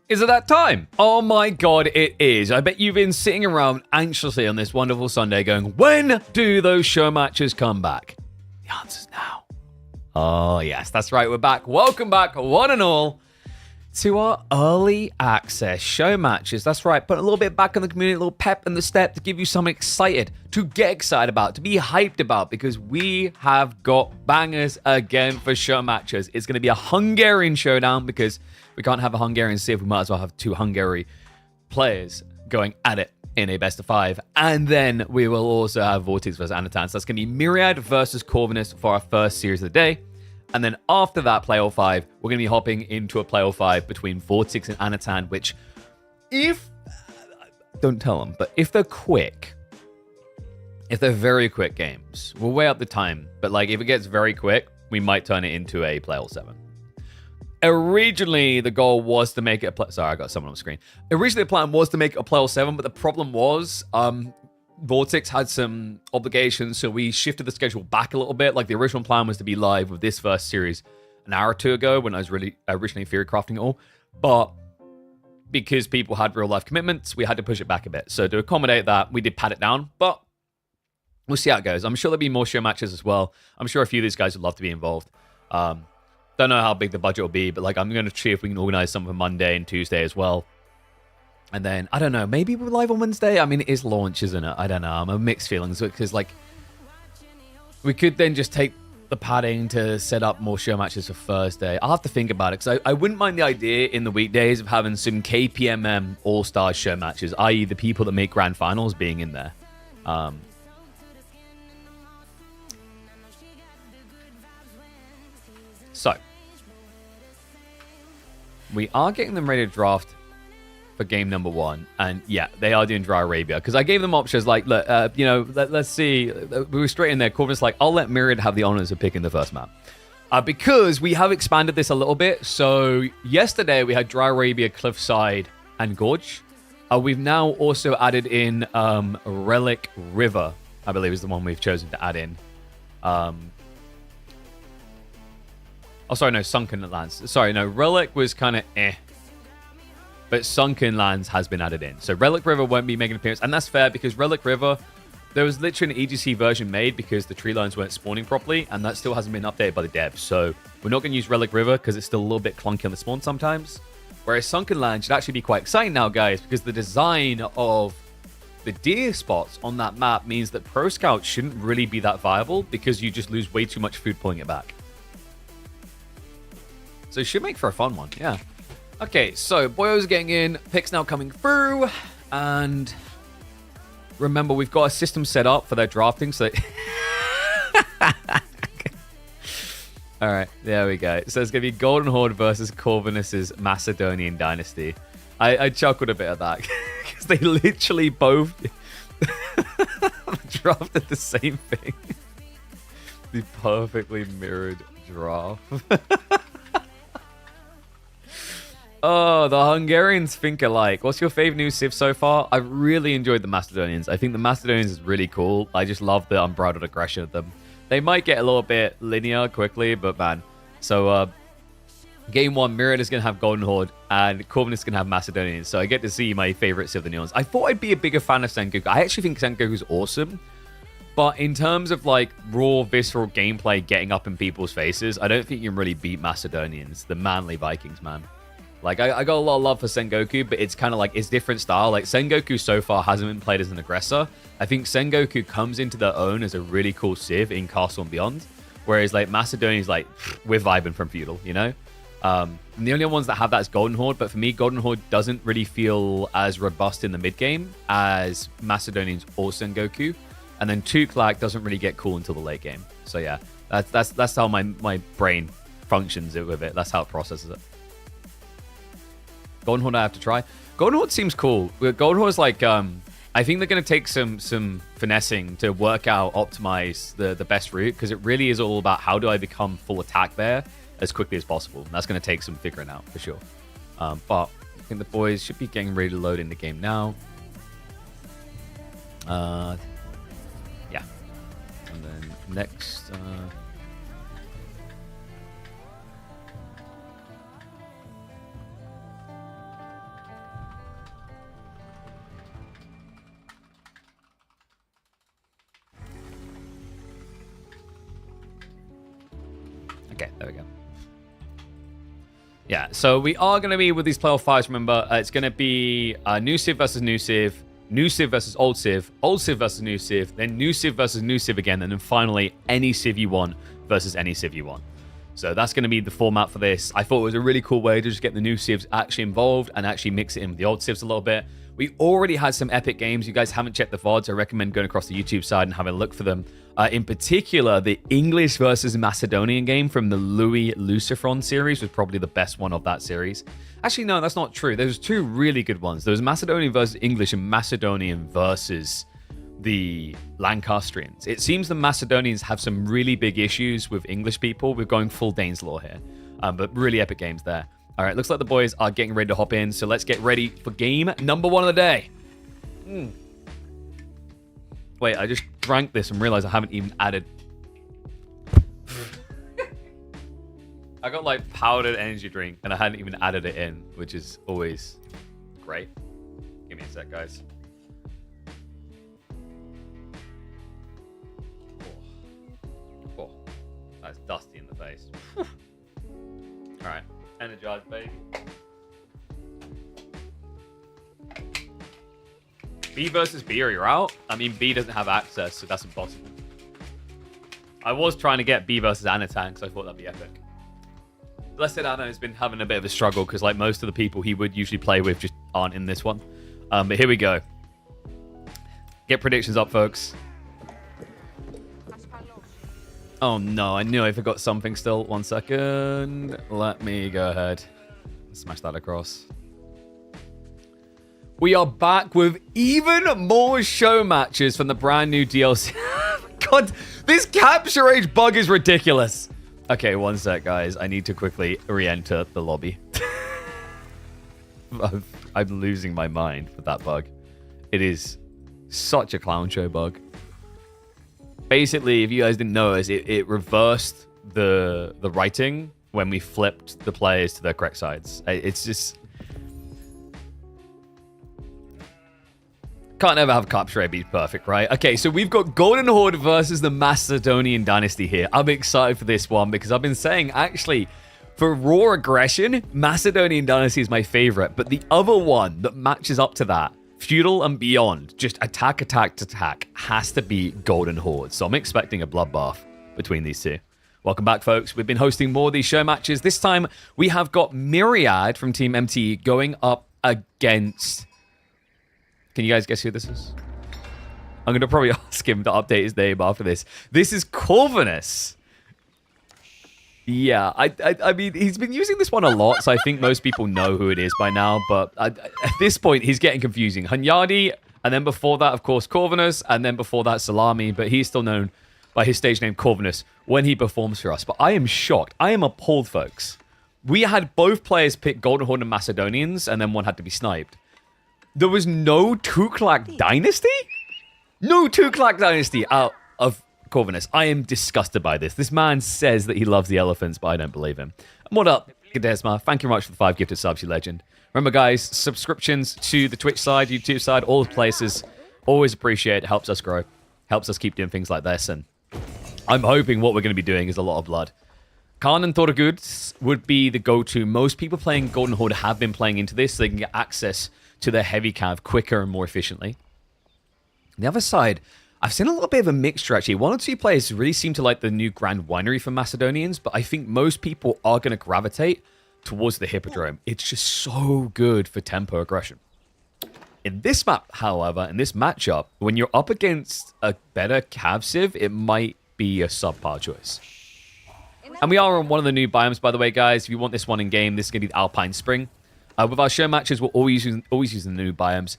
Is it that time? Oh my god, it is. I bet you've been sitting around anxiously on this wonderful Sunday going, when do those show matches come back? The answer's now. Oh yes, that's right, we're back. Welcome back, one and all, to our early access show matches. That's right, put a little bit back in the community, a little pep in the step to give you something excited, to get excited about, to be hyped about, because we have got bangers again for show matches. It's going to be a Hungarian showdown because we can't have a Hungarian Civ. We might as well have two Hungary players going at it in a best of 5. And then we will also have Vortex versus Anatan. So that's going to be Myriad versus Corvinus for our first series of the day. And then after that playoff 5, we're going to be hopping into a playoff 5 between Vortex and Anatan, which if... don't tell them, but if they're quick, if they're very quick games, we'll weigh up the time. But like if it gets very quick, we might turn it into a playoff 7. Originally, the goal was to make it a sorry, I got someone on the screen. Originally, the plan was to make it a playoff 7, but the problem was Vortex had some obligations, so we shifted the schedule back a little bit. Like, the original plan was to be live with this first series an hour or two ago when I was really originally theory crafting it all. But because people had real-life commitments, we had to push it back a bit. So to accommodate that, we did pad it down, but we'll see how it goes. I'm sure there'll be more show matches as well. I'm sure a few of these guys would love to be involved. Don't know how big the budget will be, but like I'm going to see if we can organize some for Monday and Tuesday as well. And then, I don't know, maybe we're live on Wednesday? I mean, it is launch, isn't it? I don't know. I'm a mixed feelings because like we could then just take the padding to set up more show matches for Thursday. I'll have to think about it because I wouldn't mind the idea in the weekdays of having some KPMM All-Stars show matches, i.e. the people that make Grand Finals being in there. So, we are getting them ready to draft for game number 1. And yeah, they are doing Dry Arabia. Because I gave them options like, look, you know, let's see. We were straight in there. Corvinus like, I'll let Myriad have the honors of picking the first map. Because we have expanded this a little bit. So, yesterday we had Dry Arabia, Cliffside, and Gorge. We've now also added in Relic River, I believe is the one we've chosen to add in. Oh, sorry, no, Sunken Lands. Sorry, no, Relic was kind of eh. But Sunken Lands has been added in. So Relic River won't be making an appearance. And that's fair because Relic River, there was literally an EGC version made because the tree lines weren't spawning properly. And that still hasn't been updated by the devs. So we're not going to use Relic River because it's still a little bit clunky on the spawn sometimes. Whereas Sunken Lands should actually be quite exciting now, guys, because the design of the deer spots on that map means that Pro Scout shouldn't really be that viable because you just lose way too much food pulling it back. So it should make for a fun one, yeah. Okay, so Boyo's getting in, picks now coming through, and remember we've got a system set up for their drafting, so all right, there we go. So it's gonna be Golden Horde versus Corvinus's Macedonian Dynasty. I chuckled a bit at that because they literally both drafted the same thing. The perfectly mirrored draft. Oh, the Hungarians think alike. What's your favorite new Civ so far? I really enjoyed the Macedonians. I think the Macedonians is really cool. I just love the unbridled aggression of them. They might get a little bit linear quickly, but man. So, game 1, Myriad is going to have Golden Horde, and Corvinus is going to have Macedonians. So I get to see my favorite Civ the Neons. I thought I'd be a bigger fan of Sengoku. I actually think Sengoku's awesome. But in terms of like raw, visceral gameplay getting up in people's faces, I don't think you can really beat Macedonians. The manly Vikings, man. Like, I got a lot of love for Sengoku, but it's kind of like, it's different style. Like, Sengoku so far hasn't been played as an aggressor. I think Sengoku comes into their own as a really cool Civ in Castle and Beyond. Whereas, like, Macedonia's like, we're vibing from Feudal, you know? And the only ones that have that is Golden Horde. But for me, Golden Horde doesn't really feel as robust in the mid-game as Macedonians or Sengoku. And then Tuklak doesn't really get cool until the late game. So, yeah, that's how my brain functions with it. That's how it processes it. Golden Horde I have to try. Golden Horde seems cool. Golden Horde is like, I think they're going to take some finessing to work out, optimize the best route, because it really is all about how do I become full attack there as quickly as possible. And that's going to take some figuring out, for sure. But I think the boys should be getting ready to load in the game now. Yeah. And then next... Okay, there we go. Yeah, so we are going to be with these playoff fives, remember. It's going to be new Civ versus new Civ, new Civ versus old Civ versus new Civ, then new Civ versus new Civ again, and then finally any Civ you want versus any Civ you want. So that's going to be the format for this. I thought it was a really cool way to just get the new Civs actually involved and actually mix it in with the old Civs a little bit. We already had some epic games. You guys haven't checked the VODs. I recommend going across the YouTube side and having a look for them. In particular, the English versus Macedonian game from the Louis Lucifron series was probably the best one of that series. Actually, no, that's not true. There's two really good ones. There was Macedonian versus English and Macedonian versus the Lancastrians. It seems the Macedonians have some really big issues with English people. We're going full Danes lore here. But really epic games there. All right, looks like the boys are getting ready to hop in. So let's get ready for game number 1 of the day. Wait, I just drank this and realized I haven't even added... I got like powdered energy drink and I hadn't even added it in, which is always great. Give me a sec, guys. Oh, that's dusty in the face. All right, energized, baby. B versus B, or you're out? I mean, B doesn't have access, so that's impossible. I was trying to get B versus Anatan, because I thought that'd be epic. Blessed Anna has been having a bit of a struggle, because like most of the people he would usually play with just aren't in this one. But here we go. Get predictions up, folks. Oh no, I knew I forgot something still. 1 second. Let me go ahead. Smash that across. We are back with even more show matches from the brand new DLC. God, this capture age bug is ridiculous. Okay, 1 sec, guys. I need to quickly re-enter the lobby. I'm losing my mind with that bug. It is such a clown show bug. Basically, if you guys didn't notice, it reversed the writing when we flipped the players to their correct sides. It's just... Can't ever have capture rate be perfect, right? Okay, so we've got Golden Horde versus the Macedonian Dynasty here. I'm excited for this one because I've been saying, actually, for raw aggression, Macedonian Dynasty is my favorite. But the other one that matches up to that, Feudal and beyond, just attack, has to be Golden Horde. So I'm expecting a bloodbath between these two. Welcome back, folks. We've been hosting more of these show matches. This time, we have got Myriad from Team MTE going up against... Can you guys guess who this is? I'm going to probably ask him to update his name after this. This is Corvinus. Yeah, I mean, he's been using this one a lot, so I think most people know who it is by now. But at this point, he's getting confusing. Hunyadi, and then before that, of course, Corvinus, and then before that, Salami. But he's still known by his stage name, Corvinus, when he performs for us. But I am shocked. I am appalled, folks. We had both players pick Golden Horde and Macedonians, and then one had to be sniped. There was no Tuklak Dynasty? No Tuklak Dynasty out of Corvinus. I am disgusted by this. This man says that he loves the elephants, but I don't believe him. And what up, Gadesma? Thank you very much for the 5 gifted subs, you legend. Remember, guys, subscriptions to the Twitch side, YouTube side, all the places. Always appreciate it. Helps us grow. Helps us keep doing things like this. And I'm hoping what we're going to be doing is a lot of blood. Khan and Thoragoods would be the go-to. Most people playing Golden Horde have been playing into this, so they can get access to their heavy cav quicker and more efficiently. On the other side, I've seen a little bit of a mixture, actually. 1 or 2 players really seem to like the new Grand Winery for Macedonians, but I think most people are going to gravitate towards the Hippodrome. It's just so good for tempo aggression. In this map, however, in this matchup, when you're up against a better cav civ, it might be a subpar choice. And we are on one of the new biomes, by the way, guys. If you want this one in game, this is going to be the Alpine Spring. With our show matches, we're always using the new biomes.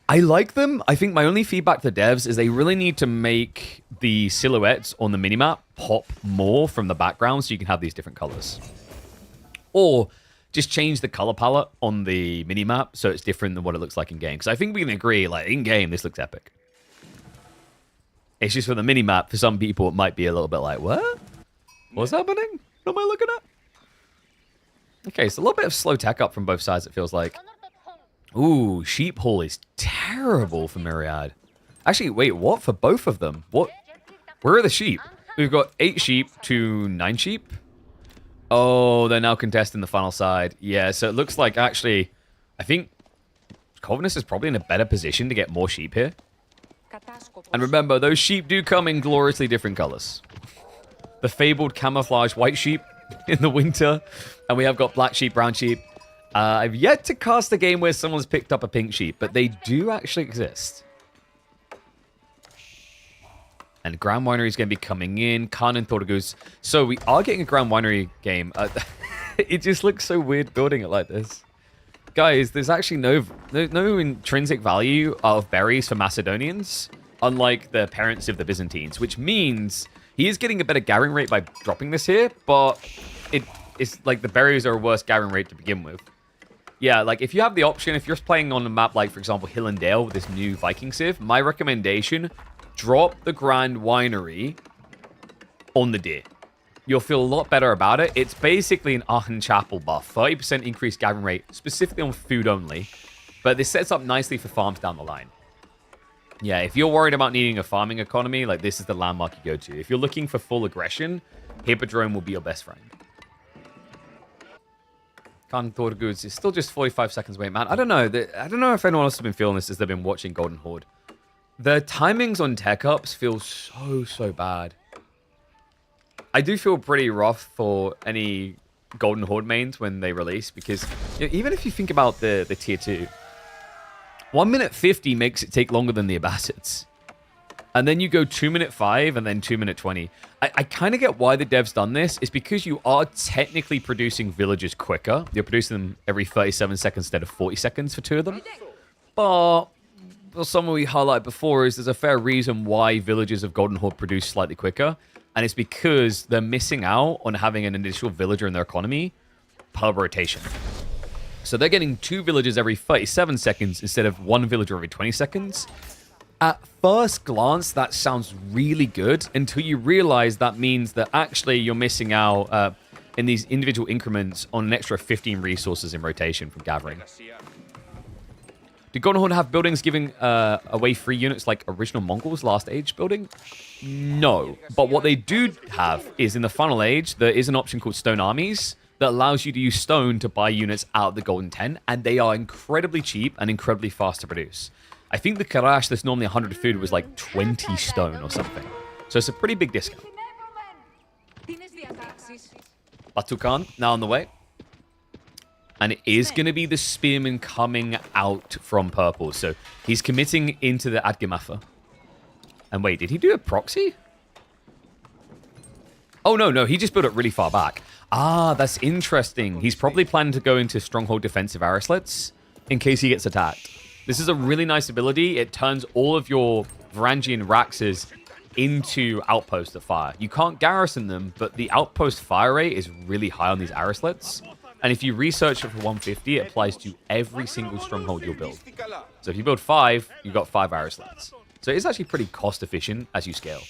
I like them. I think my only feedback to devs is they really need to make the silhouettes on the minimap pop more from the background so you can have these different colors. Or just change the color palette on the minimap so it's different than what it looks like in game. Because I think we can agree, like, in game, this looks epic. It's just for the minimap, for some people, it might be a little bit like, what? What's happening? What am I looking at? Okay, so a little bit of slow tech up from both sides, it feels like. Ooh, Sheep Hall is terrible for Myriad. Actually, wait, what? For both of them? What? Where are the sheep? We've got 8 sheep to 9 sheep. Oh, they're now contesting the final side. Yeah, so it looks like actually, I think Corvinus is probably in a better position to get more sheep here. And remember, those sheep do come in gloriously different colors. The fabled camouflage white sheep in the winter, and we have got black sheep, brown sheep. I've yet to cast a game where someone's picked up a pink sheep, but they do actually exist. And Grand Winery is going to be coming in. Khan and Thordagus. So we are getting a Grand Winery game. It just looks so weird building it like this. Guys, there's actually no intrinsic value of berries for Macedonians, unlike the parents of the Byzantines, which means he is getting a better gathering rate by dropping this here, but it's like the berries are a worse gathering rate to begin with. Yeah, like if you have the option, if you're playing on a map like, for example, Hill and Dale with this new Viking Civ, my recommendation, drop the Grand Winery on the deer. You'll feel a lot better about it. It's basically an Aachen Chapel buff. 30% increased gathering rate, specifically on food only. But this sets up nicely for farms down the line. Yeah, if you're worried about needing a farming economy, like this is the landmark you go to. If you're looking for full aggression, Hippodrome will be your best friend. Khan Thordagus is still just 45 seconds away, man. I don't know. I don't know if anyone else has been feeling this as they've been watching Golden Horde. The timings on tech ups feel so bad. I do feel pretty rough for any Golden Horde mains when they release, because you know, even if you think about the tier 2, 1 minute 50 makes it take longer than the Abbasids. And then you go 2 minute 5 and then 2 minute 20. I kind of get why the devs done this. It's because you are technically producing villages quicker. You're producing them every 37 seconds instead of 40 seconds for 2 of them. But something we highlighted before is there's a fair reason why villages of Golden Horde produce slightly quicker. And it's because they're missing out on having an additional villager in their economy per rotation. So they're getting 2 villagers every 37 seconds instead of 1 villager every 20 seconds. At first glance, that sounds really good until you realize that means that actually you're missing out in these individual increments on an extra 15 resources in rotation from gathering. Did Golden Horde have buildings giving away free units like original Mongols last age building? No. But what they do have is in the final age, there is an option called Stone Armies that allows you to use stone to buy units out of the Golden 10, and they are incredibly cheap and incredibly fast to produce. I think the Karash that's normally 100 food was like 20 stone or something. So it's a pretty big discount. Batukan now on the way. And it is going to be the Spearman coming out from purple. So he's committing into the Adgemafa. And wait, did he do a proxy? Oh, no. He just built it really far back. Ah, that's interesting. He's probably planning to go into Stronghold Defensive Arislets in case he gets attacked. This is a really nice ability. It turns all of your Varangian Raxes into outposts that fire. You can't garrison them, but the outpost fire rate is really high on these Arislets. And if you research it for 150, it applies to every single stronghold you'll build. So if you build 5, you've got 5 Arislets. So it's actually pretty cost efficient as you scale.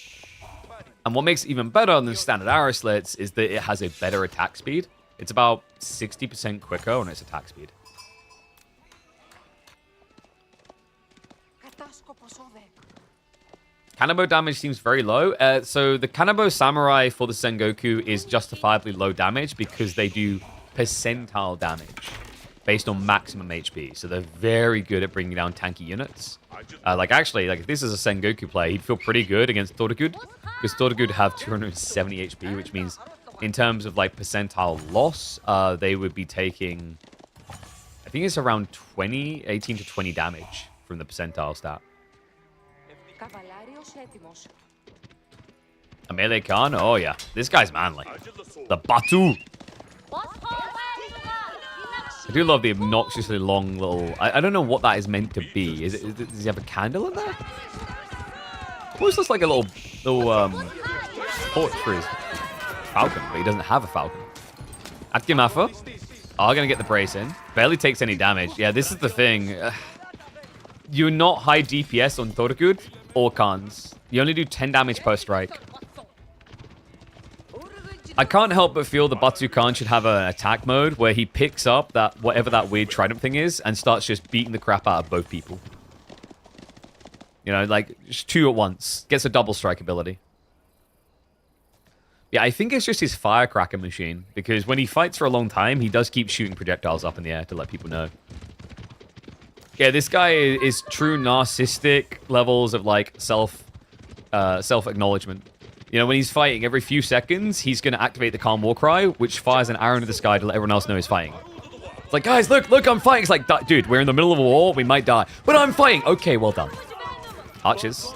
And what makes it even better than standard Arislets is that it has a better attack speed. It's about 60% quicker on its attack speed. Kanabo damage seems very low. So the Kanabo Samurai for the Sengoku is justifiably low damage because they do percentile damage based on maximum HP. So they're very good at bringing down tanky units. Like if this is a Sengoku play, he'd feel pretty good against Thordagus because Thordagus have 270 HP, which means in terms of like percentile loss, they would be taking, I think it's around 18 to 20 damage from the percentile stat. A melee Khan? Oh yeah, this guy's manly. The Batu. I do love the obnoxiously long little... I don't know what that is meant to be. Does he have a candle in there? Almost looks like a little torch for his falcon, but he doesn't have a falcon. Atgimafa are going to get the brace in. Barely takes any damage. Yeah, this is the thing. You're not high DPS on Thordagus or Khans. You only do 10 damage per strike. I can't help but feel the Batu Khan should have an attack mode where he picks up that whatever that weird trident thing is and starts just beating the crap out of both people. You know, like just 2 at once. Gets a double strike ability. Yeah, I think it's just his firecracker machine, because when he fights for a long time, he does keep shooting projectiles up in the air to let people know. Yeah, this guy is true narcissistic levels of like self-acknowledgement. You know, when he's fighting, every few seconds, he's going to activate the Calm War Cry, which fires an arrow into the sky to let everyone else know he's fighting. It's like, guys, look, I'm fighting. It's like, dude, we're in the middle of a war. We might die. But I'm fighting. Okay, well done. Archers.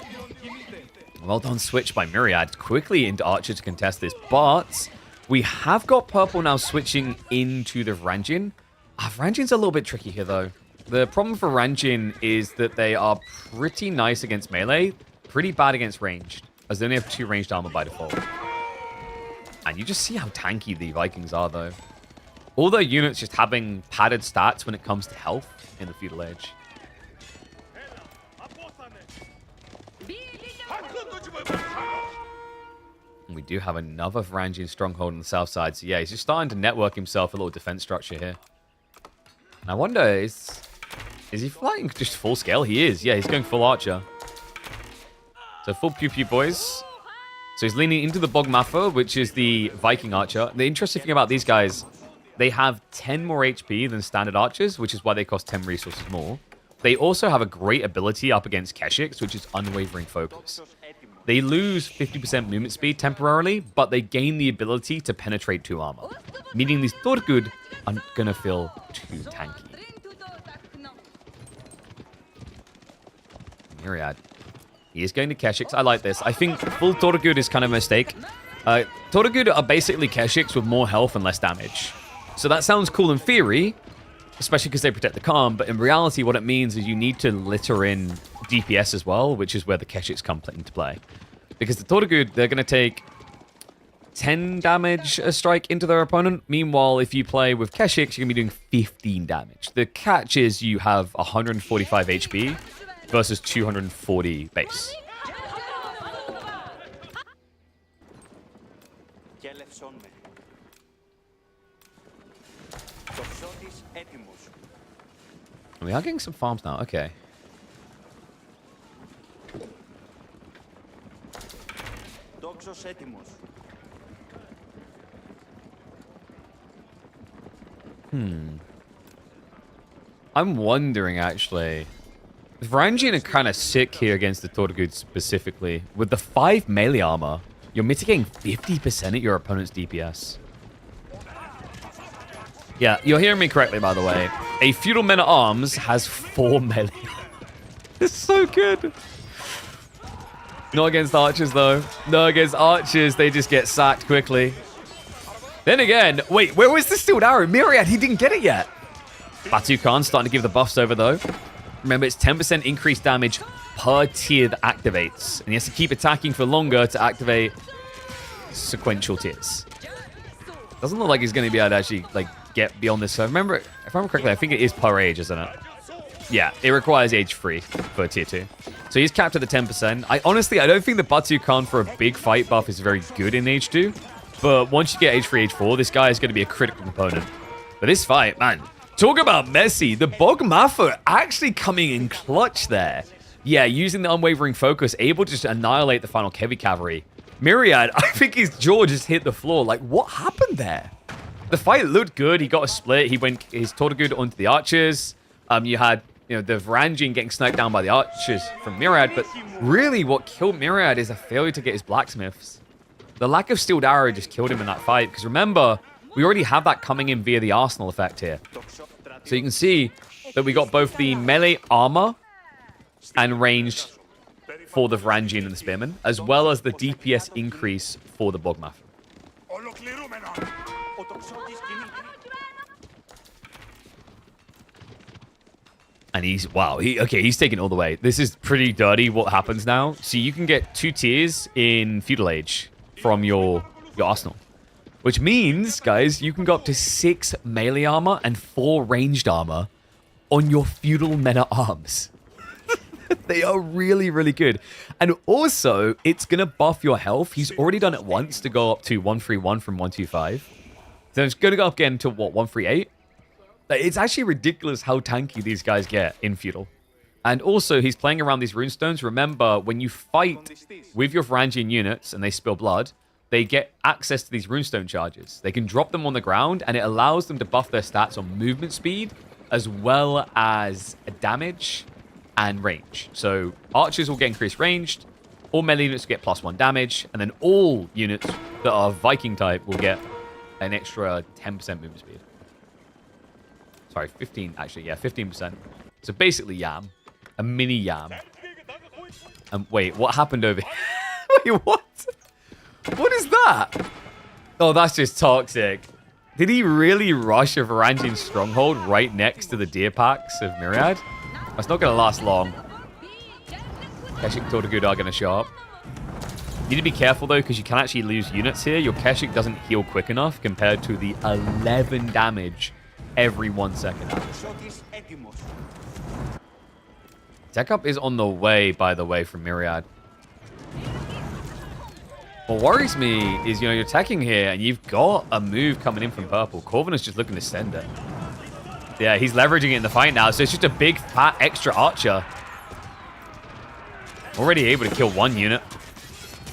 Well done switch by Myriad. Quickly into Archer to contest this. But we have got purple now switching into the Varangian. Varangian's a little bit tricky here, though. The problem for Varangian is that they are pretty nice against melee, pretty bad against ranged, as they only have 2 ranged armor by default. And you just see how tanky the Vikings are, though. All their units just having padded stats when it comes to health in the Feudal Age. And we do have another Varangian stronghold on the south side. So yeah, he's just starting to network himself a little defense structure here. And I wonder, is he flying just full scale? He is. Yeah, he's going full archer. So full pew-pew, boys. So he's leaning into the Bogmaffer, which is the Viking archer. The interesting thing about these guys, they have 10 more HP than standard archers, which is why they cost 10 resources more. They also have a great ability up against Keshiks, which is Unwavering Focus. They lose 50% movement speed temporarily, but they gain the ability to penetrate 2 armor. Meaning these Torgud aren't going to feel too tanky. Myriad. He is going to Keshiks. I like this. I think full Torgud is kind of a mistake. Torgud are basically Keshiks with more health and less damage. So that sounds cool in theory, especially because they protect the calm, but in reality what it means is you need to litter in DPS as well, which is where the Keshiks come into play. Because the Torgud, they're going to take 10 damage a strike into their opponent. Meanwhile, if you play with Keshiks, you're going to be doing 15 damage. The catch is you have 145 HP versus 240 base. We are getting some farms now. Okay. I'm wondering, actually. Varangian are kind of sick here against the Torgud specifically. With the 5 melee armor, you're mitigating 50% at your opponent's DPS. Yeah, you're hearing me correctly, by the way. A Feudal Men-at-Arms has 4 melee. It's so good. Not against archers, though. No, against archers, they just get sacked quickly. Then again, wait, where was the Steeled Arrow? Myriad, he didn't get it yet. Batu Khan's starting to give the buffs over, though. Remember, it's 10% increased damage per tier that activates. And he has to keep attacking for longer to activate sequential tiers. Doesn't look like he's going to be able to actually, like, get beyond this. So remember, if I remember correctly, I think it is per age, isn't it? Yeah, it requires age 3 for tier 2. So he's capped at the 10%. I don't think the Batu Khan for a big fight buff is very good in age 2. But once you get age 3, age 4, this guy is going to be a critical component. But this fight, man, talk about messy. The Bogmaffer actually coming in clutch there. Yeah, using the Unwavering Focus, able to just annihilate the final Heavy Cavalry. Myriad, I think his jaw just hit the floor. Like, what happened there? The fight looked good. He got a split. He went his Torgud onto the archers. You had, the Varangian getting sniped down by the archers from Myriad. But really, what killed Myriad is a failure to get his blacksmiths. The lack of Steeled Arrow just killed him in that fight. Because remember, we already have that coming in via the Arsenal effect here. So you can see that we got both the melee armor and ranged for the Varangian and the Spearman, as well as the DPS increase for the Bogmaffer. And he's taking it all the way. This is pretty dirty what happens now. So you can get 2 tiers in Feudal Age from your arsenal. Which means, guys, you can go up to 6 melee armor and 4 ranged armor on your Feudal Men-at-Arms. They are really, really good. And also, it's going to buff your health. He's already done it once to go up to 131 from 125. So it's going to go up again to, what, 138? It's actually ridiculous how tanky these guys get in Feudal. And also, he's playing around these runestones. Remember, when you fight with your Varangian units and they spill blood, they get access to these runestone charges. They can drop them on the ground, and it allows them to buff their stats on movement speed, as well as damage and range. So archers will get increased range, all melee units get +1 damage, and then all units that are Viking type will get an extra 10% movement speed. Sorry, 15, actually, yeah, 15%. So basically Yam. A mini Yam. And wait, what happened over here? Wait, what? What is that? Oh, that's just toxic. Did he really rush a Varangian stronghold right next to the deer packs of Myriad? That's not going to last long. Keshik and Tortuguda are going to show up. You need to be careful, though, because you can actually lose units here. Your Keshik doesn't heal quick enough compared to the 11 damage every 1 second. Tech up is on the way, by the way, from Myriad. What worries me is, you're attacking here, and you've got a move coming in from purple. Corvin is just looking to send it. Yeah, he's leveraging it in the fight now, so it's just a big, fat, extra archer. Already able to kill one unit.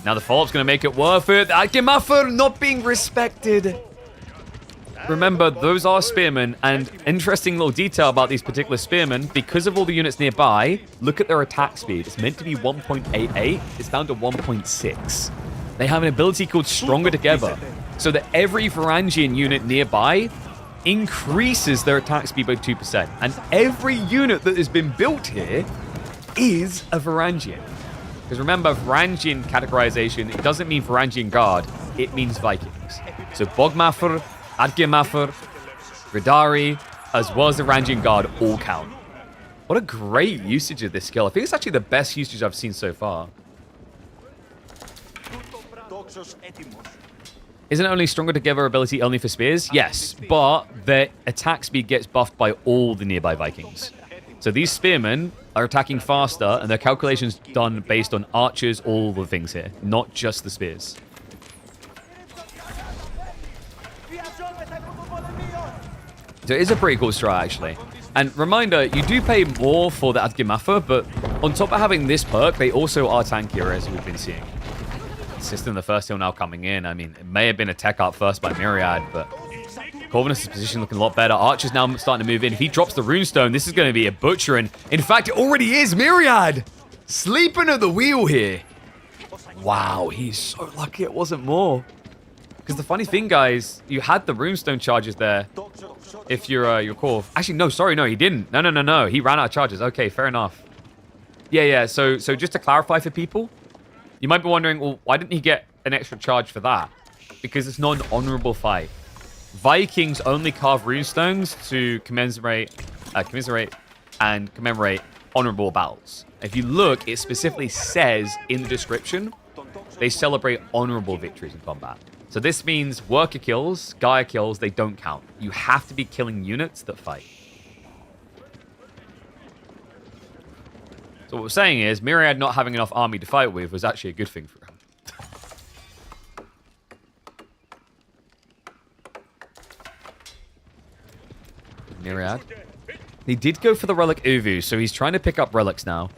Now the follow-up's going to make it worth it. Agimafur not being respected. Remember, those are spearmen, and interesting little detail about these particular spearmen, because of all the units nearby, look at their attack speed. It's meant to be 1.88. It's down to 1.6. They have an ability called Stronger Together, so that every Varangian unit nearby increases their attack speed by 2%. And every unit that has been built here is a Varangian. Because remember, Varangian categorization, it doesn't mean Varangian Guard, it means Vikings. So Bogmafur, Adgirmafur, Ridari, as well as the Varangian Guard all count. What a great usage of this skill. I think it's actually the best usage I've seen so far. Isn't it only Stronger Together ability only for spears? Yes, but their attack speed gets buffed by all the nearby Vikings. So these spearmen are attacking faster, and their calculations done based on archers, all the things here, not just the spears. So it is a pretty cool strat, actually. And reminder, you do pay more for the Adgirmafur, but on top of having this perk, they also are tankier, as we've been seeing. System, the first heal now coming in. I mean, it may have been a tech up first by Myriad, but Corvinus' position looking a lot better. Archer's now starting to move in. If he drops the runestone, this is going to be a butchering. In fact, it already is. Myriad sleeping at the wheel here. Wow, he's so lucky it wasn't more. Because the funny thing, guys, you had the runestone charges there. If you're core. Actually, no, sorry, no, he didn't. No. He ran out of charges. Okay, fair enough. Yeah. So just to clarify for people, you might be wondering, well, why didn't he get an extra charge for that? Because it's not an honorable fight. Vikings only carve runestones to commemorate and commemorate honorable battles. If you look, it specifically says in the description, they celebrate honorable victories in combat. So this means worker kills, Gaia kills, they don't count. You have to be killing units that fight. So what we're saying is, Myriad not having enough army to fight with was actually a good thing for him. Myriad. He did go for the Relic Uvu, so he's trying to pick up relics now.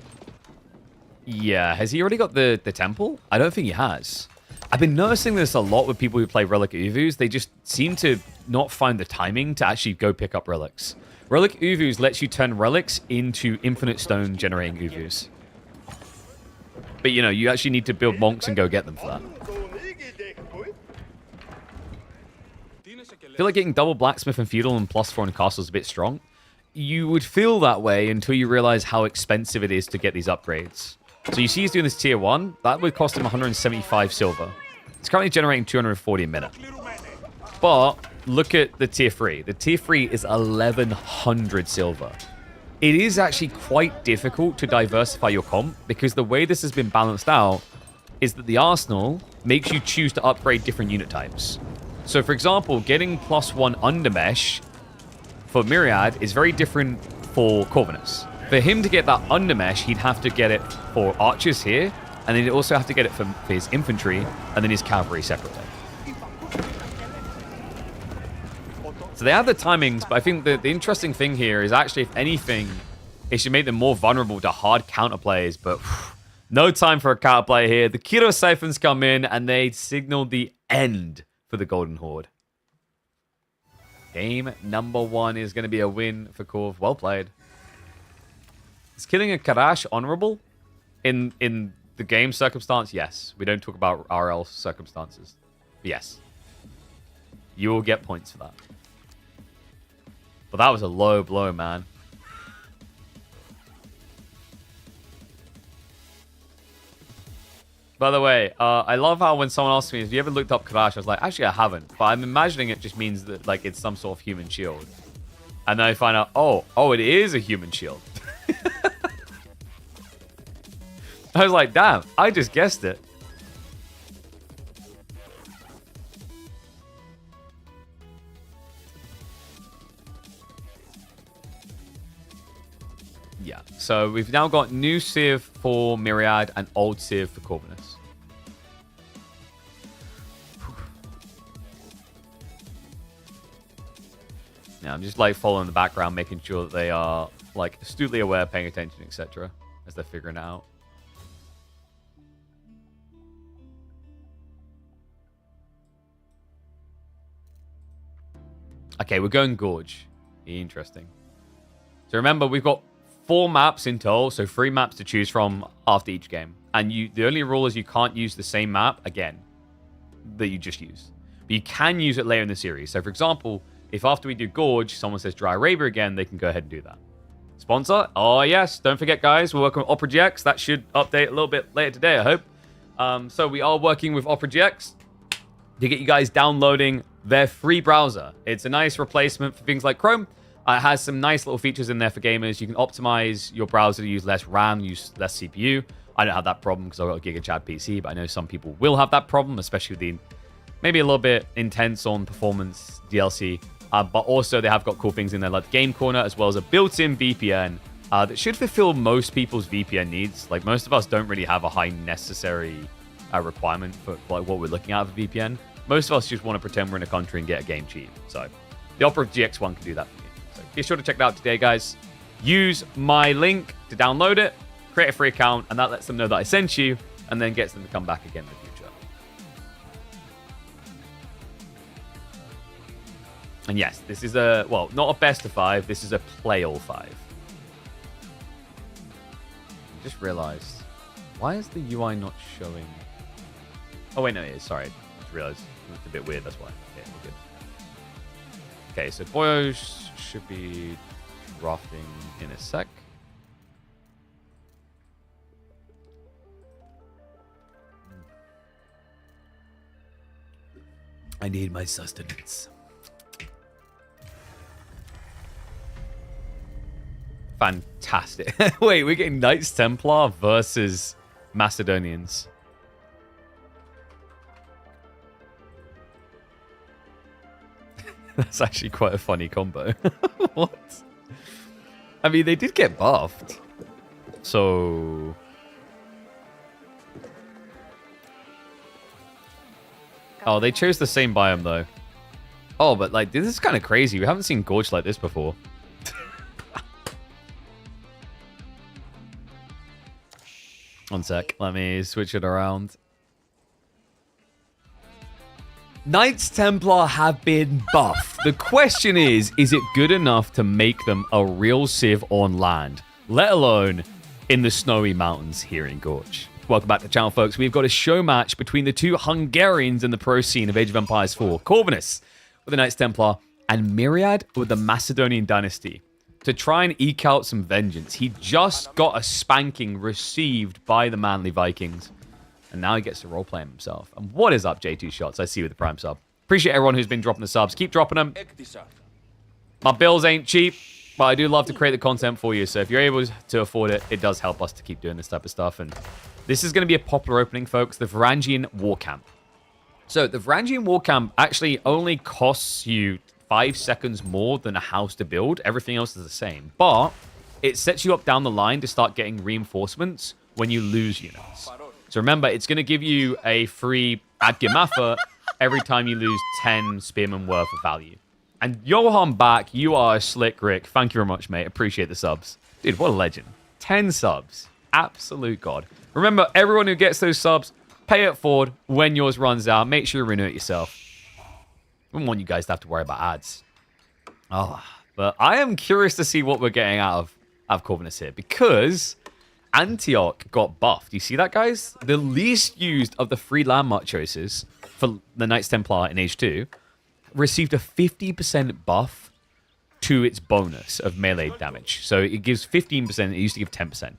Yeah, has he already got the temple? I don't think he has. I've been noticing this a lot with people who play Relic Uvus. They just seem to not find the timing to actually go pick up relics. Relic Uvus lets you turn relics into infinite stone generating Uvus. But you actually need to build monks and go get them for that. I feel like getting double blacksmith and feudal and +4 in castle is a bit strong. You would feel that way until you realize how expensive it is to get these upgrades. So you see he's doing this tier 1. That would cost him 175 silver. It's currently generating 240 a minute. But look at the tier 3. The tier 3 is 1100 silver. It is actually quite difficult to diversify your comp because the way this has been balanced out is that the arsenal makes you choose to upgrade different unit types. So for example, getting +1 undermesh for Myriad is very different for Corvinus. For him to get that undermesh, he'd have to get it for archers here, and then he'd also have to get it for his infantry, and then his cavalry separately. So they have the timings, but I think the interesting thing here is actually, if anything, it should make them more vulnerable to hard counter plays, but No time for a counterplay here. The Kiro Siphons come in, and they signal the end for the Golden Horde. Game number 1 is going to be a win for Korv. Well played. Is killing a Karash honorable in the game circumstance? Yes. We don't talk about RL circumstances. Yes. You will get points for that. But that was a low blow, man. By the way, I love how when someone asks me, have you ever looked up Karash? I was like, actually, I haven't. But I'm imagining it just means that like it's some sort of human shield. And then I find out, oh, it is a human shield. I was like, damn, I just guessed it. Yeah, so we've now got new Civ for Myriad and old Civ for Corvinus. Now I'm just like following the background, making sure that they are like astutely aware, paying attention, etc. as they're figuring it out. Okay, we're going Gorge. Interesting. So remember, we've got 4 maps in total, so 3 maps to choose from after each game. And the only rule is you can't use the same map again that you just used. But you can use it later in the series. So for example, if after we do Gorge, someone says Dry Arabia again, they can go ahead and do that. Sponsor? Oh yes, don't forget guys, we're working with Opera GX. That should update a little bit later today, I hope. So we are working with Opera GX to get you guys downloading their free browser. It's a nice replacement for things like Chrome. It has some nice little features in there for gamers. You can optimize your browser to use less RAM, use less CPU. I don't have that problem because I've got a GigaChad PC, but I know some people will have that problem, especially with the maybe a little bit intense on performance DLC. But also they have got cool things in there like the Game Corner, as well as a built-in VPN that should fulfill most people's VPN needs. Like most of us don't really have a high necessary requirement for like what we're looking at with VPN. Most of us just want to pretend we're in a country and get a game cheap. So the Opera GX1 can do that for you. So be sure to check it out today, guys. Use my link to download it, create a free account, and that lets them know that I sent you, and then gets them to come back again in the future. And yes, this is a, well, not a best of 5, this is a play all 5. I just realized, why is the UI not showing? Oh wait, no, it is, sorry. I just realized it looked a bit weird, that's why. Okay, we're good. Okay, so Boyos should be drafting in a sec. I need my sustenance. Fantastic. Wait, we're getting Knights Templar versus Macedonians. That's actually quite a funny combo. What? I mean, they did get buffed. So... Oh, they chose the same biome, though. Oh, but, like, this is kind of crazy. We haven't seen Gorge like this before. One sec. Let me switch it around. Knights Templar have been buffed. The question is it good enough to make them a real Civ on land, let alone in the snowy mountains here in Gorge? Welcome back to the channel, folks. We've got a show match between the 2 Hungarians in the pro scene of Age of Empires 4. Corvinus with the Knights Templar and Myriad with the Macedonian Dynasty to try and eke out some vengeance. He just got a spanking received by the Manly Vikings. And now he gets to roleplay himself. And what is up, J2 Shots? I see you with the Prime sub. Appreciate everyone who's been dropping the subs. Keep dropping them. My bills ain't cheap, but I do love to create the content for you. So if you're able to afford it, it does help us to keep doing this type of stuff. And this is going to be a popular opening, folks. The Varangian War Camp. So the Varangian War Camp actually only costs you 5 seconds more than a house to build. Everything else is the same. But it sets you up down the line to start getting reinforcements when you lose units. So remember, it's going to give you a free Adgimafa every time you lose 10 Spearmen worth of value. And Johan back, you are a slick Rick. Thank you very much, mate. Appreciate the subs. Dude, what a legend. 10 subs. Absolute god. Remember, everyone who gets those subs, pay it forward when yours runs out. Make sure you renew it yourself. I don't want you guys to have to worry about ads. Oh, but I am curious to see what we're getting out of Corvinus here, because Antioch got buffed. You see that, guys? The least used of the free landmark choices for the Knights Templar in Age 2 received a 50% buff to its bonus of melee damage. So it gives 15%, it used to give 10%.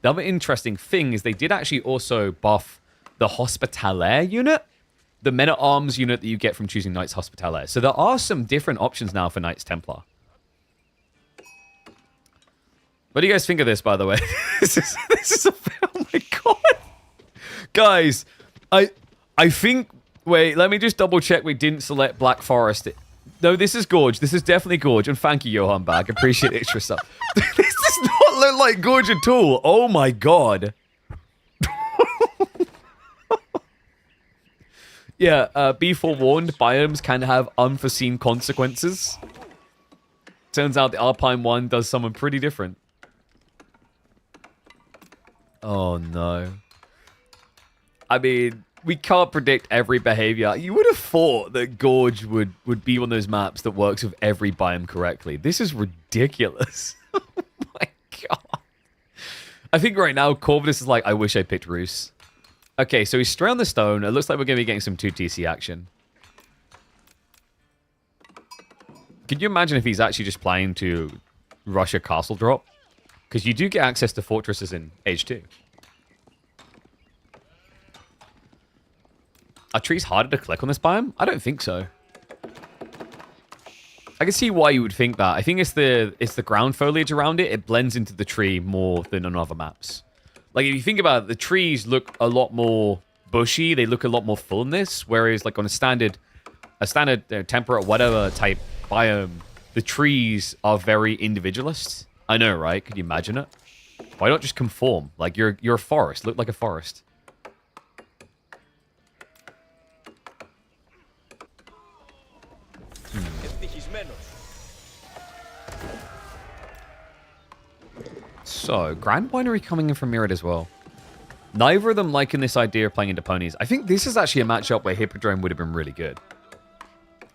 The other interesting thing is they did actually also buff the Hospitaller unit, the men-at-arms unit that you get from choosing Knights Hospitaller. So there are some different options now for Knights Templar. What do you guys think of this, by the way? this is a... Oh my god. Guys, I think... Wait, let me just double check we didn't select Black Forest. No, this is Gorge. This is definitely Gorge. And thank you, Johan Bag. Appreciate the extra stuff. This does not look like Gorge at all. Oh my god. Yeah, be forewarned. Biomes can have unforeseen consequences. Turns out the Alpine one does something pretty different. Oh no. I mean, we can't predict every behavior. You would have thought that Gorge would be one of those maps that works with every biome correctly. This is ridiculous. Oh my god. I think right now, Corvinus is like, I wish I picked Roos. Okay, so he's straight on the stone. It looks like we're going to be getting some 2TC action. Could you imagine if he's actually just planning to rush a castle drop? Because you do get access to fortresses in Age 2. Are trees harder to click on this biome? I don't think so. I can see why you would think that. I think it's the ground foliage around it. It blends into the tree more than on other maps. Like, if you think about it, the trees look a lot more bushy. They look a lot more full in this. Whereas, like, on a standard temperate, whatever type biome, the trees are very individualist. I know, right? Could you imagine it? Why not just conform? Like, you're a forest. Look like a forest. So, Grand Winery coming in from Mirrored as well. Neither of them liking this idea of playing into ponies. I think this is actually a matchup where Hippodrome would have been really good.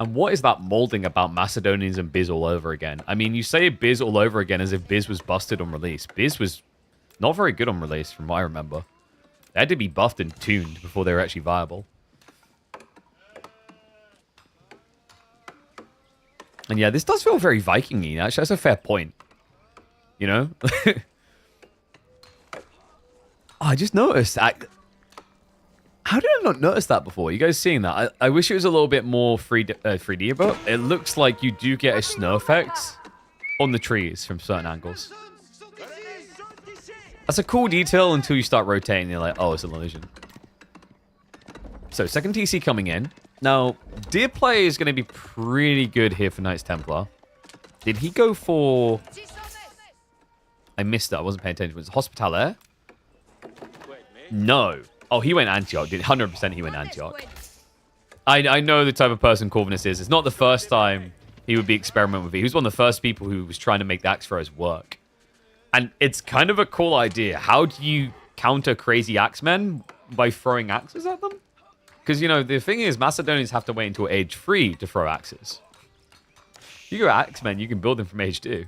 And what is that molding about Macedonians and Biz all over again? I mean, you say Biz all over again as if Biz was busted on release. Biz was not very good on release, from what I remember. They had to be buffed and tuned before they were actually viable. And yeah, this does feel very Viking-y. Actually, that's a fair point. You know? Oh, I just noticed. How did I not notice that before? You guys seeing that? I wish it was a little bit more 3D, but it looks like you do get a snow effect on the trees from certain angles. That's a cool detail until you start rotating and you're like, oh, it's an illusion. So, second TC coming in. Now, Deer Play is going to be pretty good here for Knights Templar. Did he go for... I missed that. I wasn't paying attention. Was it Hospitaller? No. Oh, he went Antioch. 100% he went Antioch. I know the type of person Corvinus is. It's not the first time he would be experimenting with it. He was one of the first people who was trying to make the axe throws work. And it's kind of a cool idea. How do you counter crazy axemen? By throwing axes at them? Because, you know, the thing is, Macedonians have to wait until Age 3 to throw axes. If you go axemen, you can build them from Age 2.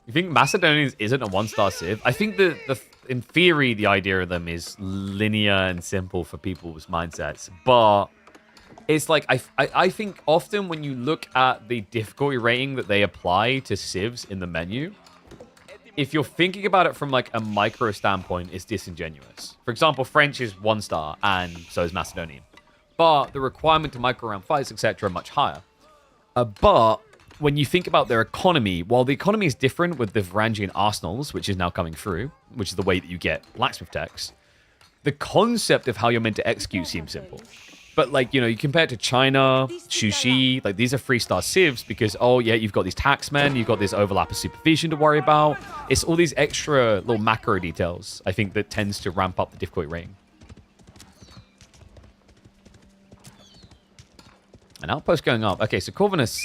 You think Macedonians isn't a one-star civ? I think that in theory, the idea of them is linear and simple for people's mindsets. But it's like, I think often when you look at the difficulty rating that they apply to civs in the menu, if you're thinking about it from like a micro standpoint, it's disingenuous. For example, French is 1 star, and so is Macedonian. But the requirement to micro round fights, etc., are much higher. But when you think about their economy, while the economy is different with the Varangian arsenals, which is now coming through, which is the way that you get blacksmith techs, the concept of how you're meant to execute seems simple. But, like, you know, you compare it to China, Shushi, like, these are 3-star civs because, oh, yeah, you've got these taxmen, you've got this overlap of supervision to worry about. It's all these extra little macro details, I think, that tends to ramp up the difficulty rating. An outpost going up. Okay, so Corvinus...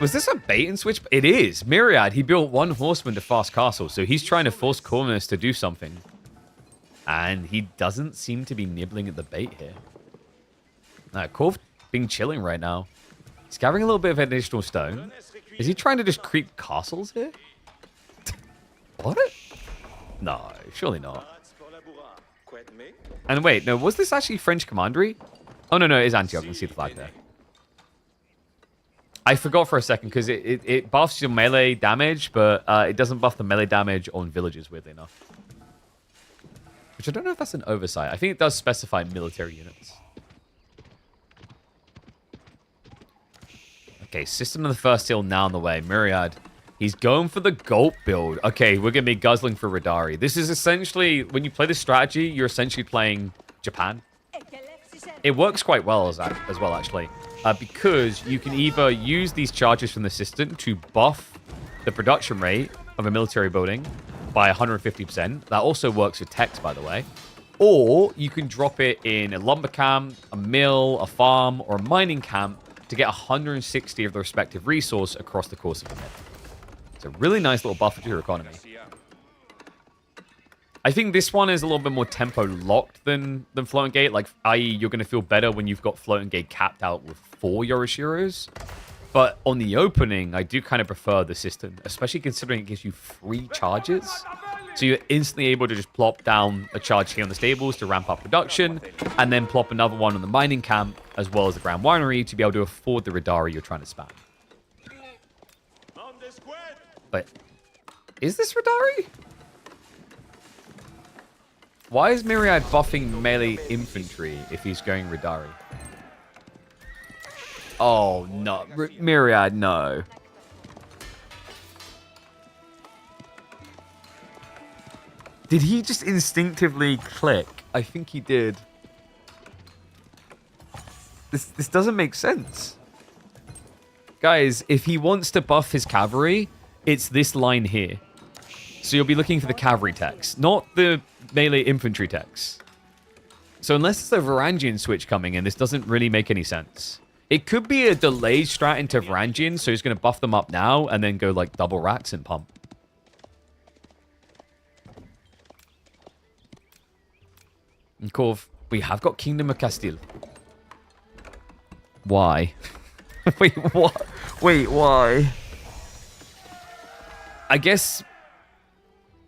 Was this a bait and switch? It is. Myriad, he built one horseman to fast castle, so he's trying to force Corvus to do something. And he doesn't seem to be nibbling at the bait here. Corv being chilling right now. He's gathering a little bit of additional stone. Is he trying to just creep castles here? What? No, surely not. And wait, no, was this actually French commandery? Oh, no, it is Antioch. You can see the flag there. I forgot for a second because it buffs your melee damage, but it doesn't buff the melee damage on villages, weirdly enough. Which I don't know if that's an oversight. I think it does specify military units. Okay, system of the first hill now on the way. Myriad. He's going for the Gulp build. Okay, we're going to be guzzling for Radari. This is essentially, when you play this strategy, you're essentially playing Japan. It works quite well as well, actually. Because you can either use these charges from the system to buff the production rate of a military building by 150%. That also works with text, by the way. Or you can drop it in a lumber camp, a mill, a farm, or a mining camp to get 160 of the respective resource across the course of the minute. It's a really nice little buffer to your economy. I think this one is a little bit more tempo locked than Floating Gate. Like, i.e., you're going to feel better when you've got Floating Gate capped out with 4 Yoroshiros. But on the opening, I do kind of prefer the system, especially considering it gives you 3 charges. So you're instantly able to just plop down a charge here on the stables to ramp up production, and then plop another one on the mining camp, as well as the Grand Winery, to be able to afford the Radari you're trying to spam. But is this Radari? Why is Myriad buffing melee infantry if he's going Radari? Oh, no. Myriad, no. Did he just instinctively click? I think he did. This doesn't make sense. Guys, if he wants to buff his cavalry, it's this line here. So you'll be looking for the cavalry text, not the melee infantry text. So unless it's a Varangian switch coming in, this doesn't really make any sense. It could be a delayed strat into Varangian, so he's going to buff them up now and then go like double racks and pump. And Corv, we have got Kingdom of Castile. Why? Wait, what? Wait, why? I guess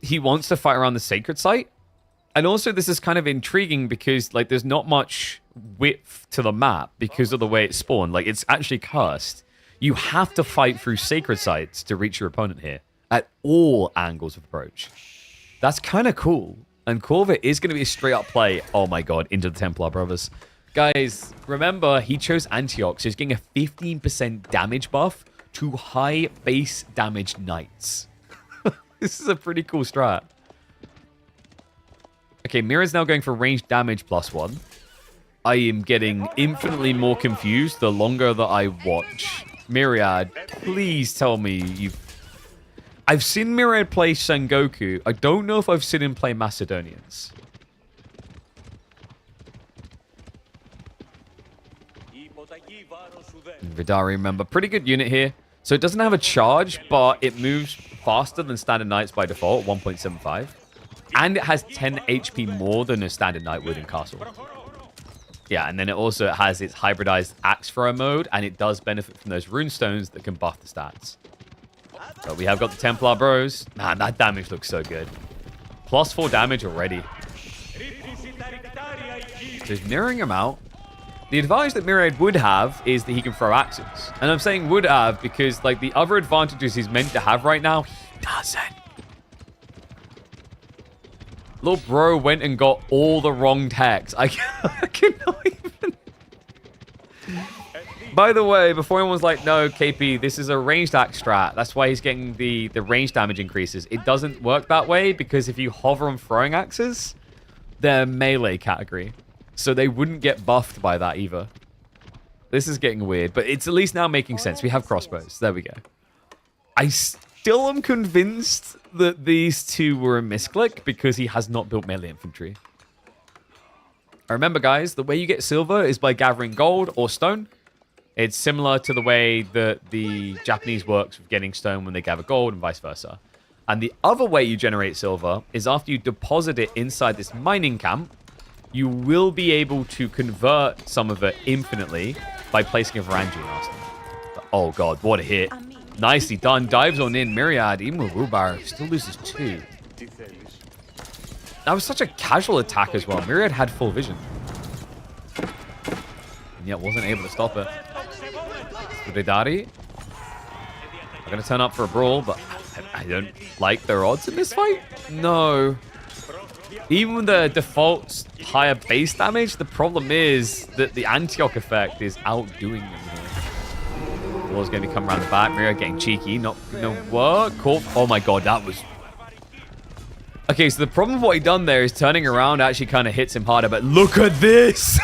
he wants to fight around the sacred site. And also this is kind of intriguing because like there's not much width to the map because of the way it's spawned. Like it's actually cursed. You have to fight through sacred sites to reach your opponent here at all angles of approach. That's kind of cool. And Corva is going to be a straight up play. Oh my god, into the Templar brothers. Guys, remember he chose Antioch, so he's getting a 15% damage buff to high base damage knights. This is a pretty cool strat. Okay, Mira's now going for range damage +1. I am getting infinitely more confused the longer that I watch. Myriad, please tell me you've... I've seen Myriad play Sengoku. I don't know if I've seen him play Macedonians. Vidari, remember, pretty good unit here. So it doesn't have a charge, but it moves faster than standard knights by default, 1.75. And it has 10 HP more than a standard knight would in castle. Yeah, and then it also has its hybridized axe thrower mode, and it does benefit from those runestones that can buff the stats. But we have got the Templar bros. Man, that damage looks so good. +4 damage already. So he's mirroring him out. The advantage that Myriad would have is that he can throw axes. And I'm saying would have because like the other advantages he's meant to have right now, he doesn't. Little bro went and got all the wrong tags. I cannot even... By the way, before anyone's like, no, KP, this is a ranged axe strat. That's why he's getting the range damage increases. It doesn't work that way because if you hover on throwing axes, they're melee category. So they wouldn't get buffed by that either. This is getting weird, but it's at least now making sense. We have crossbows. There we go. I still am convinced that these two were a misclick because he has not built melee infantry. I remember, guys, the way you get silver is by gathering gold or stone. It's similar to the way that the Japanese works with getting stone when they gather gold and vice versa. And the other way you generate silver is after you deposit it inside this mining camp, you will be able to convert some of it infinitely by placing a Varangian arsenal. Oh god, what a hit. Nicely done. Dives on in. Myriad, even with Rubar, still loses 2. That was such a casual attack as well. Myriad had full vision. And yet wasn't able to stop it. Ridari are going to turn up for a brawl, but I don't like their odds in this fight. No. Even with the default higher base damage, the problem is that the Antioch effect is outdoing them here. Wall's going to be coming around the back. Myriad getting cheeky. Not going to work. Oh my god, that was... Okay, so the problem with what he done there is turning around actually kind of hits him harder, but look at this!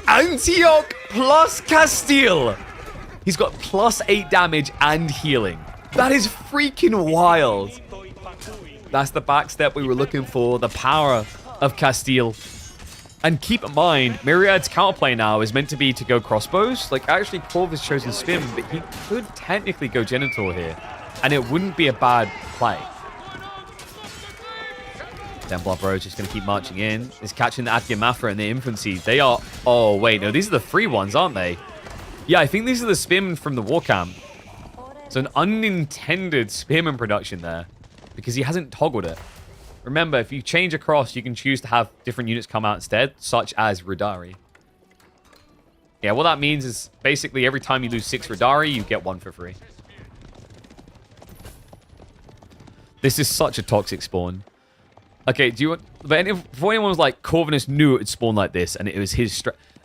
Antioch plus Castile! He's got plus 8 damage and healing. That is freaking wild. That's the backstep we were looking for, the power of Castile. And keep in mind, Myriad's counterplay now is meant to be to go crossbows. Like, actually, Corv has chosen Spin, but he could technically go Genital here. And it wouldn't be a bad play. Templar Bros just going to keep marching in. Is catching the Adgamafa in the infancy. They are... Oh, wait. No, these are the free ones, aren't they? Yeah, I think these are the Spearmen from the war camp. So an unintended Spearman production there. Because he hasn't toggled it. Remember, if you change across, you can choose to have different units come out instead, such as Ridari. Yeah, what that means is basically every time you lose 6 Ridari, you get 1 for free. This is such a toxic spawn. Okay, do you want... But if anyone was like, Corvinus knew it would spawn like this, and it was his...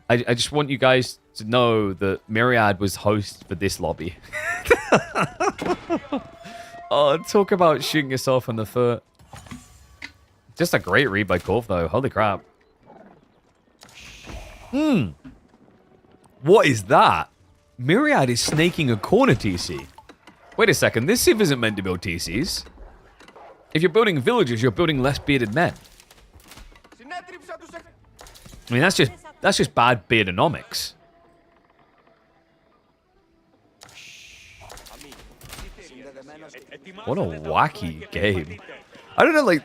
I just want you guys to know that Myriad was host for this lobby. Oh, talk about shooting yourself in the foot. Just a great read by Corv, though. Holy crap. What is that? Myriad is snaking a corner TC. Wait a second. This Civ isn't meant to build TCs. If you're building villages, you're building less bearded men. I mean, that's just bad beardonomics. What a wacky game. I don't know, like...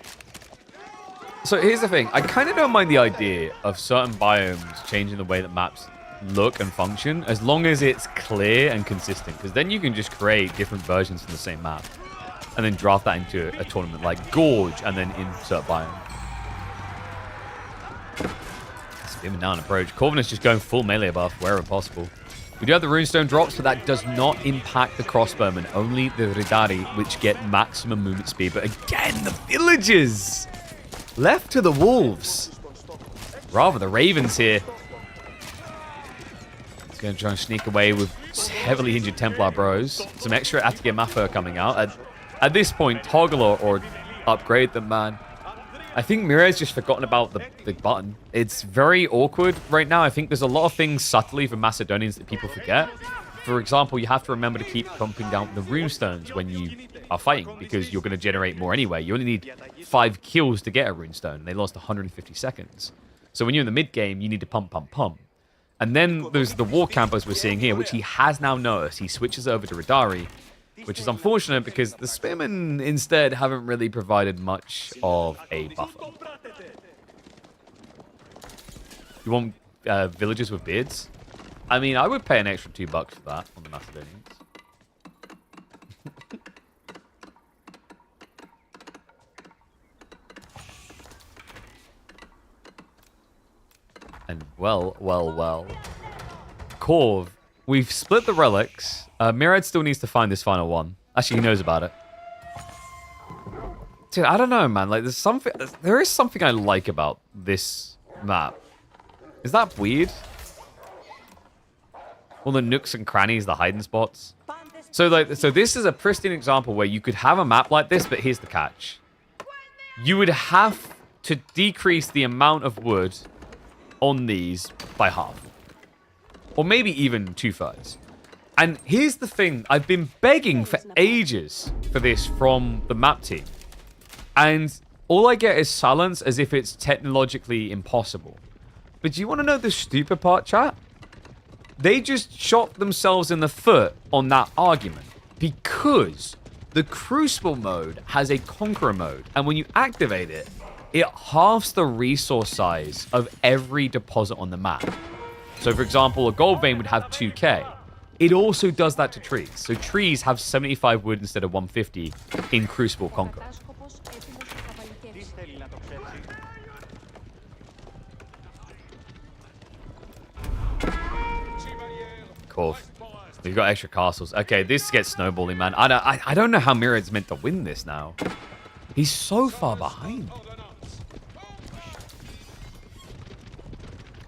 So here's the thing. I kind of don't mind the idea of certain biomes changing the way that maps look and function, as long as it's clear and consistent. Because then you can just create different versions of the same map. And then draft that into a tournament like Gorge, and then insert biome. Spinning down approach. Corvinus just going full melee buff wherever possible. We do have the runestone drops, but that does not impact the crossbowmen. Only the Ridari, which get maximum movement speed. But again, the villagers left to the wolves. Rather, the ravens here. He's going to try and sneak away with heavily injured Templar Bros. Some extra Atagamafa coming out. At this point, toggle or upgrade them, man. I think Myriad's just forgotten about the button. It's very awkward right now. I think there's a lot of things subtly for Macedonians that people forget. For example, you have to remember to keep pumping down the runestones when you are fighting, because you're going to generate more anyway. You only need 5 kills to get a runestone. They lost 150 seconds. So when you're in the mid-game, you need to pump, pump, pump. And then there's the war campers we're seeing here, which he has now noticed. He switches over to Ridari, which is unfortunate because the Spearmen instead haven't really provided much of a buffer. You want villagers with beards? I mean, I would pay an extra $2 for that on the Macedonians. And well. Corv, we've split the relics. Myriad still needs to find this final one. Actually, he knows about it. Dude, I don't know, man. Like, there is something I like about this map. Is that weird? All the nooks and crannies, the hiding spots. So this is a pristine example where you could have a map like this, but here's the catch. You would have to decrease the amount of wood on these by half. Or maybe even 2/3. And here's the thing. I've been begging for ages for this from the map team. And all I get is silence as if it's technologically impossible. But do you want to know the stupid part, chat? They just shot themselves in the foot on that argument because the Crucible mode has a Conqueror mode, and when you activate it, it halves the resource size of every deposit on the map. So, for example, a gold vein would have 2k. It also does that to trees. So trees have 75 wood instead of 150 in Crucible Conqueror. Cool. We've got extra castles. Okay, this gets snowballing, man. I don't know how Myriad's meant to win this now. He's so far behind.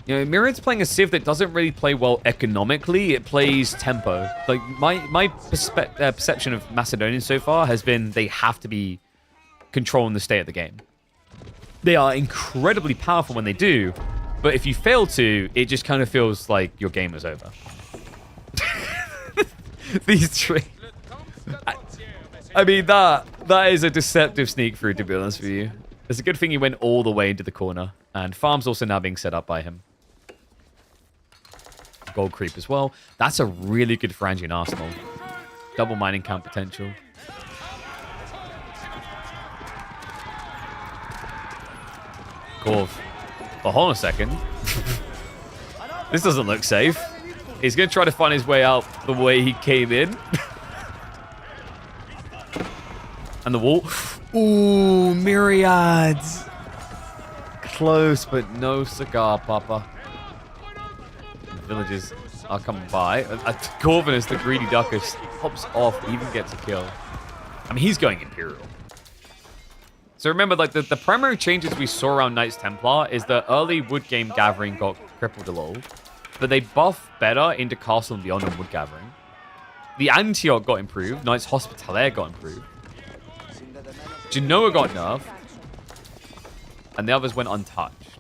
You know, Myriad's playing a Civ that doesn't really play well economically. It plays tempo. Like, my perception of Macedonians so far has been they have to be controlling the state of the game. They are incredibly powerful when they do, but if you fail to, it just kind of feels like your game is over. These three. I mean, that is a deceptive sneak through, to be honest with you. It's a good thing he went all the way into the corner. And farm's also now being set up by him. Gold creep as well. That's a really good Phrygian arsenal. Double mining camp potential. Cool. But hold on a second. This doesn't look safe. He's going to try to find his way out the way he came in. And the wall. Ooh, myriads. Close, but no cigar, Papa. The villagers are coming by. Corvinus, the greedy duckers, hops off, even gets a kill. I mean, he's going Imperial. So remember, like, the primary changes we saw around Knights Templar is the early wood game gathering got crippled a little. But they buff better into Castle and Beyond on wood gathering. The Antioch got improved. Knights Hospitalier got improved. Genoa got nerfed. And the others went untouched.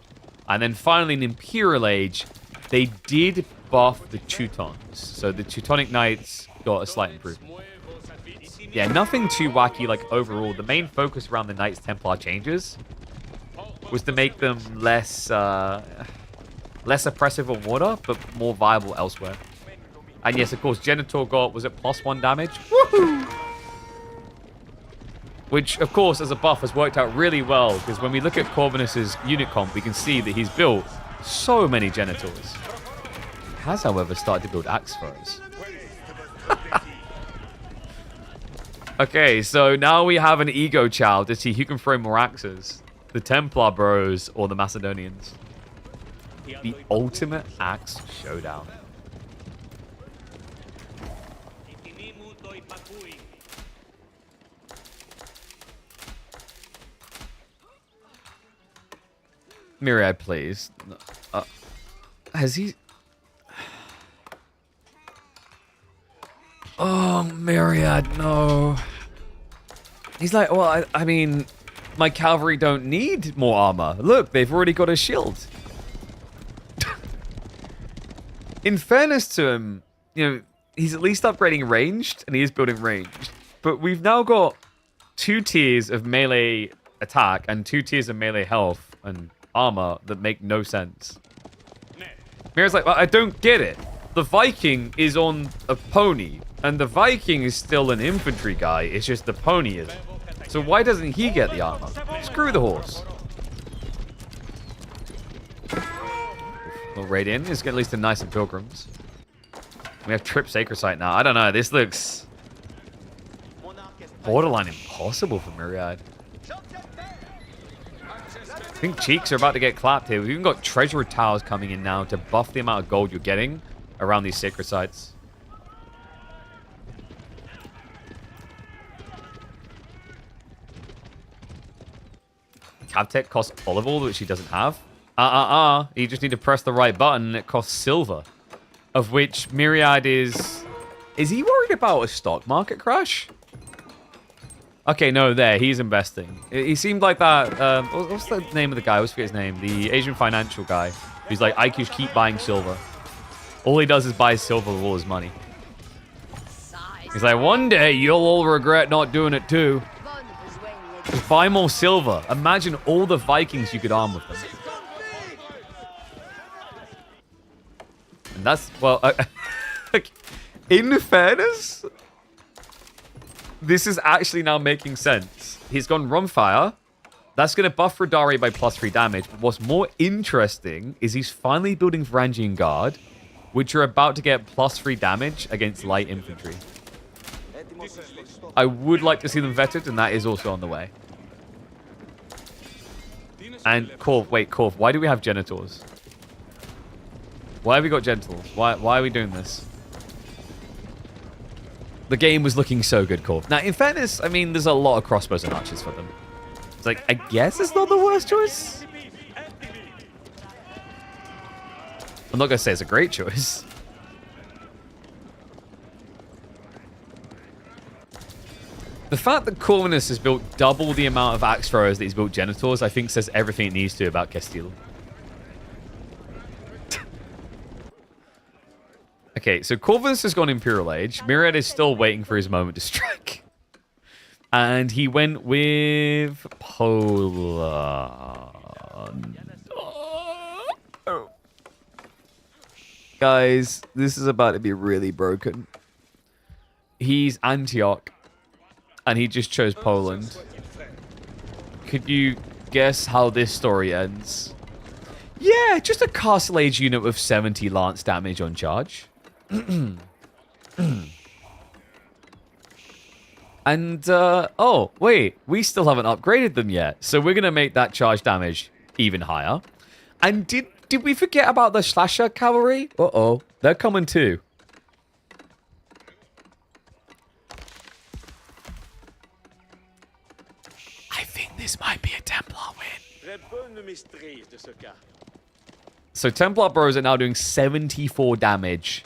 And then finally in Imperial Age, they did buff the Teutons. So the Teutonic Knights got a slight improvement. Yeah, nothing too wacky, like, overall. The main focus around the Knights Templar changes was to make them less oppressive on water, but more viable elsewhere. And yes, of course, Genitor got, was it +1 damage? Woohoo! Which, of course, as a buff has worked out really well, because when we look at Corvinus's unit comp, we can see that he's built so many Genitors. He has, however, started to build axe throws. Okay, so now we have an ego chow to see who can throw more axes. The Templar bros or the Macedonians. The ultimate axe showdown. Myriad, please. Has he... Oh, Myriad, no. He's like, well, I mean, my cavalry don't need more armor. Look, they've already got a shield. In fairness to him, you know, he's at least upgrading ranged, and he is building ranged. But we've now got 2 tiers of melee attack and 2 tiers of melee health and armor that make no sense. Mira's like, well, I don't get it. The Viking is on a pony, and the Viking is still an infantry guy. It's just the pony isn't. So why doesn't he get the armor? Screw the horse. We'll raid in. Let's get at least a nice and pilgrims. We have Trip Sacred Site now. I don't know. This looks borderline impossible for Myriad. I think cheeks are about to get clapped here. We've even got treasurer towers coming in now to buff the amount of gold you're getting around these sacred sites. Cavtech costs olive oil, which he doesn't have. You just need to press the right button and it costs silver. Of which Myriad is... Is he worried about a stock market crash? Okay, no, there. He's investing. He seemed like that... what's the name of the guy? I always forget his name. The Asian financial guy. Who's like, I just keep buying silver. All he does is buy silver with all his money. He's like, one day you'll all regret not doing it too. Just buy more silver. Imagine all the Vikings you could arm with them. And That's, well, in fairness, this is actually now making sense. He's gone Rumfire. That's going to buff Radari by +3 damage. But what's more interesting is he's finally building Varangian Guard, which are about to get +3 damage against light infantry. I would like to see them vetted, and that is also on the way. And Corv, wait, Corv, why do we have Genitors? Why have we got Genitals? Why are we doing this? The game was looking so good, Corv. Now, in fairness, I mean, there's a lot of crossbows and archers for them. It's like, I guess it's not the worst choice. I'm not going to say it's a great choice. The fact that Corvinus has built double the amount of axe throwers that he's built Genitors, I think says everything it needs to about Castile. Okay, so Corvinus has gone Imperial Age. Myriad is still waiting for his moment to strike. And he went with Poland. Oh. Guys, this is about to be really broken. He's Antioch. And he just chose Poland. Could you guess how this story ends? Yeah, just a Castle Age unit with 70 lance damage on charge. And, oh, wait. We still haven't upgraded them yet. So we're going to make that charge damage even higher. And did we forget about the Slasher Cavalry? Uh-oh. They're coming too. I think this might be a Templar win. So Templar Bros are now doing 74 damage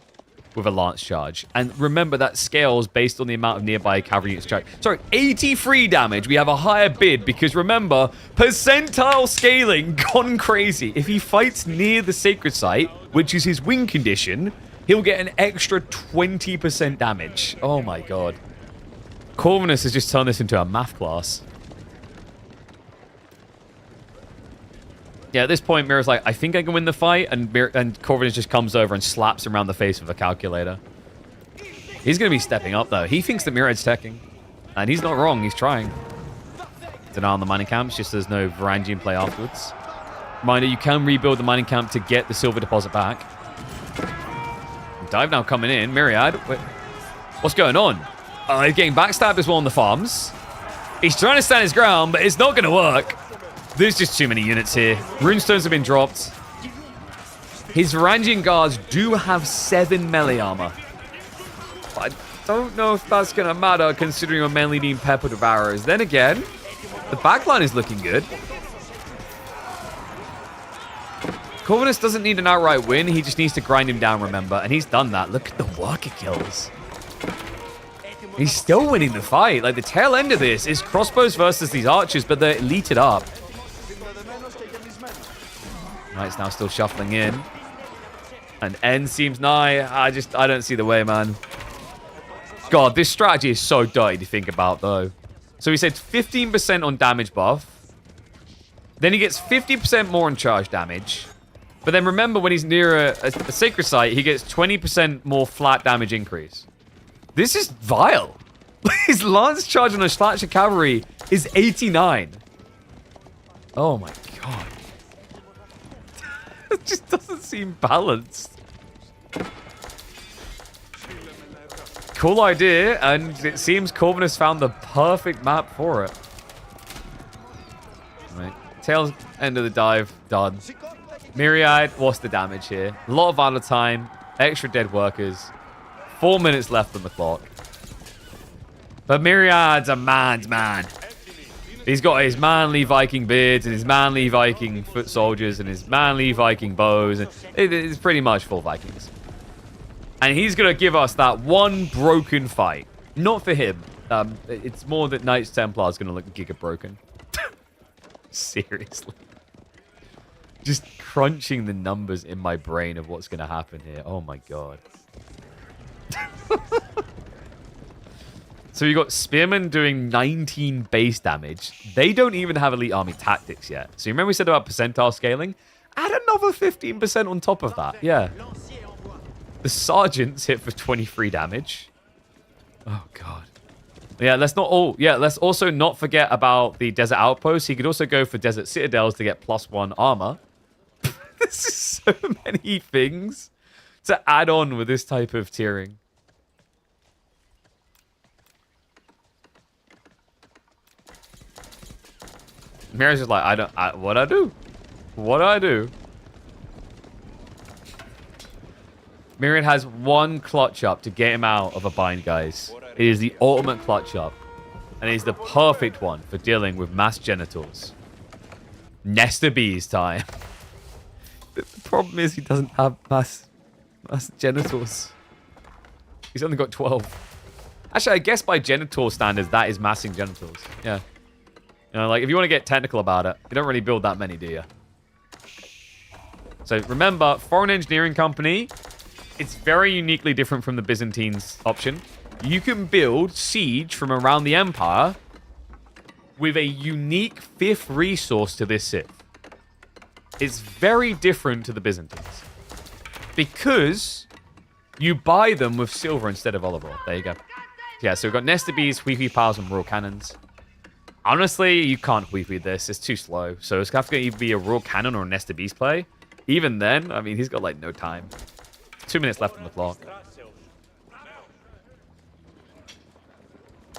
with a lance charge. And remember, that scales based on the amount of nearby cavalry units charged. Sorry, 83 damage. We have a higher bid because remember, percentile scaling gone crazy. If he fights near the sacred site, which is his win condition, he'll get an extra 20% damage. Oh my god. Corvinus has just turned this into a math class. Yeah, at this point, Mira's like, I think I can win the fight, and Corvinus just comes over and slaps him around the face with a calculator. He's going to be stepping up, though. He thinks that Mirad's teching, and he's not wrong. He's trying. Deny on the mining camps, just there's no Varangian play afterwards. Reminder, you can rebuild the mining camp to get the silver deposit back. Dive now coming in. Myriad, wait, what's going on? He's getting backstabbed as well on the farms. He's trying to stand his ground, but it's not going to work. There's just too many units here. Runestones have been dropped. His Varangian guards do have 7 melee armor. But I don't know if that's going to matter considering you're mainly being peppered with arrows. Then again, the backline is looking good. Corvinus doesn't need an outright win. He just needs to grind him down, remember. And he's done that. Look at the worker kills. He's still winning the fight. Like, the tail end of this is crossbows versus these archers, but they're elited up. Knight's now still shuffling in. And end seems nigh. I don't see the way, man. God, this strategy is so dirty to think about, though. So he said 15% on damage buff. Then he gets 50% more on charge damage. But then remember, when he's near a sacred site, he gets 20% more flat damage increase. This is vile. His lance charge on a Slasher Cavalry is 89. Oh my god. It just doesn't seem balanced. Cool idea, and it seems Corvinus found the perfect map for it. Right. Tail end of the dive, done. Myriad, what's the damage here? A lot of idle time, extra dead workers. 4 minutes left on the clock. But Myriad's a man's man. He's got his manly Viking beards and his manly Viking foot soldiers and his manly Viking bows. And it's pretty much full Vikings. And he's going to give us that one broken fight. Not for him. It's more that Knights Templar is going to look giga broken. Seriously. Just crunching the numbers in my brain of what's going to happen here. Oh my god. So you got Spearmen doing 19 base damage. They don't even have elite army tactics yet. So you remember we said about percentile scaling? Add another 15% on top of that. Yeah. The sergeants hit for 23 damage. Oh, God. Yeah, let's also not forget about the desert outposts. He could also go for desert citadels to get +1 armor. This is so many things to add on with this type of tiering. Mira's just like, what I do? What do I do? Myriad has one clutch up to get him out of a bind, guys. It is the ultimate clutch up. And it is the perfect one for dealing with mass genitals. Nesta Bees time. The problem is he doesn't have mass genitals. He's only got 12. Actually, I guess by genital standards, that is massing genitals. Yeah. You know, like, if you want to get technical about it, you don't really build that many, do you? So, remember, Foreign Engineering Company, it's very uniquely different from the Byzantines option. You can build siege from around the Empire with a unique 5th resource to this Sith. It's very different to the Byzantines. Because you buy them with silver instead of olive oil. There you go. Yeah, so we've got Nesta Bees, Hui Piles, and Royal Cannons. Honestly, you can't Hui this. It's too slow. So it's going to either be a Royal Cannon or a Nesta Bees play. Even then, I mean, he's got, like, no time. 2 minutes left on the clock.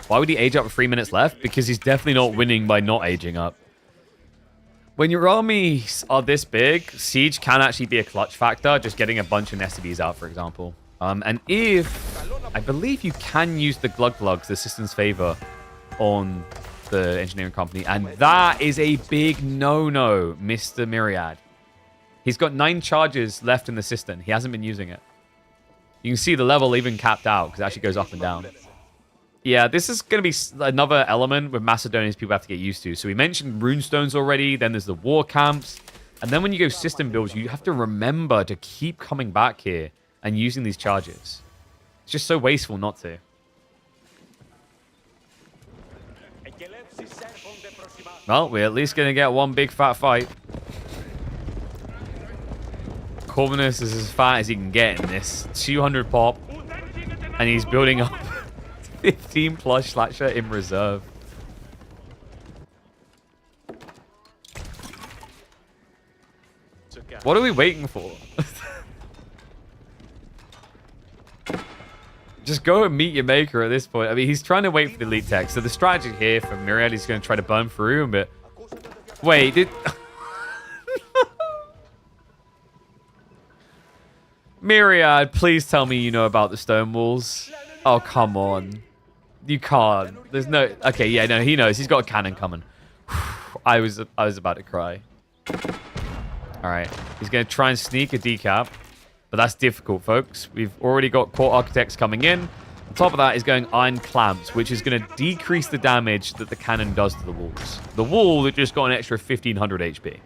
Why would he age up with 3 minutes left? Because he's definitely not winning by not aging up. When your armies are this big, siege can actually be a clutch factor, just getting a bunch of Nesta Bees out, for example. And if... I believe you can use the Glug Glugs, the system's favor, on the engineering company. And that is a big no-no, Mr. Myriad. He's got 9 charges left in the system. He hasn't been using it. You can see the level even capped out, because it actually goes up and down. Yeah, this is going to be another element with Macedonians people have to get used to. So we mentioned runestones already, then there's the war camps. And then when you go system builds, you have to remember to keep coming back here and using these charges. It's just so wasteful not to. Well, we're at least going to get one big fat fight. Corvinus is as fat as he can get in this. 200 pop. And he's building up 15 plus slasher in reserve. What are we waiting for? Just go and meet your maker at this point. I mean, he's trying to wait for the elite tech. So the strategy here for Myriad is going to try to burn through him, but... Wait, did... Myriad, please tell me you know about the stone walls. Oh, come on. You can't. There's no... Okay, yeah, no, he knows. He's got a cannon coming. I was about to cry. Alright. He's going to try and sneak a decap. But that's difficult, folks. We've already got Core Architects coming in. On top of that is going Iron Clamps, which is going to decrease the damage that the cannon does to the walls. The wall that just got an extra 1500 HP.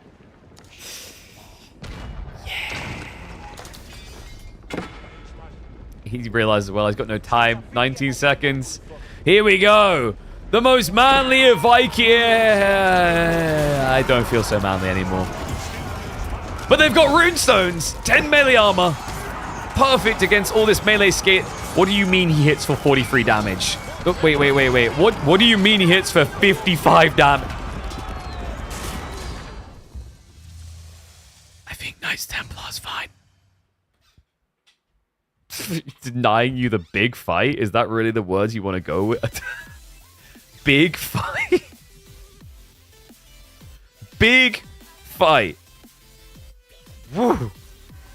He realizes, well, he's got no time. 19 seconds. Here we go. The most manly of Viking. I don't feel so manly anymore. But they've got runestones. 10 melee armor. Perfect against all this melee skit. What do you mean he hits for 43 damage? Oh, wait. What do you mean he hits for 55 damage? I think Knights Templar's fine. Denying you the big fight? Is that really the words you want to go with? Big fight? Big fight. Woo.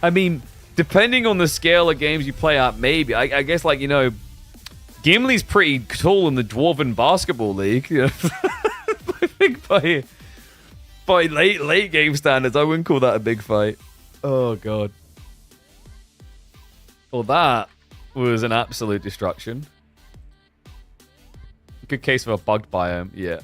I mean, depending on the scale of games you play at, maybe. I guess, like, you know, Gimli's pretty tall in the Dwarven Basketball League. You know? I think by late game standards, I wouldn't call that a big fight. Oh, God. Well, that was an absolute destruction. Good case of a bugged biome, yeah.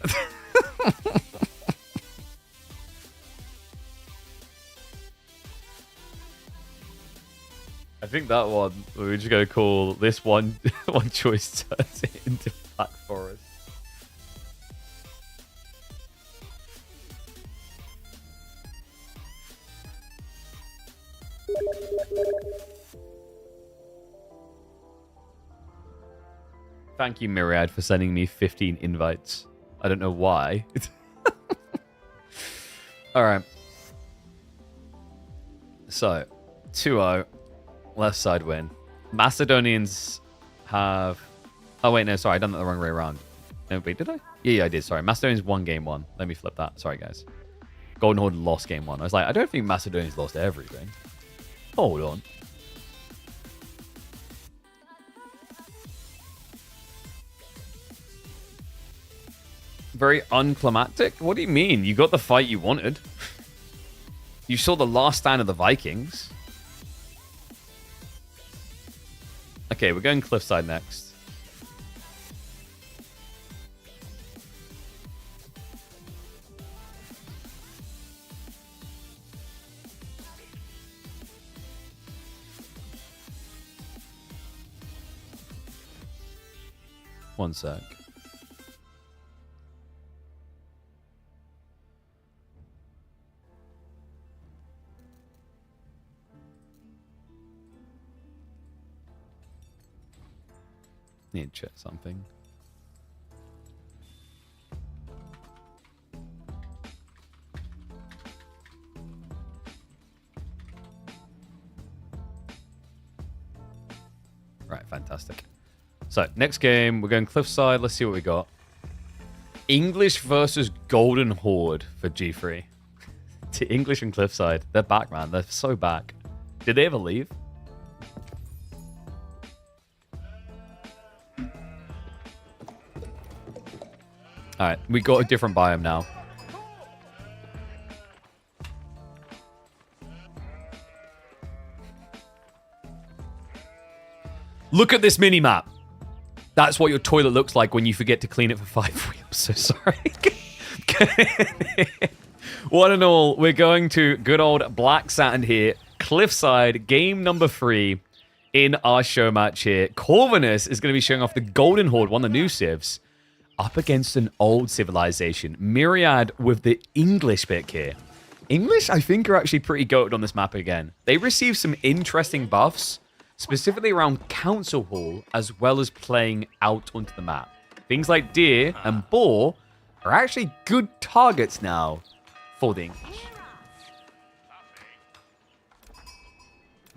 I think that one, we're just going to call this one choice turns it into Black Forest. Thank you, Myriad, for sending me 15 invites. I don't know why. All right. So, 2-0. Left side win. Macedonians have... Oh, wait, no, sorry. I done that the wrong way around. No, wait, did I? Yeah, I did. Sorry. Macedonians won game 1. Let me flip that. Sorry, guys. Golden Horde lost game 1. I was like, I don't think Macedonians lost everything. Hold on. Very unclimactic? What do you mean? You got the fight you wanted. You saw the last stand of the Vikings. Okay, we're going Cliffside next. One sec. Need to check something. Right, fantastic. So, next game, we're going Cliffside. Let's see what we got. English versus Golden Horde for G3. To English and Cliffside. They're back, man. They're so back. Did they ever leave? Alright, we got a different biome now. Look at this mini-map. That's what your toilet looks like when you forget to clean it for 5 weeks. I'm so sorry. One and all, we're going to good old Black Saturn here. Cliffside, game number 3 in our show match here. Corvinus is going to be showing off the Golden Horde, one of the new civs, up against an old civilization. Myriad with the English pick here. English, I think, are actually pretty goated on this map again. They received some interesting buffs, specifically around Council Hall, as well as playing out onto the map. Things like deer and boar are actually good targets now for the English.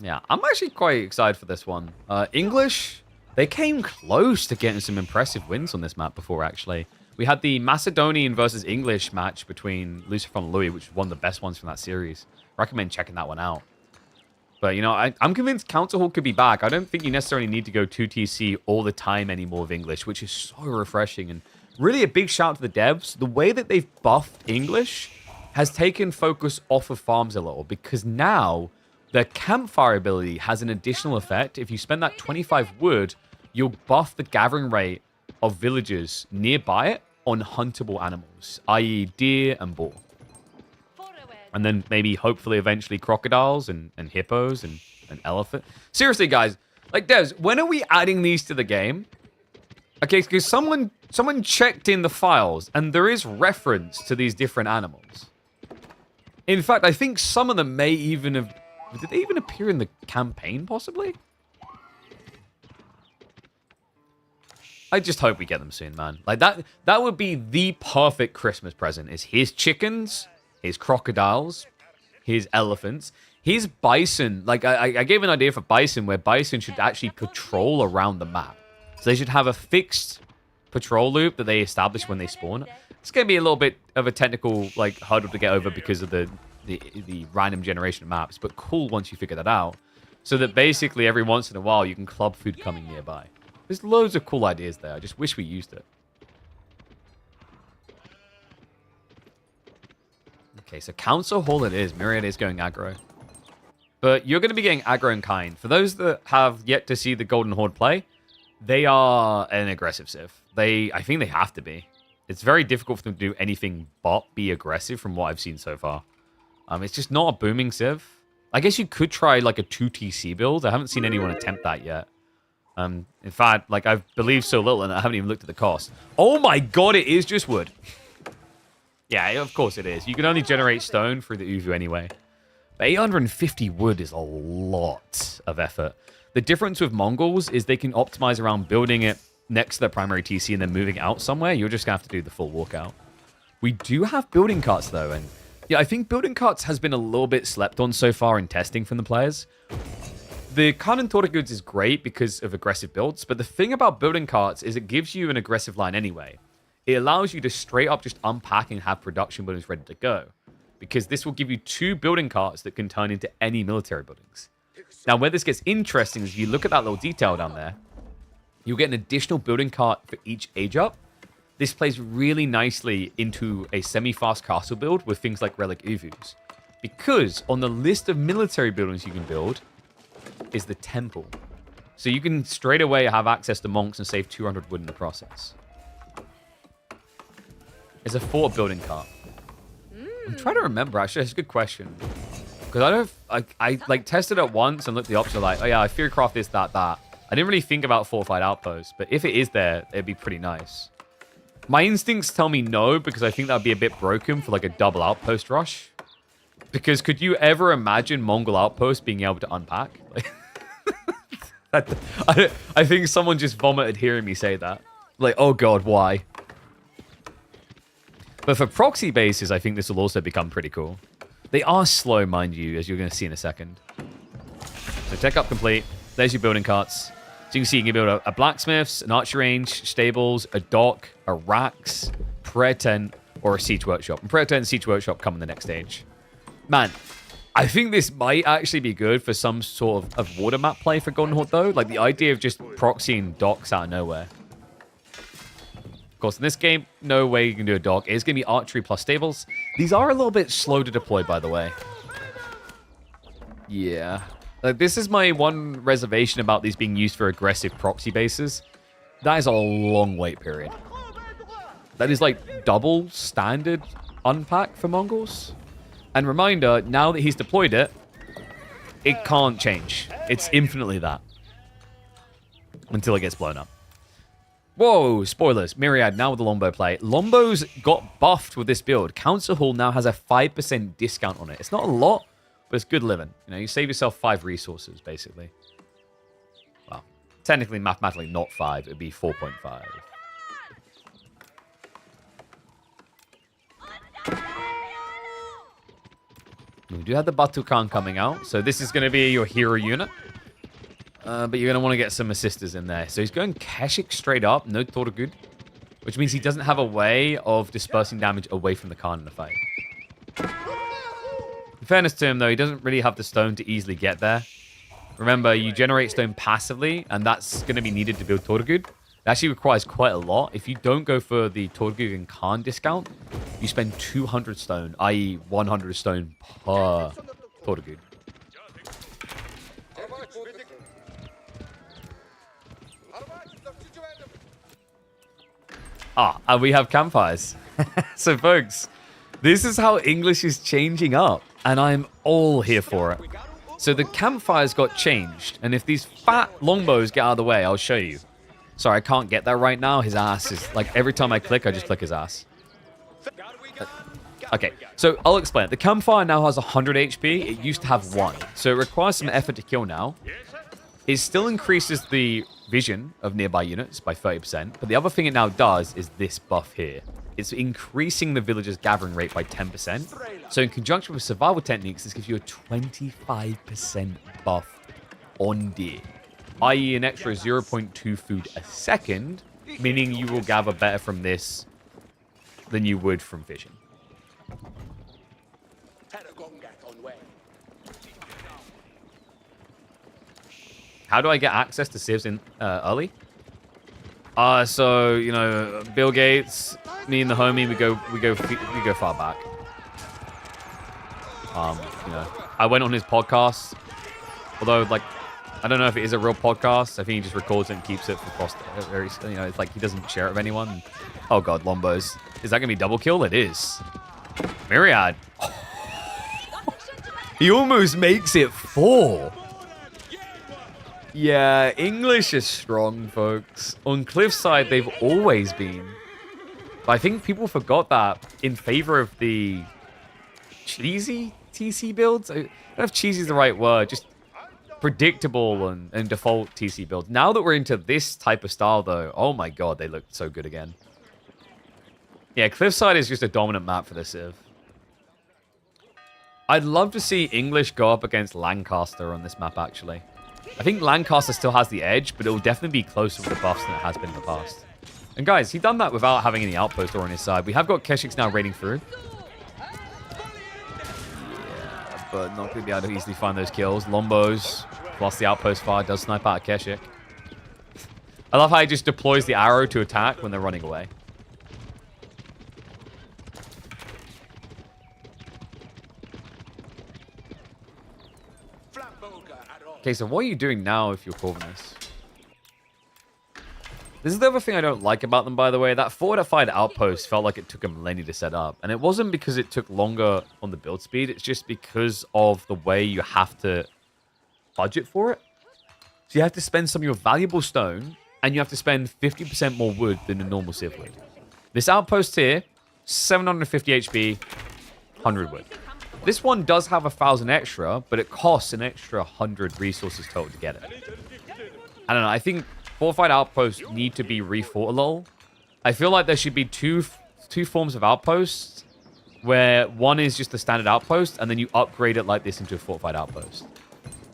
Yeah, I'm actually quite excited for this one. English, they came close to getting some impressive wins on this map before, actually. We had the Macedonian versus English match between Lucifer and Louis, which was one of the best ones from that series. Recommend checking that one out. But, you know, I'm convinced Council Hall could be back. I don't think you necessarily need to go 2TC all the time anymore with English, which is so refreshing. And really a big shout out to the devs. The way that they've buffed English has taken focus off of farms a little, because now their campfire ability has an additional effect. If you spend that 25 wood, you'll buff the gathering rate of villagers nearby it on huntable animals, i.e. deer and boar. And then maybe, hopefully, eventually crocodiles and hippos and elephant. Seriously, guys, like, devs, when are we adding these to the game? Okay, because someone checked in the files, and there is reference to these different animals. In fact, I think some of them may even have... Did they even appear in the campaign, possibly? I just hope we get them soon, man. Like, that would be the perfect Christmas present, is his chickens, his crocodiles, his elephants, his bison. Like, I gave an idea for bison, where bison should actually patrol around the map. So they should have a fixed patrol loop that they establish when they spawn. It's going to be a little bit of a technical, like, hurdle to get over because of the random generation of maps, but cool once you figure that out. So that basically every once in a while you can club food coming nearby. There's loads of cool ideas there. I just wish we used it. Okay, so Council Hall it is. Myriad is going aggro. But you're going to be getting aggro in kind. For those that have yet to see the Golden Horde play, they are an aggressive civ. I think they have to be. It's very difficult for them to do anything but be aggressive from what I've seen so far. It's just not a booming civ. I guess you could try like a 2TC build. I haven't seen anyone attempt that yet. In fact, like, I've believed so little and I haven't even looked at the cost. Oh my god, it is just wood. Yeah, of course it is. You can only generate stone through the Uvu anyway. But 850 wood is a lot of effort. The difference with Mongols is they can optimize around building it next to the primary TC and then moving out somewhere, you're just going to have to do the full walkout. We do have building carts, though, and yeah, I think building carts has been a little bit slept on so far in testing from the players. The Cannon Tortogoods is great because of aggressive builds, but the thing about building carts is it gives you an aggressive line anyway. It allows you to straight up just unpack and have production buildings ready to go, because this will give you 2 building carts that can turn into any military buildings. Now, where this gets interesting is if you look at that little detail down there, you'll get an additional building cart for each age up. This plays really nicely into a semi-fast castle build with things like Relic Uvus, because on the list of military buildings you can build is the temple. So you can straight away have access to monks and save 200 wood in the process. There's a fort building cart. I'm trying to remember, actually, that's a good question. Because I like tested it once and looked at the option like, oh yeah, I fearcraft this, that. I didn't really think about fortified outposts, but if it is there, it'd be pretty nice. My instincts tell me no, because I think that'd be a bit broken for like a double outpost rush. Because could you ever imagine Mongol outposts being able to unpack? Like, I think someone just vomited hearing me say that. Like, oh god, why? But for proxy bases, I think this will also become pretty cool. They are slow, mind you, as you're going to see in a second. So tech up complete. There's your building carts. So you can see you can build a blacksmith's, an archer range, stables, a dock, a racks, prayer tent, or a siege workshop. And prayer tent and siege workshop come in the next stage. Man, I think this might actually be good for some sort of water map play for Golden Horde, though. Like the idea of just proxying docks out of nowhere. Of course, in this game, no way you can do a dock. It's going to be archery plus stables. These are a little bit slow to deploy, by the way. Yeah. Like, this is my one reservation about these being used for aggressive proxy bases. That is a long wait period. That is like double standard unpack for Mongols. And reminder, now that he's deployed it, it can't change. It's infinitely that. Until it gets blown up. Whoa, spoilers. Myriad now with the longbow play. Longbows got buffed with this build. Council Hall now has a 5% discount on it. It's not a lot, but it's good living. You know, you save yourself 5 resources, basically. Well, technically, mathematically, not 5. It'd be 4.5. We do have the Batu Khan coming out, so this is going to be your hero unit. But you're going to want to get some assisters in there. So he's going Keshik straight up, no Tortogud, which means he doesn't have a way of dispersing damage away from the Khan in the fight. In fairness to him, though, he doesn't really have the stone to easily get there. Remember, you generate stone passively, and that's going to be needed to build Tortogud. It actually requires quite a lot. If you don't go for the Tortogud and Khan discount, you spend 200 stone, i.e. 100 stone per Tortogud. And we have campfires. So, folks, this is how English is changing up, and I'm all here for it. So the campfires got changed, and if these fat longbows get out of the way, I'll show you. Sorry, I can't get that right now. His ass is, like, every time I click, I just click his ass. Okay, so I'll explain it. The campfire now has 100 HP. It used to have 1. So it requires some effort to kill now. It still increases the vision of nearby units by 30%, but the other thing it now does is this buff here. It's increasing the villagers' gathering rate by 10%. So in conjunction with survival techniques, this gives you a 25% buff on deer, i.e. an extra 0.2 food a second, meaning you will gather better from this than you would from fishing. How do I get access to civs in early? So you know, Bill Gates, me and the homie, we go far back. You know, I went on his podcast, although like I don't know if it is a real podcast. I think he just records it and keeps it for posterity. You know, it's like he doesn't share it with anyone. Oh god, Lombos, is that gonna be double kill? It is. Myriad. He almost makes it 4. Yeah, English is strong, folks. On Cliffside, they've always been. But I think people forgot that in favor of the cheesy TC builds. I don't know if cheesy is the right word. Just predictable and default TC builds. Now that we're into this type of style, though, oh my god, they look so good again. Yeah, Cliffside is just a dominant map for this Civ. I'd love to see English go up against Lancaster on this map, actually. I think Lancaster still has the edge, but it will definitely be closer with the buffs than it has been in the past. And guys, he done that without having any outpost or on his side. We have got Keshik's now raiding through. Yeah, but not going to be able to easily find those kills. Lombos, plus the outpost fire, does snipe out Keshik. I love how he just deploys the arrow to attack when they're running away. Okay, so what are you doing now if you're Corvinus? This is the other thing I don't like about them, by the way. That fortified outpost felt like it took a millennia to set up. And it wasn't because it took longer on the build speed. It's just because of the way you have to budget for it. So you have to spend some of your valuable stone, and you have to spend 50% more wood than a normal Civ would. This outpost here, 750 HP, 100 wood. This one does have 1,000 extra, but it costs an extra 100 resources total to get it. I don't know. I think fortified outposts need to be refought a little. I feel like there should be two forms of outposts, where one is just the standard outpost, and then you upgrade it like this into a fortified outpost.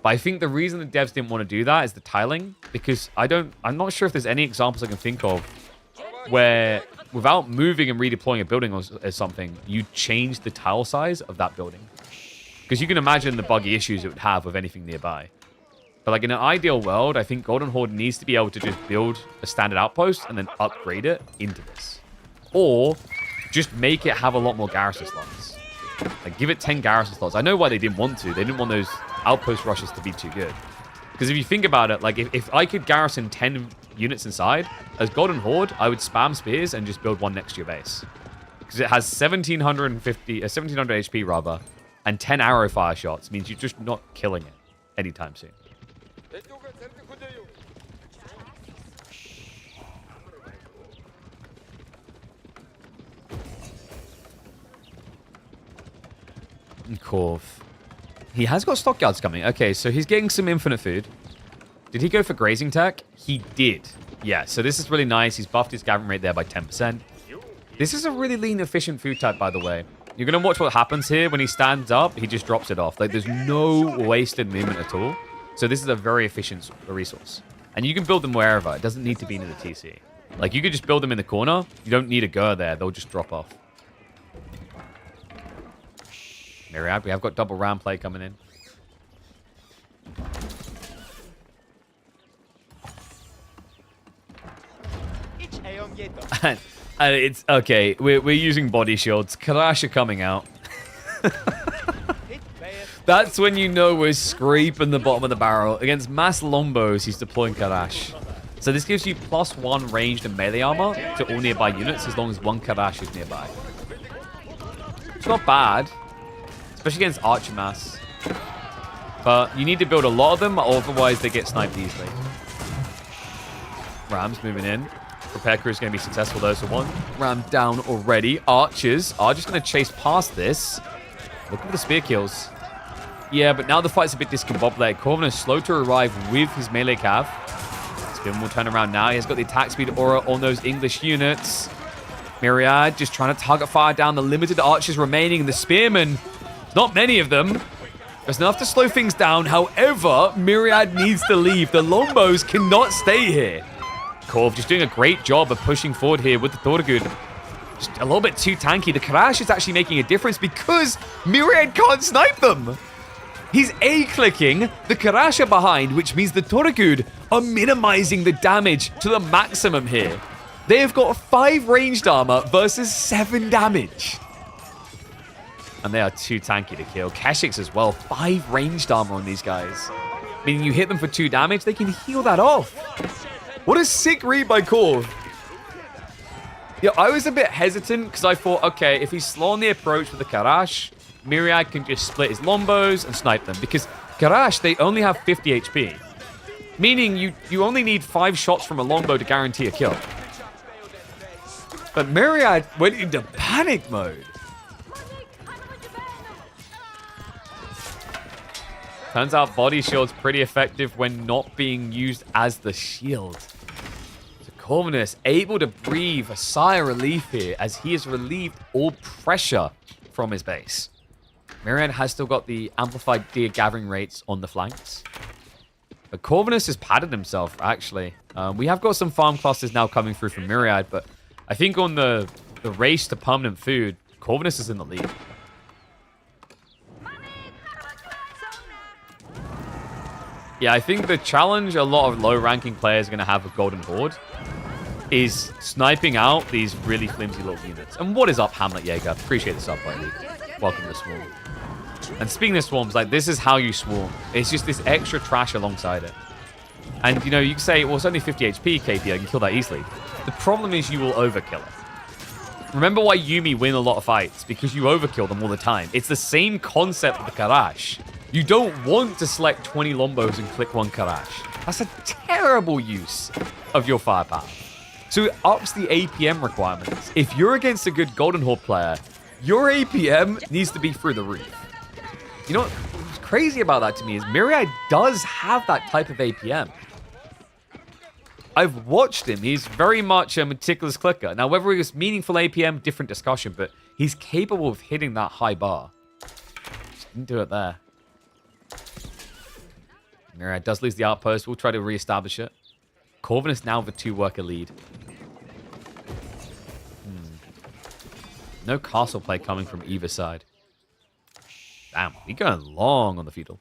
But I think the reason the devs didn't want to do that is the tiling, because I'm not sure if there's any examples I can think of where, without moving and redeploying a building or something, you change the tile size of that building. Because you can imagine the buggy issues it would have with anything nearby. But like in an ideal world, I think Golden Horde needs to be able to just build a standard outpost and then upgrade it into this. Or just make it have a lot more garrison slots. Like give it 10 garrison slots. I know why they didn't want to. They didn't want those outpost rushes to be too good. Because if you think about it, like if I could garrison 10 units inside, as Golden Horde, I would spam spears and just build one next to your base. Because it has 1700 HP rather, and 10 arrow fire shots. Means you're just not killing it anytime soon. Corv. He has got stockyards coming. Okay, so he's getting some infinite food. Did he go for grazing tech? He did. Yeah, so this is really nice. He's buffed his gathering rate there by 10%. This is a really lean, efficient food type, by the way. You're going to watch what happens here. When he stands up, he just drops it off. Like, there's no wasted movement at all. So this is a very efficient resource. And you can build them wherever. It doesn't need to be near the TC. Like, you could just build them in the corner. You don't need a Gur there. They'll just drop off. Myriad, we have got double round play coming in. And it's okay. We're using body shields. Karash are coming out. That's when you know we're scraping the bottom of the barrel. Against mass Lombos, he's deploying Karash. So this gives you +1 ranged and melee armor to all nearby units as long as one Karash is nearby. It's not bad. Especially against Archer Mass. But you need to build a lot of them, or otherwise they get sniped easily. Rams moving in. Repair crew is going to be successful though, so one ram down already. Archers are just going to chase past this. Look at the spear kills. Yeah, but now the fight's a bit discombobulated. Corvin is slow to arrive with his melee cav. Spearman will turn around now. He has got the attack speed aura on those English units. Myriad just trying to target fire down the limited archers remaining, and the Spearmen, not many of them. There's enough to slow things down. However, Myriad needs to leave. The Lombos cannot stay here. Corv just doing a great job of pushing forward here with the Thorgud. Just a little bit too tanky. The Karash is actually making a difference because Myriad can't snipe them. He's A-clicking the Karasha behind, which means the Thorgud are minimizing the damage to the maximum here. They have got 5 ranged armor versus 7 damage. And they are too tanky to kill. Keshik's as well. 5 ranged armor on these guys. Meaning you hit them for 2 damage, they can heal that off. What a sick read by Corv. Yeah, I was a bit hesitant because I thought, okay, if he's slow on the approach with the Karash, Myriad can just split his Lombos and snipe them. Because Karash, they only have 50 HP. Meaning you only need 5 shots from a Lombo to guarantee a kill. But Myriad went into panic mode. Turns out body shield's pretty effective when not being used as the shield. So Corvinus able to breathe a sigh of relief here as he has relieved all pressure from his base. Myriad has still got the amplified deer gathering rates on the flanks. But Corvinus has padded himself, actually. We have got some farm clusters now coming through from Myriad, but I think on the race to permanent food, Corvinus is in the lead. Yeah, I think the challenge a lot of low-ranking players are going to have with Golden Horde is sniping out these really flimsy little units. And what is up, Hamlet Jaeger? Appreciate the sub, buddy. Welcome to the Swarm. And speaking of swarms, like, this is how you swarm. It's just this extra trash alongside it. And, you know, you can say, well, it's only 50 HP, KP, I can kill that easily. The problem is you will overkill it. Remember why Yuumi win a lot of fights? Because you overkill them all the time. It's the same concept of the Karash. You don't want to select 20 Lombos and click one Karash. That's a terrible use of your firepower. So it ups the APM requirements. If you're against a good Golden Horde player, your APM needs to be through the roof. You know what's crazy about that to me is Myriad does have that type of APM. I've watched him. He's very much a meticulous clicker. Now, whether he was meaningful APM, different discussion, but he's capable of hitting that high bar. Just didn't do it there. Myriad does lose the outpost. We'll try to reestablish it. Corvinus now with a 2-worker lead. No castle play coming from either side. Damn, we're going long on the Feudal.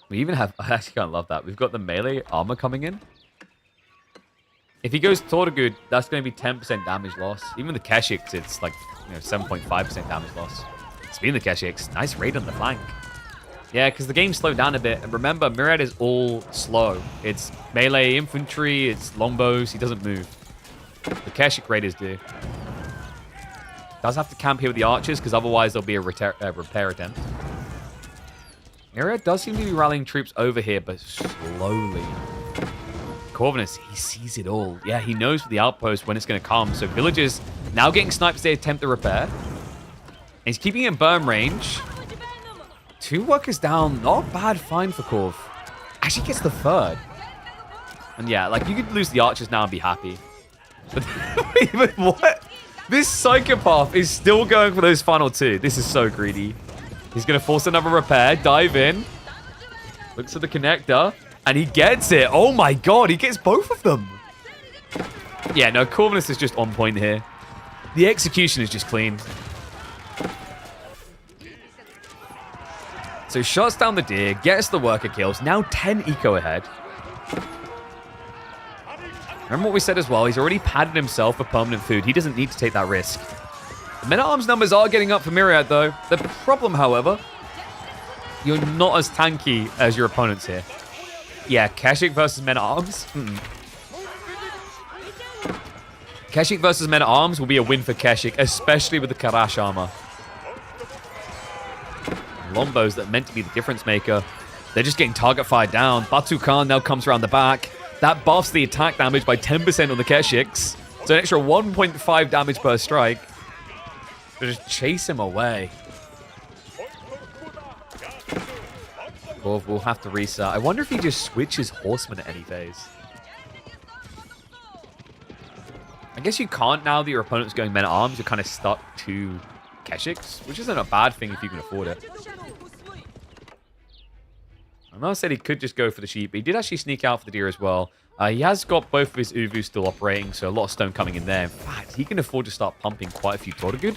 We even have... I actually kind of love that. We've got the melee armor coming in. If he goes Tortugud, that's going to be 10% damage loss. Even the Keshiks, it's like, you know, 7.5% damage loss. Speaking of the Keshiks, nice raid on the flank. Yeah, because the game slowed down a bit. And remember, Myriad is all slow. It's melee infantry, it's longbows. He doesn't move. The Keshik raiders do. Does have to camp here with the archers, because otherwise there'll be a repair attempt. Myriad does seem to be rallying troops over here, but slowly. Corvinus, he sees it all. Yeah, he knows for the outpost when it's going to come. So villagers now getting sniped as they attempt the repair. And he's keeping it in burn range. 2 workers down. Not bad find for Corv. Actually gets the 3rd. And yeah, like, you could lose the archers now and be happy. But even what? This psychopath is still going for those final 2. This is so greedy. He's going to force another repair. Dive in. Looks at the connector. And he gets it. Oh my god, he gets both of them. Yeah, no, Corvinus is just on point here. The execution is just clean. So shuts down the deer, gets the worker kills. Now 10 eco ahead. Remember what we said as well. He's already padded himself for permanent food. He doesn't need to take that risk. The men-at-arms numbers are getting up for Myriad, though. The problem, however, you're not as tanky as your opponents here. Yeah, Keshik versus men-at-arms. Keshik versus men-at-arms will be a win for Keshik, especially with the Karash armor. Lombos that meant to be the difference maker. They're just getting target fired down. Batu Khan now comes around the back. That buffs the attack damage by 10% on the Keshiks. So an extra 1.5 damage per strike. So just chase him away. We'll have to restart. I wonder if he just switches horsemen at any phase. I guess you can't now that your opponent's going men-at-arms. You're kind of stuck to Keshiks, which isn't a bad thing if you can afford it. I said he could just go for the sheep, but he did actually sneak out for the deer as well. He has got both of his Uvu still operating, so a lot of stone coming in there. In fact, he can afford to start pumping quite a few Tortugud.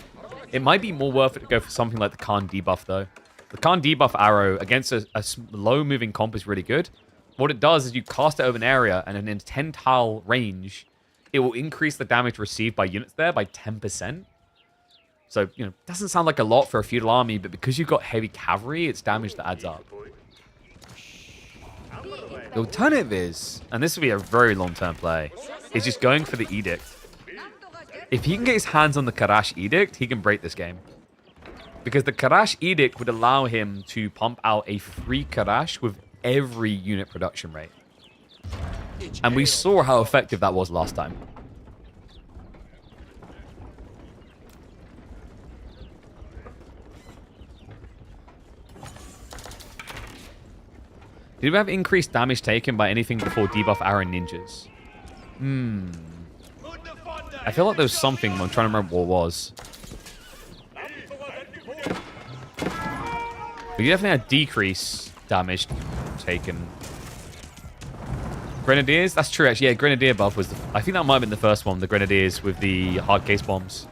It might be more worth it to go for something like the Khan debuff, though. The Khan debuff arrow against a low-moving comp is really good. What it does is you cast it over an area, and in a 10-tile range, it will increase the damage received by units there by 10%. So, you know, doesn't sound like a lot for a feudal army, but because you've got heavy cavalry, it's damage that adds up. The alternative is, and this will be a very long-term play, is just going for the Edict. If he can get his hands on the Karash Edict, he can break this game. Because the Karash Edict would allow him to pump out a free Karash with every unit production rate. And we saw how effective that was last time. Did we have increased damage taken by anything before debuff Aaron ninjas? I feel like there was something, but I'm trying to remember what it was. We definitely had decrease damage taken. Grenadiers? That's true, actually. Yeah, Grenadier buff was... I think that might have been the first one, the Grenadiers with the hard case bombs.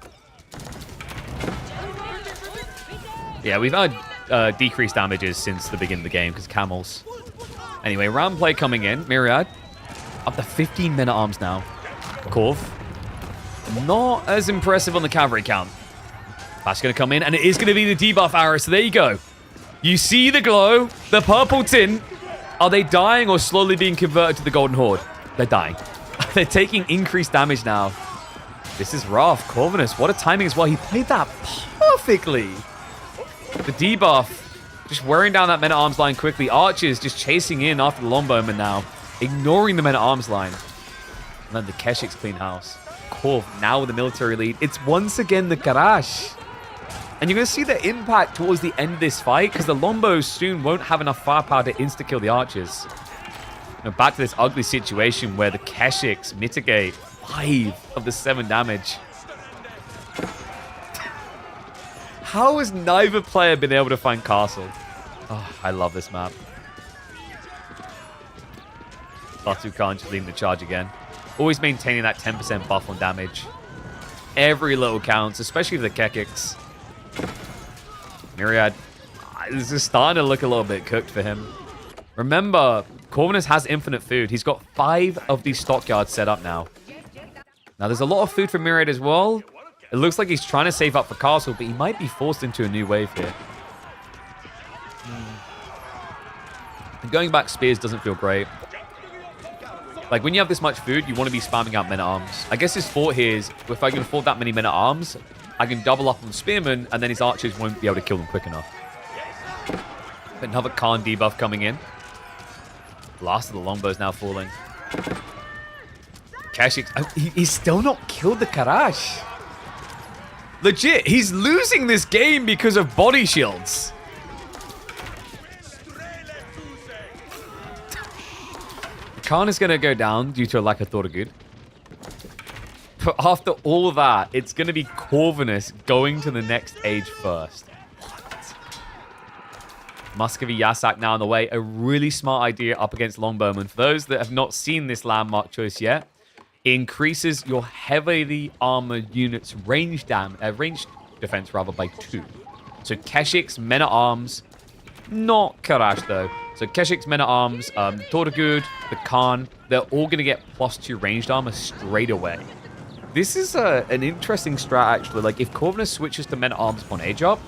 Yeah, we've had decreased damages since the beginning of the game, because camels. Anyway, round play coming in. Myriad. Up to 15 men-at-arms now. Corv. Not as impressive on the cavalry count. That's going to come in, and it is going to be the debuff arrow, so there you go. You see the glow, the purple tint. Are they dying or slowly being converted to the Golden Horde? They're dying. They're taking increased damage now. This is rough. Corvinus, what a timing as well. He played that perfectly. The debuff, just wearing down that men-at-arms line quickly. Archers just chasing in after the longbowmen now, ignoring the men-at-arms line. And then the Keshik's clean house. Corv now with the military lead. It's once again the Karash. And you're going to see the impact towards the end of this fight because the Lombos soon won't have enough firepower to insta-kill the archers. Now back to this ugly situation where the Keshiks mitigate 5 of the 7 damage. How has neither player been able to find Castle? Oh, I love this map. Batu Khan just leading the charge again. Always maintaining that 10% buff on damage. Every little counts, especially the Kekiks. Myriad, this is starting to look a little bit cooked for him. Remember, Corvinus has infinite food. He's got 5 of these stockyards set up now. Now, there's a lot of food for Myriad as well. It looks like he's trying to save up for Castle, but he might be forced into a new wave here. Going back spears doesn't feel great. Like, when you have this much food, you want to be spamming out men-at-arms. I guess his thought here is, if I can afford that many men-at-arms, I can double up on spearmen, and then his archers won't be able to kill them quick enough. Another Khan debuff coming in. Last of the longbows now falling. Keshik, he's still not killed the Karash. Legit, he's losing this game because of body shields. Khan is going to go down due to a lack of thought of good. But after all of that, it's going to be Corvinus going to the next age first. What? Muscovy Yasak now on the way. A really smart idea up against Longbowmen. For those that have not seen this landmark choice yet, it increases your heavily armored units' range defense rather by 2. So Keshik's men-at-arms, not Karash though. So Keshik's men-at-arms, Tortagud, the Khan, they're all going to get +2 ranged armor straight away. This is an interesting strat, actually. Like, if Corvinus switches to men-at-arms upon age up,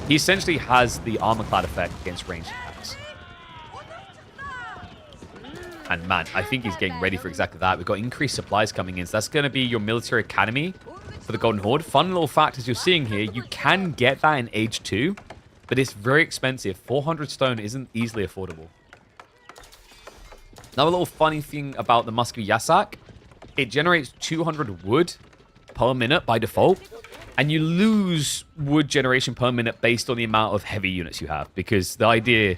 he essentially has the armor-clad effect against ranged attacks. And man, I think he's getting ready for exactly that. We've got increased supplies coming in, so that's going to be your military academy for the Golden Horde. Fun little fact, as you're seeing here, you can get that in age 2, but it's very expensive. 400 stone isn't easily affordable. Another little funny thing about the Muscovy Yasak, it generates 200 wood per minute by default, and you lose wood generation per minute based on the amount of heavy units you have. Because the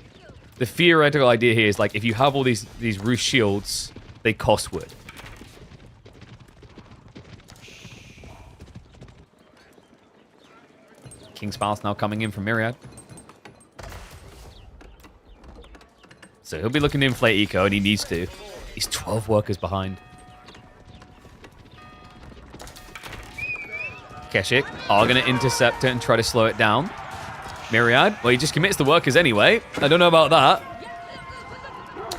theoretical idea here is like if you have all these roof shields, they cost wood. King's Palace now coming in from Myriad. So he'll be looking to inflate eco, and he needs to. He's 12 workers behind. Keshik are going to intercept it and try to slow it down. Myriad, well, he just commits the workers anyway. I don't know about that.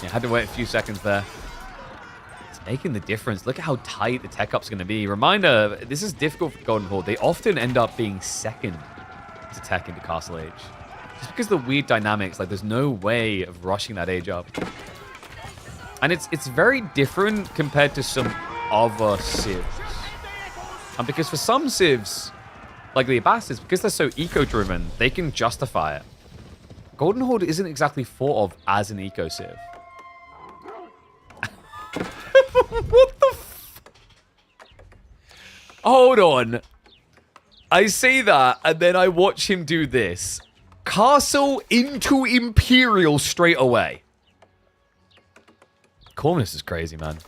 Yeah, had to wait a few seconds there. It's making the difference. Look at how tight the tech up's going to be. Reminder, this is difficult for Golden Horde. They often end up being second to tech into Castle Age. Just because of the weird dynamics, like there's no way of rushing that age up. And it's very different compared to some other civs. And because for some civs, like the Bastards, because they're so eco-driven, they can justify it. Golden Horde isn't exactly thought of as an eco-civ. What the f... Hold on. I say that, and then I watch him do this. Castle into Imperial straight away. Corvus is crazy, man.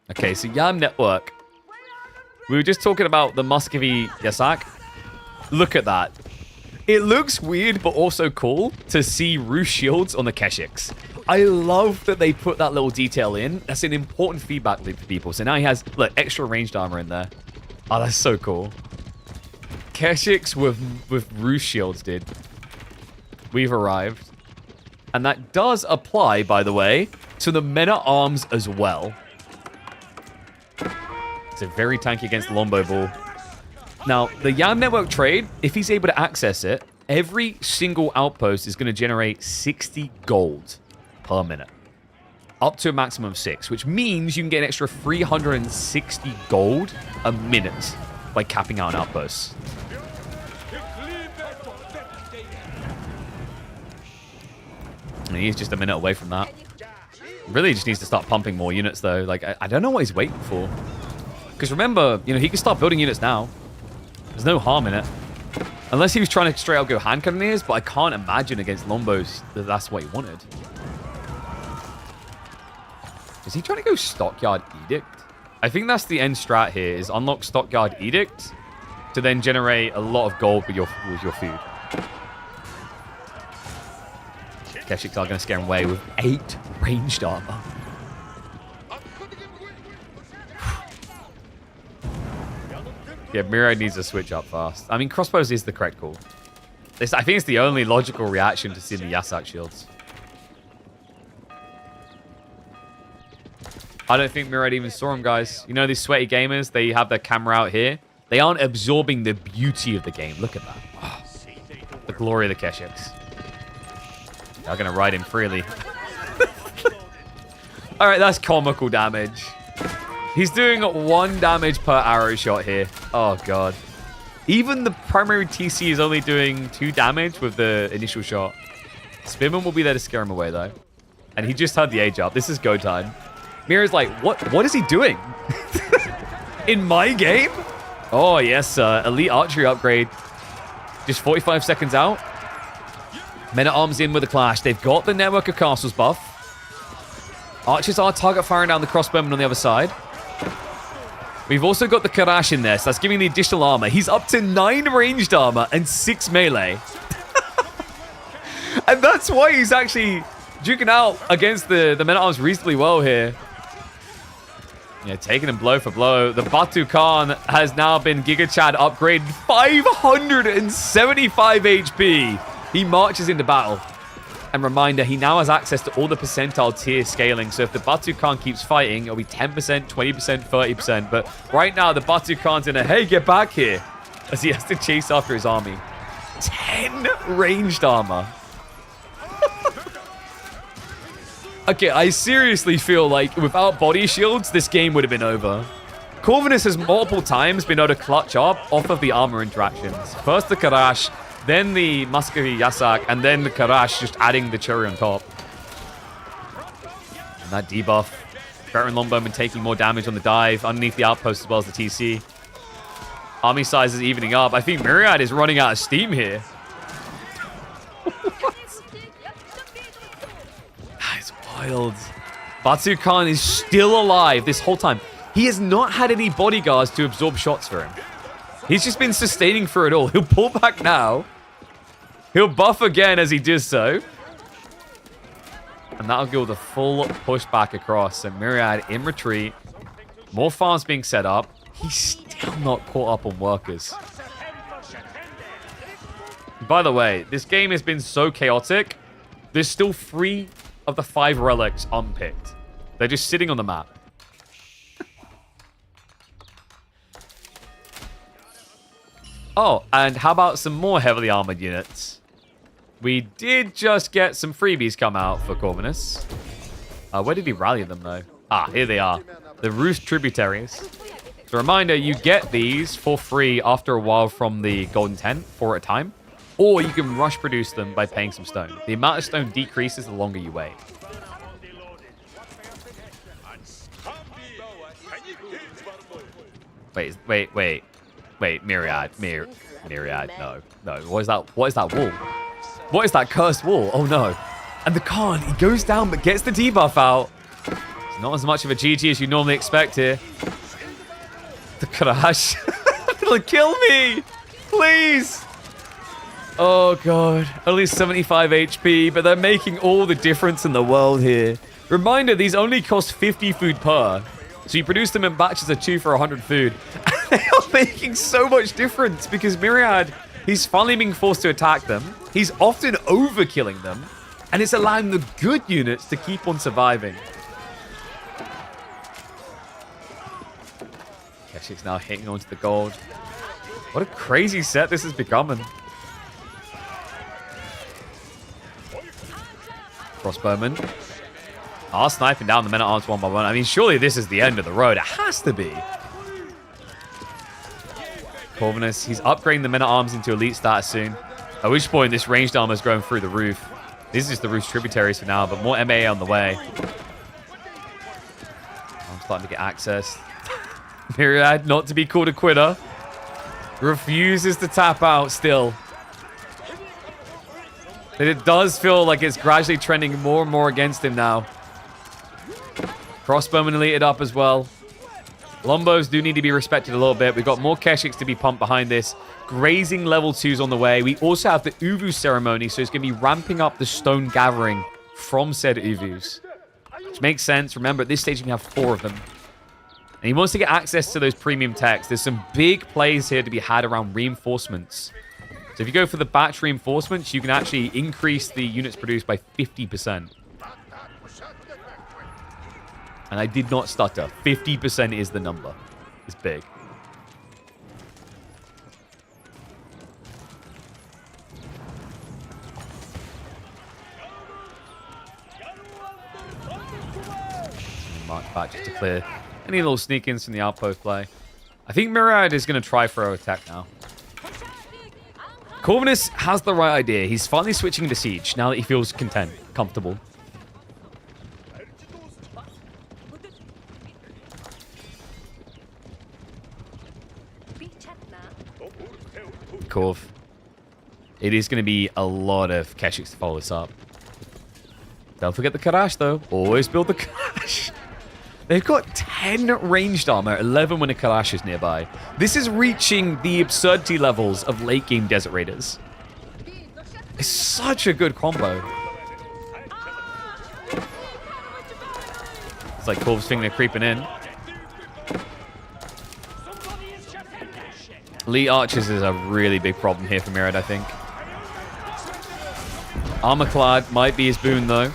Okay, so Yam Network. We were just talking about the Muscovy Yasak. Look at that. It looks weird, but also cool to see roof shields on the Keshiks. I love that they put that little detail in. That's an important feedback loop for people. So now he has, look, extra ranged armor in there. Oh, that's so cool. Keshiks with roof shields, dude. We've arrived. And that does apply, by the way, to the men-at-arms as well. It's a very tanky against the Longbow Ball. Now, the Yam Network trade, if he's able to access it, every single outpost is going to generate 60 gold per minute. Up to a maximum of 6, which means you can get an extra 360 gold a minute by capping out an outpost. And he's just a minute away from that. Really just needs to start pumping more units, though. Like, I don't know what he's waiting for. Because remember, you know, he can start building units now. There's no harm in it. Unless he was trying to straight out go hand cannoneers, but I can't imagine against Longbows that that's what he wanted. Is he trying to go Stockyard Edict? I think that's the end strat here, is unlock Stockyard Edict to then generate a lot of gold with your food. Keshiks are going to scare him away with 8 ranged armor. Yeah, Myriad needs to switch up fast. I mean, crossbows is the correct call. I think it's the only logical reaction to seeing the Yasak shields. I don't think Myriad even saw him, guys. You know, these sweaty gamers, they have their camera out here. They aren't absorbing the beauty of the game. Look at that. Oh, the glory of the Keshiks. They're going to ride him freely. All right, that's comical damage. He's doing 1 damage per arrow shot here. Oh, God. Even the primary TC is only doing 2 damage with the initial shot. Spearman will be there to scare him away, though. And he just had the age up. This is go time. Mira's like, what is he doing? In my game? Oh, yes, elite archery upgrade. Just 45 seconds out. Men-at-Arms in with a clash. They've got the Network of Castles buff. Archers are target firing down the crossbowmen on the other side. We've also got the Karash in there, so that's giving the additional armor. He's up to 9 ranged armor and 6 melee. And that's why he's actually duking out against the Men-at-Arms reasonably well here. Yeah, taking him blow for blow. The Batu Khan has now been Giga Chad upgraded 575 HP. He marches into battle. And reminder, he now has access to all the percentile tier scaling. So if the Batu Khan keeps fighting, it'll be 10%, 20%, 30%. But right now, the Batu Khan's in a, hey, get back here. As he has to chase after his army. 10 ranged armor. Okay, I seriously feel like without body shields, this game would have been over. Corvinus has multiple times been able to clutch up off of the armor interactions. First the Karash, then the Muscovy Yasak, and then the Karash just adding the cherry on top. And that debuff. Veteran Longbowman taking more damage on the dive underneath the outpost as well as the TC. Army size is evening up. I think Myriad is running out of steam here. What? That's wild. Batu Khan is still alive this whole time. He has not had any bodyguards to absorb shots for him. He's just been sustaining for it all. He'll pull back now. He'll buff again as he does so. And that'll go the full push back across. And Myriad in retreat. More farms being set up. He's still not caught up on workers. By the way, this game has been so chaotic. There's still 3 of the 5 relics unpicked. They're just sitting on the map. Oh, and how about some more heavily armored units? We did just get some freebies come out for Corvinus. Where did he rally them, though? Ah, here they are. The Roost Tributaries. So reminder, you get these for free after a while from the golden tent, 4 at a time. Or you can rush produce them by paying some stone. The amount of stone decreases the longer you wait. Wait, Myriad, no. What is that wall? What is that cursed wall? Oh no. And the Khan, he goes down but gets the debuff out. It's not as much of a GG as you normally expect here. The crash. It'll kill me. Please. Oh god. Only 75 HP, but they're making all the difference in the world here. Reminder, these only cost 50 food per. So you produce them in batches of 2 for 100 food. They are making so much difference because Myriad, he's finally being forced to attack them. He's often overkilling them. And it's allowing the good units to keep on surviving. Keshik's now hitting onto the gold. What a crazy set this is becoming. Crossbowmen are sniping down the men-at-arms one by one. I mean, surely this is the end of the road. It has to be. Corvinus, he's upgrading the men-at-arms into elite status soon. At which point, this ranged armor is going through the roof. This is just the roof's tributaries for now, but more MA on the way. I'm starting to get access. Myriad, not to be called a quitter. Refuses to tap out still. But it does feel like it's gradually trending more and more against him now. Crossbowman elite up as well. Lombos do need to be respected a little bit. We've got more Keshiks to be pumped behind this. Grazing level 2's on the way. We also have the Uvu ceremony, so it's going to be ramping up the stone gathering from said Uvus. Which makes sense. Remember, at this stage, you can have 4 of them. And he wants to get access to those premium techs. There's some big plays here to be had around reinforcements. So if you go for the batch reinforcements, you can actually increase the units produced by 50%. And I did not stutter. 50% is the number. It's big. March batches to clear any little sneak-ins from the outpost play. I think Myriad is going to try for our attack now. Corvinus has the right idea. He's finally switching to siege now that he feels comfortable. Corv. It is going to be a lot of Keshiks to follow this up. Don't forget the Karash, though. Always build the Karash. They've got 10 ranged armor, 11 when a Karash is nearby. This is reaching the absurdity levels of late game Desert Raiders. It's such a good combo. It's like Corv's finger creeping in. Elite Archers is a really big problem here for Myriad, I think. Armorclad might be his boon, though.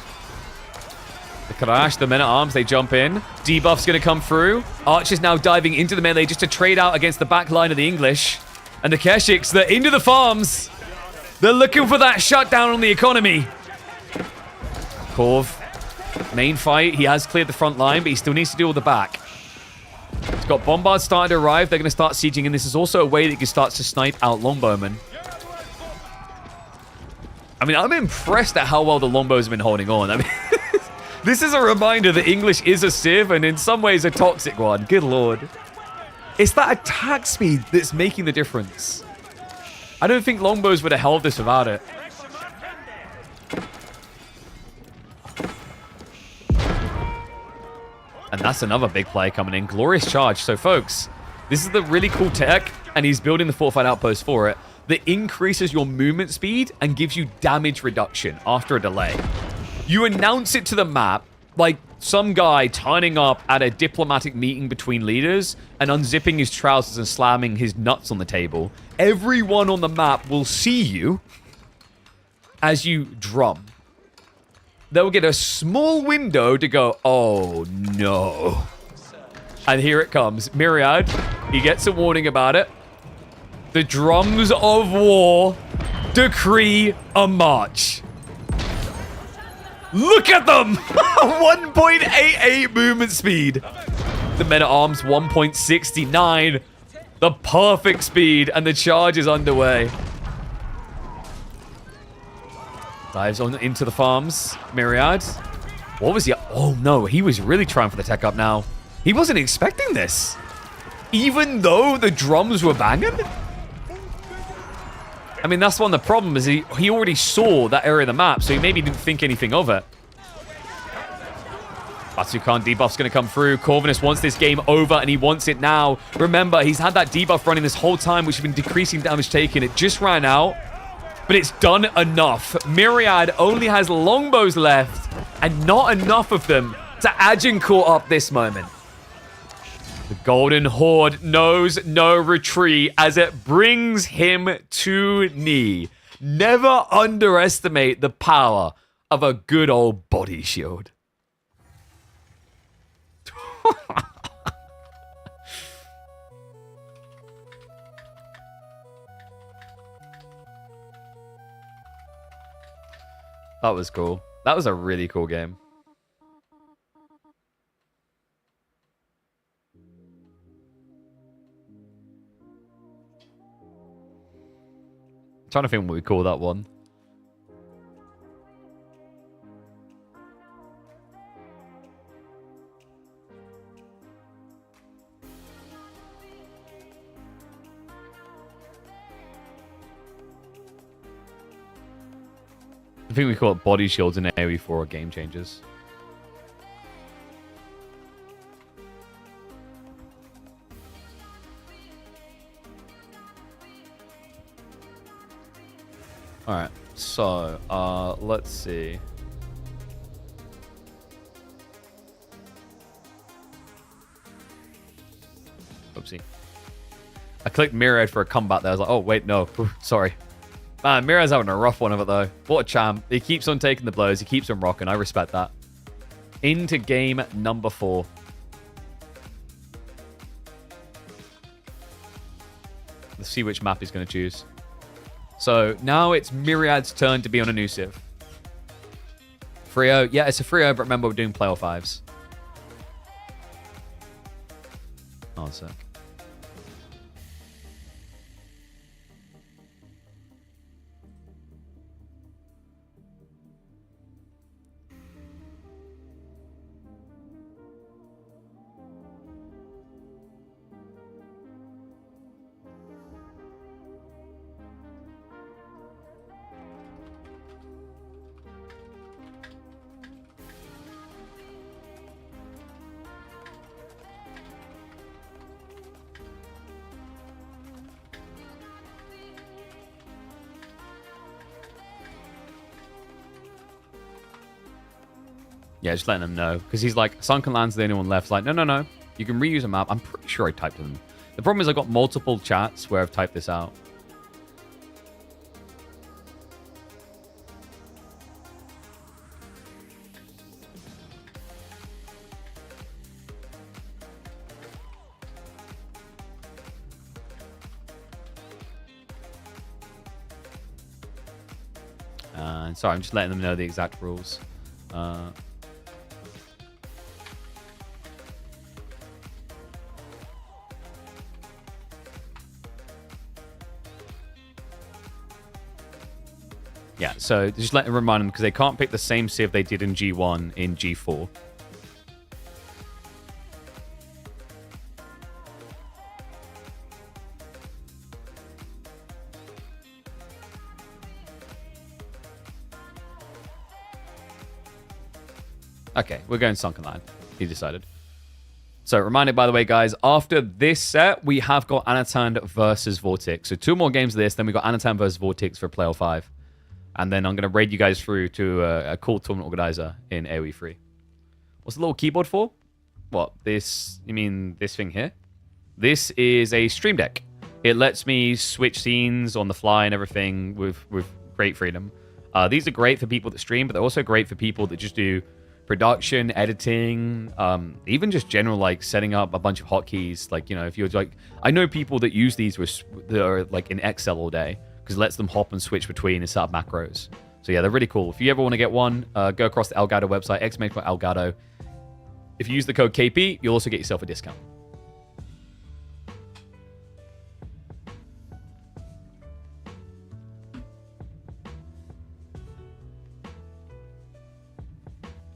The Karash, the men-at-arms, they jump in. Debuff's going to come through. Archers now diving into the melee just to trade out against the back line of the English. And the Keshiks, they're into the farms. They're looking for that shutdown on the economy. Corv, main fight. He has cleared the front line, but he still needs to deal with the back. He's got Bombards starting to arrive. They're going to start sieging, and this is also a way that he starts to snipe out Longbowmen. I mean, I'm impressed at how well the Longbows have been holding on. I mean, this is a reminder that English is a civ, and in some ways a toxic one. Good lord. It's that attack speed that's making the difference. I don't think Longbows would have held this without it. And that's another big play coming in. Glorious Charge. So, folks, this is the really cool tech, and he's building the fortified outpost for it, that increases your movement speed and gives you damage reduction after a delay. You announce it to the map like some guy turning up at a diplomatic meeting between leaders and unzipping his trousers and slamming his nuts on the table. Everyone on the map will see you as you drum. They'll get a small window to go, oh no. And here it comes. Myriad, he gets a warning about it. The drums of war decree a march. Look at them! 1.88 movement speed. The men-at-arms 1.69. The perfect speed, and the charge is underway. Dives on into the farms. Myriad. What was he? Oh no, he was really trying for the tech up now. He wasn't expecting this. Even though the drums were banging? I mean, that's one of the problems. He already saw that area of the map, so he maybe didn't think anything of it. Batukan debuff's going to come through. Corvinus wants this game over, and he wants it now. Remember, he's had that debuff running this whole time, which has been decreasing damage taken. It just ran out, but it's done enough. Myriad only has longbows left, and not enough of them to Agincourt up this moment. The Golden Horde knows no retreat as it brings him to knee. Never underestimate the power of a good old body shield. That was cool. That was a really cool game. I'm trying to think what we call that one. I think we call it body shields in AoE 4 or game changers. Alright, so, let's see. Oopsie. I clicked Myriad for a comeback there. I was like, oh, wait, no. Sorry. Man, Myriad's having a rough one of it, though. What a champ. He keeps on taking the blows. He keeps on rocking. I respect that. Into game number 4. Let's see which map he's going to choose. So, now it's Myriad's turn to be on a new civ. Frio. Yeah, it's a Frio, but remember we're doing playoff 5s. Oh, a sec. Yeah, just letting them know. Because he's like, Sunken Land's the only one left. It's like, no, no, no. You can reuse a map. I'm pretty sure I typed them. The problem is I've got multiple chats where I've typed this out. Sorry, I'm just letting them know the exact rules. Yeah, so just let me remind them because they can't pick the same civ they did in G1 in G4. Okay, we're going Sunken Land. He decided. So, reminded, by the way, guys, after this set, we have got Anatan versus Vortex. So, 2 more games of this, then we got Anatan versus Vortex for Playoff 5. And then I'm going to raid you guys through to a cool tournament organizer in AoE 3. What's the little keyboard for? What, this? You mean this thing here? This is a stream deck. It lets me switch scenes on the fly and everything with great freedom. These are great for people that stream, but they're also great for people that just do production, editing, even just general like setting up a bunch of hotkeys. Like, you know, if you're like, I know people that use these that are like in Excel all day because it lets them hop and switch between and set up macros. So yeah, they're really cool. If you ever want to get one, go across the Elgato website, !Elgato. If you use the code KP, you'll also get yourself a discount.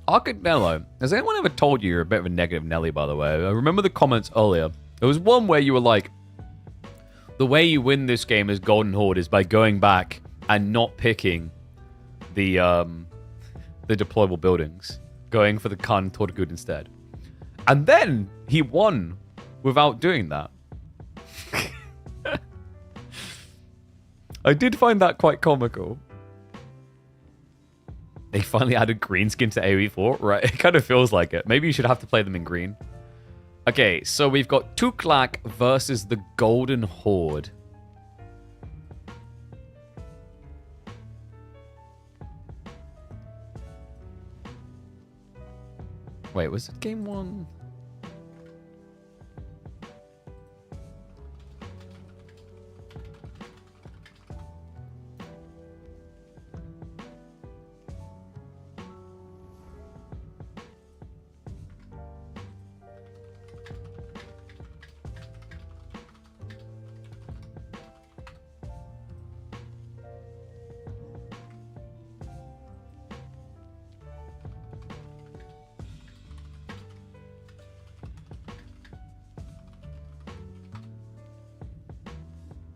Arcanello, has anyone ever told you you're a bit of a negative Nelly, by the way? I remember the comments earlier. There was one where you were like, the way you win this game as Golden Horde is by going back and not picking the deployable buildings, going for the Khan Tortgood instead. And then he won without doing that. I did find that quite comical. They finally added green skin to AoE4, right? It kind of feels like it. Maybe you should have to play them in green. Okay, so we've got Tuklak versus the Golden Horde. Wait, was it game one?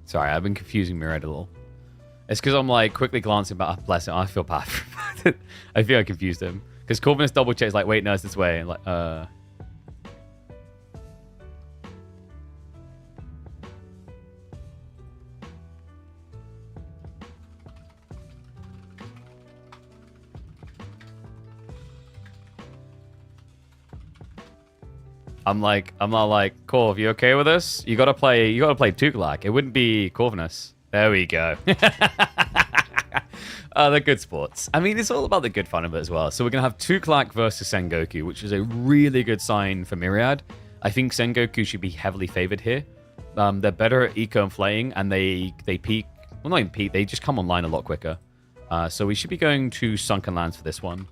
Sorry, I've been confusing Myriad a little. It's because I'm like quickly glancing back. Bless him, I feel bad. I feel I confused him. Because Corvinus double checks like, wait, no, it's this way. And like, I'm not like, Corv, you okay with this? You gotta play Tuklak. It wouldn't be Corvinus. There we go. They're good sports. I mean, it's all about the good fun of it as well. So we're gonna have Tuklak versus Sengoku, which is a really good sign for Myriad. I think Sengoku should be heavily favored here. They're better at eco and flaying, and they peak. Well, not even peak. They just come online a lot quicker. So we should be going to Sunken Lands for this one.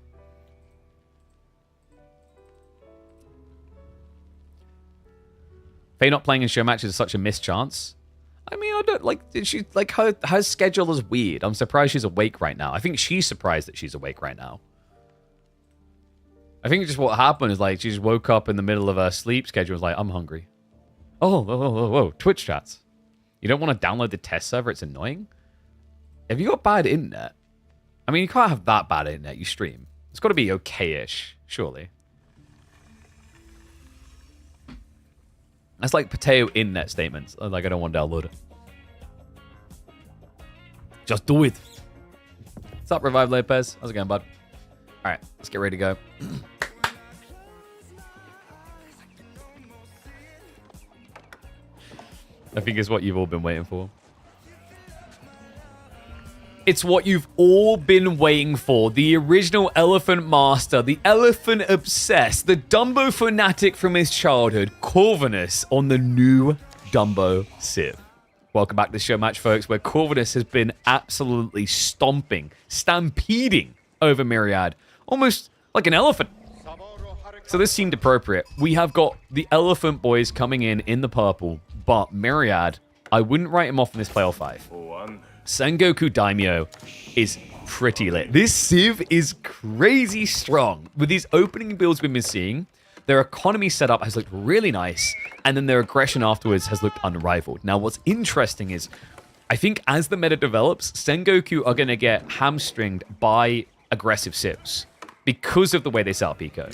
Faye not playing in show matches is such a missed chance. I mean, I don't like. She like her schedule is weird. I'm surprised she's awake right now. I think she's surprised that she's awake right now. I think just what happened is like she just woke up in the middle of her sleep schedule. Was like, I'm hungry. Whoa! Twitch chats. You don't want to download the test server? It's annoying. Have you got bad internet? I mean, you can't have that bad internet. You stream. It's got to be okay-ish, surely. That's like potato internet statements. Like, I don't want to download it. Just do it. What's up, Revive Lopez? How's it going, bud? All right, let's get ready to go. I think it's what you've all been waiting for. It's what you've all been waiting for. The original Elephant Master, the Elephant Obsessed, the Dumbo fanatic from his childhood, Corvinus on the new Dumbo Civ. Welcome back to the show match, folks, where Corvinus has been absolutely stomping, stampeding over Myriad, almost like an elephant. So this seemed appropriate. We have got the Elephant Boys coming in the purple, but Myriad, I wouldn't write him off in this playoff 5. Sengoku Daimyo is pretty lit. This Civ is crazy strong. With these opening builds we've been seeing, their economy setup has looked really nice, and then their aggression afterwards has looked unrivaled. Now, what's interesting is, I think as the meta develops, Sengoku are going to get hamstringed by aggressive Civs because of the way they set up eco.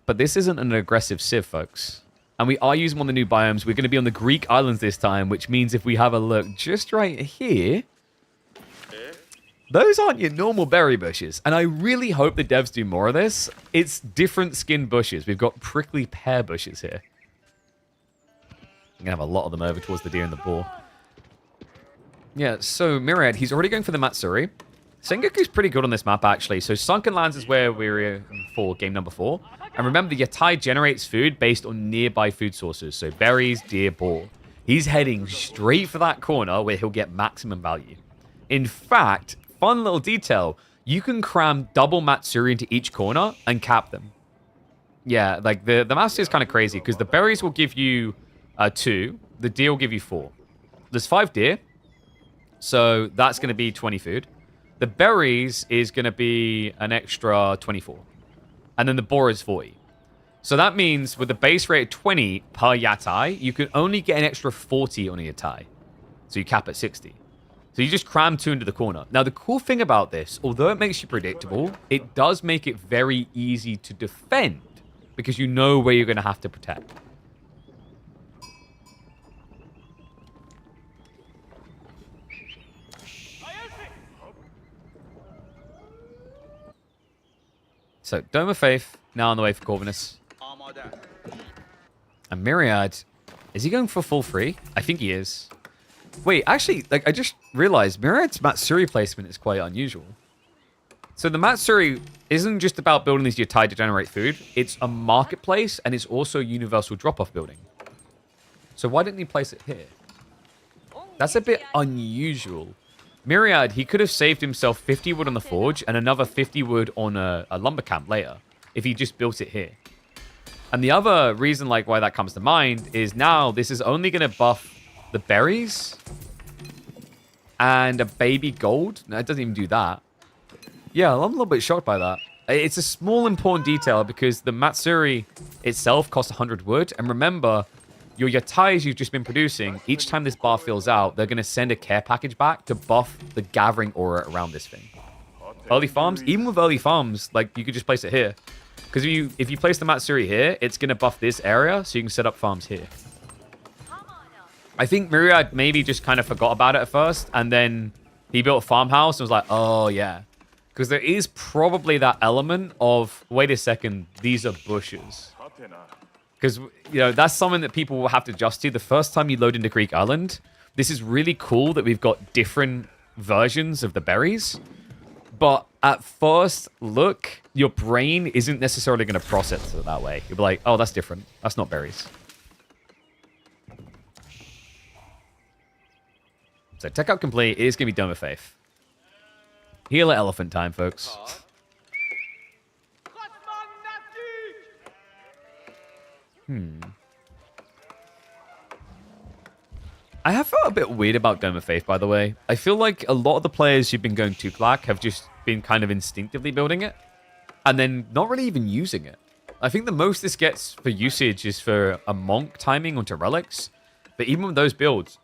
But this isn't an aggressive Civ, folks. And we are using one of the new biomes. We're going to be on the Greek islands this time, which means if we have a look just right here, those aren't your normal berry bushes. And I really hope the devs do more of this. It's different skin bushes. We've got prickly pear bushes here. I'm going to have a lot of them over towards the deer and the boar. Yeah, so Myriad, he's already going for the Matsuri. Sengoku's pretty good on this map, actually. So Sunken Lands is where we're for game number 4. And remember, the Yatai generates food based on nearby food sources. So berries, deer, boar. He's heading straight for that corner where he'll get maximum value. In fact, fun little detail, you can cram double Matsuri into each corner and cap them. Yeah, like the master is kind of crazy because the berries will give you 2. The deer will give you 4. There's 5 deer, so that's going to be 20 food. The berries is going to be an extra 24. And then the boar is 40. So that means with the base rate of 20 per yatai, you can only get an extra 40 on a yatai. So you cap at 60. So you just cram 2 into the corner. Now, the cool thing about this, although it makes you predictable, it does make it very easy to defend because you know where you're going to have to protect. So, Dome of Faith, now on the way for Corvinus. And Myriad, is he going for full free? I think he is. Wait, actually, like I just realized Myriad's Matsuri placement is quite unusual. So the Matsuri isn't just about building these yatai to generate food. It's a marketplace, and it's also a universal drop-off building. So why didn't he place it here? That's a bit unusual. Myriad, he could have saved himself 50 wood on the forge and another 50 wood on a lumber camp later if he just built it here. And the other reason like why that comes to mind is now this is only going to buff the berries and a baby gold. No, it doesn't even do that. Yeah, I'm a little bit shocked by that. It's a small important detail because the Matsuri itself costs 100 wood. And remember, your yatais you've just been producing, each time this bar fills out, they're going to send a care package back to buff the gathering aura around this thing. Early farms, even with early farms, like you could just place it here. Because if you place the Matsuri here, it's going to buff this area, so you can set up farms here. I think Myriad maybe just kind of forgot about it at first, and then he built a farmhouse and was like, oh yeah. Because there is probably that element of, wait a second, these are bushes. Because, you know, that's something that people will have to adjust to. The first time you load into Greek Island, this is really cool that we've got different versions of the berries. But at first look, your brain isn't necessarily going to process it that way. You'll be like, oh, that's different. That's not berries. So tech out complete. It is going to be Dome of Faith. Healer elephant time, folks. I have felt a bit weird about Dome of Faith, by the way. I feel like a lot of the players who've been going to Clack have just been kind of instinctively building it and then not really even using it. I think the most this gets for usage is for a Monk timing onto relics. But even with those builds,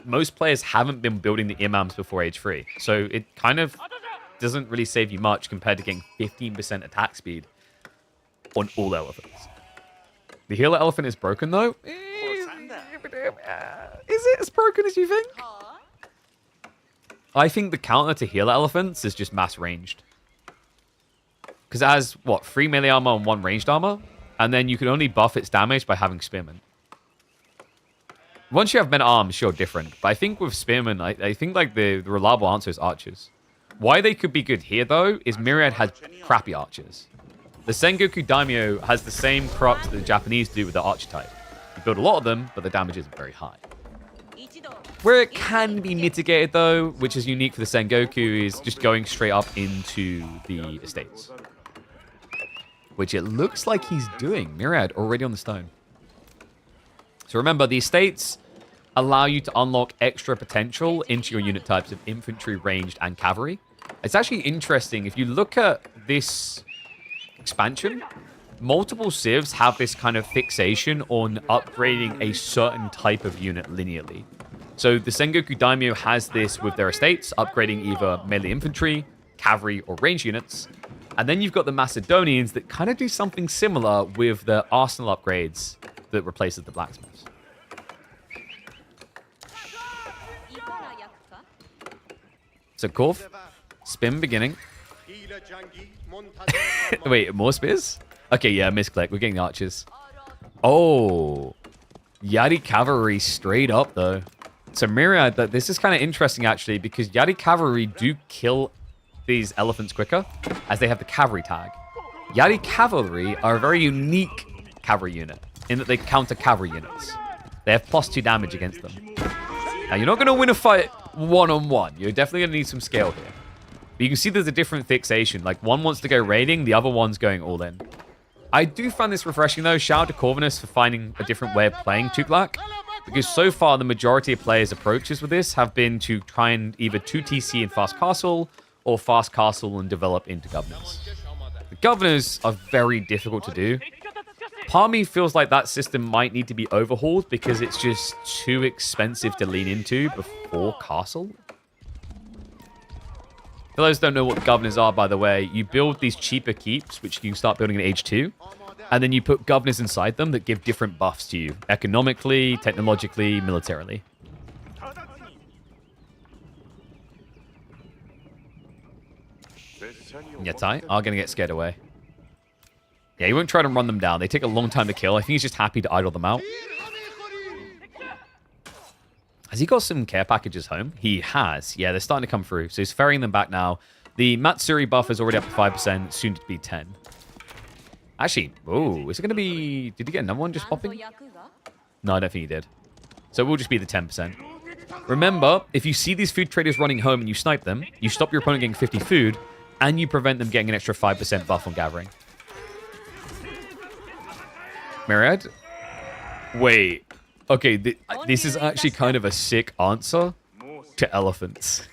most players haven't been building the imams before age 3. So it kind of doesn't really save you much compared to getting 15% attack speed on all elephants. The healer elephant is broken, though. Is it as broken as you think? I think the counter to healer elephants is just mass ranged. Because it has, what, 3 melee armor and 1 ranged armor? And then you can only buff its damage by having spearmen. Once you have men at arms, sure, different. But I think with spearmen, I think like the reliable answer is archers. Why they could be good here, though, is Myriad has crappy archers. The Sengoku Daimyo has the same crux that the Japanese do with the archer type. You build a lot of them, but the damage isn't very high. Where it can be mitigated, though, which is unique for the Sengoku, is just going straight up into the estates. Which it looks like he's doing. Myriad already on the stone. So remember, the estates allow you to unlock extra potential into your unit types of infantry, ranged, and cavalry. It's actually interesting. If you look at this expansion, multiple civs have this kind of fixation on upgrading a certain type of unit linearly. So the Sengoku Daimyo has this with their estates, upgrading either melee infantry, cavalry, or range units. And then you've got the Macedonians that kind of do something similar with the arsenal upgrades that replaces the blacksmiths. So Korf, spin beginning. Wait, more spears? Okay, yeah, misclick. We're getting the archers. Oh, Yari cavalry straight up though. So Myriad, this is kind of interesting actually because Yari cavalry do kill these elephants quicker as they have the cavalry tag. Yari cavalry are a very unique cavalry unit in that they counter cavalry units. They have +2 damage against them. Now you're not going to win a fight one-on-one. You're definitely going to need some scale here. But you can see there's a different fixation. Like one wants to go raiding, the other one's going all in. I do find this refreshing, though. Shout out to Corvinus for finding a different way of playing Tuklak. Because so far, the majority of players' approaches with this have been to try and either 2TC and Fast Castle, or Fast Castle and develop into Governors. The Governors are very difficult to do. Part of me feels like that system might need to be overhauled because it's just too expensive to lean into before Castle. For those who don't know what Governors are, by the way, you build these cheaper keeps, which you can start building at age 2. And then you put Governors inside them that give different buffs to you. Economically, technologically, militarily. Yatai are going to get scared away. Yeah, he won't try to run them down. They take a long time to kill. I think he's just happy to idle them out. Has he got some care packages home? He has. Yeah, they're starting to come through. So he's ferrying them back now. The Matsuri buff is already up to 5%, soon to be 10. Actually, oh, is it going to be... Did he get another one just popping? No, I don't think he did. So it will just be the 10%. Remember, if you see these food traders running home and you snipe them, you stop your opponent getting 50 food, and you prevent them getting an extra 5% buff on gathering. Myriad? Wait. Okay, this is actually kind of a sick answer to elephants.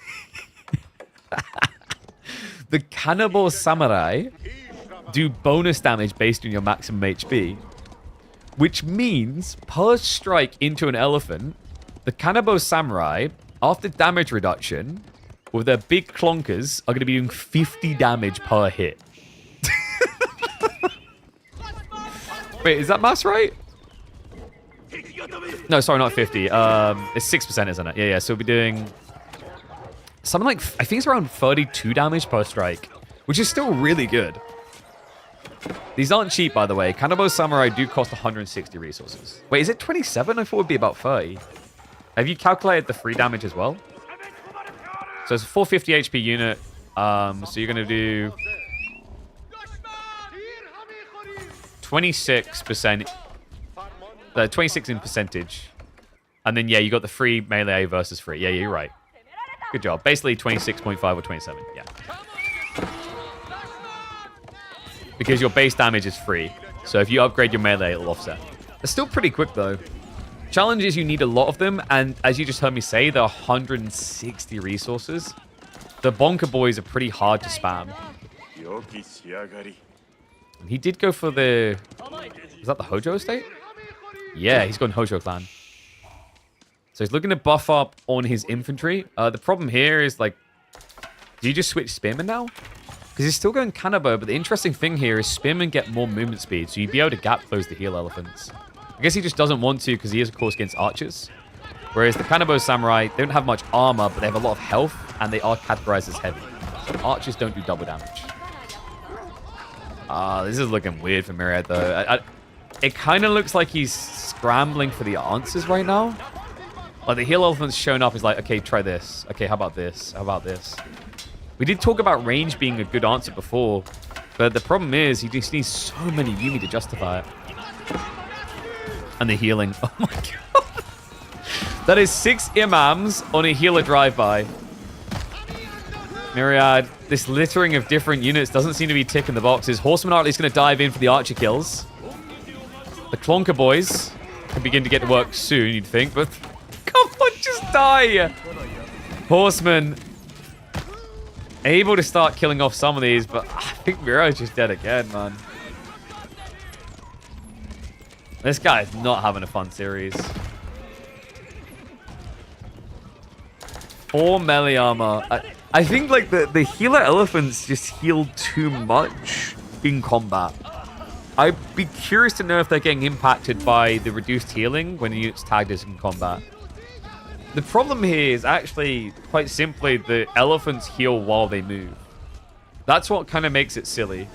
The Cannibal Samurai do bonus damage based on your maximum HP, which means per strike into an elephant, the Cannibal Samurai, after damage reduction, with their big clonkers, are going to be doing 50 damage per hit. Wait, is that mass right? No, sorry, not 50. It's 6%, isn't it? Yeah. So we'll be doing something like, I think it's around 32 damage per strike, which is still really good. These aren't cheap, by the way. Cannibal Samurai do cost 160 resources. Wait, is it 27? I thought it would be about 30. Have you calculated the free damage as well? So it's a 450 HP unit. So you're going to do 26%. 26 in percentage. And then, yeah, you got the free melee versus free. Yeah, you're right. Good job. Basically 26.5 or 27. Yeah. Because your base damage is free. So if you upgrade your melee, it'll offset. It's still pretty quick, though. Challenge is you need a lot of them. And as you just heard me say, there are 160 resources. The Bonker Boys are pretty hard to spam. He did go for the... Is that the Hojo estate? Yeah, he's gone Hojo clan. So he's looking to buff up on his infantry. The problem here is, like... Do you just switch Spearman now? Because he's still going Cannibal, but the interesting thing here is Spearmen get more movement speed, so you'd be able to gap close the heal elephants. I guess he just doesn't want to because he is, of course, against archers. Whereas the Cannibal Samurai, they don't have much armor, but they have a lot of health, and they are categorized as heavy. So archers don't do double damage. This is looking weird for Myriad, though. It kind of looks like he's scrambling for the answers right now. Like, the heal elephant's shown up, he's like, okay, try this. Okay, how about this? How about this? We did talk about range being a good answer before, but the problem is he just needs so many Yumi to justify it. And the healing. Oh my god. That is 6 imams on a healer drive-by. Myriad, this littering of different units doesn't seem to be ticking the boxes. Horseman Artley's going to dive in for the archer kills. The Clonker Boys can begin to get to work soon, you'd think, but come on, just die. Horseman able to start killing off some of these, but I think Miro's just dead again, man. This guy is not having a fun series. 4 melee armor. I think like the healer elephants just heal too much in combat. I'd be curious to know if they're getting impacted by the reduced healing when the unit's tagged as in combat. The problem here is actually, quite simply, the elephants heal while they move. That's what kind of makes it silly.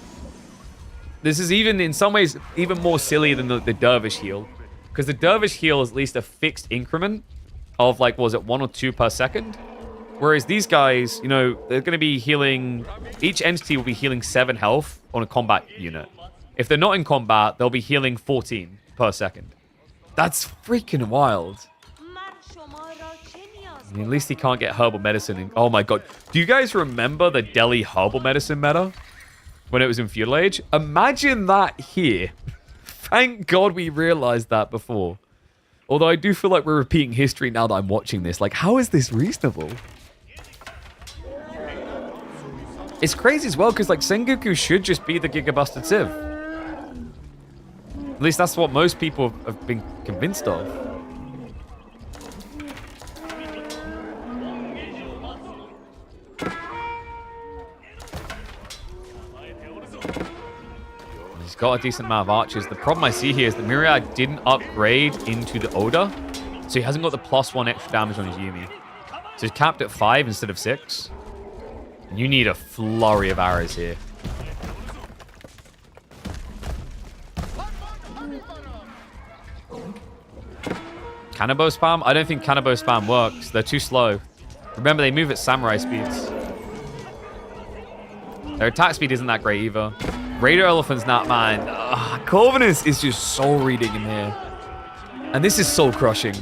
This is even, in some ways, even more silly than the dervish heal. Because the dervish heal is at least a fixed increment of, like, was it 1 or 2 per second? Whereas these guys, you know, they're going to be healing... Each entity will be healing 7 health on a combat unit. If they're not in combat, they'll be healing 14 per second. That's freaking wild. I mean, at least he can't get herbal medicine. Oh my god. Do you guys remember the Delhi herbal medicine meta? when it was in Feudal Age. Imagine that here. Thank God we realized that before. Although I do feel like we're repeating history now that I'm watching this. Like, how is this reasonable? It's crazy as well, because, like, Sengoku should just be the Giga-Busted Civ. At least that's what most people have been convinced of. He's got a decent amount of archers. The problem I see here is that Myriad didn't upgrade into the Oda, so he hasn't got the +1 extra damage on his Yumi. So he's capped at 5 instead of 6. And you need a flurry of arrows here. Kanabo spam? I don't think Kanabo spam works. They're too slow. Remember, they move at samurai speeds. Their attack speed isn't that great either. Raider Elephant's not mine. Corvinus is just soul reading him here. And this is soul crushing.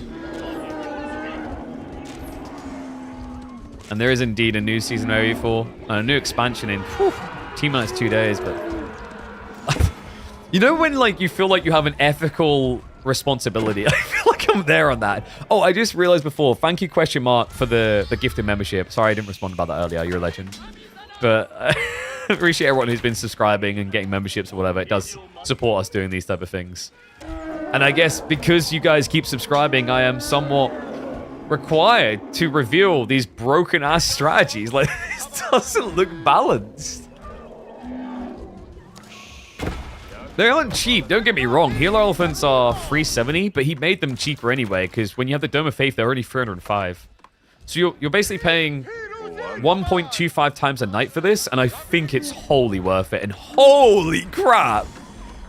And there is indeed a new season of AE4 and a new expansion in T-minus 2 days, but you know when like you feel like you have an ethical responsibility? I feel like I'm there on that. Oh, I just realized before, thank you question mark for the gifted membership. Sorry I didn't respond about that earlier. You're a legend. But I appreciate everyone who's been subscribing and getting memberships or whatever. It does support us doing these type of things. And I guess because you guys keep subscribing, I am somewhat required to reveal these broken ass strategies. Like, this doesn't look balanced. They aren't cheap, don't get me wrong. Healer elephants are 370, but he made them cheaper anyway, because when you have the Dome of Faith, they're only 305. So you're basically paying 1.25 times a night for this, and I think it's wholly worth it. And holy crap!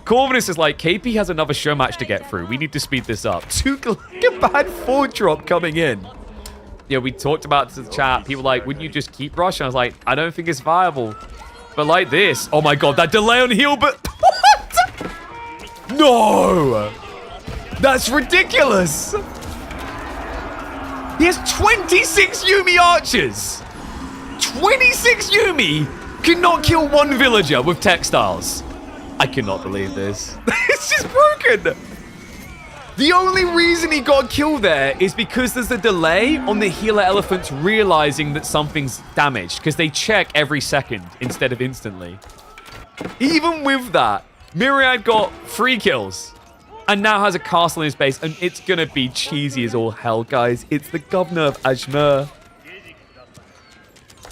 Corvinus is like, KP has another show match to get through. We need to speed this up. A bad 4-drop coming in. Yeah, we talked about this in the chat. People were like, wouldn't you just keep rush? And I was like, I don't think it's viable. But like this. Oh my god, that delay on heal, but... What? No! That's ridiculous! He has 26 Yumi archers! 26 Yumi cannot kill one villager with textiles. I cannot believe this. It's just broken. The only reason he got killed there is because there's a delay on the healer elephants realizing that something's damaged, because they check every second instead of instantly. Even with that, Myriad got 3 kills and now has a castle in his base, and it's gonna be cheesy as all hell, guys. It's the governor of Ajmer.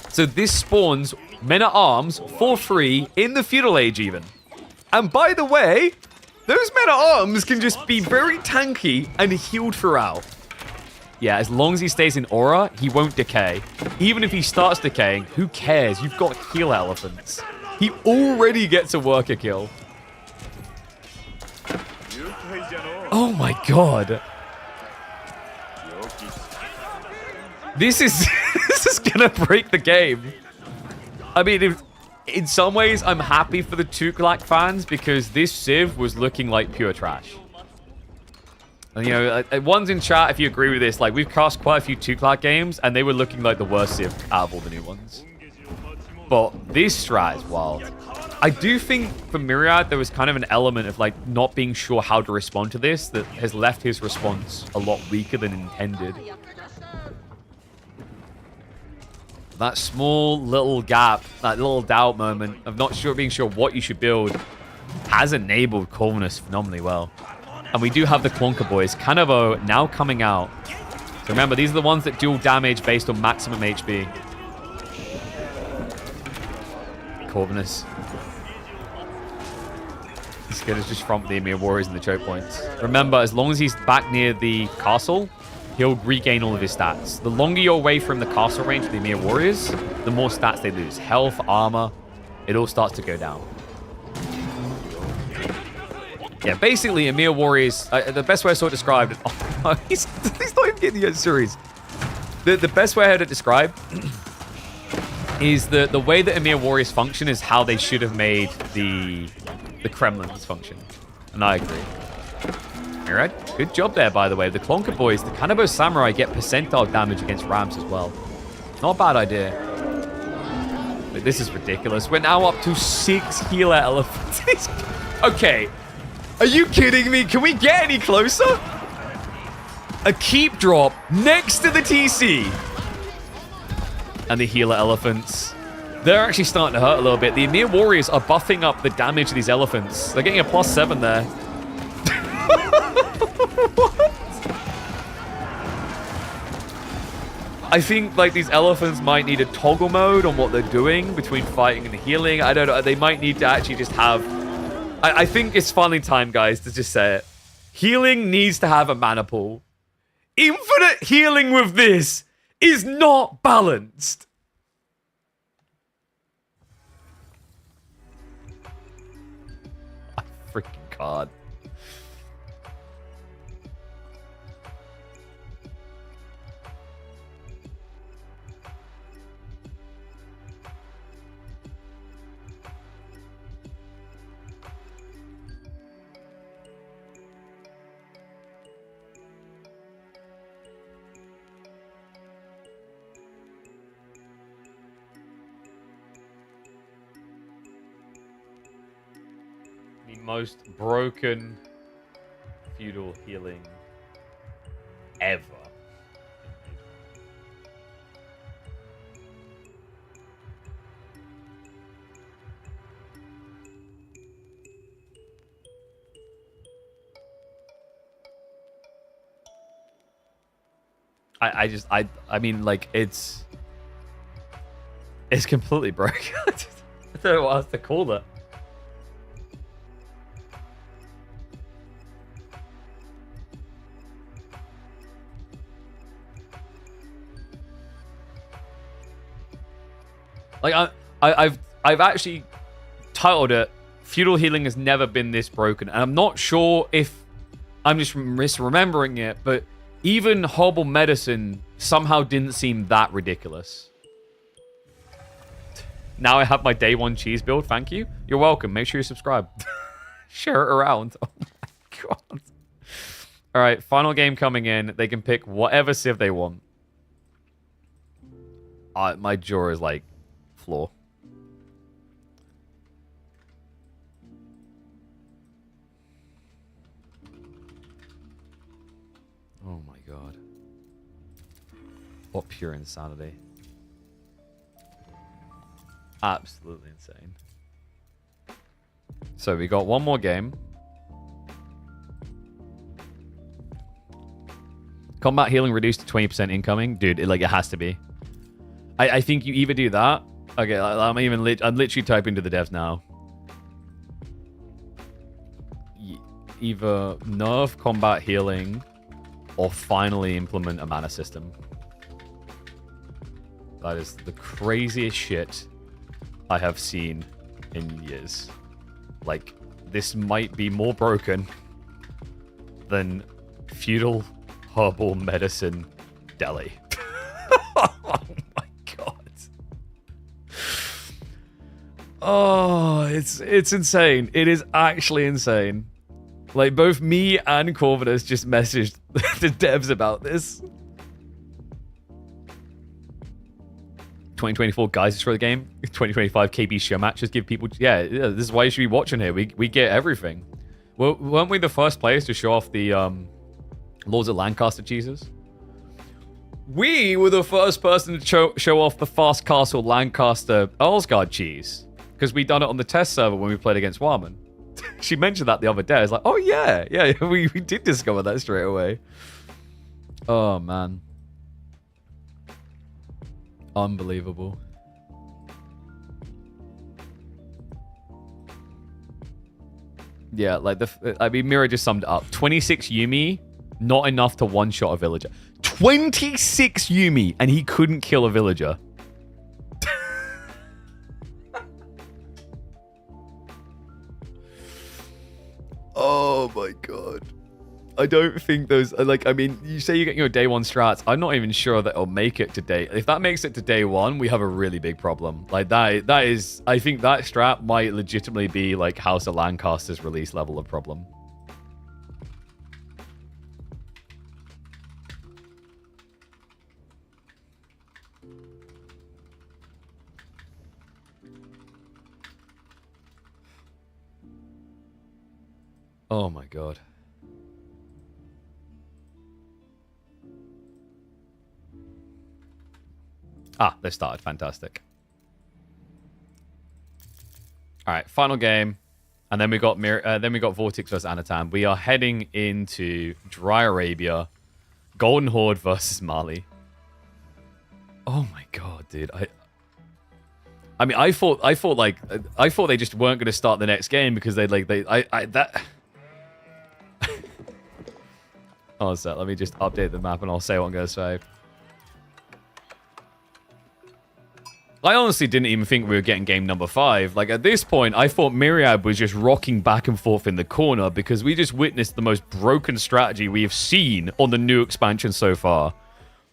So this spawns men-at-arms for free in the Feudal Age even. And by the way, those men-at-arms can just be very tanky and healed throughout. Yeah, as long as he stays in aura, he won't decay. Even if he starts decaying, who cares? You've got heal elephants. He already gets a worker kill. Oh my god. This is gonna break the game. I mean, in some ways, I'm happy for the Tuklak fans because this Civ was looking like pure trash. And, you know, one's in chat if you agree with this. Like, we've cast quite a few Tuklak games, and they were looking like the worst Civ out of all the new ones. But this strat is wild. I do think for Myriad, there was kind of an element of, like, not being sure how to respond to this that has left his response a lot weaker than intended. That small little gap, that little doubt moment of not being sure what you should build has enabled Corvinus phenomenally well. And we do have the Clonker boys. Kanabo now coming out. So remember, these are the ones that deal damage based on maximum HP. Corvinus. He's going to just front the Emir Warriors and the choke points. Remember, as long as he's back near the castle, he'll regain all of his stats. The longer you're away from the castle range of the Emir Warriors, the more stats they lose. Health, armor, it all starts to go down. Yeah, basically, Emir Warriors, the best way I saw it described... Oh, he's not even getting the series. The best way I heard it described is the way that Emir Warriors function is how they should have made the Kremlins function. And I agree. Alright, good job there, by the way. The Clonker boys, the Kanabo Samurai get percentile damage against Rams as well. Not a bad idea. Like, this is ridiculous. We're now up to 6 healer elephants. Okay. Are you kidding me? Can we get any closer? A keep drop next to the TC. And the healer elephants. They're actually starting to hurt a little bit. The Emir warriors are buffing up the damage of these elephants. They're getting a +7 there. What? I think like these elephants might need a toggle mode on what they're doing between fighting and healing. I don't know. They might need to actually just have... I think it's finally time, guys, to just say it. Healing needs to have a mana pool. Infinite healing with this is not balanced. I freaking can't. Most broken feudal healing ever. I mean, like, it's completely broken. I don't know what else to call that. Like I've actually titled it "Feudal Healing has never been this broken," and I'm not sure if I'm just misremembering it, but even herbal medicine somehow didn't seem that ridiculous. Now I have my day 1 cheese build. Thank you. You're welcome. Make sure you subscribe. Share it around. Oh my god. All right, final game coming in. They can pick whatever civ they want. My jaw is like floor. Oh my god. What pure insanity. Absolutely insane. So we got one more game. Combat healing reduced to 20% incoming. Dude, it has to be. I think you either do that. Okay, I'm literally typing to the devs now. Either nerf combat healing or finally implement a mana system. That is the craziest shit I have seen in years. Like, this might be more broken than feudal herbal medicine deli. Oh, it's insane. It is actually insane. Like, both me and Corvinus just messaged the devs about this. 2024 guys destroy the game. 2025 KB show matches give people... Yeah, this is why you should be watching here. We get everything. Well, weren't we the first players to show off the Lords of Lancaster cheeses? We were the first person to show off the Fast Castle Lancaster Earlsguard cheese. Because we done it on the test server when we played against Warman. She mentioned that the other day. I was like, oh yeah, we did discover that straight away. Oh man. Unbelievable. Yeah, like Mira just summed it up. 26 Yumi, not enough to one-shot a villager. 26 Yumi, and he couldn't kill a villager. Oh my god. I don't think those... Like, I mean, you say you're getting your day 1 strats. I'm not even sure that it'll make it to day... If that makes it to day 1, we have a really big problem. Like, that is... I think that strat might legitimately be, like, House of Lancaster's release level of problem. Oh my god. Ah, they started. Fantastic. All right, final game, and then we got Vortex versus Anatan. We are heading into Dry Arabia, Golden Horde versus Mali. Oh my god, dude! I mean, I thought they just weren't going to start the next game because that. Oh, so let me just update the map and I'll say what I'm going to say. I honestly didn't even think we were getting game number 5. Like, at this point, I thought Myriad was just rocking back and forth in the corner because we just witnessed the most broken strategy we have seen on the new expansion so far.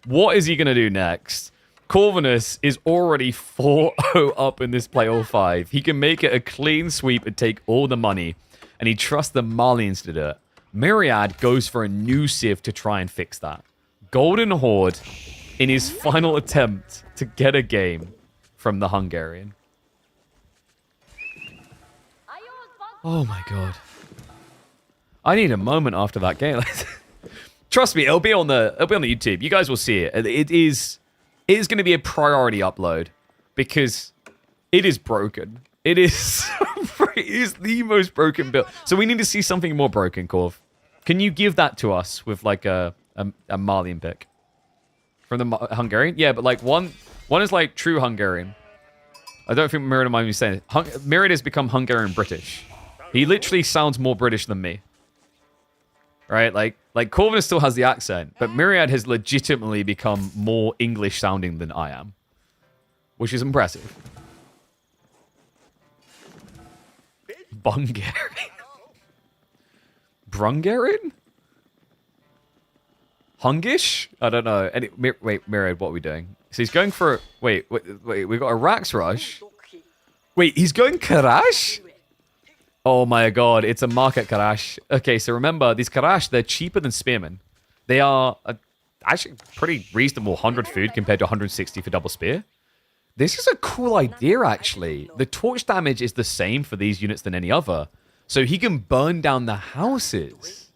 What is he going to do next? Corvinus is already 4-0 up in this playoff 5. He can make it a clean sweep and take all the money, and he trusts the Malians to do it. Myriad goes for a new Civ to try and fix that. Golden Horde in his final attempt to get a game from the Hungarian. Oh my god. I need a moment after that game. Trust me, it'll be on the YouTube. You guys will see it. It is going to be a priority upload because it is broken. It is the most broken build. So we need to see something more broken, Corv. Can you give that to us with like a Malian pick from the Hungarian? Yeah, but like one is like true Hungarian. I don't think Myriad might be saying it. Myriad has become Hungarian British. He literally sounds more British than me. Right? Like Corvinus still has the accent, but Myriad has legitimately become more English sounding than I am. Which is impressive. Bungarian? Brungarian? Hungish? I don't know. Wait, Myriad, what are we doing? So he's going for... Wait, we got a Rax Rush? Wait, he's going Karash? Oh my god, it's a market Karash. Okay, so remember, these Karash, they're cheaper than Spearmen. They are actually pretty reasonable 100 food compared to 160 for double spear. This is a cool idea, actually. The torch damage is the same for these units than any other. So he can burn down the houses.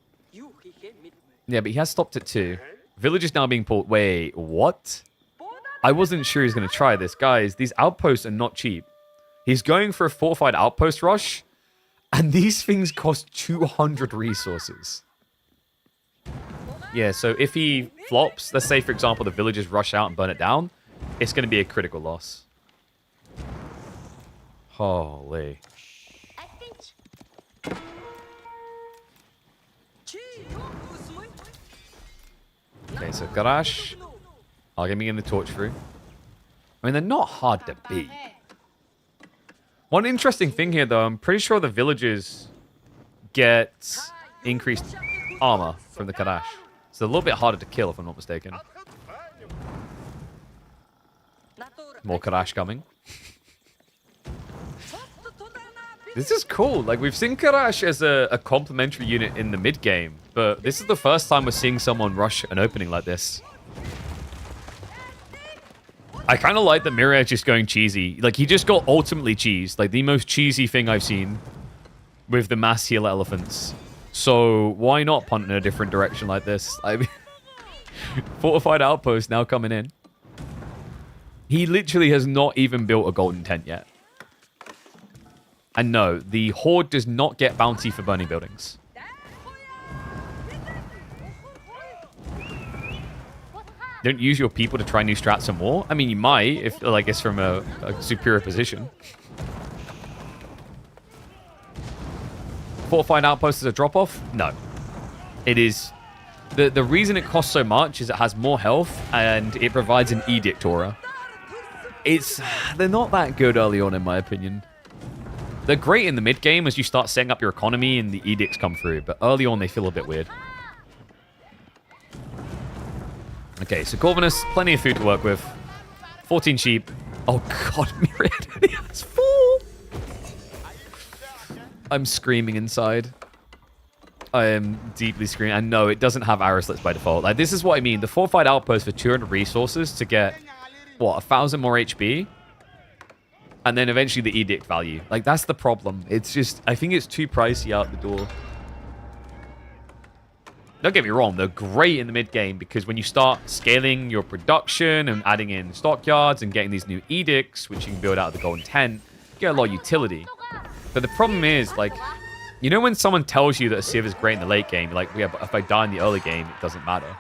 Yeah, but he has stopped at 2. Village is now being pulled. Wait, what? I wasn't sure he was going to try this. Guys, these outposts are not cheap. He's going for a fortified outpost rush, and these things cost 200 resources. Yeah, so if he flops, let's say, for example, the villagers rush out and burn it down, it's going to be a critical loss. Holy. Okay, so Garage. I'll get me in the torch through. I mean, they're not hard to beat. One interesting thing here, though, I'm pretty sure the villagers get increased armor from the Kadash. It's a little bit harder to kill, if I'm not mistaken. More Kadash coming. This is cool. Like, we've seen Kadash as a complementary unit in the mid-game, but this is the first time we're seeing someone rush an opening like this. I kind of like that Myriad's just going cheesy. Like, he just got ultimately cheesed. Like, the most cheesy thing I've seen with the mass heal elephants. So, why not punt in a different direction like this? I mean, fortified outpost now coming in. He literally has not even built a golden tent yet. And no, the Horde does not get bounty for burning buildings. Don't use your people to try new strats and more. I mean, you might, if like it's from a superior position. Fortified outpost is a drop-off? No. It is... The reason it costs so much is it has more health and it provides an Edict aura. They're not that good early on, in my opinion. They're great in the mid-game as you start setting up your economy and the Edicts come through, but early on they feel a bit weird. Okay, so Corvinus, plenty of food to work with. 14 sheep. Oh god, Myriad only has 4! I'm screaming inside. I am deeply screaming. And no, it doesn't have arrow slits by default. Like, this is what I mean. The fortified outpost for 200 resources to get, what, 1,000 more HP? And then eventually the edict value. Like, that's the problem. It's just, I think it's too pricey out the door. don't get me wrong, they're great in the mid game because when you start scaling your production and adding in stockyards and getting these new edicts, which you can build out of the golden tent, you get a lot of utility. But the problem is, like, you know when someone tells you that a Civ is great in the late game, you're like, yeah, but if I die in the early game, it doesn't matter.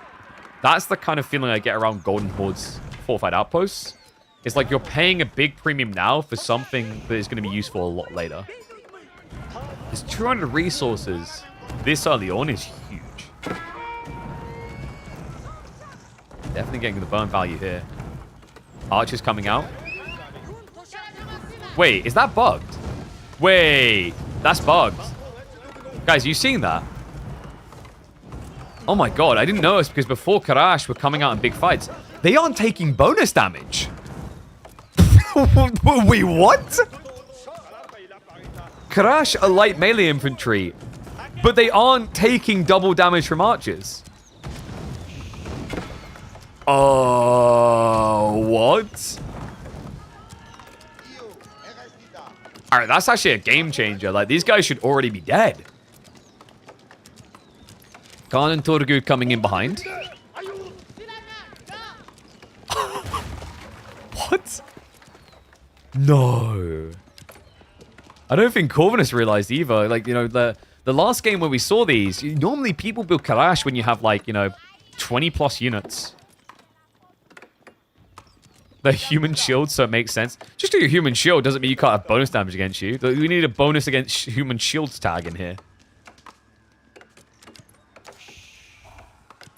That's the kind of feeling I get around Golden Horde's fortified outposts. It's like you're paying a big premium now for something that is going to be useful a lot later. There's 200 resources this early on is huge. Definitely getting the burn value here. Archers coming out. Wait, is that bugged? Wait, that's bugged. Guys, you seen that? Oh my god, I didn't notice because before Karash were coming out in big fights. They aren't taking bonus damage. Wait, what? Karash are light melee infantry, but they aren't taking double damage from archers. Oh, what? Alright, that's actually a game changer. Like, these guys should already be dead. Khan and Torgud coming in behind. What? No. I don't think Corvinus realized either. Like, you know, the last game where we saw these, normally people build Karash when you have, like, you know, 20 plus units. The human shield, so it makes sense. Just do your human shield doesn't mean you can't have bonus damage against you. We need a bonus against human shields tag in here.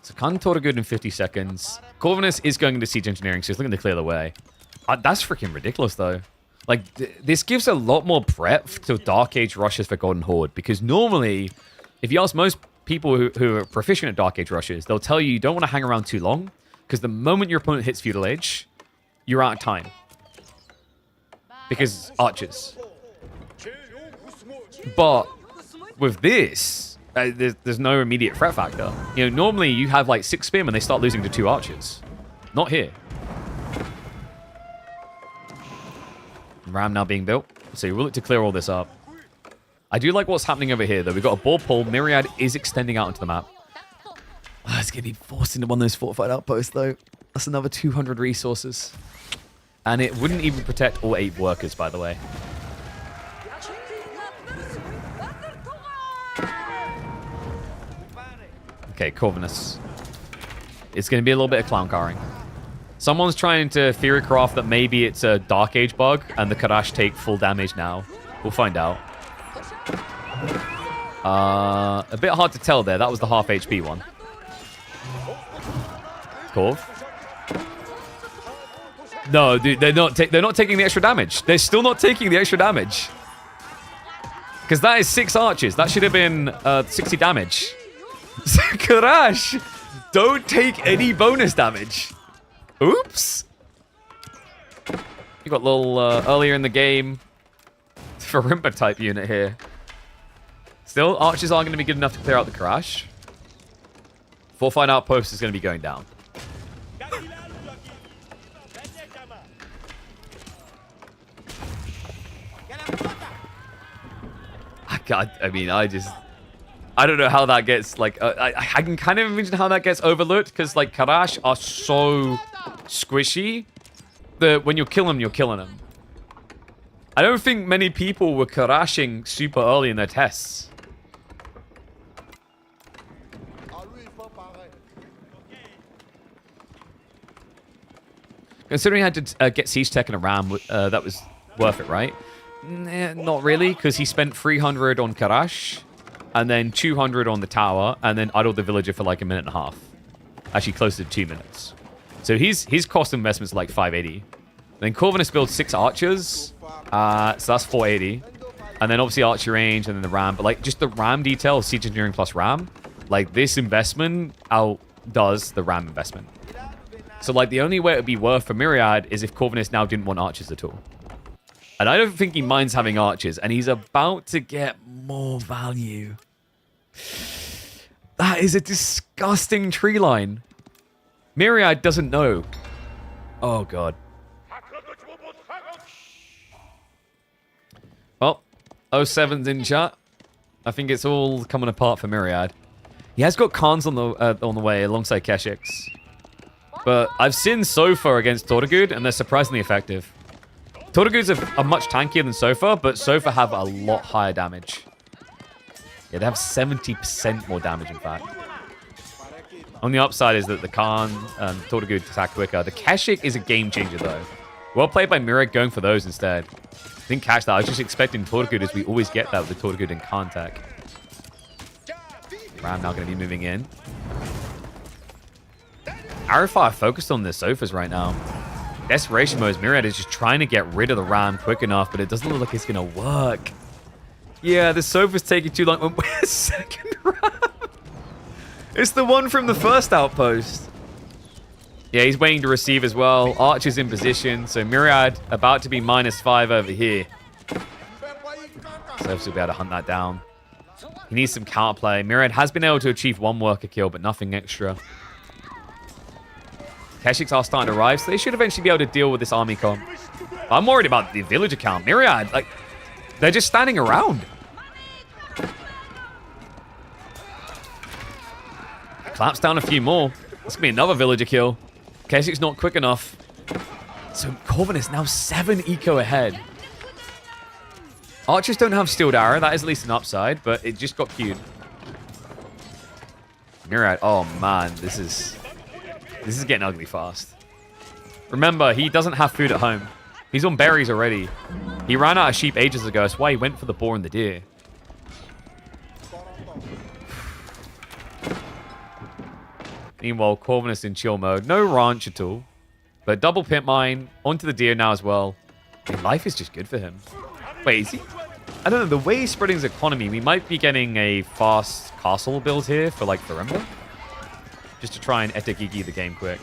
So Khan Torgud in 50 seconds. Corvinus is going into siege engineering, so he's looking to clear the way. That's freaking ridiculous, though. Like, this gives a lot more breadth to Dark Age rushes for Golden Horde, because normally, if you ask most people who are proficient at Dark Age rushes, they'll tell you don't want to hang around too long, because the moment your opponent hits Feudal Age, you're out of time. Because archers. But with this, there's no immediate threat factor. You know, normally you have like 6 spearmen, they start losing to 2 archers. Not here. Ram now being built. So we'll look to clear all this up. I do like what's happening over here, though. We've got a ball pull. Myriad is extending out into the map. Oh, it's going to be forced into one of those fortified outposts, though. That's another 200 resources. And it wouldn't even protect all 8 workers, by the way. Okay, Corvinus. It's going to be a little bit of clown carring. Someone's trying to theory craft that maybe it's a Dark Age bug and the Karash take full damage now. We'll find out. A bit hard to tell there. That was the half HP one. Corv. No, dude, they're not taking the extra damage. They're still not taking the extra damage. Because that is 6 archers. That should have been 60 damage. Karash, don't take any bonus damage. Oops. You got a little earlier in the game Farimba type unit here. Still, archers aren't going to be good enough to clear out the Karash. Fortified outpost is going to be going down. God, I mean, I don't know how that gets, like, I can kind of imagine how that gets overlooked, because, like, Karash are so squishy that when you kill them, you're killing them. I don't think many people were Karashing super early in their tests. Considering I had to get Siege Tech and a Ram, that was worth it, right? Nah, not really, because he spent 300 on Karash, and then 200 on the tower, and then idled the villager for like a minute and a half. Actually, close to 2 minutes. So his cost investment's like 580. Then Corvinus builds 6 archers, so that's 480. And then obviously archer range, and then the Ram. But like just the Ram detail, siege engineering plus Ram, like this investment outdoes the Ram investment. So like the only way it would be worth for Myriad is if Corvinus now didn't want archers at all. And I don't think he minds having archers, and he's about to get more value. That is a disgusting tree line. Myriad doesn't know. Oh, God. Well, 07's in chat. I think it's all coming apart for Myriad. He has got Khans on the way alongside Keshiks. But I've seen Sofa against Tortugud, and they're surprisingly effective. Tortuguds are much tankier than Sofa, but Sofa have a lot higher damage. Yeah, they have 70% more damage, in fact. On the upside is that the Khan and Tortugud attack quicker. The Keshik is a game changer, though. Well played by Mirek going for those instead. Didn't catch that. I was just expecting Tortugud, as we always get that with the Tortugud and Khan tech. Ram now going to be moving in. Arifar focused on the Sofas right now. Desperation mode, Myriad is just trying to get rid of the Ram quick enough, but it doesn't look like it's going to work. Yeah, the Sofa's taking too long. Where's second Ram? It's the one from the first outpost. Yeah, he's waiting to receive as well. Archer's in position, so Myriad about to be -5 over here. Surfs will be able to hunt that down. He needs some counterplay. Myriad has been able to achieve one worker kill, but nothing extra. Keshiks are starting to arrive, so they should eventually be able to deal with this army comp. I'm worried about the villager count. Myriad, like, they're just standing around. Claps down a few more. This could be another villager kill. Keshik's not quick enough. So Corvin is now 7 eco ahead. Archers don't have Steeled Arrow. That is at least an upside, but it just got queued. Myriad, oh man, this is getting ugly fast. Remember, he doesn't have food at home. He's on berries already. He ran out of sheep ages ago. That's why he went for the boar and the deer. Meanwhile, Corvin is in chill mode. No ranch at all. But double pit mine. Onto the deer now as well. I mean, life is just good for him. Wait, is he? I don't know. The way he's spreading his economy, we might be getting a fast castle build here for, like, Farimba. Just to try and Etegigi the game quick.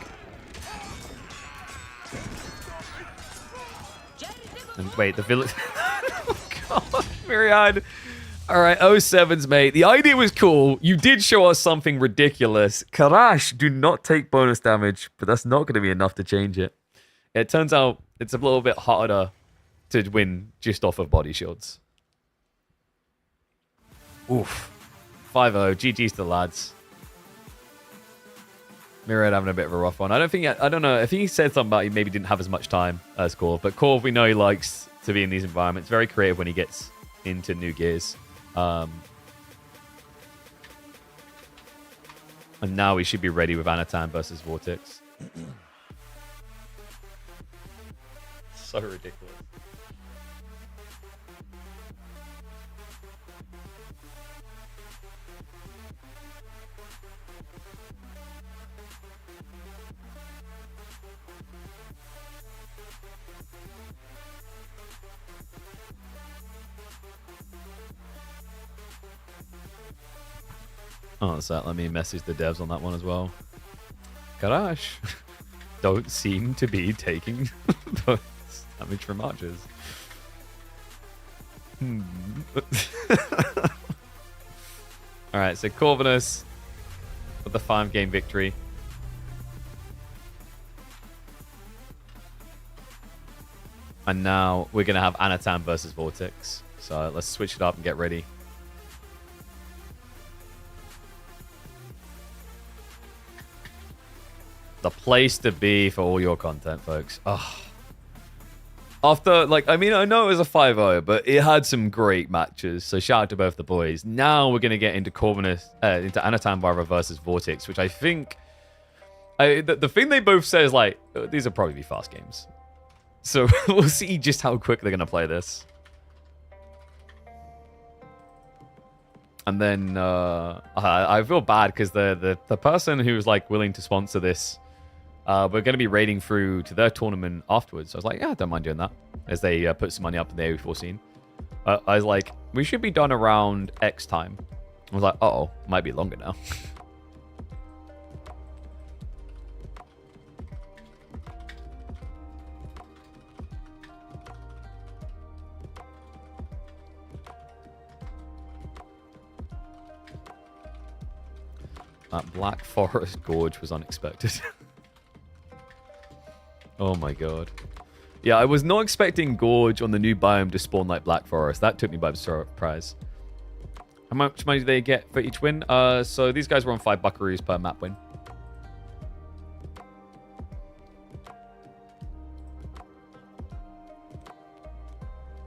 And wait, the village... Oh, God, Myriad. All right, 07s, mate. The idea was cool. You did show us something ridiculous. Karash do not take bonus damage, but that's not going to be enough to change it. It turns out it's a little bit harder to win just off of body shields. Oof. 5-0. GG's to the lads. Myriad having a bit of a rough one. I don't know. I think he said something about he maybe didn't have as much time as Corv. But Corv, we know he likes to be in these environments. Very creative when he gets into new gears. And now we should be ready with Anatan versus Vortex. So ridiculous. Oh, so let me message the devs on that one as well. Karash don't seem to be taking damage from archers. Alright, so Corvinus with the 5-game victory. And now we're going to have Anatan versus Vortex. So let's switch it up and get ready. The place to be for all your content, folks. Oh. After, like, I mean, I know it was a 5-0, but it had some great matches. So shout out to both the boys. Now we're going to get into Corvinus, into Anatan Barra versus Vortex, which I think... the thing they both say is, like, these will probably be fast games. So we'll see just how quick they're going to play this. And then I feel bad because the person who's, like, willing to sponsor this... we're going to be raiding through to their tournament afterwards. So I was like, yeah, I don't mind doing that. As they put some money up in the AO4 scene. I was like, we should be done around X time. I was like, uh-oh, might be longer now. That Black Forest Gorge was unexpected. Oh my god. Yeah, I was not expecting Gorge on the new biome to spawn like Black Forest. That took me by surprise. How much money do they get for each win? So these guys were on 5 buckaroos per map win.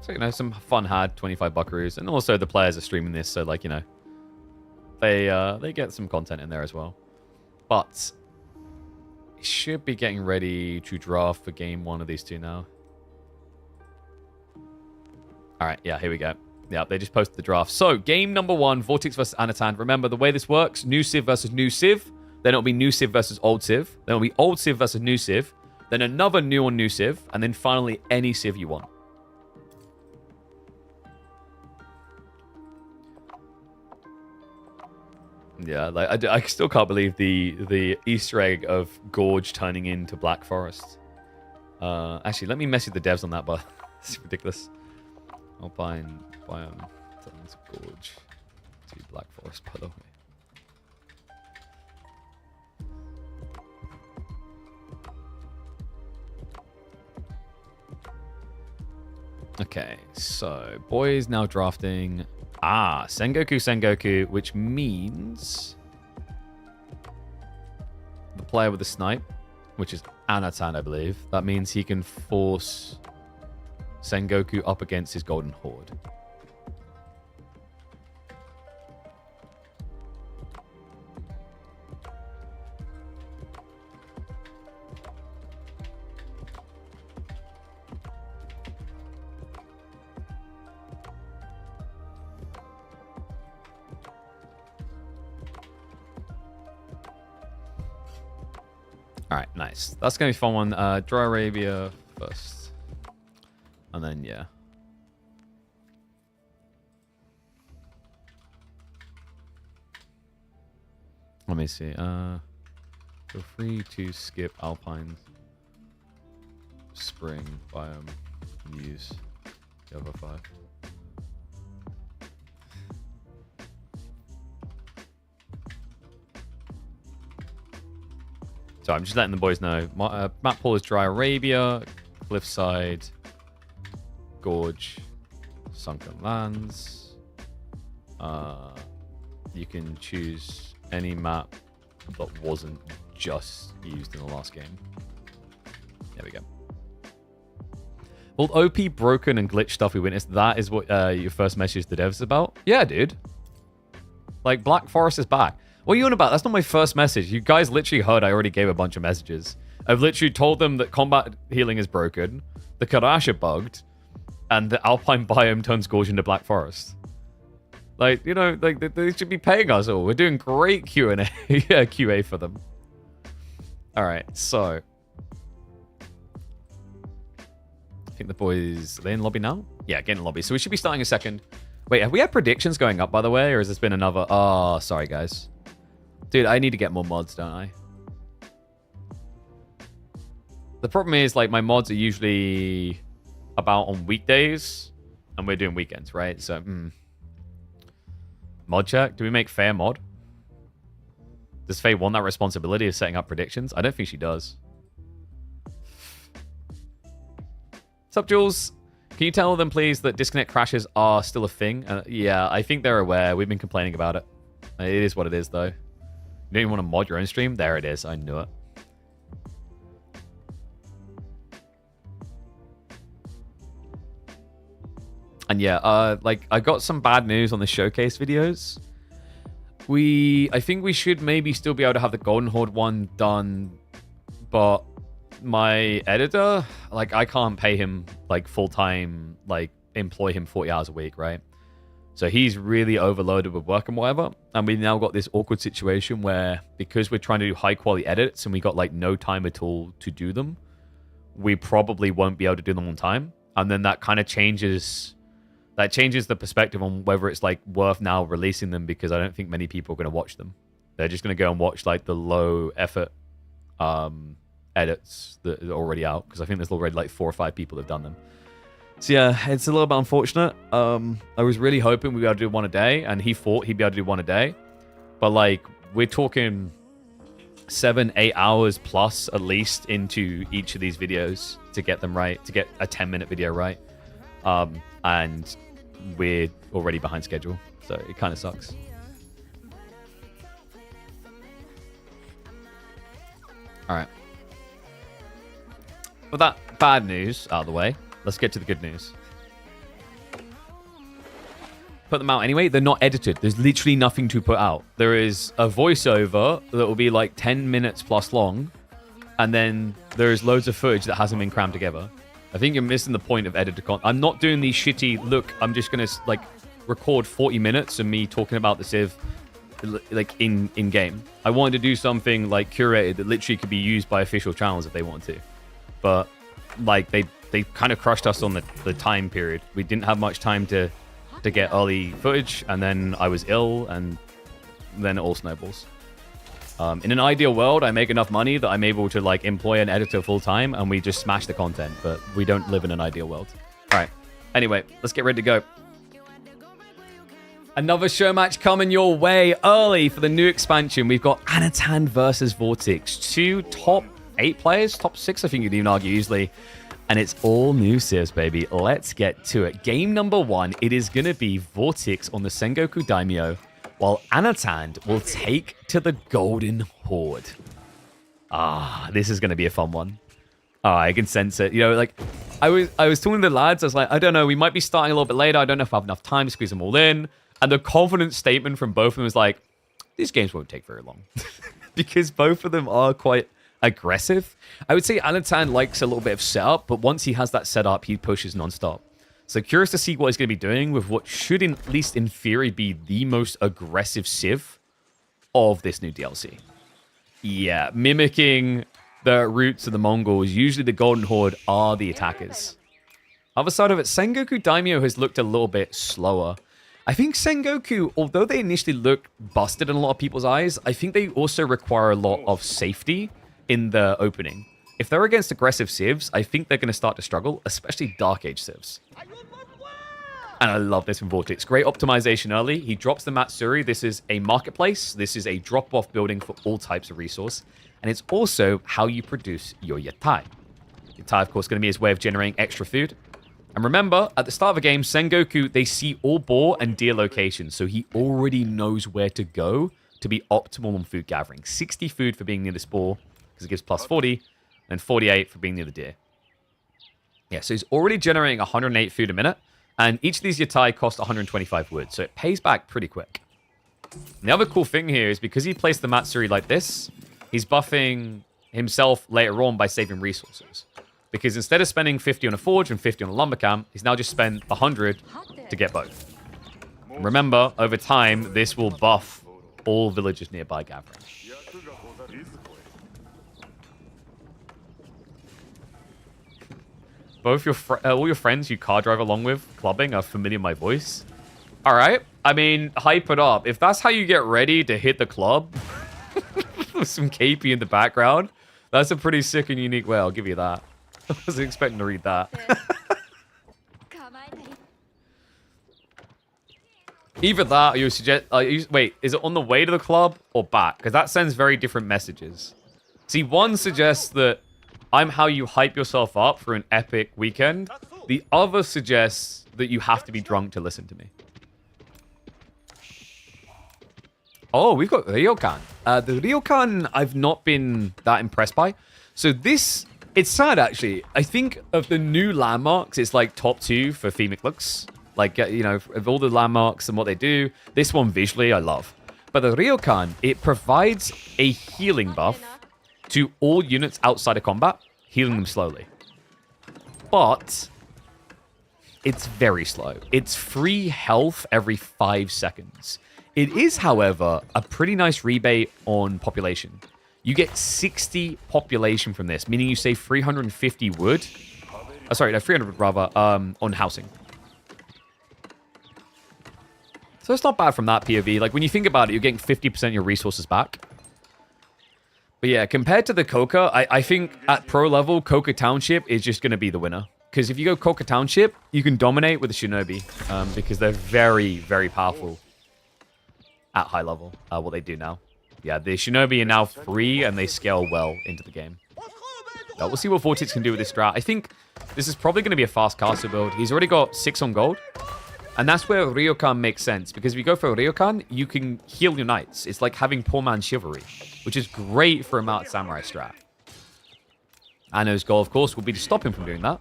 So, you know, some fun had 25 buckaroos. And also the players are streaming this, so, like, you know, they get some content in there as well. But should be getting ready to draft for game 1 of these two now. Alright, yeah, here we go. Yeah, they just posted the draft. So, game number 1, Vortex versus Anatan. Remember, the way this works, new Civ versus new Civ. Then it'll be new Civ versus old Civ. Then it'll be old Civ versus new Civ. Then another new on new Civ. And then finally, any Civ you want. Yeah, like I still can't believe the Easter egg of Gorge turning into Black Forest. Actually, let me message the devs on that, but it's ridiculous. Alpine biome turns Gorge to Black Forest, by the way. Okay, so boys now drafting. Sengoku, which means the player with the snipe, which is Anatan, I believe. That means he can force Sengoku up against his Golden Horde. Alright, nice. That's going to be a fun one. Dry Arabia first. And then, yeah. Let me see. Feel free to skip Alpine Spring biome and use the other 5. So I'm just letting the boys know. Map pool is Dry Arabia, Cliffside, Gorge, Sunken Lands. You can choose any map that wasn't just used in the last game. There we go. Well, OP broken and glitch stuff we witnessed, that is what your first message to the devs is about? Yeah, dude. Like, Black Forest is back. What are you on about? That's not my first message. You guys literally heard I already gave a bunch of messages. I've literally told them that combat healing is broken, the Karash are bugged, and the Alpine biome turns Gorge into Black Forest. Like, you know, like they should be paying us all. We're doing great Q&A, yeah, QA for them. All right, so I think the boys, are they in lobby now? Yeah, getting in lobby. So we should be starting a second. Wait, have we had predictions going up, by the way, or has this been another? Oh, sorry, guys. Dude, I need to get more mods, don't I? The problem is, like, my mods are usually about on weekdays, and we're doing weekends, right? So, mod check. Do we make Faye a mod? Does Faye want that responsibility of setting up predictions? I don't think she does. What's up, Jules? Can you tell them, please, that disconnect crashes are still a thing? Yeah, I think they're aware. We've been complaining about it. It is what it is, though. You don't even want to mod your own stream? There it is. I knew it. And yeah, like, I got some bad news on the showcase videos. I think we should maybe still be able to have the Golden Horde one done, but my editor, like, I can't pay him, like, full-time, like, employ him 40 hours a week, right? So he's really overloaded with work and whatever. And we now got this awkward situation where, because we're trying to do high-quality edits and we got, like, no time at all to do them, we probably won't be able to do them on time. And then that kind of changes the perspective on whether it's, like, worth now releasing them, because I don't think many people are going to watch them. They're just going to go and watch, like, the low-effort edits that are already out, because I think there's already, like, 4 or 5 people that have done them. So yeah, it's a little bit unfortunate. I was really hoping we'd be able to do one a day, and he thought he'd be able to do one a day. But, like, we're talking 7-8 hours plus at least into each of these videos to get them right, to get a 10-minute video right. And we're already behind schedule. So it kind of sucks. All right. With that bad news out of the way, let's get to the good news. Put them out anyway. They're not edited. There's literally nothing to put out. There is a voiceover that will be like 10 minutes plus long. And then there's loads of footage that hasn't been crammed together. I think you're missing the point of edited content. I'm not doing these shitty, look, I'm just going to like record 40 minutes of me talking about the Civ like in game. I wanted to do something like curated that literally could be used by official channels if they wanted to. But like they kind of crushed us on the time period. We didn't have much time to get early footage, and then I was ill, and then it all snowballs. In an ideal world, I make enough money that I'm able to like employ an editor full time, and we just smash the content. But we don't live in an ideal world. All right. Anyway, let's get ready to go. Another show match coming your way early for the new expansion. We've got Anatan versus Vortex. 2 top 8 players, top 6, I think you'd even argue easily. And it's all new Civs, baby. Let's get to it. Game number 1, it is going to be Vortex on the Sengoku Daimyo, while Anatan will take to the Golden Horde. This is going to be a fun one. I can sense it. You know, like, I was talking to the lads. I was like, I don't know, we might be starting a little bit later. I don't know if I have enough time to squeeze them all in. And the confident statement from both of them was like, these games won't take very long. Because both of them are quite aggressive. I would say Anatan likes a little bit of setup, but once he has that setup, he pushes nonstop. So curious to see what he's going to be doing with what should, at least in theory, be the most aggressive Civ of this new DLC. Yeah, mimicking the roots of the Mongols, usually the Golden Horde are the attackers. Other side of it, Sengoku Daimyo has looked a little bit slower. I think Sengoku, although they initially look busted in a lot of people's eyes, I think they also require a lot of safety in the opening. If they're against aggressive Civs, I think they're going to start to struggle, especially Dark Age Civs. And I love this from Vortex. Great optimization early. He drops the Matsuri. This is a marketplace. This is a drop-off building for all types of resource. And it's also how you produce your Yatai. Yatai, of course, going to be his way of generating extra food. And remember, at the start of the game, Sengoku, they see all boar and deer locations, so he already knows where to go to be optimal on food gathering. 60 food for being near this boar, because it gives plus 40, and 48 for being near the deer. Yeah, so he's already generating 108 food a minute, and each of these Yatai cost 125 wood, so it pays back pretty quick. And the other cool thing here is because he placed the Matsuri like this, he's buffing himself later on by saving resources. Because instead of spending 50 on a forge and 50 on a lumber camp, he's now just spent 100 to get both. And remember, over time, this will buff all villages nearby gathering. Both all your friends you car drive along with clubbing are familiar with my voice. All right. I mean, hype it up. If that's how you get ready to hit the club with some KP in the background, that's a pretty sick and unique way. I'll give you that. I wasn't expecting to read that. Either that or you suggest... wait, is it on the way to the club or back? Because that sends very different messages. See, one suggests that I'm how you hype yourself up for an epic weekend. The other suggests that you have to be drunk to listen to me. Oh, we've got Ryokan. The Ryokan I've not been that impressed by. So this... It's sad, actually. I think of the new landmarks, it's like top 2 for themic looks. Like, you know, of all the landmarks and what they do, this one visually I love. But the Ryokan, it provides a healing buff to all units outside of combat, healing them slowly. But it's very slow. It's free health every 5 seconds. It is, however, a pretty nice rebate on population. You get 60 population from this, meaning you save 350 wood. Sorry, no, 300 rather, on housing. So it's not bad from that POV. Like, when you think about it, you're getting 50% of your resources back. But yeah, compared to the Koka, I think at pro level, Koka Township is just going to be the winner. Because if you go Koka Township, you can dominate with the Shinobi. Because they're very, very powerful at high level, what they do now. Yeah, the Shinobi are now free, and they scale well into the game. We'll see what Vortex can do with this strat. I think this is probably going to be a fast caster build. He's already got 6 on gold. And that's where Ryokan makes sense, because if you go for Ryokan, you can heal your knights. It's like having poor man's chivalry, which is great for a mounted samurai strat. Anno's goal, of course, will be to stop him from doing that.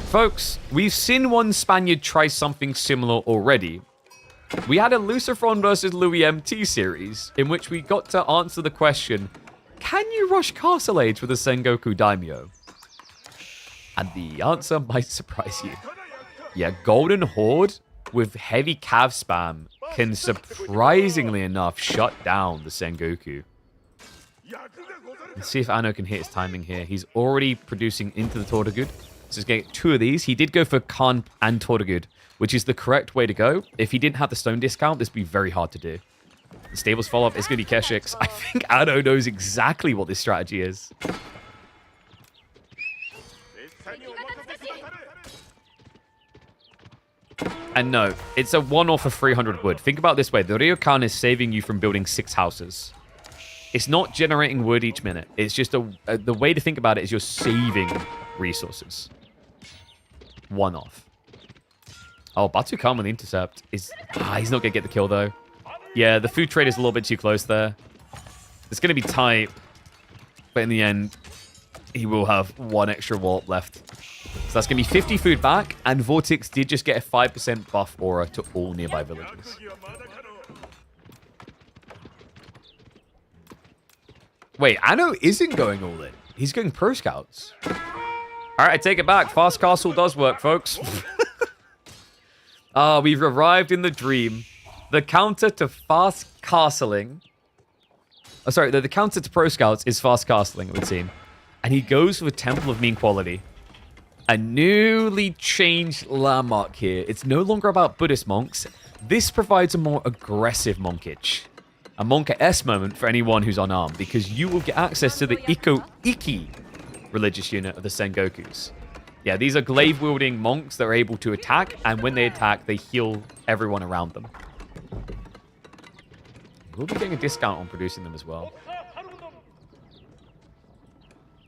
Folks, we've seen one Spaniard try something similar already. We had a Lucifron versus Louis MT series, in which we got to answer the question, can you rush Castle Age with a Sengoku Daimyo? And the answer might surprise you. Yeah, Golden Horde with heavy cav spam can surprisingly enough shut down the Sengoku. Let's see if Anno can hit his timing here. He's already producing into the Tortugud. So he's getting 2 of these. He did go for Khan and Tortugud, which is the correct way to go. If he didn't have the stone discount, this would be very hard to do. The stables follow-up is going to be Keshix. I think Anno knows exactly what this strategy is. And no, it's a one-off of 300 wood. Think about it this way. The Ryokan is saving you from building 6 houses. It's not generating wood each minute. It's just the way to think about it is you're saving resources. One-off. Oh, Batu Khan with the intercept. He's not going to get the kill, though. Yeah, the food trade is a little bit too close there. It's going to be tight. But in the end, he will have 1 extra warp left. So that's going to be 50 food back. And Vortex did just get a 5% buff aura to all nearby villages. Wait, Anno isn't going all in. He's going pro scouts. All right, I take it back. Fast Castle does work, folks. We've arrived in the dream. The counter to fast castling. Oh, sorry, the counter to pro scouts is fast castling, it would seem. And he goes for the Temple of Mean Quality. A newly changed landmark here. It's no longer about Buddhist monks. This provides a more aggressive monkage. A Monka-S moment for anyone who's unarmed, because you will get access to the Iko-Iki religious unit of the Sengokus. Yeah, these are glaive-wielding monks that are able to attack, and when they attack, they heal everyone around them. We'll be getting a discount on producing them as well.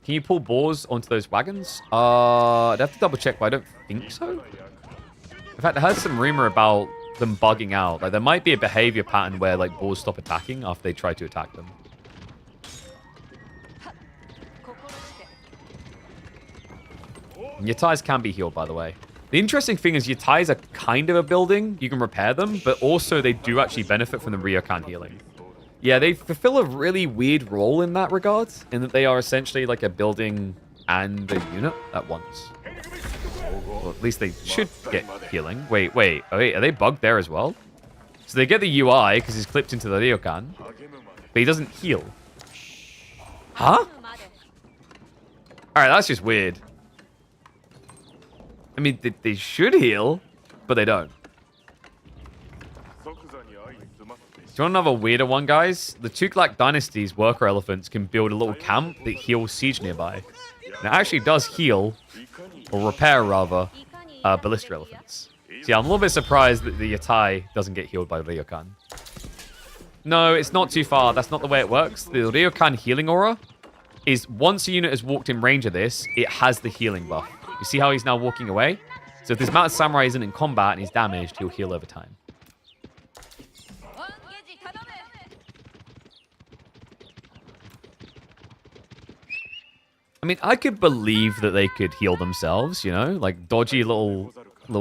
Can you pull boars onto those wagons? I'd have to double check, but I don't think so. In fact, I heard some rumor about them bugging out. Like, there might be a behavior pattern where like boars stop attacking after they try to attack them. And Yatais can be healed, by the way. The interesting thing is Yatais are kind of a building. You can repair them, but also they do actually benefit from the Ryokan healing. Yeah, they fulfill a really weird role in that regard, in that they are essentially like a building and a unit at once. Or at least they should get healing. Wait, are they bugged there as well? So they get the UI because he's clipped into the Ryokan, but he doesn't heal. Huh? Alright, that's just weird. I mean, they should heal, but they don't. Do you want another weirder one, guys? The Tuklak Dynasties worker elephants can build a little camp that heals siege nearby. And it actually does heal, or repair rather, ballista elephants. So yeah, I'm a little bit surprised that the Yatai doesn't get healed by Ryokan. No, it's not too far. That's not the way it works. The Ryokan healing aura is once a unit has walked in range of this, it has the healing buff. You see how he's now walking away? So if this mounted samurai isn't in combat and he's damaged, he'll heal over time. I mean, I could believe that they could heal themselves, you know? Like, dodgy little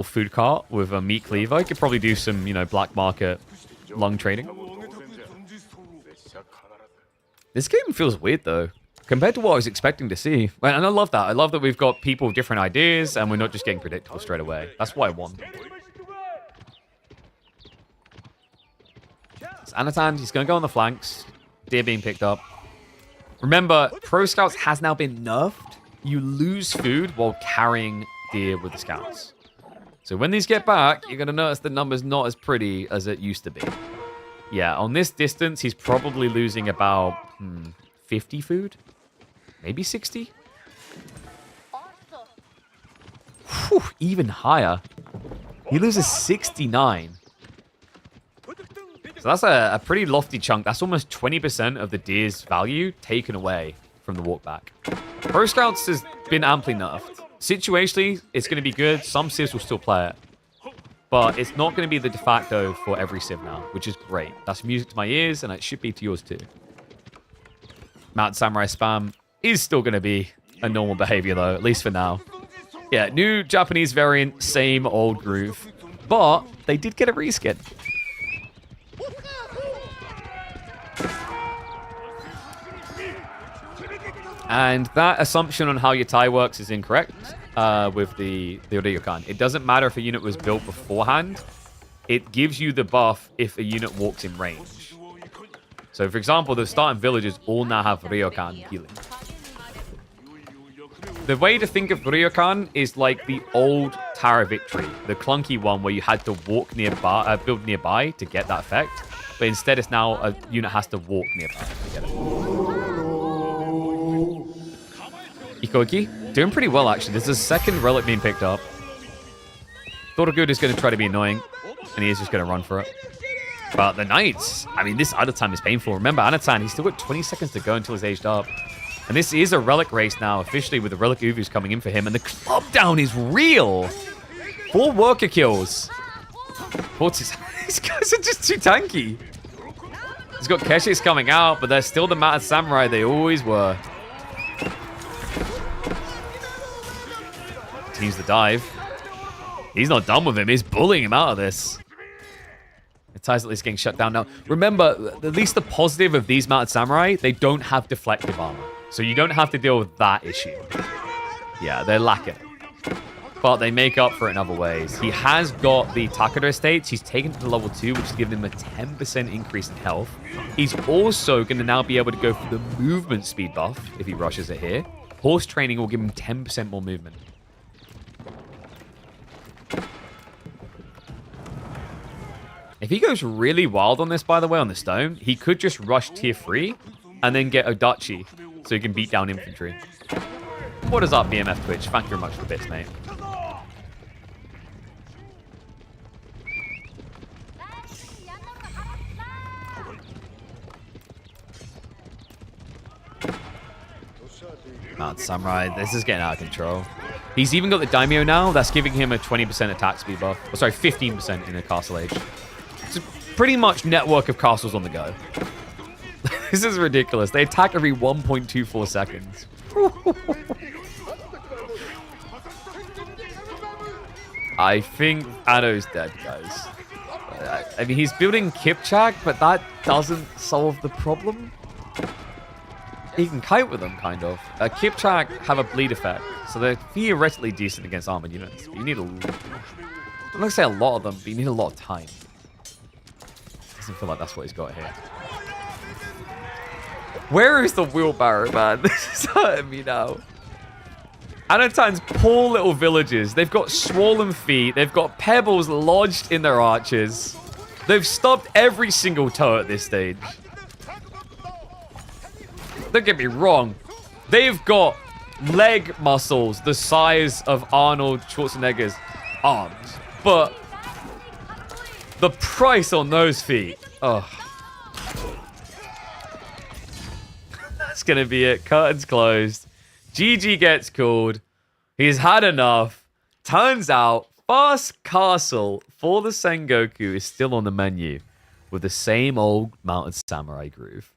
food cart with a meat cleaver. I could probably do some, you know, black market lung trading. This game feels weird, though, compared to what I was expecting to see. And I love that. I love that we've got people with different ideas, and we're not just getting predictable straight away. That's what I want. It's Anatan. He's going to go on the flanks. Deer being picked up. Remember, Pro Scouts has now been nerfed. You lose food while carrying deer with the Scouts. So when these get back, you're going to notice the number's not as pretty as it used to be. Yeah, on this distance, he's probably losing about 50 food? Maybe 60? Whew, even higher. He loses 69. So that's a pretty lofty chunk. That's almost 20% of the deer's value taken away from the walkback. Pro Scouts has been amply nerfed. Situationally, it's going to be good. Some civs will still play it. But it's not going to be the de facto for every civ now, which is great. That's music to my ears, and it should be to yours too. Mountain Samurai spam is still going to be a normal behavior, though, at least for now. Yeah, new Japanese variant, same old groove. But they did get a reskin. And that assumption on how your tie works is incorrect with the Ryokan. It doesn't matter if a unit was built beforehand. It gives you the buff if a unit walks in range. So, for example, the starting villages all now have Ryokan healing. The way to think of Ryokan is like the old Tower of Victory, the clunky one where you had to walk nearby, build nearby to get that effect. But instead, it's now a unit has to walk nearby to get it. Ikoki, doing pretty well actually. This is a second relic being picked up. Thorogood is going to try to be annoying, and he is just going to run for it. But the Knights, I mean, this Anatan is painful. Remember, Anatan, he's still got 20 seconds to go until he's aged up. And this is a relic race now, officially, with the relic Uvus coming in for him. And the club down is real. 4 worker kills. Vortex, these guys are just too tanky. He's got Keshes coming out, but they're still the Mountain Samurai they always were. Teams the dive. He's not done with him. He's bullying him out of this. Tie's at least getting shut down now. Remember, at least the positive of these Mounted Samurai, they don't have deflective armor. So you don't have to deal with that issue. Yeah, they're lacking. But they make up for it in other ways. He has got the Takeda estates. He's taken to the level 2, which is giving him a 10% increase in health. He's also going to now be able to go for the movement speed buff if he rushes it here. Horse training will give him 10% more movement. If he goes really wild on this, by the way, on the stone, he could just rush tier 3 and then get Odachi so he can beat down infantry. What is up, BMF Twitch? Thank you very much for the bits, mate. Mountain Samurai, this is getting out of control. He's even got the Daimyo now. That's giving him a 20% attack speed buff. Oh, sorry, 15% in a castle age. It's a pretty much network of castles on the go. This is ridiculous. They attack every 1.24 seconds. I think Anno's dead, guys. I mean, he's building Kipchak, but that doesn't solve the problem. He can kite with them, kind of. Kipchak have a bleed effect, so they're theoretically decent against armored units. But you need a... I'm not going to say a lot of them, but you need a lot of time. Doesn't feel like that's what he's got here. Where is the wheelbarrow, man? This is hurting me now. Anatan's poor little villages. They've got swollen feet. They've got pebbles lodged in their arches. They've stopped every single toe at this stage. Don't get me wrong. They've got leg muscles the size of Arnold Schwarzenegger's arms. But the price on those feet. Oh. That's going to be it. Curtains closed. GG gets called. He's had enough. Turns out, Fast Castle for the Sengoku is still on the menu with the same old Mounted Samurai groove.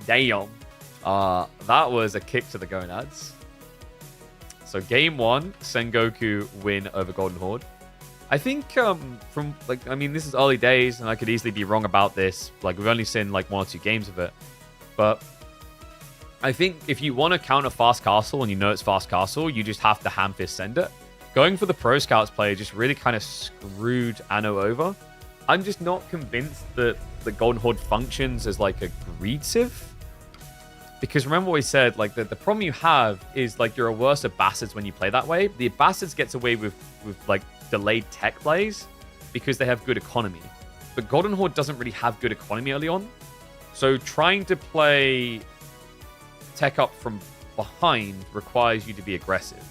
Damn. That was a kick to the gonads. So game 1, Sengoku win over Golden Horde. I think this is early days and I could easily be wrong about this. Like, we've only seen like 1 or 2 games of it. But I think if you want to counter Fast Castle and you know it's Fast Castle, you just have to ham-fist send it. Going for the Pro Scouts play just really kind of screwed Anno over. I'm just not convinced that the Golden Horde functions as like a greed civ. Because remember what we said, like the problem you have is like you're a worse at Bastards when you play that way. The Bastards gets away with like delayed tech plays because they have good economy. But Golden Horde doesn't really have good economy early on. So trying to play tech up from behind requires you to be aggressive.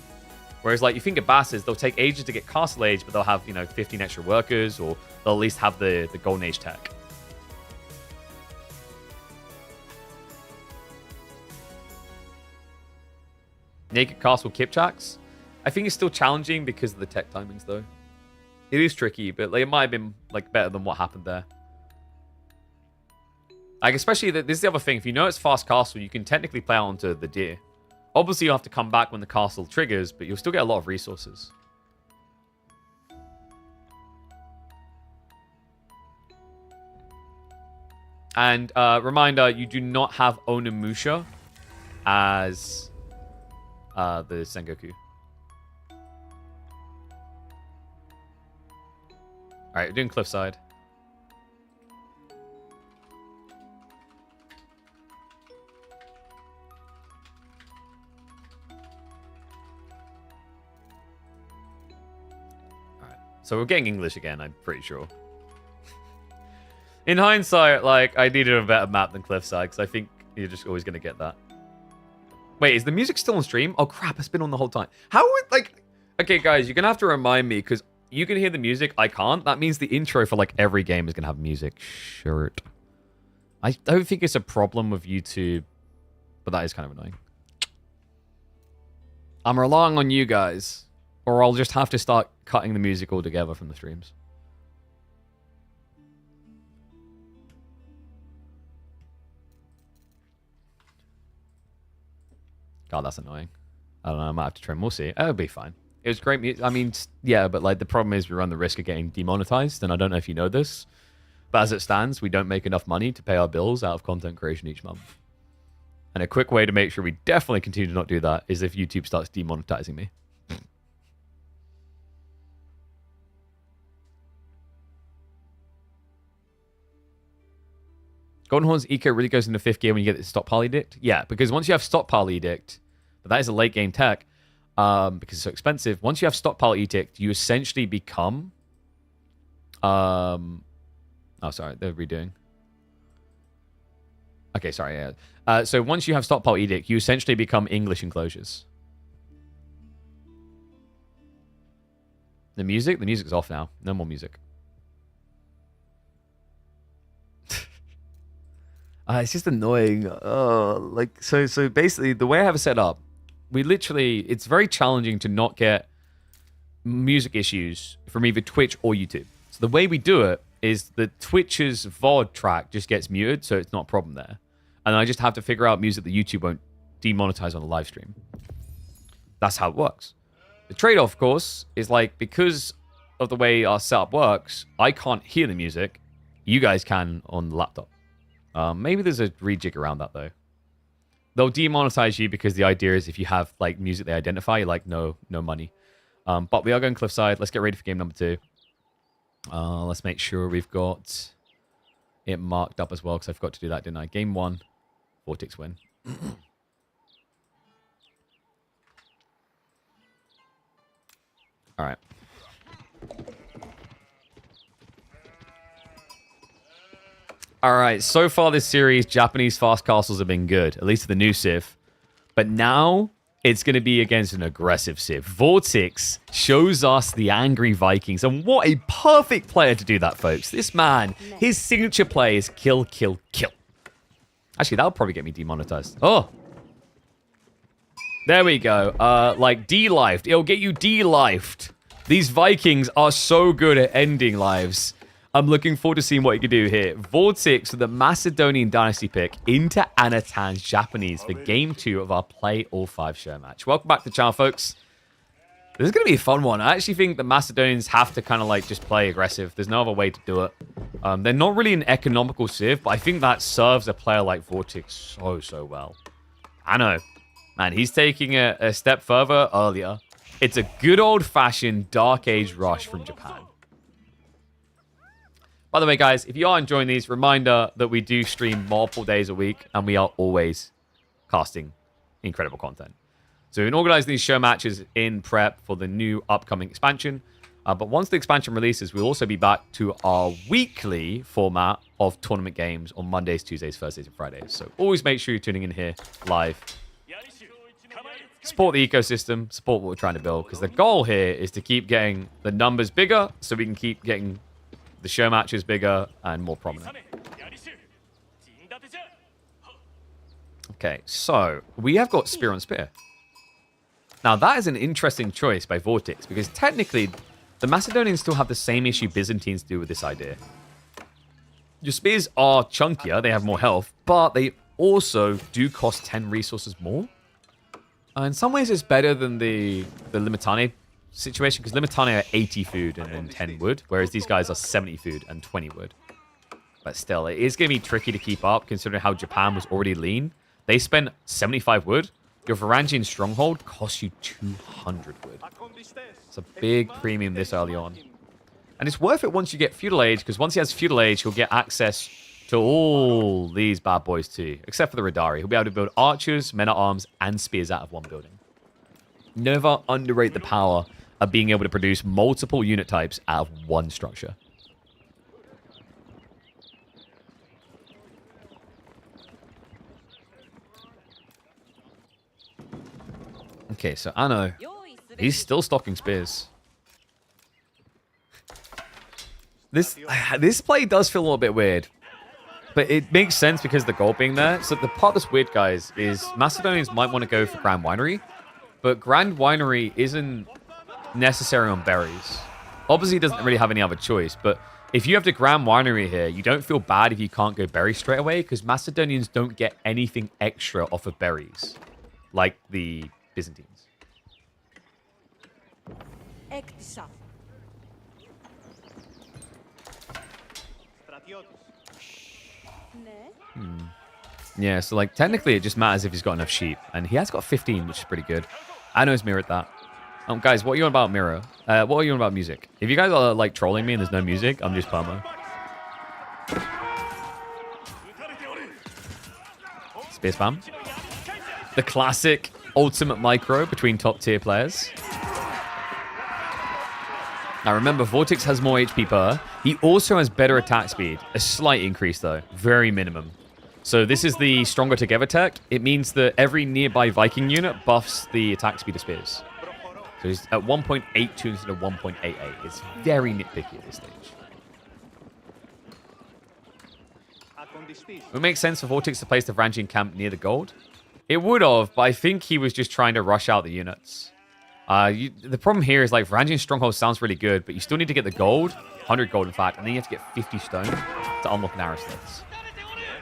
Whereas like you think of Bastards, they'll take ages to get Castle Age, but they'll have, 15 extra workers, or they'll at least have the Golden Age tech. Naked Castle Kipchaks. I think it's still challenging because of the tech timings, though. It is tricky, but like, it might have been like better than what happened there. Like, especially, this is the other thing. If you know it's fast castle, you can technically play out onto the deer. Obviously, you have to come back when the castle triggers, but you'll still get a lot of resources. And reminder, you do not have Onimusha as the Sengoku. Alright, we're doing Cliffside. Alright, so we're getting English again, I'm pretty sure. In hindsight, like, I needed a better map than Cliffside, because I think you're just always going to get that. Wait, is the music still on stream? Oh, crap, it's been on the whole time. How would, like... Okay, guys, you're going to have to remind me, because you can hear the music, I can't. That means the intro for, like, every game is going to have music. Shirt. I don't think it's a problem with YouTube, but that is kind of annoying. I'm relying on you guys, or I'll just have to start cutting the music altogether from the streams. God, that's annoying. I don't know, I might have to trim. We'll see. It'll be fine. It was great music. I mean, yeah, but like the problem is we run the risk of getting demonetized, and I don't know if you know this, but as it stands, we don't make enough money to pay our bills out of content creation each month. And a quick way to make sure we definitely continue to not do that is if YouTube starts demonetizing me. Golden Horn's eco really goes into 5th gear when you get the stockpile edict? Yeah, because once you have stockpile edict, but that is a late game tech, because it's so expensive. Once you have stockpile edict, you essentially become... Oh, sorry, they're redoing. Okay, sorry, yeah. So once you have stockpile edict, you essentially become English enclosures. The music's off now. No more music. It's just annoying. Like so basically the way I have it set up, it's very challenging to not get music issues from either Twitch or YouTube. So the way we do it is that Twitch's VOD track just gets muted, so it's not a problem there. And I just have to figure out music that YouTube won't demonetize on a live stream. That's how it works. The trade-off, of course, is like, because of the way our setup works, I can't hear the music. You guys can on the laptop. Maybe there's a rejig around that, though. They'll demonetize you because the idea is if you have like music they identify, you're like, no money. But we are going Cliffside. Let's get ready for game number 2. Let's make sure we've got it marked up as well, because I forgot to do that, didn't I? Game 1, Vortex win. All right. All right, so far this series, Japanese fast castles have been good, at least the new Civ. But now, it's going to be against an aggressive Civ. Vortex shows us the angry Vikings, and what a perfect player to do that, folks. This man, his signature play is kill, kill, kill. Actually, that'll probably get me demonetized. Oh. There we go. Like, de-lifed. It'll get you de-lifed. These Vikings are so good at ending lives. I'm looking forward to seeing what he can do here. Vortex with the Macedonian Dynasty pick into Anatan's Japanese for Game 2 of our Play All 5 show match. Welcome back to the channel, folks. This is going to be a fun one. I actually think the Macedonians have to kind of like just play aggressive. There's no other way to do it. They're not really an economical Civ, but I think that serves a player like Vortex so well. I know. Man, he's taking a step further earlier. It's a good old-fashioned Dark Age rush from Japan. By the way, guys, if you are enjoying these, reminder that we do stream multiple days a week, and we are always casting incredible content. So we've been organizing these show matches in prep for the new upcoming expansion. But once the expansion releases, we'll also be back to our weekly format of tournament games on Mondays, Tuesdays, Thursdays, and Fridays. So always make sure you're tuning in here live. Support the ecosystem, support what we're trying to build, because the goal here is to keep getting the numbers bigger so we can keep getting the show matches bigger and more prominent. Okay, so we have got Spear on Spear. Now, that is an interesting choice by Vortex, because technically, the Macedonians still have the same issue Byzantines do with this idea. Your spears are chunkier, they have more health, but they also do cost 10 resources more. In some ways, it's better than the Limitane situation, because Limitane are 80 food and then 10 wood, whereas these guys are 70 food and 20 wood. But still, it is going to be tricky to keep up, considering how Japan was already lean. They spent 75 wood. Your Varangian stronghold costs you 200 wood. It's a big premium this early on. And it's worth it once you get Feudal Age, because once he has Feudal Age, he'll get access to all these bad boys too, except for the Radari. He'll be able to build archers, men-at-arms, and spears out of one building. Never underrate the power of being able to produce multiple unit types out of one structure. Okay, so Anno, he's still stocking spears. This play does feel a little bit weird, but it makes sense because of the gold being there. So the part that's weird, guys, is Macedonians might want to go for Grand Winery, but Grand Winery isn't necessary on berries. Obviously, he doesn't really have any other choice, but if you have the Grand Winery here, you don't feel bad if you can't go berry straight away, because Macedonians don't get anything extra off of berries, like the Byzantines. Yeah, so like technically it just matters if he's got enough sheep, and he has got 15, which is pretty good. I know he's mirrored that. Guys, what are you on about Miro? What are you on about music? If you guys are like trolling me and there's no music, I'm just perma. Spear spam. The classic ultimate micro between top tier players. Now remember, Vortex has more HP per. He also has better attack speed. A slight increase though. Very minimum. So this is the stronger together tech. It means that every nearby Viking unit buffs the attack speed of spears. So he's at 1.82 instead of 1.88. It's very nitpicky at this stage. It would make sense for Vortex to place the Varangian camp near the gold. It would have, but I think he was just trying to rush out the units. The problem here is like Varangian stronghold sounds really good, but you still need to get the gold, 100 gold in fact, and then you have to get 50 stone to unlock narrow slits.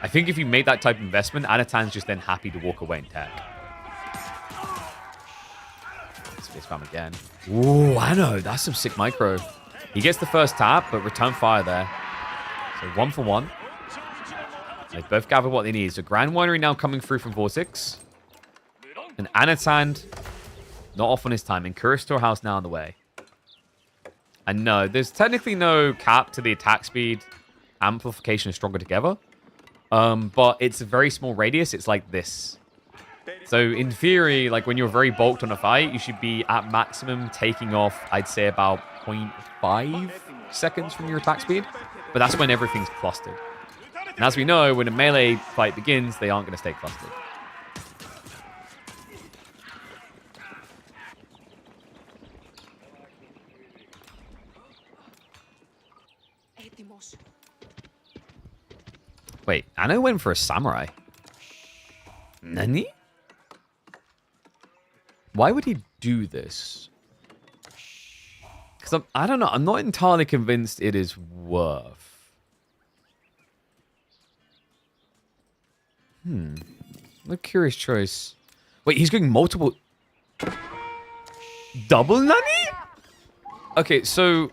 I think if you made that type of investment, Anatan's just then happy to walk away in tech. Spear spam again. Ooh, I know. That's some sick micro. He gets the first tap, but return fire there. So 1 for 1. They both gather what they need. So Grand Winery now coming through from Vortex. And Anatan, not off on his timing. Kura Storehouse now on the way. And no, there's technically no cap to the attack speed. Amplification is stronger together. But it's a very small radius. It's like this. So in theory, like when you're very bulked on a fight, you should be at maximum taking off, I'd say about 0.5 seconds from your attack speed. But that's when everything's clustered. And as we know, when a melee fight begins, they aren't going to stay clustered. Wait, Anno went for a samurai. Nani? Why would he do this? Because I don't know. I'm not entirely convinced it is worth. A curious choice. Wait, he's going multiple... Double Nani? Okay, so...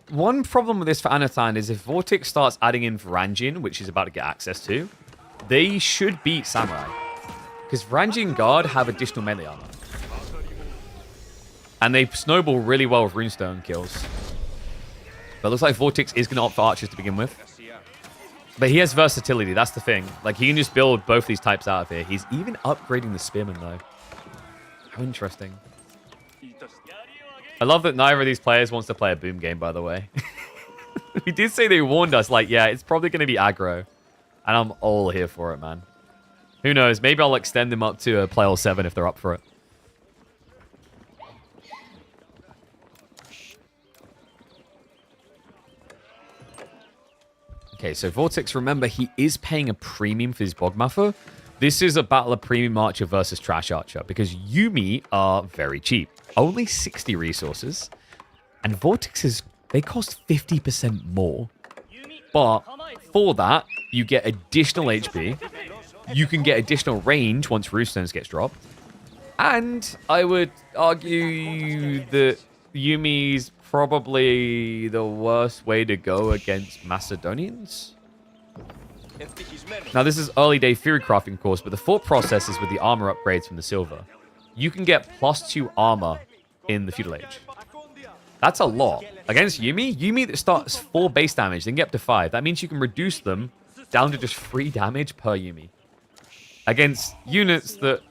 One problem with this for Anatan is if Vortex starts adding in Varangian, which he's about to get access to, they should beat Samurai. Because Varangian Guard have additional melee armor. And they snowball really well with runestone kills. But it looks like Vortex is going to opt for archers to begin with. But he has versatility, that's the thing. Like, he can just build both these types out of here. He's even upgrading the spearman, though. How interesting. I love that neither of these players wants to play a boom game, by the way. We did say they warned us, like, yeah, it's probably going to be aggro. And I'm all here for it, man. Who knows? Maybe I'll extend them up to a play all 7 if they're up for it. Okay, so Vortex, remember, he is paying a premium for his Bogmuffer. This is a battle of premium archer versus trash archer because Yumi are very cheap. Only 60 resources. And Vortexes, they cost 50% more. But for that, you get additional HP. You can get additional range once Rootstones gets dropped. And I would argue that Yumi's probably the worst way to go against Macedonians. Now, this is early day theory crafting, of course, but the thought process is with the armor upgrades from the silver. You can get +2 armor in the Feudal Age. That's a lot. Against Yumi that starts 4 base damage, then get up to 5. That means you can reduce them down to just 3 damage per Yumi. Against units that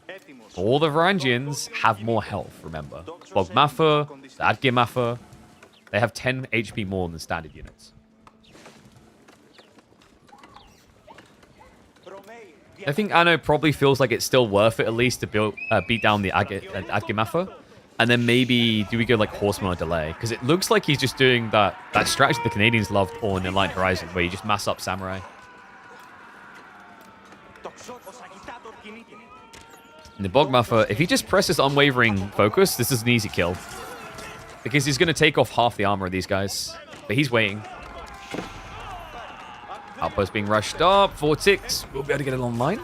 all the Varangians have more health, remember. Bogmatha, the Adgematha, they have 10 HP more than standard units. I think Anno probably feels like it's still worth it at least to beat down the Adgematha. And then maybe do we go like Horseman or Delay? Because it looks like he's just doing that strategy the Canadians loved on Enlightened Horizon, where you just mass up Samurai. And the Bogmatha, if he just presses Unwavering Focus, this is an easy kill. Because he's going to take off half the armor of these guys. But he's waiting. Outpost being rushed up. Vortex will be able to get it online.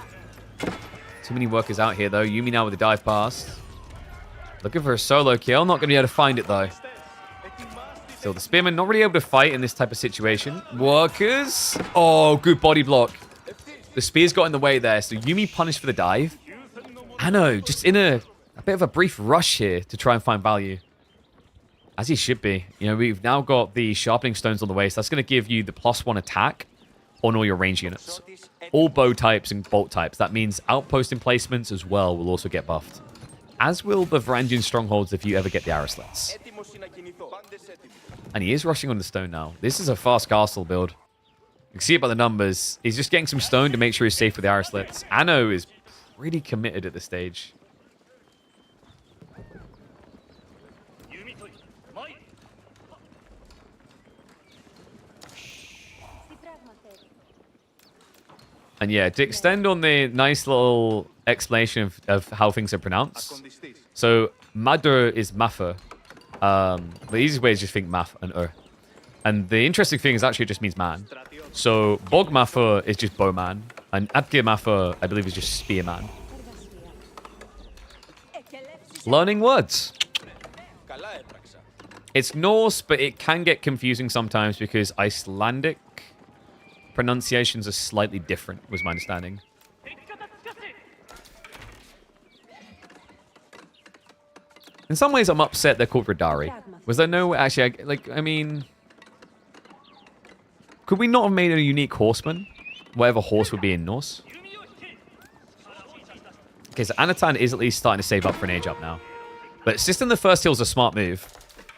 Too many workers out here, though. Yumi now with the dive past. Looking for a solo kill. Not going to be able to find it, though. Still, the Spearman not really able to fight in this type of situation. Workers. Oh, good body block. The spear's got in the way there, so Yumi punished for the dive. Anno, just in a bit of a brief rush here to try and find value. As he should be. You know, we've now got the sharpening stones on the way, so that's going to give you the +1 attack on all your range units. All bow types and bolt types. That means outpost emplacements as well will also get buffed. As will the Varangian strongholds if you ever get the arrow slits. And he is rushing on the stone now. This is a fast castle build. You can see it by the numbers. He's just getting some stone to make sure he's safe with the arrow slits. Anno is pretty committed at this stage. And yeah, to extend on the nice little explanation of how things are pronounced. So, Madr is Matha. The easiest way is just think Math and And the interesting thing is actually it just means man. So, Bogmatha is just bowman. And Adgematha, I believe, is just spearman. Learning words. It's Norse, but it can get confusing sometimes because Icelandic pronunciations are slightly different, was my understanding. In some ways, I'm upset they're called Radari. Was there no... Actually, I mean... Could we not have made a unique horseman? Whatever horse would be in Norse. Okay, so Anatan is at least starting to save up for an age up now. But System of the First Hill is a smart move.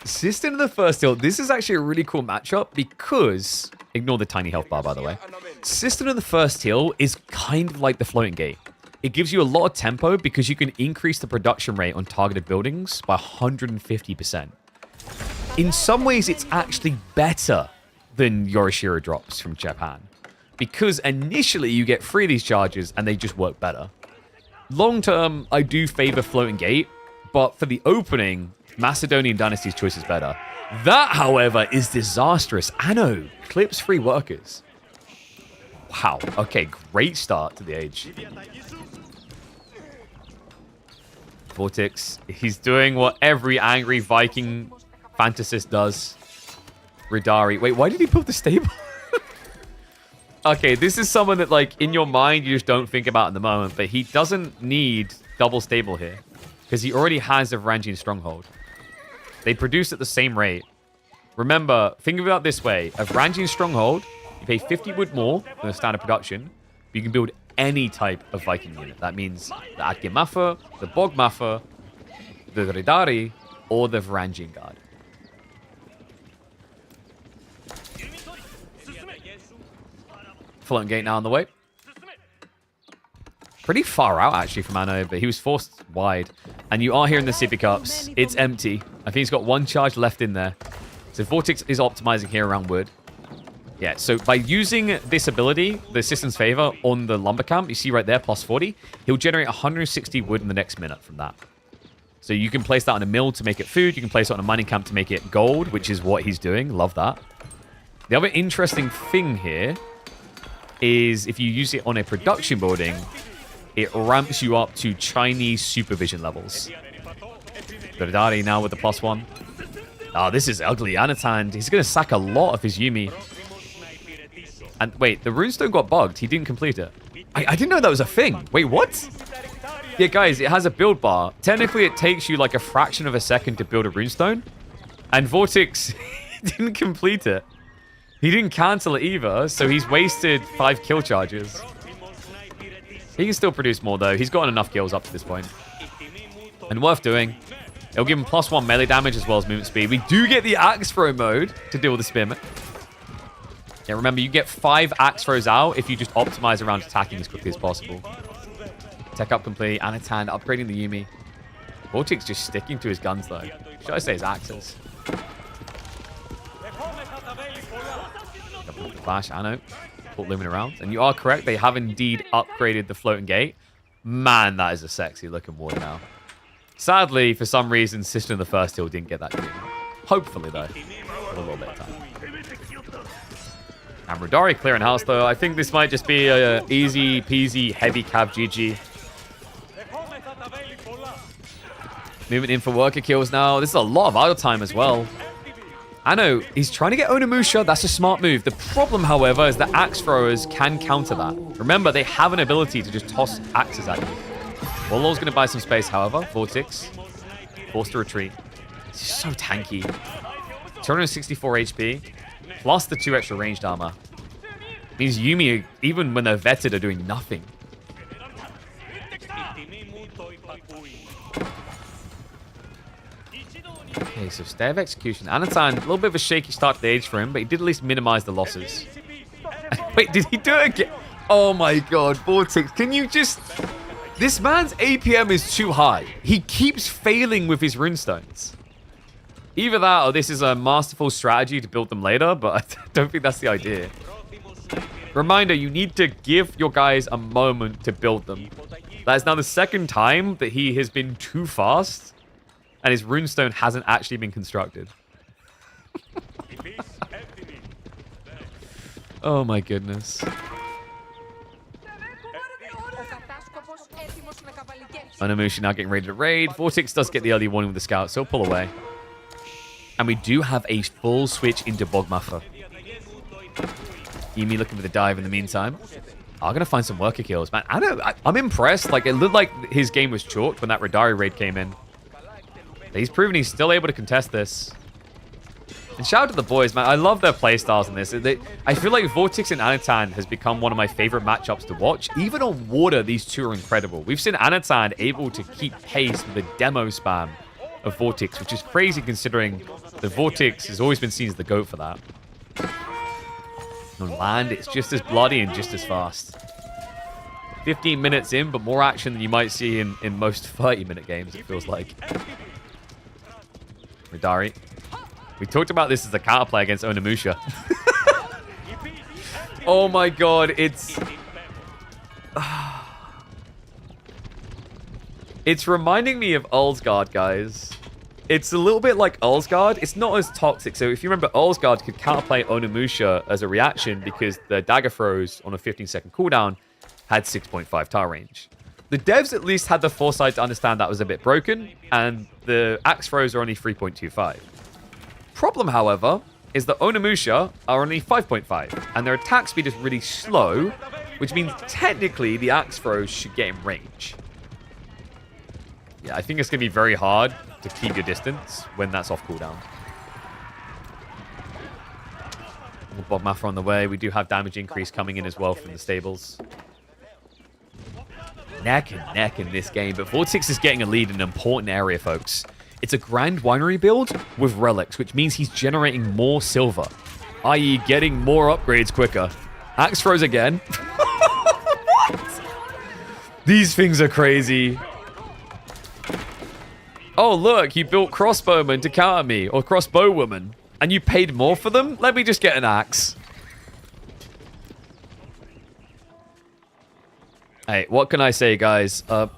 System of the First Hill, this is actually a really cool matchup because... Ignore the tiny health bar, by the way. System of the First Hill is kind of like the Floating Gate. It gives you a lot of tempo because you can increase the production rate on targeted buildings by 150%. In some ways, it's actually better than Yorishiro drops from Japan. Because initially, you get 3 of these charges and they just work better. Long term, I do favor Floating Gate, but for the opening, Macedonian Dynasty's choice is better. That, however, is disastrous. Anno clips 3 workers. Wow. Okay, great start to the age. Vortex, he's doing what every angry Viking fantasist does. Radari. Wait, why did he build the stable? Okay, this is someone that, like, in your mind, you just don't think about in the moment, but he doesn't need double stable here because he already has a Varangian stronghold. They produce at the same rate. Remember, think about it this way. A Varangian stronghold, you pay 50 wood more than a standard production, but you can build any type of Viking unit. That means the Adgematha, the Bogmatha, the Radari, or the Varangian Guard. Floating Gate now on the way. Pretty far out, actually, from Anno, but he was forced wide. And you are hearing the Sippy Cups. It's empty. I think he's got 1 charge left in there. So Vortex is optimizing here around wood. Yeah, so by using this ability, the Assistant's Favor, on the lumber camp, you see right there, plus 40, he'll generate 160 wood in the next minute from that. So you can place that on a mill to make it food. You can place it on a mining camp to make it gold, which is what he's doing. Love that. The other interesting thing here is if you use it on a production building, it ramps you up to Chinese supervision levels. Dodari now with the +1. Oh, this is ugly. Anatan, he's going to sack a lot of his Yumi. And wait, the runestone got bugged. He didn't complete it. I didn't know that was a thing. Wait, what? Yeah, guys, it has a build bar. Technically, it takes you like a fraction of a second to build a runestone. And Vortex didn't complete it. He didn't cancel it either, so he's wasted 5 kill charges. He can still produce more, though. He's gotten enough kills up to this point. And worth doing. It'll give him +1 melee damage as well as movement speed. We do get the axe throw mode to deal with the spearman. Yeah, remember, you get 5 axe throws out if you just optimize around attacking as quickly as possible. Tech up complete. Anatan upgrading the Yumi. Vortex just sticking to his guns, though. Should I say his axes? Flash, Anno. Put Lumen around. And you are correct. They have indeed upgraded the floating gate. Man, that is a sexy looking ward now. Sadly, for some reason, Sister in the first hill didn't get that dream. Hopefully, though. With a little bit of time. And Rodari clearing house, though. I think this might just be a easy peasy heavy cav GG. Moving in for worker kills now. This is a lot of idle time as well. I know, he's trying to get Onimusha. That's a smart move. The problem, however, is that axe throwers can counter that. Remember, they have an ability to just toss axes at you. Warlord's going to buy some space, however. Vortex. Forced to retreat. This is so tanky. 264 HP. Plus the 2 extra ranged armor. Means Yumi, even when they're vetted, are doing nothing. Okay, so stay of execution. Anatan, a little bit of a shaky start to the age for him, but he did at least minimize the losses. Wait, did he do it again? Oh my god, Vortex, can you just... This man's APM is too high. He keeps failing with his runestones. Either that or this is a masterful strategy to build them later, but I don't think that's the idea. Reminder, you need to give your guys a moment to build them. That is now the second time that he has been too fast and his runestone hasn't actually been constructed. Oh my goodness. Onimusha now getting ready to raid. Vortex does get the early warning with the scout, so he'll pull away. And we do have a full switch into Bogmuffer. Yumi looking for the dive in the meantime. I'm going to find some worker kills, man. I'm impressed. Like, it looked like his game was chalked when that Rodari raid came in. But he's proven he's still able to contest this. And shout out to the boys, man. I love their playstyles in this. I feel like Vortex and Anatan has become one of my favorite matchups to watch. Even on water, these two are incredible. We've seen Anatan able to keep pace with the demo spam of Vortex, which is crazy considering the Vortex has always been seen as the GOAT for that. On land, it's just as bloody and just as fast. 15 minutes in, but more action than you might see in most 30-minute games, it feels like. Rodari. We talked about this as a counterplay against Onimusha. Oh my god, it's... It's reminding me of Ulsgaard, guys. It's a little bit like Ulsgaard. It's not as toxic. So if you remember, Ulsgaard could counterplay Onimusha as a reaction because the dagger throws on a 15-second cooldown had 6.5 tar range. The devs at least had the foresight to understand that was a bit broken, and the axe throws are only 3.25. Problem, however, is that Onimusha are only 5.5, and their attack speed is really slow, which means technically the axe throws should get in range. Yeah, I think it's going to be very hard to keep your distance when that's off cooldown. Bob Mafra on the way. We do have damage increase coming in as well from the stables. Neck and neck in this game, but Vortex is getting a lead in an important area, folks. It's a Grand Winery build with relics, which means he's generating more silver, i.e. getting more upgrades quicker. Axe throws again. What? These things are crazy. Oh, look, you built crossbowmen to counter me, or crossbowwoman, and you paid more for them? Let me just get an axe. Hey, what can I say, guys? The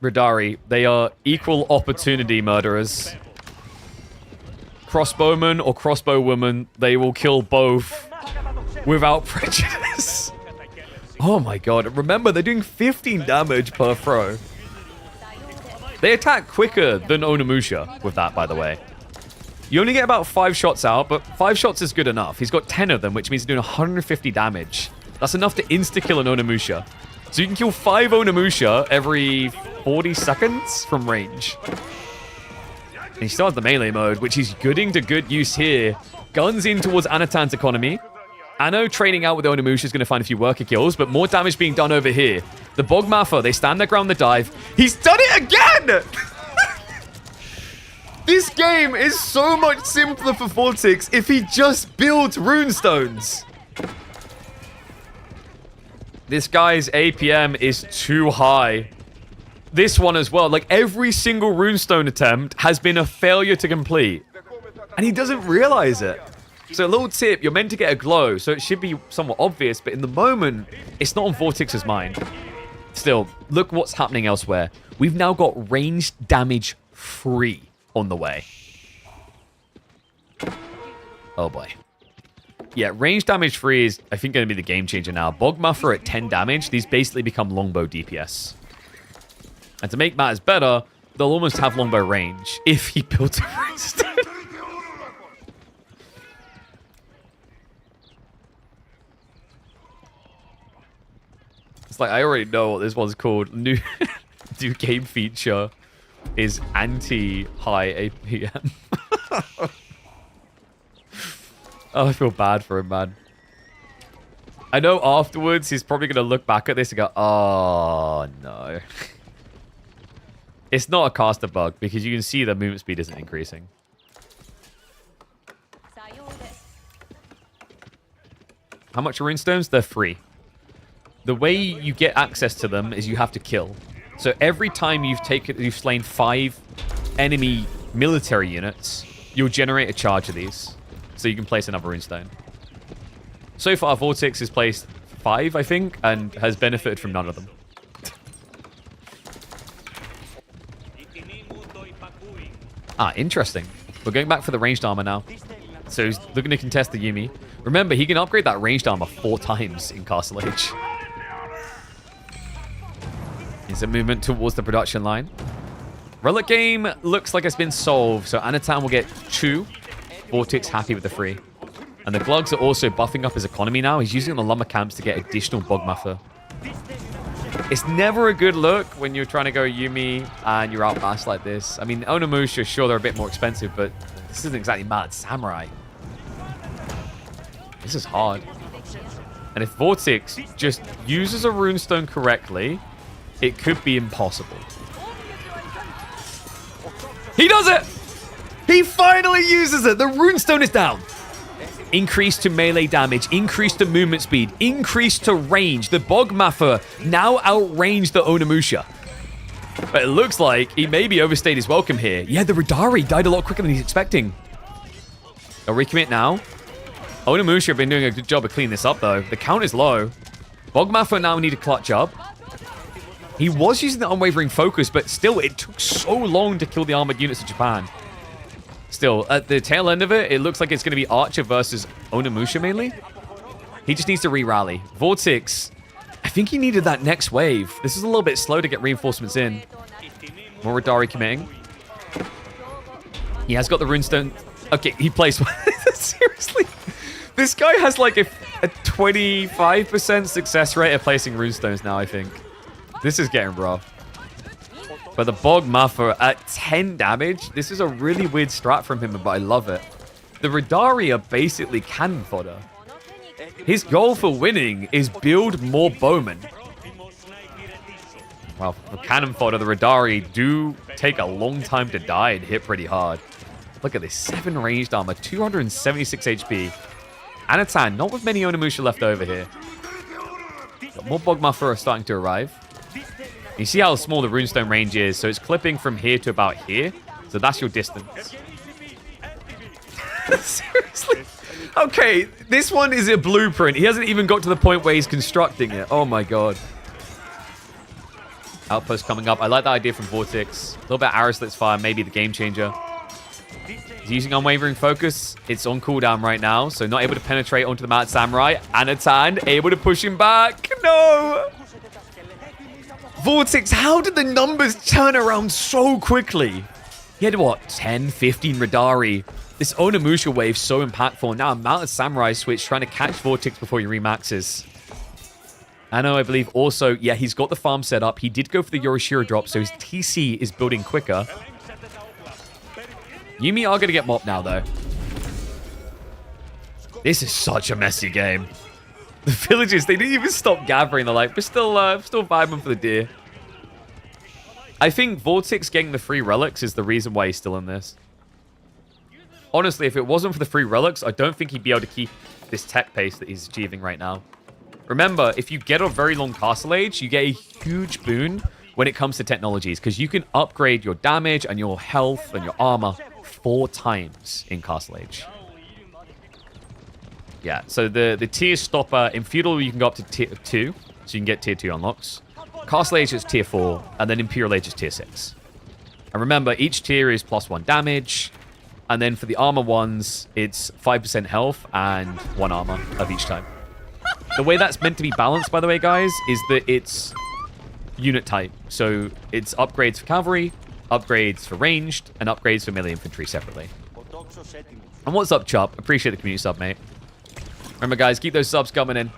Radari, they are equal opportunity murderers. Crossbowman or crossbow woman, they will kill both without prejudice. Oh my god. Remember, they're doing 15 damage per throw. They attack quicker than Onimusha with that, by the way. You only get about 5 shots out, but 5 shots is good enough. He's got 10 of them, which means he's doing 150 damage. That's enough to insta-kill an Onimusha. So you can kill 5 Onimusha every 40 seconds from range. And he still has the melee mode, which he's gooding to good use here. Guns in towards Anatan's economy. Anno trading out with Onimusha is going to find a few worker kills, but more damage being done over here. The Bogmaffer, they stand their ground, the dive. He's done it again! This game is so much simpler for Vortex if he just builds runestones. This guy's APM is too high. This one as well. Like, every single runestone attempt has been a failure to complete. And he doesn't realize it. So a little tip, you're meant to get a glow, so it should be somewhat obvious, but in the moment, it's not on Vortex's mind. Still, look what's happening elsewhere. We've now got ranged damage free on the way. Oh boy. Yeah, range damage free is, I think, going to be the game changer now. Bogmuffer at 10 damage, these basically become longbow DPS. And to make matters better, they'll almost have longbow range if he builds a restone. It's like, I already know what this one's called. New game feature is anti-high APM. Oh, I feel bad for him, man. I know afterwards he's probably going to look back at this and go, oh, no. It's not a caster bug because you can see the movement speed isn't increasing. How much are runestones? They're free. The way you get access to them is you have to kill. So every time you've slain 5 enemy military units, you'll generate a charge of these. So you can place another runestone. So far, Vortex has placed 5, I think, and has benefited from none of them. Interesting. We're going back for the ranged armor now. So he's looking to contest the Yuumi. Remember, he can upgrade that ranged armor 4 times in Castle Age. It's a movement towards the production line. Relic game looks like it's been solved, so Anatan will get 2. Vortex happy with the 3. And the Glugs are also buffing up his economy now. He's using the lumber camps to get additional Bogmuffer. It's never a good look when you're trying to go Yuumi and you're outmassed like this. I mean, Onimusha, sure, they're a bit more expensive, but this isn't exactly Mad Samurai. This is hard. And if Vortex just uses a runestone correctly, it could be impossible. He does it! He finally uses it! The runestone is down! Increase to melee damage, increase to movement speed, increase to range. The Bogmaffer now outranged the Onimusha. But it looks like he maybe overstayed his welcome here. Yeah, the Radari died a lot quicker than he's expecting. They'll recommit now. Onimusha have been doing a good job of cleaning this up, though. The count is low. Bogmaffer now need to clutch up. He was using the unwavering focus, but still, it took so long to kill the armored units of Japan. Still, at the tail end of it, it looks like it's going to be Archer versus Onimusha mainly. He just needs to re-rally. Vortex, I think he needed that next wave. This is a little bit slow to get reinforcements in. More Radari committing. He has got the runestone. Okay, he placed one. Seriously? This guy has like a 25% success rate at placing runestones now, I think. This is getting rough. But the Bogmuffer at 10 damage, this is a really weird strat from him, but I love it. The Radari are basically cannon fodder. His goal for winning is build more bowmen. Well, for cannon fodder, the Radari do take a long time to die and hit pretty hard. Look at this, 7 ranged armor, 276 HP. Anatan, not with many Onimusha left over here. But more Bogmuffer are starting to arrive. You see how small the runestone range is, so it's clipping from here to about here. So that's your distance. Seriously? Okay, this one is a blueprint. He hasn't even got to the point where he's constructing it. Oh my god. Outpost coming up. I like that idea from Vortex. A little bit of arrow slits fire, maybe the game changer. He's using Unwavering Focus. It's on cooldown right now, so not able to penetrate onto the Mad Samurai. Anatan able to push him back. No! Vortex, how did the numbers turn around so quickly? He had, what, 10, 15 Radari. This Onimusha wave so impactful. Now a Mounted Samurai switch trying to catch Vortex before he remaxes. Anno, I believe, also, yeah, he's got the farm set up. He did go for the Yorishiro drop, so his TC is building quicker. Yuumi are going to get mopped now, though. This is such a messy game. The villagers, they didn't even stop gathering. They're like, we're still vibing for the deer. I think Vortex getting the free relics is the reason why he's still in this. Honestly, if it wasn't for the free relics, I don't think he'd be able to keep this tech pace that he's achieving right now. Remember, if you get a very long castle age, you get a huge boon when it comes to technologies, because you can upgrade your damage and your health and your armor 4 times in castle age. Yeah, so the tier stopper in Feudal, you can go up to tier 2, so you can get tier 2 unlocks. Castle age is tier 4, and then Imperial age is tier 6. And remember, each tier is +1 damage, and then for the armor ones, it's 5% health and 1 armor of each time. The way that's meant to be balanced, by the way, guys, is that it's unit type. So it's upgrades for cavalry, upgrades for ranged, and upgrades for melee infantry separately. And what's up, Chop? Appreciate the community sub, mate. Remember, guys, keep those subs coming in.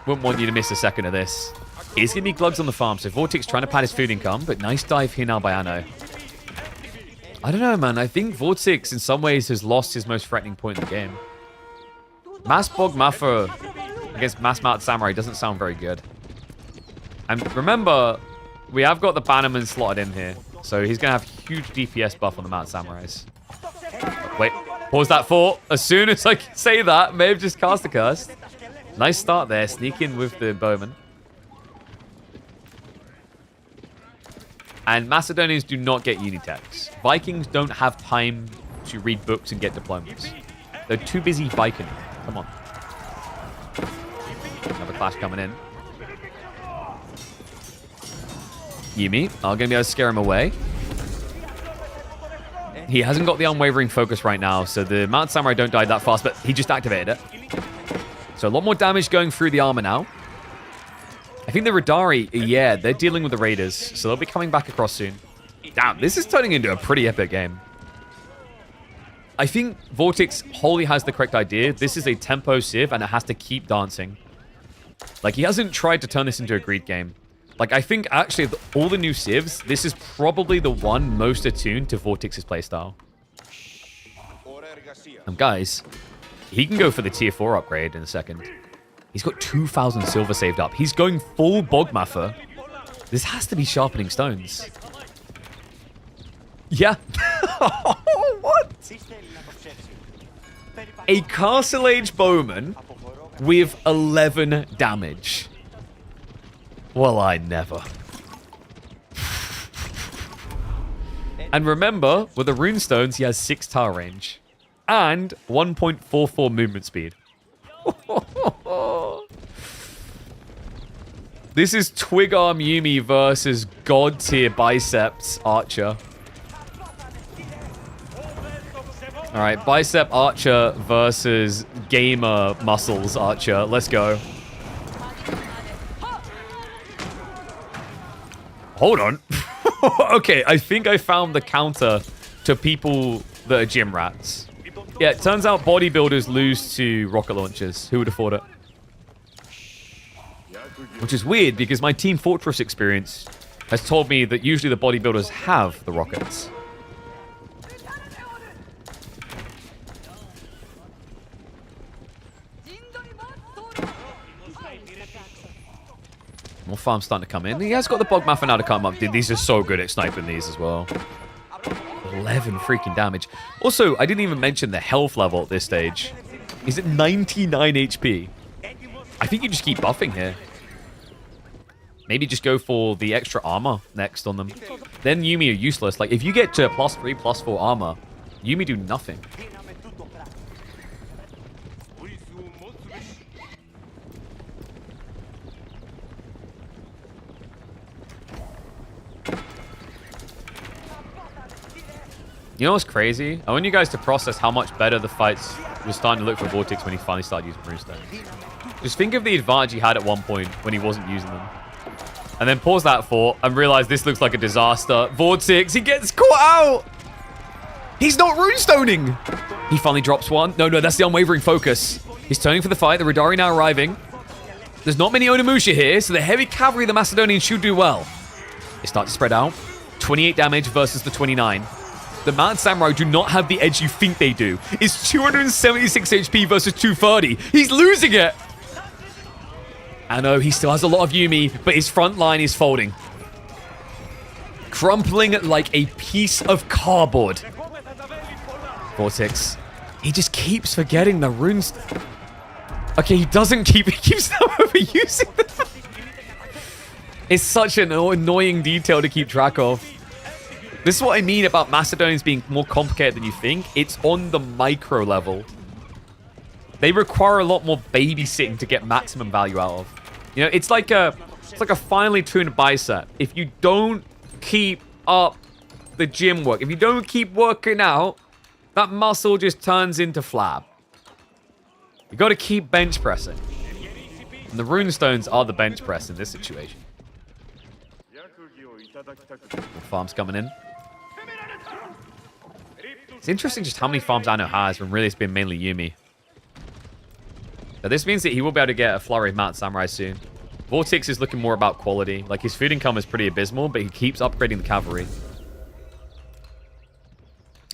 Wouldn't want you to miss a second of this. It's going to be Glugs on the farm, so Vortex trying to pad his food income, but nice dive here now by Anno. I don't know, man. I think Vortex, in some ways, has lost his most threatening point in the game. Mass Bog Maffa against Mass Mounted Samurai doesn't sound very good. And remember, we have got the Bannerman slotted in here, so he's going to have huge DPS buff on the Mounted Samurais. Wait, pause that thought. As soon as I can say that, may have just cast a curse. Nice start there, sneak in with the Bowman. And Macedonians do not get Unitechs. Vikings don't have time to read books and get diplomas. They're too busy Viking. Come on. Another clash coming in. Yuumi are going to be able to scare him away. He hasn't got the unwavering focus right now, so the Mounted Samurai don't die that fast, but he just activated it. So a lot more damage going through the armor now. I think the Radari, yeah, they're dealing with the Raiders, so they'll be coming back across soon. Damn, this is turning into a pretty epic game. I think Vortex wholly has the correct idea. This is a tempo civ, and it has to keep dancing. Like, he hasn't tried to turn this into a greed game. Like, I think, actually, all the new civs, this is probably the one most attuned to Vortex's playstyle. And guys, he can go for the tier 4 upgrade in a second. He's got 2,000 silver saved up. He's going full Bogmaffer. This has to be sharpening stones. Yeah. What? A Castle Age Bowman with 11 damage. Well, I never. And remember, with the runestones, he has 6 tower range. And 1.44 movement speed. This is Twig Arm Yuumi versus God tier Biceps Archer. Alright, Bicep Archer versus Gamer Muscles Archer. Let's go. Hold on. Okay, I think I found the counter to people that are gym rats. Yeah, it turns out bodybuilders lose to rocket launchers. Who would have thought it? Which is weird, because my Team Fortress experience has told me that usually the bodybuilders have the rockets. More farms starting to come in. He has got the Bogmaffer now to come up. Dude, these are so good at sniping these as well. 11 freaking damage. Also, I didn't even mention the health level at this stage. He's at 99 HP. I think you just keep buffing here. Maybe just go for the extra armor next on them. Then Yuumi are useless. Like, if you get to +3, +4 armor, Yuumi do nothing. You know what's crazy? I want you guys to process how much better the fights were starting to look for Vortex when he finally started using Runestones. Just think of the advantage he had at one point when he wasn't using them. And then pause that thought and realize this looks like a disaster. Vortex, he gets caught out! He's not runestoning! He finally drops one. No, that's the unwavering focus. He's turning for the fight. The Radari now arriving. There's not many Onimusha here, so the heavy cavalry of the Macedonians should do well. They start to spread out. 28 damage versus the 29. The Mountain Samurai do not have the edge you think they do. It's 276 HP versus 230. He's losing it. I know, he still has a lot of Yumi, but his front line is folding. Crumpling like a piece of cardboard. Vortex. He just keeps forgetting the runes. Okay, he doesn't keep... He keeps overusing them. It's such an annoying detail to keep track of. This is what I mean about Macedonians being more complicated than you think. It's on the micro level. They require a lot more babysitting to get maximum value out of. You know, it's like a finely tuned bicep. If you don't keep up the gym work, if you don't keep working out, that muscle just turns into flab. You got to keep bench pressing. And the runestones are the bench press in this situation. Farms coming in. It's interesting just how many farms Anno has when really it's been mainly Yumi. But this means that he will be able to get a flurry of Mountain Samurai soon. Vortex is looking more about quality. Like, his food income is pretty abysmal, but he keeps upgrading the cavalry.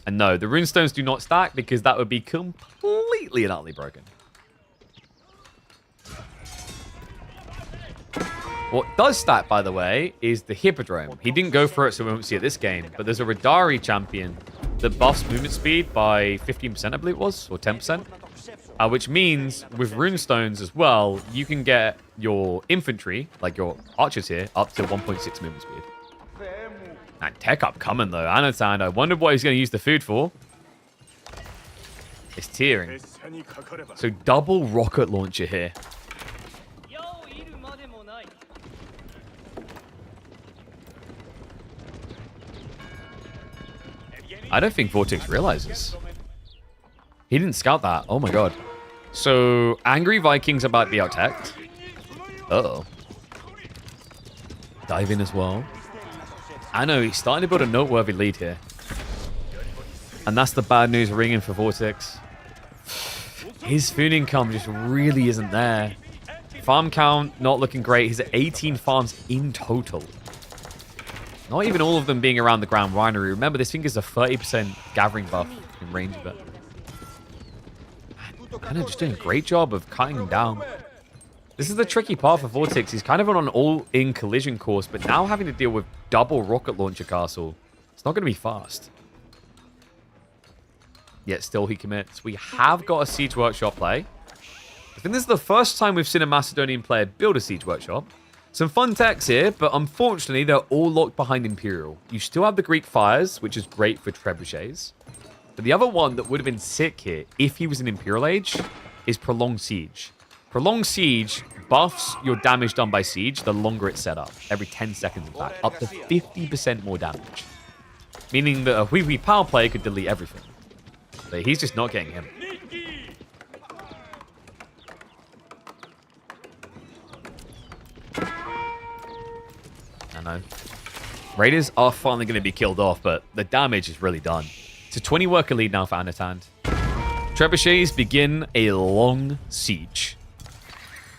And no, the runestones do not stack because that would be completely and utterly broken. What does stack, by the way, is the Hippodrome. He didn't go for it, so we won't see it this game. But there's a Radari champion that buffs movement speed by 15%, I believe it was, or 10%. Which means, with runestones as well, you can get your infantry, like your archers here, up to 1.6 movement speed. And tech up coming, though. Anatan, I wonder what he's going to use the food for. It's tearing. So double rocket launcher here. I don't think Vortex realizes. He didn't scout that. Oh my god. So, Angry Vikings about to be out-teched. Uh-oh. Dive in as well. I know, he's starting to build a noteworthy lead here. And that's the bad news ringing for Vortex. His food income just really isn't there. Farm count, not looking great. He's at 18 farms in total. Not even all of them being around the Grand Winery. Remember, this thing is a 30% gathering buff in range of it. Kind of just doing a great job of cutting him down. This is the tricky part for Vortex. He's kind of on an all-in collision course, but now having to deal with double rocket launcher castle. It's not going to be fast. Yet still he commits. We have got a Siege Workshop play. I think this is the first time we've seen a Macedonian player build a Siege Workshop. Some fun techs here, but unfortunately, they're all locked behind Imperial. You still have the Greek Fires, which is great for trebuchets. But the other one that would have been sick here, if he was an Imperial Age, is Prolonged Siege. Prolonged Siege buffs your damage done by Siege the longer it's set up. Every 10 seconds, in fact. Up to 50% more damage. Meaning that a Wee power player could delete everything. But he's just not getting him. I know. Raiders are finally going to be killed off, but the damage is really done. It's a 20 worker lead now for Anatan. Trebuchets begin a long siege.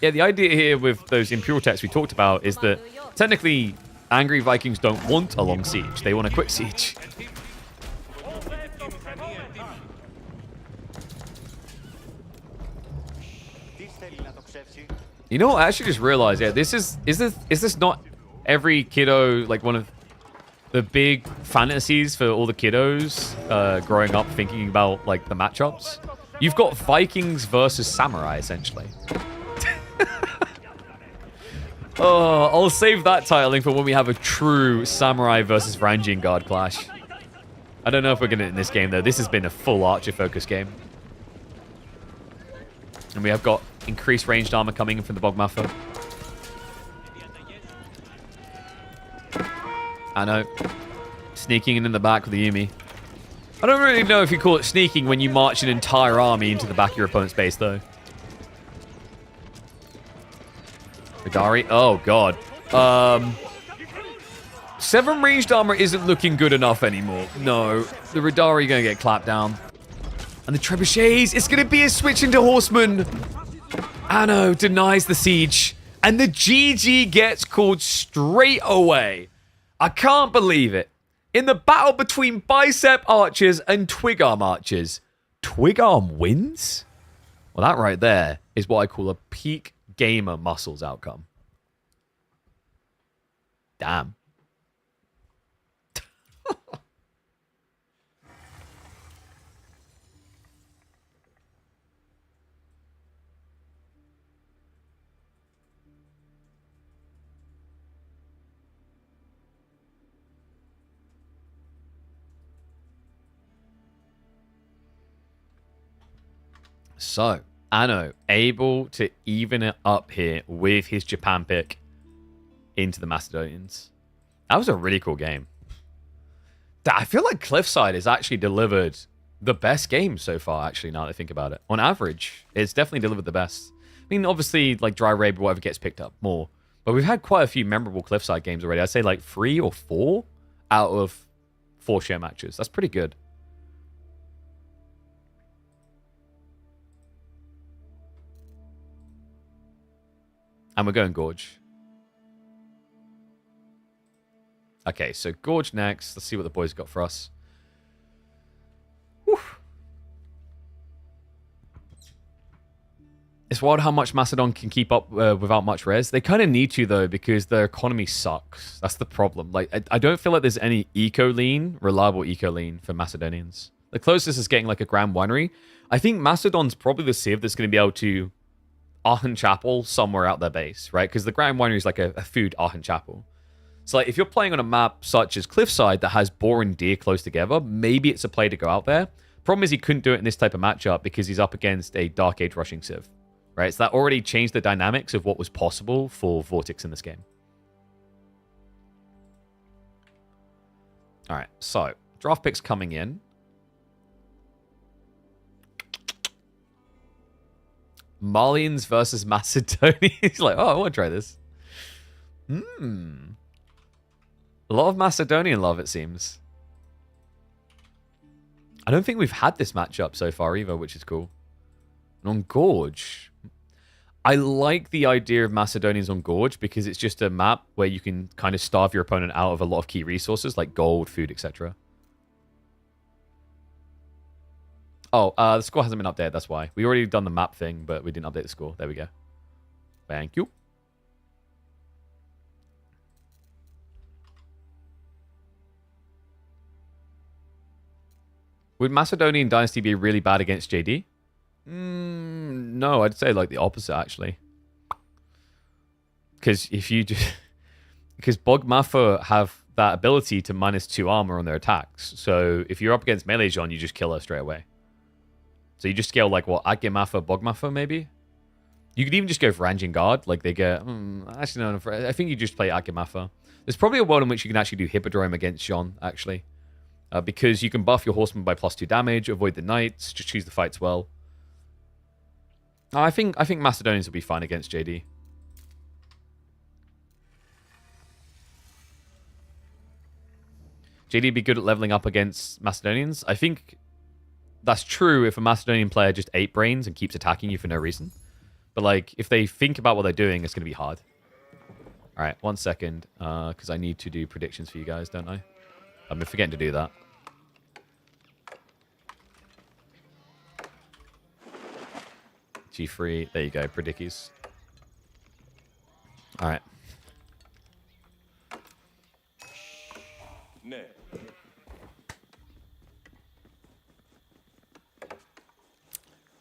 Yeah, the idea here with those Imperial techs we talked about is that technically Angry Vikings don't want a long siege. They want a quick siege. You know what? I actually just realized, yeah, is this not every kiddo, like one of the big fantasies for all the kiddos growing up thinking about like the matchups? You've got Vikings versus Samurai, essentially. Oh, I'll save that titling for when we have a true Samurai versus Varangian Guard clash. I don't know if we're going to in this game, though. This has been a full Archer focus game. And we have got increased ranged armor coming in from the Bogmaffer. I know. Sneaking in the back with the Yumi. I don't really know if you call it sneaking when you march an entire army into the back of your opponent's base, though. Vidari? Oh, God. 7 ranged armor isn't looking good enough anymore. No. The Ridari are going to get clapped down. And the trebuchets, it's going to be a switch into horsemen. Anno denies the siege. And the GG gets called straight away. I can't believe it. In the battle between bicep archers and twig arm archers, twig arm wins? Well, that right there is what I call a peak gamer muscles outcome. Damn. So, Anno able to even it up here with his Japan pick into the Macedonians. That was a really cool game. I feel like Cliffside has actually delivered the best game so far, actually, now that I think about it. On average, it's definitely delivered the best. I mean, obviously, like Dry Raid, whatever gets picked up more. But we've had quite a few memorable Cliffside games already. I'd say like 3 or 4 out of 4 show matches. That's pretty good. And we're going Gorge. Okay, so Gorge next. Let's see what the boys got for us. Whew. It's wild how much Macedon can keep up without much res. They kind of need to, though, because their economy sucks. That's the problem. Like, I don't feel like there's any eco-lean, reliable eco-lean for Macedonians. The closest is getting, like, a Grand Winery. I think Macedon's probably the civ that's going to be able to Aachen Chapel somewhere out their base, right? Because the Grand Winery is like a food Aachen Chapel. So like if you're playing on a map such as Cliffside that has boar and deer close together, maybe it's a play to go out there. Problem is he couldn't do it in this type of matchup because he's up against a Dark Age rushing civ, right? So that already changed the dynamics of what was possible for Vortex in this game. All right, so draft picks coming in. Malians versus Macedonians. He's like, oh, I want to try this. A lot of Macedonian love, it seems. I don't think we've had this matchup so far either, which is cool. And on Gorge, I like the idea of Macedonians on Gorge because it's just a map where you can kind of starve your opponent out of a lot of key resources like gold, food, etc. Oh, the score hasn't been updated, that's why. We already done the map thing, but we didn't update the score. There we go. Thank you. Would Macedonian Dynasty be really bad against JD? No, I'd say like the opposite, actually. Because if you just... Because Bogmatha have that ability to -2 armor on their attacks. So if you're up against melee Jean, you just kill her straight away. So you just scale like, what, Agematha, Bogmatha, maybe? You could even just go for Ranging Guard. Like, they get... actually, no, I think you just play Agematha. There's probably a world in which you can actually do Hippodrome against Jean, actually. Because you can buff your horseman by +2 damage, avoid the knights, just choose the fights well. I think Macedonians will be fine against JD. JD would be good at leveling up against Macedonians. I think... That's true if a Macedonian player just 8 brains and keeps attacking you for no reason. But, like, if they think about what they're doing, it's going to be hard. All right, 1 second, because I need to do predictions for you guys, don't I? I've been forgetting to do that. G3, there you go, predickies. All right.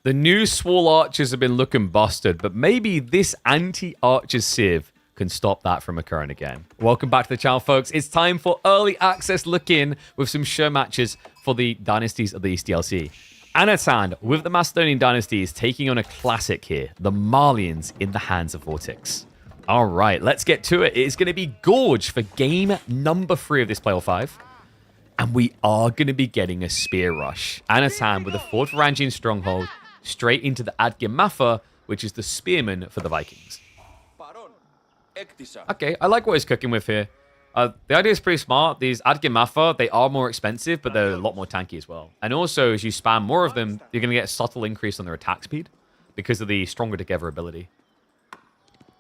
The new Swall Archers have been looking busted, but maybe this anti-Archer Civ can stop that from occurring again. Welcome back to the channel, folks. It's time for early access look-in with some show matches for the Dynasties of the East DLC. Anatan with the Macedonian Dynasties taking on a classic here, the Malians in the hands of Vortex. All right, let's get to it. It's going to be Gorge for game number 3 of this playoff 5. And we are going to be getting a spear rush. Anatan with a 4th Varangian stronghold straight into the Adgimafa, which is the spearman for the Vikings. Okay, I like what he's cooking with here. The idea is pretty smart. These Adgimafa, they are more expensive, but they're a lot more tanky as well. And also, as you spam more of them, you're going to get a subtle increase on their attack speed because of the stronger together ability.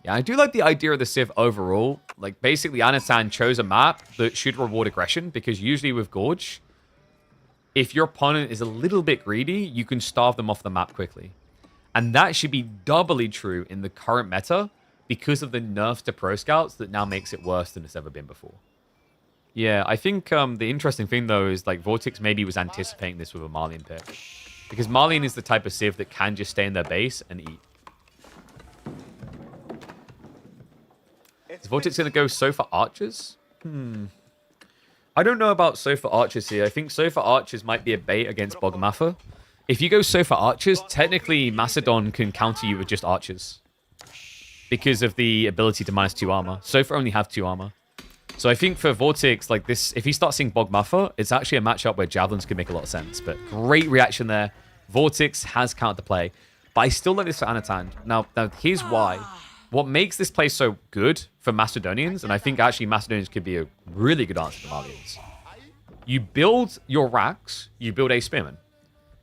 Yeah, I do like the idea of the Civ overall. Like, basically, Anatan chose a map that should reward aggression, because usually with Gorge, if your opponent is a little bit greedy, you can starve them off the map quickly. And that should be doubly true in the current meta, because of the nerfs to Pro Scouts that now makes it worse than it's ever been before. Yeah, I think the interesting thing, though, is like Vortex maybe was anticipating this with a Marlian pick. Because Marlian is the type of Civ that can just stay in their base and eat. Is Vortex going to go Sofa Archers? I don't know about Sofa Archers here. I think Sofa Archers might be a bait against Bogmatha. If you go Sofa Archers, technically Macedon can counter you with just Archers, because of the ability to -2 armor. Sofa only have 2 armor. So I think for Vortex, like this, if he starts seeing Bogmatha, it's actually a matchup where Javelins could make a lot of sense. But great reaction there. Vortex has counter play. But I still like this for Anatan. Now here's why. What makes this play so good for Macedonians, and I think actually Macedonians could be a really good answer to Malians. You build your racks, you build a spearman.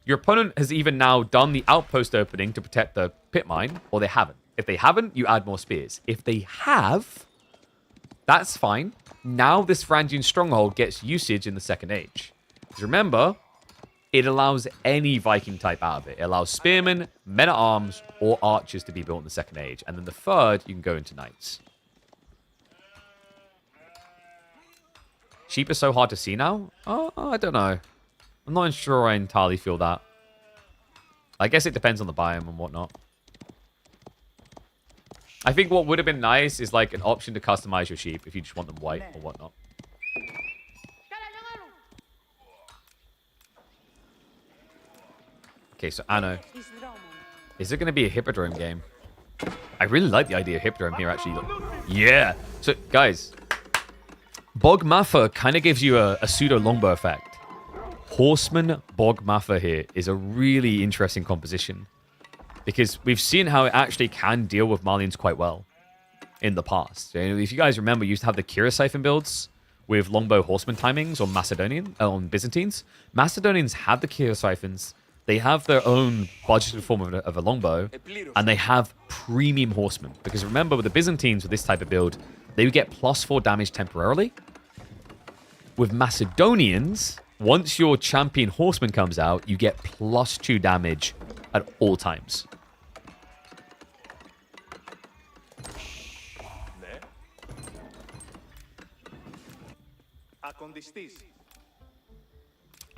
Your opponent has either now done the outpost opening to protect the pit mine, or they haven't. If they haven't, you add more spears. If they have, that's fine. Now this Varangian stronghold gets usage in the second age. Because remember, it allows any Viking type out of it. It allows spearmen, men-at-arms, or archers to be built in the second age. And then the third, you can go into knights. Sheep are so hard to see now? Oh, I don't know. I'm not sure I entirely feel that. I guess it depends on the biome and whatnot. I think what would have been nice is like an option to customize your sheep if you just want them white or whatnot. Okay, so Anno. Is it going to be a Hippodrome game? I really like the idea of Hippodrome here, actually. Yeah! So, guys. Bogmatha kind of gives you a pseudo longbow effect. Horseman Bogmatha here is a really interesting composition. Because we've seen how it actually can deal with Marlians quite well in the past. So, if you guys remember, you used to have the Kira Siphon builds with longbow horseman timings on Byzantines. Macedonians have the Kira Siphons. They have their own budgeted form of a longbow, and they have premium horsemen. Because remember, with the Byzantines, with this type of build, they would get +4 damage temporarily. With Macedonians, once your champion horseman comes out, you get +2 damage at all times.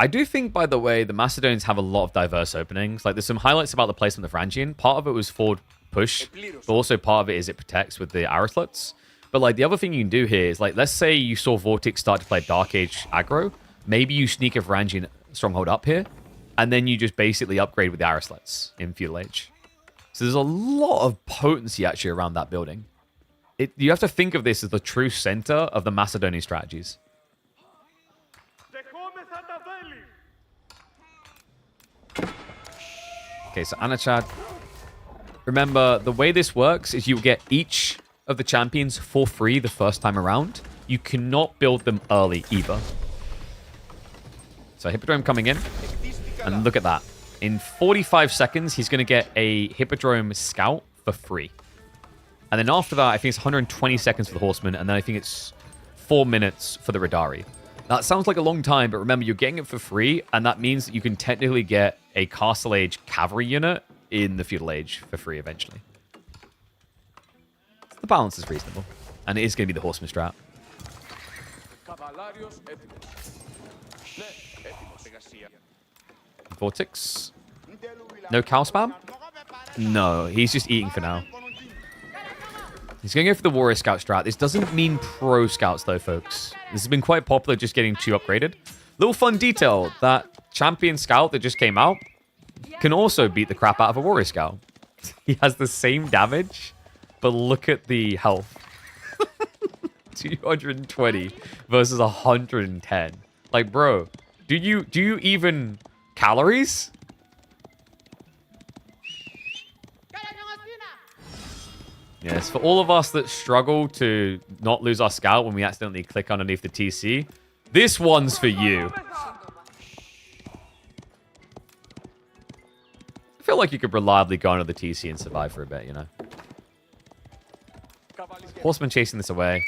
I do think, by the way, the Macedonians have a lot of diverse openings. Like, there's some highlights about the placement of the Varangian. Part of it was forward push, but also part of it is it protects with the Arrotlets. But, like, the other thing you can do here is, like, let's say you saw Vortex start to play Dark Age aggro. Maybe you sneak a Varangian stronghold up here, and then you just basically upgrade with the Arrotlets in Feudal Age. So there's a lot of potency, actually, around that building. You have to think of this as the true center of the Macedonian strategies. Okay, so Anatan. Remember, the way this works is you get each of the champions for free the first time around. You cannot build them early either. So Hippodrome coming in. And look at that. In 45 seconds, he's going to get a Hippodrome Scout for free. And then after that, I think it's 120 seconds for the Horseman. And then I think it's 4 minutes for the Radari. That sounds like a long time, but remember, you're getting it for free, and that means that you can technically get a Castle Age cavalry unit in the Feudal Age for free eventually. The balance is reasonable, and it is going to be the Horseman strat. Vortex. No cow spam? No, he's just eating for now. He's going to go for the Warrior Scout strat. This doesn't mean Pro Scouts, though, folks. This has been quite popular, just getting 2 upgraded. Little fun detail, that Champion Scout that just came out can also beat the crap out of a Warrior Scout. He has the same damage, but look at the health. 220 versus 110. Like, bro, do you even calories? Yes, for all of us that struggle to not lose our scout when we accidentally click underneath the TC, this one's for you. I feel like you could reliably go under the TC and survive for a bit, you know? Horseman chasing this away.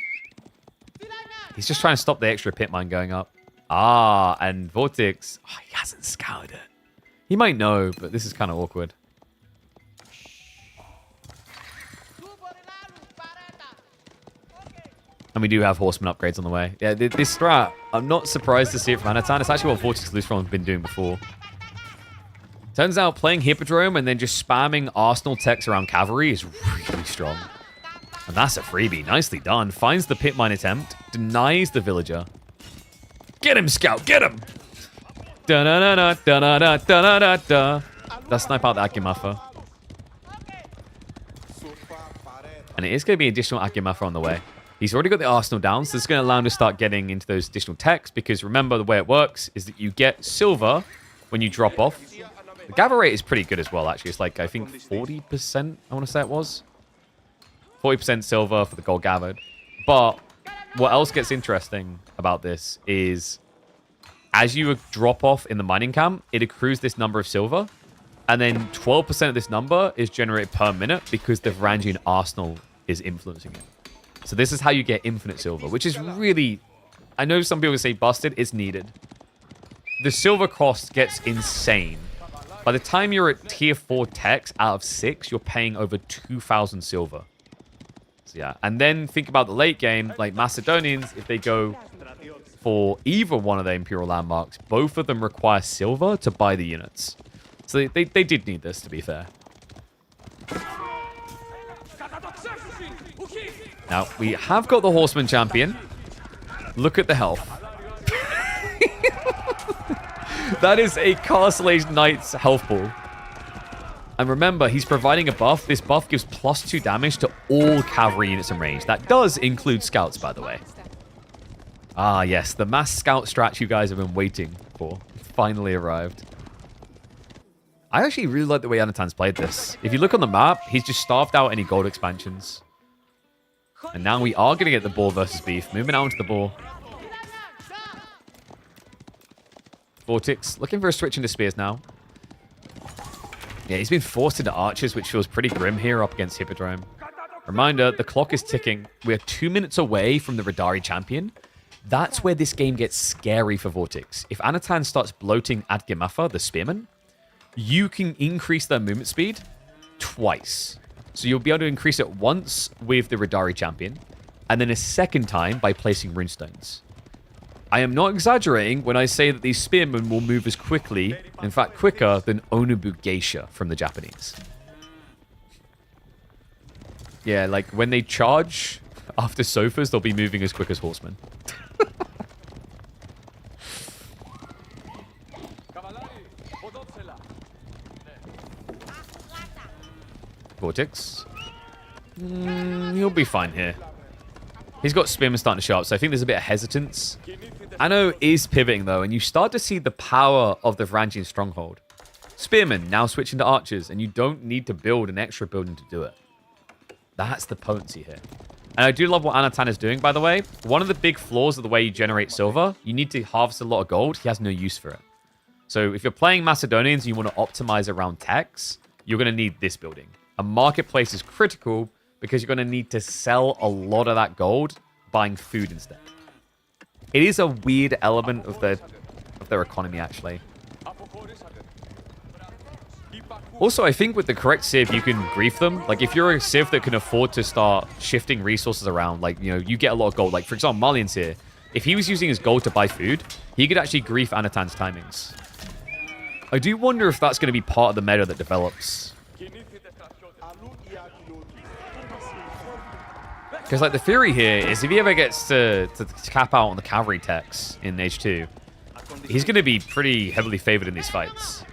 He's just trying to stop the extra pit mine going up. Ah, and Vortex. Oh, he hasn't scouted it. He might know, but this is kind of awkward. And we do have horseman upgrades on the way. Yeah, this strat, I'm not surprised to see it from Anatan. It's actually what Vortex Lutheran have been doing before. Turns out playing Hippodrome and then just spamming Arsenal techs around cavalry is really strong. And that's a freebie. Nicely done. Finds the pit mine attempt. Denies the villager. Get him, Scout. Get him. Da-da-da-da, da-da-da, da-da-da-da. That's snipe out the Akimafa. And it is going to be additional Akimafa on the way. He's already got the arsenal down, so this is going to allow him to start getting into those additional techs, because remember, the way it works is that you get silver when you drop off. The gather rate is pretty good as well, actually. It's like, I think, 40%, I want to say it was. 40% silver for the gold gathered. But what else gets interesting about this is as you drop off in the mining camp, it accrues this number of silver, and then 12% of this number is generated per minute because the Varangian arsenal is influencing it. So this is how you get infinite silver, which is really... I know some people say busted. It's needed. The silver cost gets insane. By the time you're at tier 4 techs out of 6, you're paying over 2,000 silver. So yeah, and then think about the late game, like Macedonians, if they go for either one of the Imperial landmarks, both of them require silver to buy the units. So they did need this, to be fair. Now, we have got the Horseman champion. Look at the health. That is a Castle Age Knight's health ball. And remember, he's providing a buff. This buff gives +2 damage to all cavalry units in range. That does include scouts, by the way. Ah, yes. The mass scout strat you guys have been waiting for finally arrived. I actually really like the way Anatan's played this. If you look on the map, he's just starved out any gold expansions. And now we are going to get the boar versus beef. Moving out into the boar. Vortex looking for a switch into spears now. Yeah, he's been forced into archers, which feels pretty grim here up against Hippodrome. Reminder, the clock is ticking. We're 2 minutes away from the Radari champion. That's where this game gets scary for Vortex. If Anatan starts bloating Adgimafa, the spearman, you can increase their movement speed twice. So you'll be able to increase it once with the Radari champion, and then a second time by placing runestones. I am not exaggerating when I say that these spearmen will move as quickly, in fact quicker, than Onobu Geisha from the Japanese. Yeah, like when they charge after sofas, they'll be moving as quick as horsemen. Vortex. He'll be fine here. He's got spearmen starting to show up, so I think there's a bit of hesitance. Anno is pivoting, though, and you start to see the power of the Varangian stronghold. Spearmen now switching to archers, and you don't need to build an extra building to do it. That's the potency here. And I do love what Anatan is doing, by the way. One of the big flaws of the way you generate silver, you need to harvest a lot of gold. He has no use for it. So if you're playing Macedonians and you want to optimize around techs, you're going to need this building. A marketplace is critical because you're going to need to sell a lot of that gold buying food instead. It is a weird element of their economy, actually. Also, I think with the correct civ, you can grief them. Like, if you're a civ that can afford to start shifting resources around, like, you know, you get a lot of gold. Like, for example, Malian's here. If he was using his gold to buy food, he could actually grief Anatan's timings. I do wonder if that's going to be part of the meta that develops. Because, like, the theory here is if he ever gets to cap out on the cavalry techs in H2, he's going to be pretty heavily favored in these fights.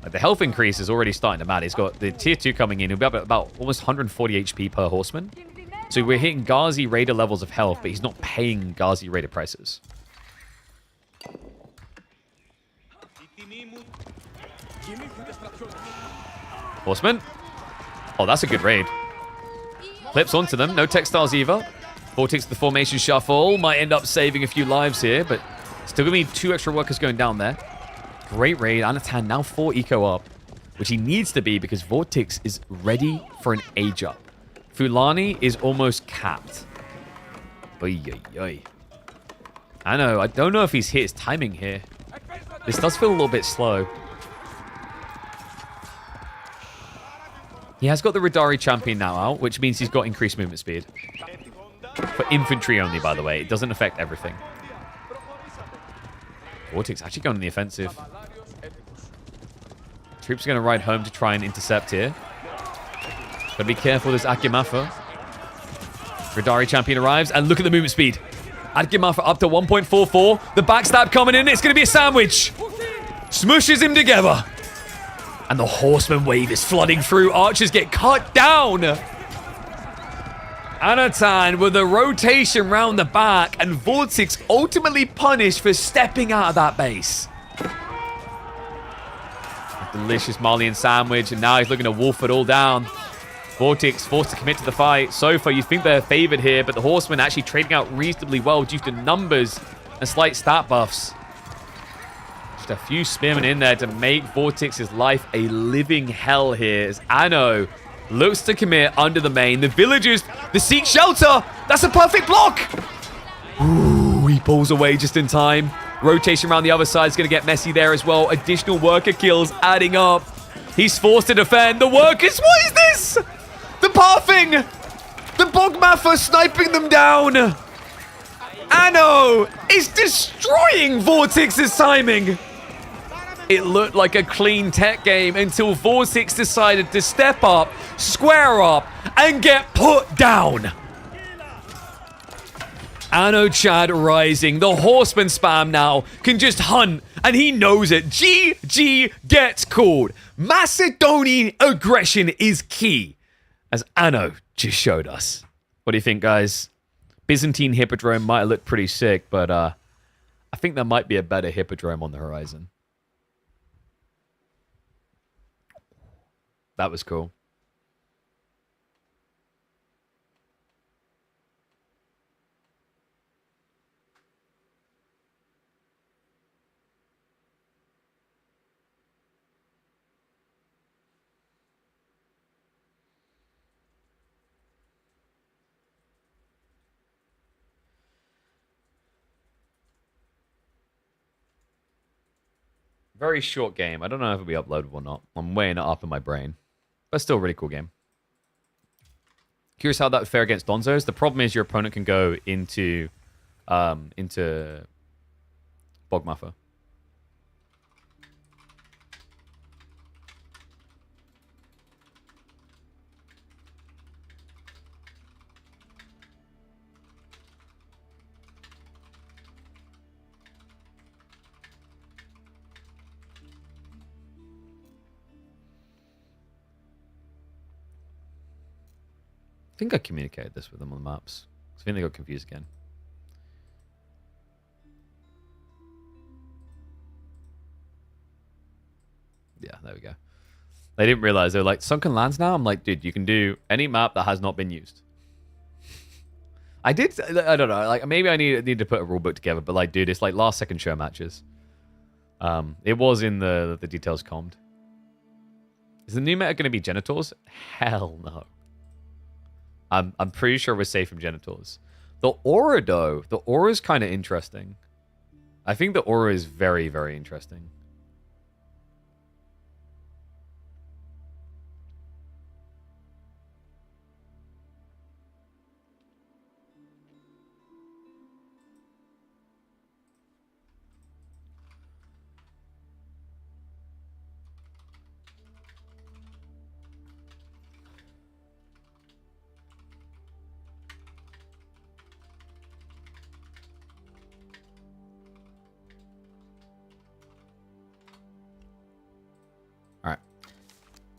Like, the health increase is already starting to matter. He's got the tier 2 coming in. He'll be about almost 140 HP per horseman. So we're hitting Ghazi Raider levels of health, but he's not paying Ghazi Raider prices. Horseman. Oh, that's a good raid. Clips onto them. No textiles either. Vortex the formation shuffle. Might end up saving a few lives here, but still gonna be 2 extra workers going down there. Great raid. Anatan now 4 eco up, which he needs to be because Vortex is ready for an age up. Fulani is almost capped. Oy, oy, oy. I know. I don't know if he's hit his timing here. This does feel a little bit slow. He has got the Radari champion now out, which means he's got increased movement speed. For infantry only, by the way. It doesn't affect everything. Vortex actually going on the offensive. Troops are going to ride home to try and intercept here. Gotta be careful, there's Akimafa. Radari champion arrives, and look at the movement speed. Akimafa up to 1.44. The backstab coming in, it's going to be a sandwich. Smushes him together. And the horseman wave is flooding through. Archers get cut down. Anatan with a rotation round the back, and Vortex ultimately punished for stepping out of that base. A delicious Malian sandwich, and now he's looking to wolf it all down. Vortex forced to commit to the fight. So far, you think they're favored here, but the horsemen actually trading out reasonably well due to numbers and slight stat buffs. Just a few spearmen in there to make Vortex's life a living hell here as Anno looks to commit under the main. The villagers, the seek shelter. That's a perfect block. Ooh, he pulls away just in time. Rotation around the other side is going to get messy there as well. Additional worker kills adding up. He's forced to defend. The workers, what is this? The pathing. The Bogmaffer sniping them down. Anno is destroying Vortex's timing. It looked like a clean tech game until Vortex decided to step up, square up, and get put down. Anno Chad rising. The horseman spam now can just hunt, and he knows it. GG gets called. Macedonian aggression is key, as Anno just showed us. What do you think, guys? Byzantine Hippodrome might have looked pretty sick, but I think there might be a better Hippodrome on the horizon. That was cool. Very short game. I don't know if it'll be uploadable or not. I'm weighing it up in my brain. But still a really cool game. Curious how that would fare against Donzos. The problem is your opponent can go into Bogmaffer. I think I communicated this with them on the maps. I think they got confused again. Yeah, there we go. They didn't realize. They were like, sunken lands now? I'm like, dude, you can do any map that has not been used. I don't know. Like, maybe I need to put a rulebook together, but like, dude, it's like last second show matches. It was in the details commed. Is the new meta going to be genitals? Hell no. I'm pretty sure we're safe from genitals. The aura, though. The aura is kind of interesting. I think the aura is very, very interesting.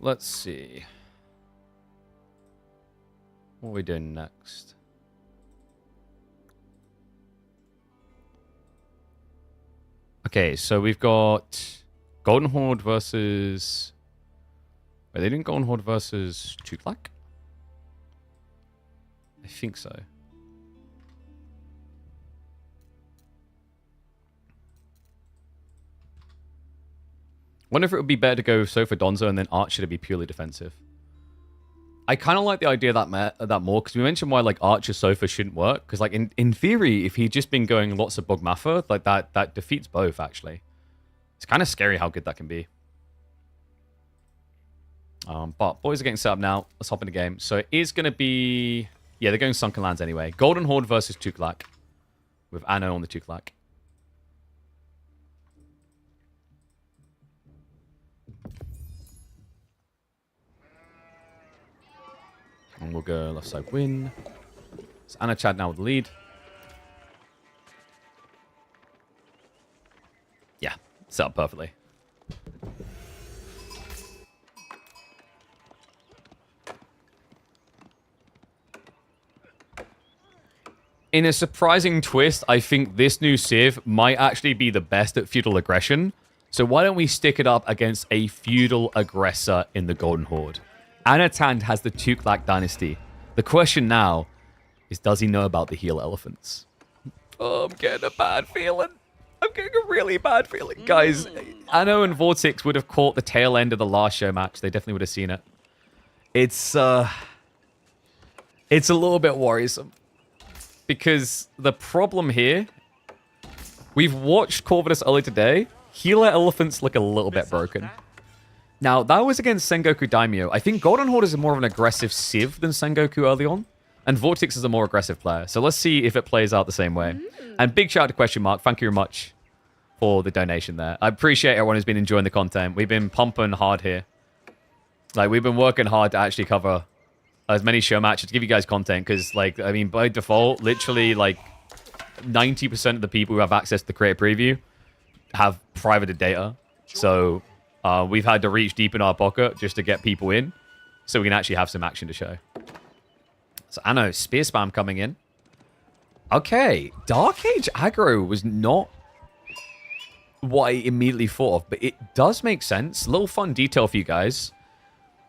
Let's see. What are we doing next? Okay, so we've got Golden Horde versus... Are they doing Golden Horde versus Tuklak? I think so. Wonder if it would be better to go Sofa Donzo and then Archer to be purely defensive. I kind of like the idea of that more, because we mentioned why like Archer Sofa shouldn't work. Because like in theory, if he'd just been going lots of Bug Maffa, like that defeats both actually. It's kind of scary how good that can be. But boys are getting set up now. Let's hop in the game. So it is going to be... Yeah, they're going Sunken Lands anyway. Golden Horde versus Tuklak. With Anno on the Tuklak. And we'll go left side win. It's Anatan now with the lead. Yeah, set up perfectly. In a surprising twist, I think this new Civ might actually be the best at feudal aggression. So why don't we stick it up against a feudal aggressor in the Golden Horde? Anatan has the Tuklak dynasty. The question now is, does he know about the heel elephants? Oh, I'm getting a bad feeling. I'm getting a really bad feeling. Guys, Anno and Vortex would have caught the tail end of the last show match. They definitely would have seen it. It's a little bit worrisome. Because the problem here, we've watched Corvidus earlier today. Healer elephants look a little bit broken. Now, that was against Sengoku Daimyo. I think Golden Horde is more of an aggressive Civ than Sengoku early on. And Vortex is a more aggressive player. So let's see if it plays out the same way. And big shout out to Question Mark. Thank you very much for the donation there. I appreciate everyone who's been enjoying the content. We've been pumping hard here. Like, we've been working hard to actually cover as many show matches to give you guys content. Because, like, I mean, by default, literally, like, 90% of the people who have access to the creator preview have privated data. So... we've had to reach deep in our pocket just to get people in so we can actually have some action to show. So, Anno, spear spam coming in. Okay, Dark Age aggro was not what I immediately thought of, but it does make sense. A little fun detail for you guys.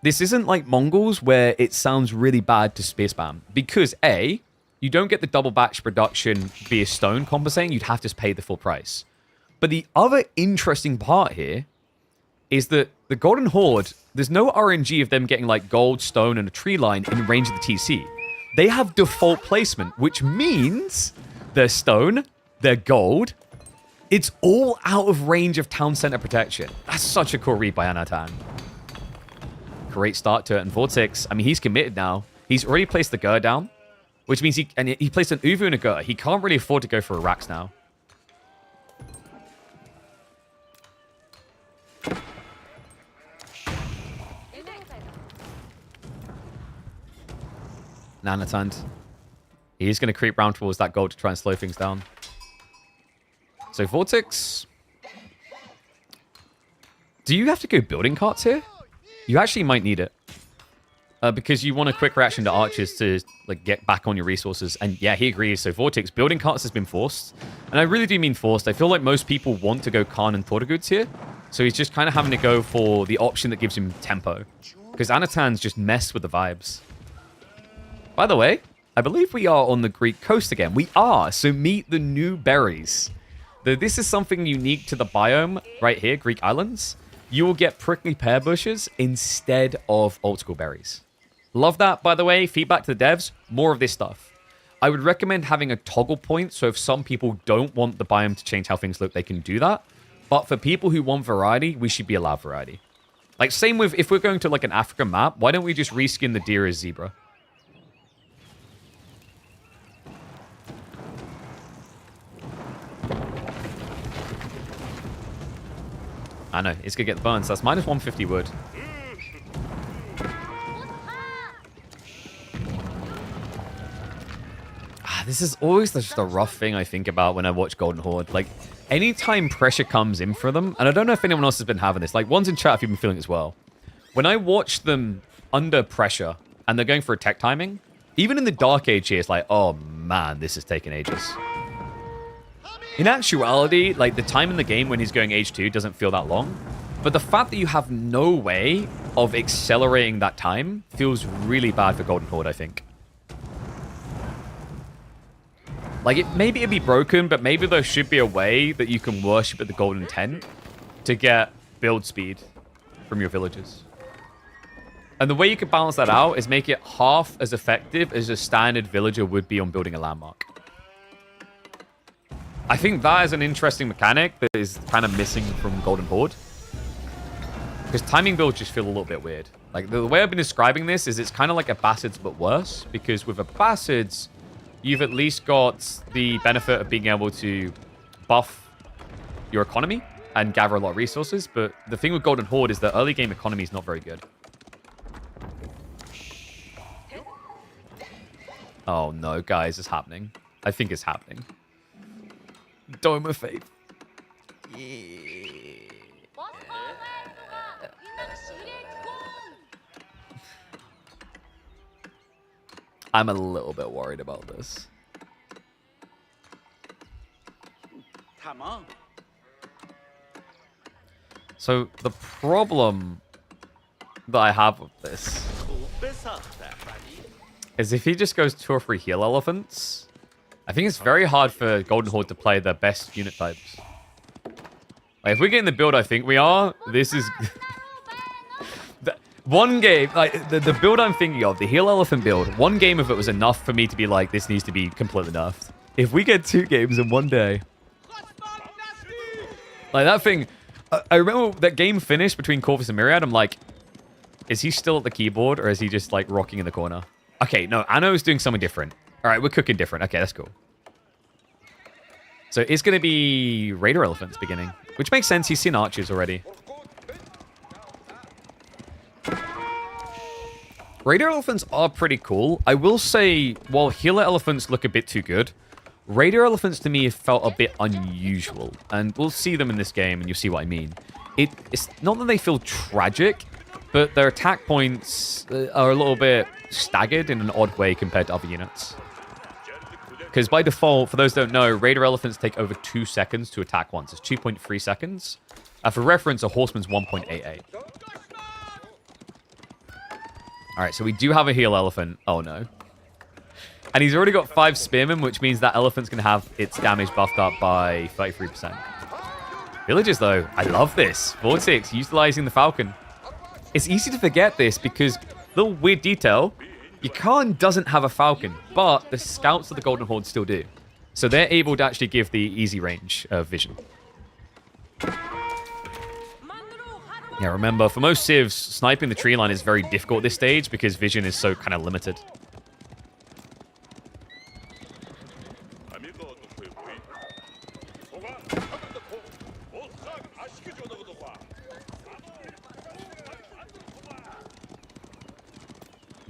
This isn't like Mongols where it sounds really bad to spear spam because A, you don't get the double batch production via stone compensating. You'd have to pay the full price. But the other interesting part here is that the Golden Horde, there's no RNG of them getting like gold, stone, and a tree line in range of the TC. They have default placement, which means their stone, their gold, it's all out of range of town center protection. That's such a cool read by Anatan. Great start to it. And Vortex, I mean, he's committed now. He's already placed the Gur down, which means he placed an Uvu and a Gur. He can't really afford to go for a Rax now. Anatan. He's going to creep round towards that gold to try and slow things down. So Vortex. Do you have to go building carts here? You actually might need it. Because you want a quick reaction to archers to like get back on your resources. And yeah, he agrees. So Vortex, building carts has been forced. And I really do mean forced. I feel like most people want to go Khan and Thordaguds here. So he's just kind of having to go for the option that gives him tempo. Because Anatan's just messed with the vibes. By the way, I believe we are on the Greek coast again. We are, so meet the new berries. Though this is something unique to the biome right here, Greek islands. You will get prickly pear bushes instead of old school berries. Love that, by the way. Feedback to the devs, more of this stuff. I would recommend having a toggle point, so if some people don't want the biome to change how things look, they can do that. But for people who want variety, we should be allowed variety. Like, same with, if we're going to like an African map, why don't we just reskin the deer as zebra? I know, it's going to get the burns. That's minus 150 wood. This is always just a rough thing I think about when I watch Golden Horde. Like, anytime pressure comes in for them, and I don't know if anyone else has been having this. Like, one's in chat if you've been feeling it as well. When I watch them under pressure, and they're going for attack timing, Even in the Dark Age here, it's like, oh man, this is taking ages. In actuality, like the time in the game when he's going Age 2 doesn't feel that long. But the fact that you have no way of accelerating that time feels really bad for Golden Horde, I think. Like, maybe it'd be broken, but maybe there should be a way that you can worship at the Golden Tent to get build speed from your villagers. And the way you could balance that out is make it half as effective as a standard villager would be on building a landmark. I think that is an interesting mechanic that is kind of missing from Golden Horde. Because timing builds just feel a little bit weird. Like, the way I've been describing this is it's kind of like a Bassids, but worse. Because with a Bassids, you've at least got the benefit of being able to buff your economy and gather a lot of resources. But the thing with Golden Horde is the early game economy is not very good. Oh no, guys, it's happening. I think it's happening. Dome of Faith. Yeah. I'm a little bit worried about this. So the problem that I have with this is if he just goes 2 or 3 heal elephants, I think it's very hard for Golden Horde to play their best unit types. Like, if we're getting the build I think we are, this is... One game, like, the build I'm thinking of, the heal elephant build, one game of it was enough for me to be like, this needs to be completely nerfed. If we get 2 games in one day... Like, that thing... I remember that game finished between Corvus and Myriad, I'm like, is he still at the keyboard, or is he just, like, rocking in the corner? Okay, no, Anno's doing something different. Alright, we're cooking different. Okay, that's cool. So it's going to be Raider Elephants beginning, which makes sense. He's seen archers already. Raider Elephants are pretty cool. I will say, while Healer Elephants look a bit too good, Raider Elephants to me felt a bit unusual. And we'll see them in this game and you'll see what I mean. It's not that they feel tragic, but their attack points are a little bit staggered in an odd way compared to other units. Because by default, for those who don't know, Raider Elephants take over 2 seconds to attack once. It's 2.3 seconds. For reference, a Horseman's 1.88. Alright, so we do have a heal elephant. Oh no. And he's already got 5 spearmen, which means that elephant's going to have its damage buffed up by 33%. Villagers, though, I love this. Vortex, utilizing the Falcon. It's easy to forget this because, little weird detail, your Khan doesn't have a Falcon, but the scouts of the Golden Horde still do. So they're able to actually give the easy range of vision. Yeah, remember, for most civs, sniping the tree line is very difficult at this stage because vision is so kind of limited.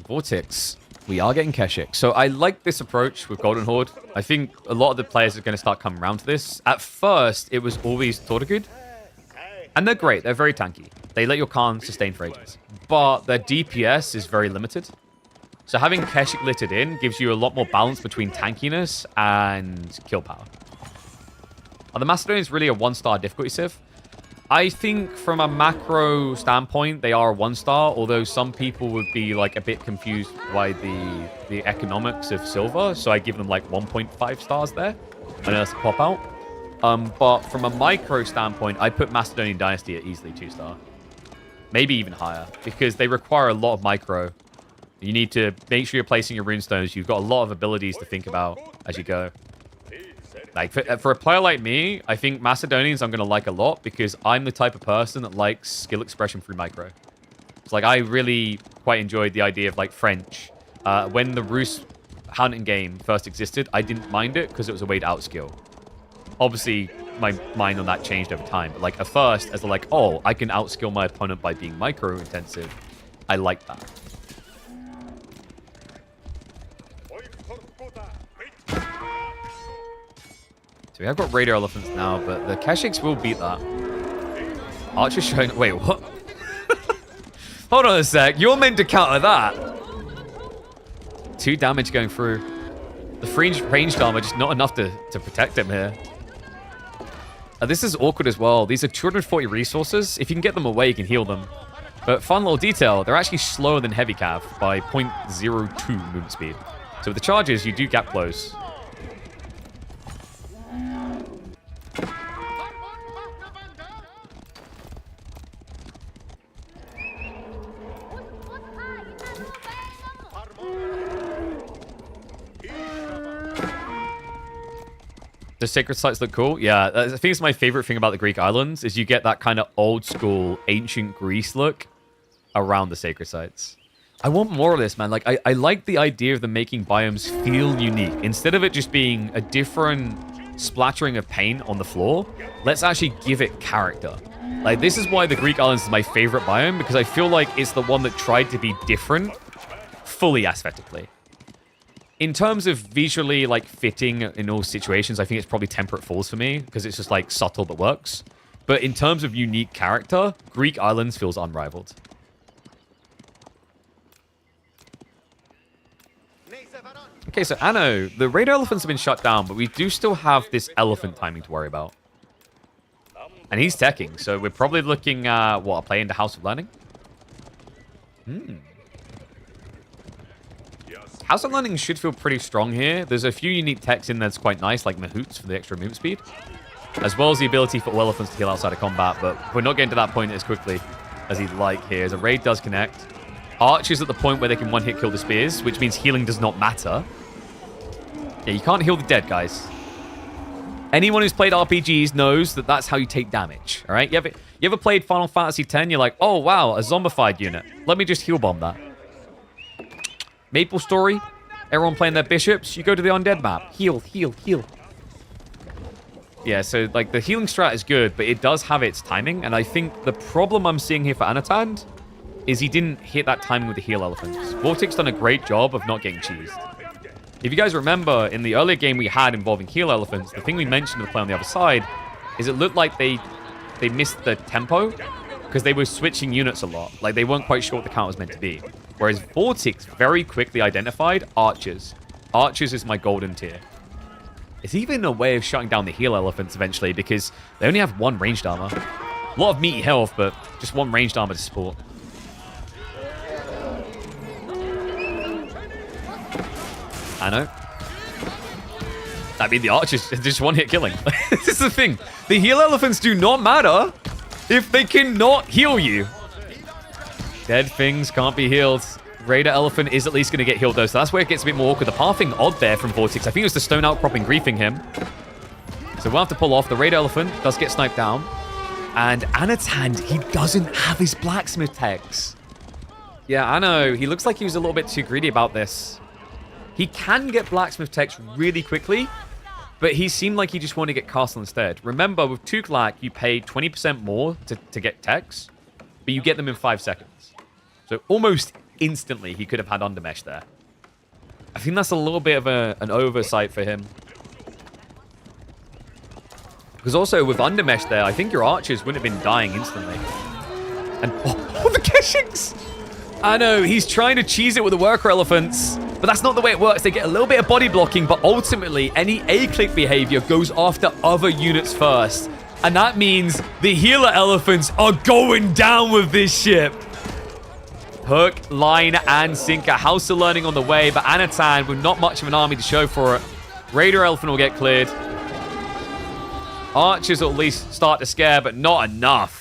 Vortex. We are getting Keshik. So I like this approach with Golden Horde. I think a lot of the players are going to start coming around to this. At first, it was always Tortugud. And they're great. They're very tanky. They let your Khan sustain for ages. But their DPS is very limited. So having Keshik littered in gives you a lot more balance between tankiness and kill power. The Macedonian is really a 1-star difficulty civ. I think from a macro standpoint, they are a 1-star, although some people would be like a bit confused by the economics of silver. So I give them like 1.5 stars there. I know that's a pop out. But from a micro standpoint, I put Macedonian Dynasty at easily 2-star. Maybe even higher, because they require a lot of micro. You need to make sure you're placing your runestones. You've got a lot of abilities to think about as you go. Like, for a player like me, I think Macedonians I'm going to like a lot because I'm the type of person that likes skill expression through micro. It's like, I really quite enjoyed the idea of, like, French. When the Rus hunting game first existed, I didn't mind it because it was a way to outskill. Obviously, my mind on that changed over time. But, like, at first, as like, oh, I can outskill my opponent by being micro-intensive, I like that. So we have got Raider Elephants now, but the Keshiks will beat that. Archer's showing... Wait, what? Hold on a sec. You're meant to counter that. 2 damage going through. The ranged armor, just not enough to protect him here. This is awkward as well. These are 240 resources. If you can get them away, you can heal them. But fun little detail, they're actually slower than heavy cav by 0.02 movement speed. So with the charges, you do gap close. The sacred sites look cool. Yeah, I think it's my favorite thing about the Greek islands is you get that kind of old school ancient Greece look around the sacred sites. I want more of this, man. Like, I like the idea of them making biomes feel unique. Instead of it just being a different splattering of paint on the floor, let's actually give it character. Like, this is why the Greek islands is my favorite biome, because I feel like it's the one that tried to be different fully aesthetically. In terms of visually, like, fitting in all situations, I think it's probably Temperate Falls for me, because it's just, like, subtle but works. But in terms of unique character, Greek Islands feels unrivaled. Okay, so Anno, the radar elephants have been shut down, but we do still have this elephant timing to worry about. And he's teching, so we're probably looking at, what, a play into House of Learning? House of Learning should feel pretty strong here. There's a few unique techs in there that's quite nice, like Mahoots for the extra movement speed, as well as the ability for all elephants to heal outside of combat, but we're not getting to that point as quickly as he'd like here, as a raid does connect. Archers at the point where they can one-hit kill the spears, which means healing does not matter. Yeah, you can't heal the dead, guys. Anyone who's played RPGs knows that that's how you take damage, all right? You ever played Final Fantasy X? You're like, oh, wow, a zombified unit. Let me just heal bomb that. Maple Story, everyone playing their bishops, you go to the undead map. Heal, heal, heal. Yeah, so, like, the healing strat is good, but it does have its timing, and I think the problem I'm seeing here for Anatan is he didn't hit that timing with the heal elephants. Vortex done a great job of not getting cheesed. If you guys remember, in the earlier game we had involving heal elephants, the thing we mentioned to the play on the other side is it looked like they missed the tempo because they were switching units a lot. Like, they weren't quite sure what the count was meant to be. Whereas Vortex very quickly identified archers. Archers is my golden tier. It's even a way of shutting down the heal elephants eventually because they only have 1 ranged armor. A lot of meaty health, but just 1 ranged armor to support. I know. I mean, the archers just one-hit killing. This is the thing. The heal elephants do not matter if they cannot heal you. Dead things can't be healed. Raider elephant is at least going to get healed, though, so that's where it gets a bit more awkward. The pathing odd there from Vortex. I think it was the stone outcropping griefing him. So we'll have to pull off. The Raider elephant does get sniped down. And Anatan, he doesn't have his blacksmith techs. Yeah, I know. He looks like he was a little bit too greedy about this. He can get blacksmith techs really quickly, but he seemed like he just wanted to get castle instead. Remember, with Tuklak, you pay 20% more to get techs, but you get them in 5 seconds. So almost instantly, he could have had undermesh there. I think that's a little bit of an oversight for him. Because also, with undermesh there, I think your archers wouldn't have been dying instantly. And, oh the Keshings! I know, he's trying to cheese it with the worker elephants, but that's not the way it works. They get a little bit of body blocking, but ultimately, any A-click behavior goes after other units first. And that means the healer elephants are going down with this ship. Hook, line, and sinker. House of Learning on the way, but Anatan with not much of an army to show for it. Raider elephant will get cleared. Archers will at least start to scare, but not enough.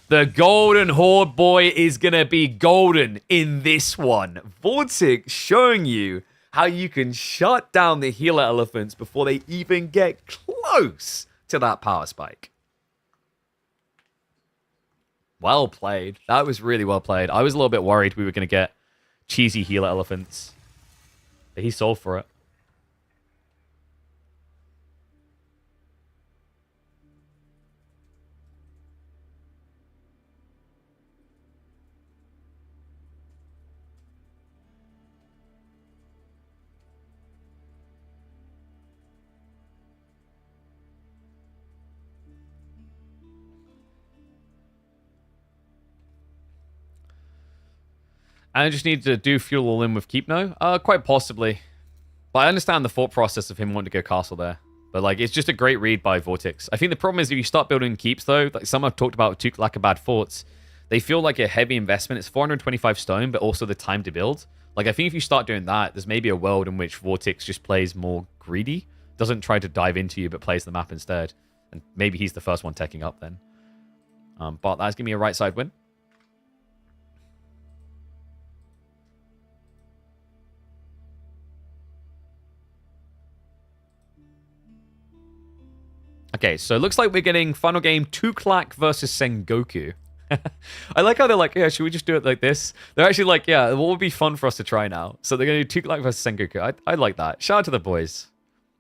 The golden horde boy is going to be golden in this one. Vortex showing you how you can shut down the healer elephants before they even get close to that power spike. Well played. That was really well played. I was a little bit worried we were going to get cheesy healer elephants. But he sold for it. I just need to do Feudal all in with Keep now? Quite possibly. But I understand the thought process of him wanting to go castle there. But like, it's just a great read by Vortex. I think the problem is if you start building keeps though, like some have talked about Tuklakabad forts, they feel like a heavy investment. It's 425 stone, but also the time to build. Like, I think if you start doing that, there's maybe a world in which Vortex just plays more greedy, doesn't try to dive into you, but plays the map instead. And maybe he's the first one teching up then. But that's giving me a right side win. Okay, so it looks like we're getting final game Tuklak versus Sengoku. I like how they're like, yeah, should we just do it like this? They're actually like, yeah, what would be fun for us to try now? So they're going to do Tuklak versus Sengoku. I like that. Shout out to the boys.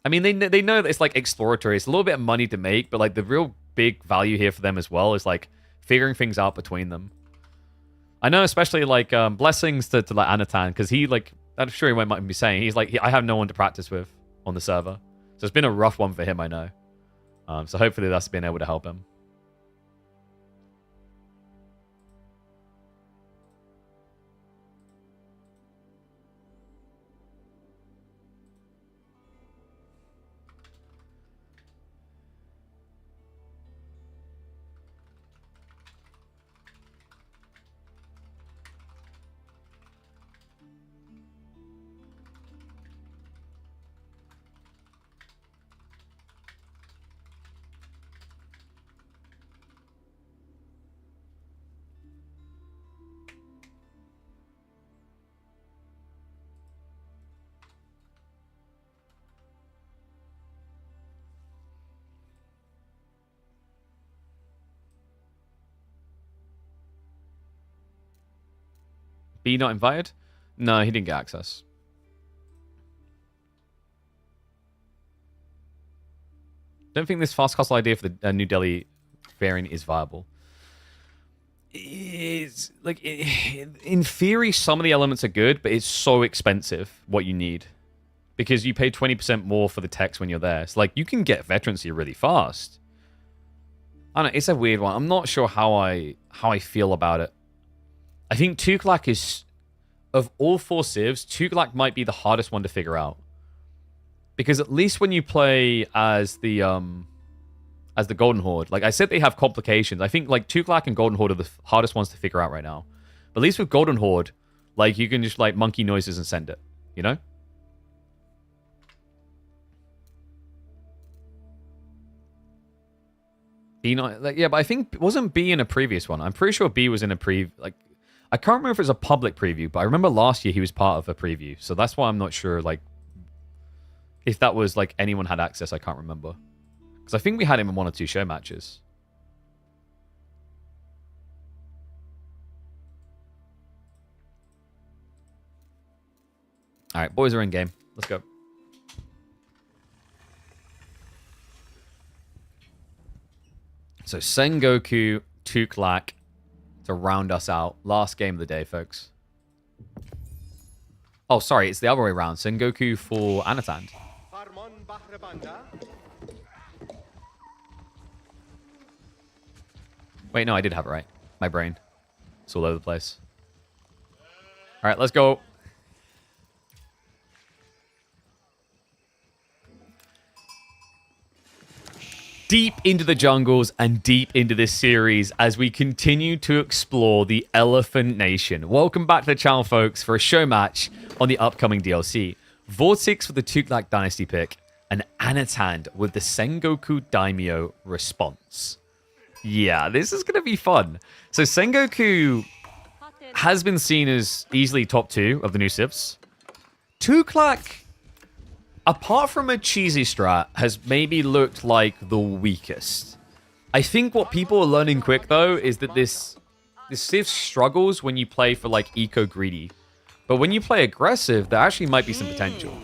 I mean, they know that it's like exploratory. It's a little bit of money to make, but like the real big value here for them as well is like figuring things out between them. I know especially like blessings to like Anatan, because he like, I'm sure he might be saying, he's like, I have no one to practice with on the server. So it's been a rough one for him, I know. So hopefully that's been able to help him. B not invited? No, he didn't get access. Don't think this fast castle idea for the New Delhi variant is viable. It's like, in theory, some of the elements are good, but it's so expensive what you need. Because you pay 20% more for the text when you're there. It's like, you can get veterancy really fast. I don't know, it's a weird one. I'm not sure how I feel about it. I think Tuklak is, of all 4 civs, Tuklak might be the hardest one to figure out. Because at least when you play as the Golden Horde, like I said, they have complications. I think like Tuklak and Golden Horde are the hardest ones to figure out right now. But at least with Golden Horde, like you can just like monkey noises and send it, you know? B not, like, yeah, but I think wasn't B in a previous one. I'm pretty sure B was in a like. I can't remember if it was a public preview, but I remember last year he was part of a preview. So that's why I'm not sure, like, if that was, like, anyone had access, I can't remember. Because I think we had him in 1 or 2 show matches. All right, boys are in game. Let's go. So Sengoku, Tuklak, to round us out. Last game of the day, folks. Oh, sorry, it's the other way around. Sengoku for Anatan. Wait, no, I did have it right. My brain. It's all over the place. All right, let's go. Deep into the jungles and deep into this series as we continue to explore the Elephant Nation. Welcome back to the channel, folks, for a show match on the upcoming DLC. Vortex with the Tuklak Dynasty pick and Anatan with the Sengoku Daimyo response. Yeah, this is going to be fun. So Sengoku has been seen as easily top 2 of the new civs. Tuklak, apart from a cheesy strat, has maybe looked like the weakest. I think what people are learning quick, though, is that this civ struggles when you play for, like, eco-greedy. But when you play aggressive, there actually might be some potential.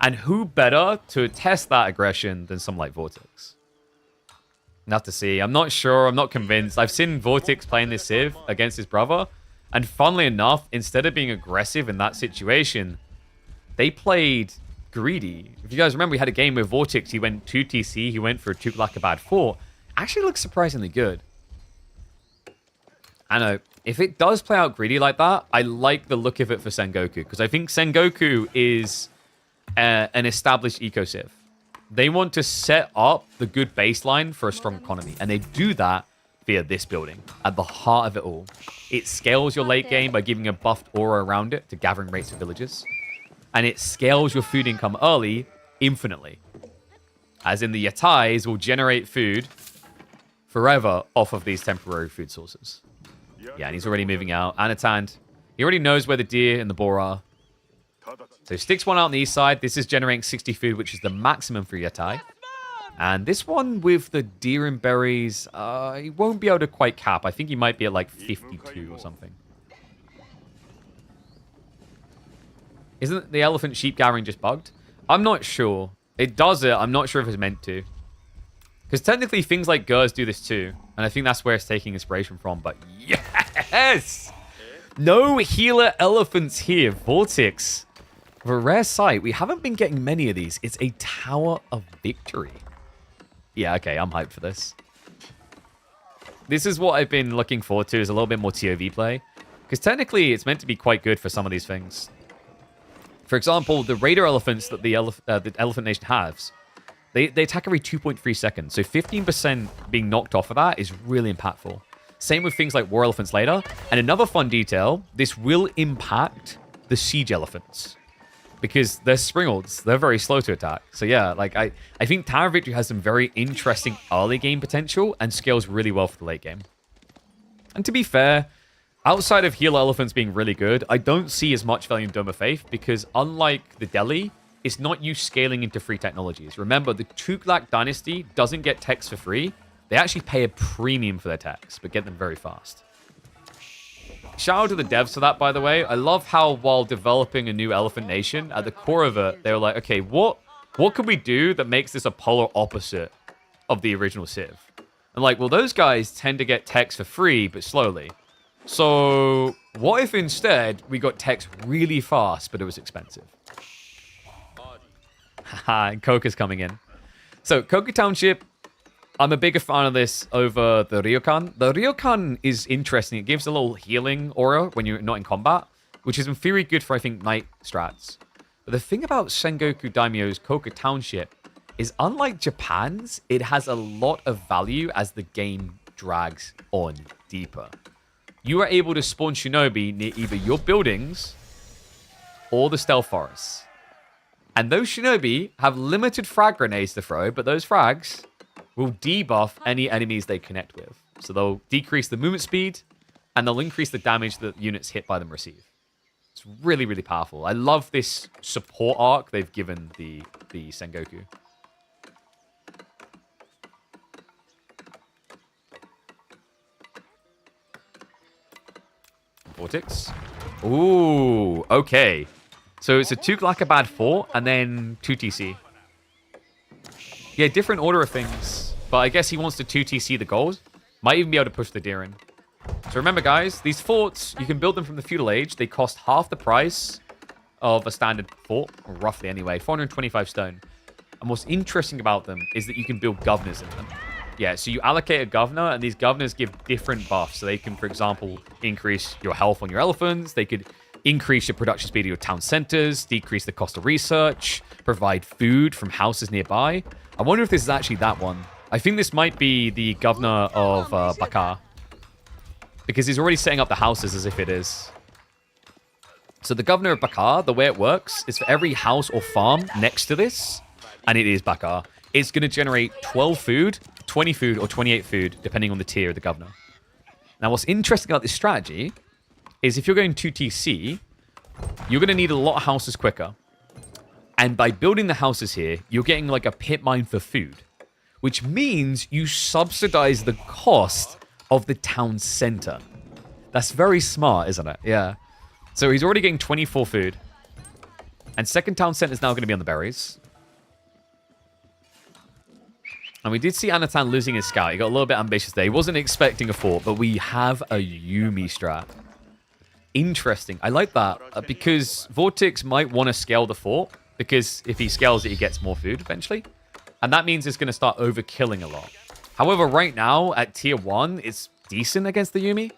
And who better to test that aggression than someone like Vortex? Enough to see. I'm not sure. I'm not convinced. I've seen Vortex playing this civ against his brother. And funnily enough, instead of being aggressive in that situation, they played greedy. If you guys remember, we had a game with Vortex. He went 2 TC. He went for a Tuklakabad 4. Actually looks surprisingly good. I know. If it does play out greedy like that, I like the look of it for Sengoku, because I think Sengoku is an established eco-civ. They want to set up the good baseline for a strong economy, and they do that via this building at the heart of it all. It scales your late game by giving a buffed aura around it to gathering rates of villages, and it scales your food income early infinitely. As in, the Yatais will generate food forever off of these temporary food sources. Yeah, and he's already moving out. Anatan, he already knows where the deer and the boar are. So he sticks one out on the east side. This is generating 60 food, which is the maximum for Yatai. And this one with the deer and berries, he won't be able to quite cap. I think he might be at like 52 or something. Isn't the elephant sheep gathering just bugged? I'm not sure. It does it. I'm not sure if it's meant to. Because technically things like Gers do this too. And I think that's where it's taking inspiration from. But yes! No healer elephants here. Vortex. For a rare sight. We haven't been getting many of these. It's a Tower of Victory. Yeah, okay. I'm hyped for this. This is what I've been looking forward to, is a little bit more TOV play. Because technically it's meant to be quite good for some of these things. For example, the Raider elephants that the Elephant Nation has, they attack every 2.3 seconds. So 15% being knocked off of that is really impactful. Same with things like War Elephants later. And another fun detail, this will impact the Siege Elephants. Because they're Springalds. They're very slow to attack. So yeah, like I think Tower of Victory has some very interesting early game potential and scales really well for the late game. And to be fair, outside of healer elephants being really good, I don't see as much value in Dome of Faith because unlike the Delhi, it's not you scaling into free technologies. Remember, the Tughlaq dynasty doesn't get techs for free. They actually pay a premium for their techs, but get them very fast. Shout out to the devs for that, by the way. I love how while developing a new Elephant Nation, at the core of it, they were like, okay, what can we do that makes this a polar opposite of the original Civ? And like, well, those guys tend to get techs for free, but slowly. So what if instead we got techs really fast, but it was expensive? Haha, and Coca's coming in. So Coca Township, I'm a bigger fan of this over the Ryokan. The Ryokan is interesting. It gives a little healing aura when you're not in combat, which is in theory good for, I think, night strats. But the thing about Sengoku Daimyo's Coca Township is, unlike Japan's, it has a lot of value as the game drags on deeper. You are able to spawn shinobi near either your buildings or the stealth forests. And those shinobi have limited frag grenades to throw, but those frags will debuff any enemies they connect with. So they'll decrease the movement speed, and they'll increase the damage that units hit by them receive. It's really, really powerful. I love this support arc they've given the Sengoku. Vortex. Ooh, okay. So it's a Tughlaq fort and then 2 TC. Yeah, different order of things. But I guess he wants to 2 TC the gold. Might even be able to push the deer in. So remember, guys, these forts, you can build them from the feudal age. They cost half the price of a standard fort, or roughly anyway, 425 stone. And what's interesting about them is that you can build governors in them. Yeah, so you allocate a governor, and these governors give different buffs. So they can, for example, increase your health on your elephants. They could increase your production speed of your town centers, decrease the cost of research, provide food from houses nearby. I wonder if this is actually that one. I think this might be the governor of Bakar, because he's already setting up the houses as if it is. So the governor of Bakar, the way it works is for every house or farm next to this, and it is Bakar, it's going to generate 12 food, 20 food, or 28 food, depending on the tier of the governor. Now, what's interesting about this strategy is if you're going 2TC, you're going to need a lot of houses quicker. And by building the houses here, you're getting like a pit mine for food, which means you subsidize the cost of the town center. That's very smart, isn't it? Yeah. So he's already getting 24 food. And second town center is now going to be on the berries. And we did see Anatan losing his scout. He got a little bit ambitious there. He wasn't expecting a fort, but we have a Yumi strat. Interesting. I like that because Vortex might want to scale the fort, because if he scales it, he gets more food eventually. And that means it's going to start overkilling a lot. However, right now at tier 1, it's decent against the Yumi.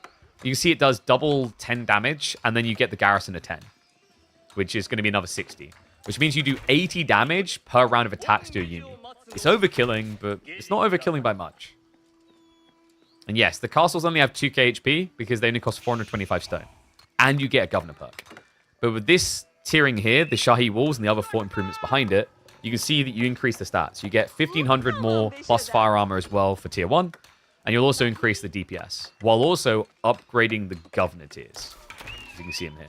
You can see it does double 10 damage, and then you get the garrison of 10, which is going to be another 60, which means you do 80 damage per round of attacks to your Yumi. It's overkilling, but it's not overkilling by much. And yes, the castles only have 2k HP because they only cost 425 stone. And you get a governor perk. But with this tiering here, the Shahi walls and the other fort improvements behind it, you can see that you increase the stats. You get 1500 more plus fire armor as well for tier 1. And you'll also increase the DPS, while also upgrading the governor tiers. As you can see him here.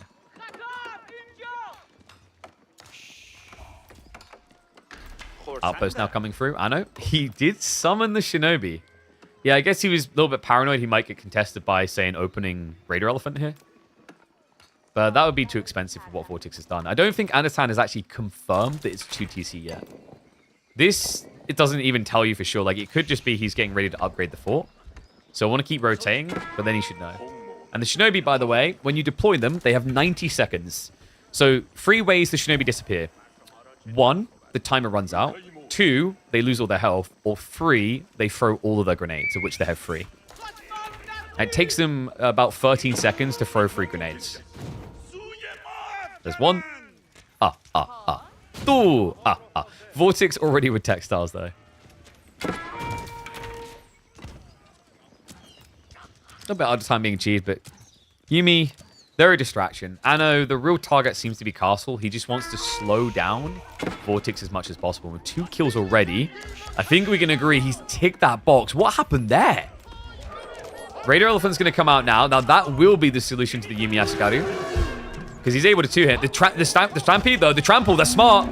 Outpost now coming through. Anno, he did summon the shinobi. Yeah, I guess he was a little bit paranoid he might get contested by, say, an opening Raider Elephant here. But that would be too expensive for what Vortex has done. I don't think Anatan has actually confirmed that it's 2 TC yet. This, it doesn't even tell you for sure. Like, it could just be he's getting ready to upgrade the fort. So I want to keep rotating, but then he should know. And the shinobi, by the way, when you deploy them, they have 90 seconds. So 3 ways the shinobi disappear. 1, the timer runs out. 2, they lose all their health. Or 3, they throw all of their grenades, of which they have 3. And it takes them about 13 seconds to throw 3 grenades. There's 1. Two. Vortex already with textiles, though. A bit hard time being achieved, but Yumi, they're a distraction. Anno, the real target seems to be Castle. He just wants to slow down Vortex as much as possible. With 2 kills already, I think we can agree he's ticked that box. What happened there? Raider Elephant's going to come out now. Now, that will be the solution to the Yumi Asakaru. Because he's able to 2-hit. The Stampede, though, the Trample, they're smart.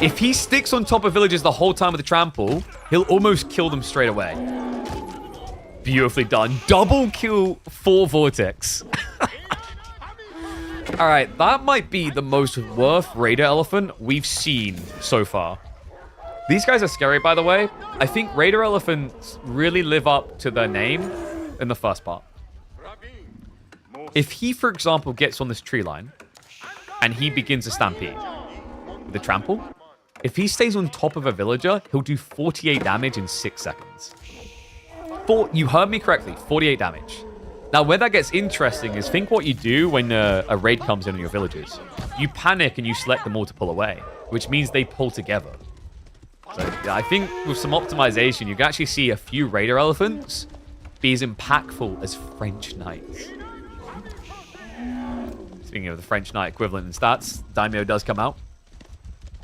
If he sticks on top of villagers the whole time with the Trample, he'll almost kill them straight away. Beautifully done. Double kill for Vortex. All right, that might be the most worth Raider Elephant we've seen so far. These guys are scary, by the way. I think Raider Elephants really live up to their name in the first part. If he, for example, gets on this tree line and he begins a stampede with a trample, if he stays on top of a villager, he'll do 48 damage in 6 seconds. You heard me correctly, 48 damage. Now, where that gets interesting is think what you do when a raid comes in on your villagers. You panic and you select them all to pull away, which means they pull together. So yeah, I think with some optimization, you can actually see a few Raider Elephants be as impactful as French Knights. Speaking of the French Knight equivalent in stats, Daimyo does come out.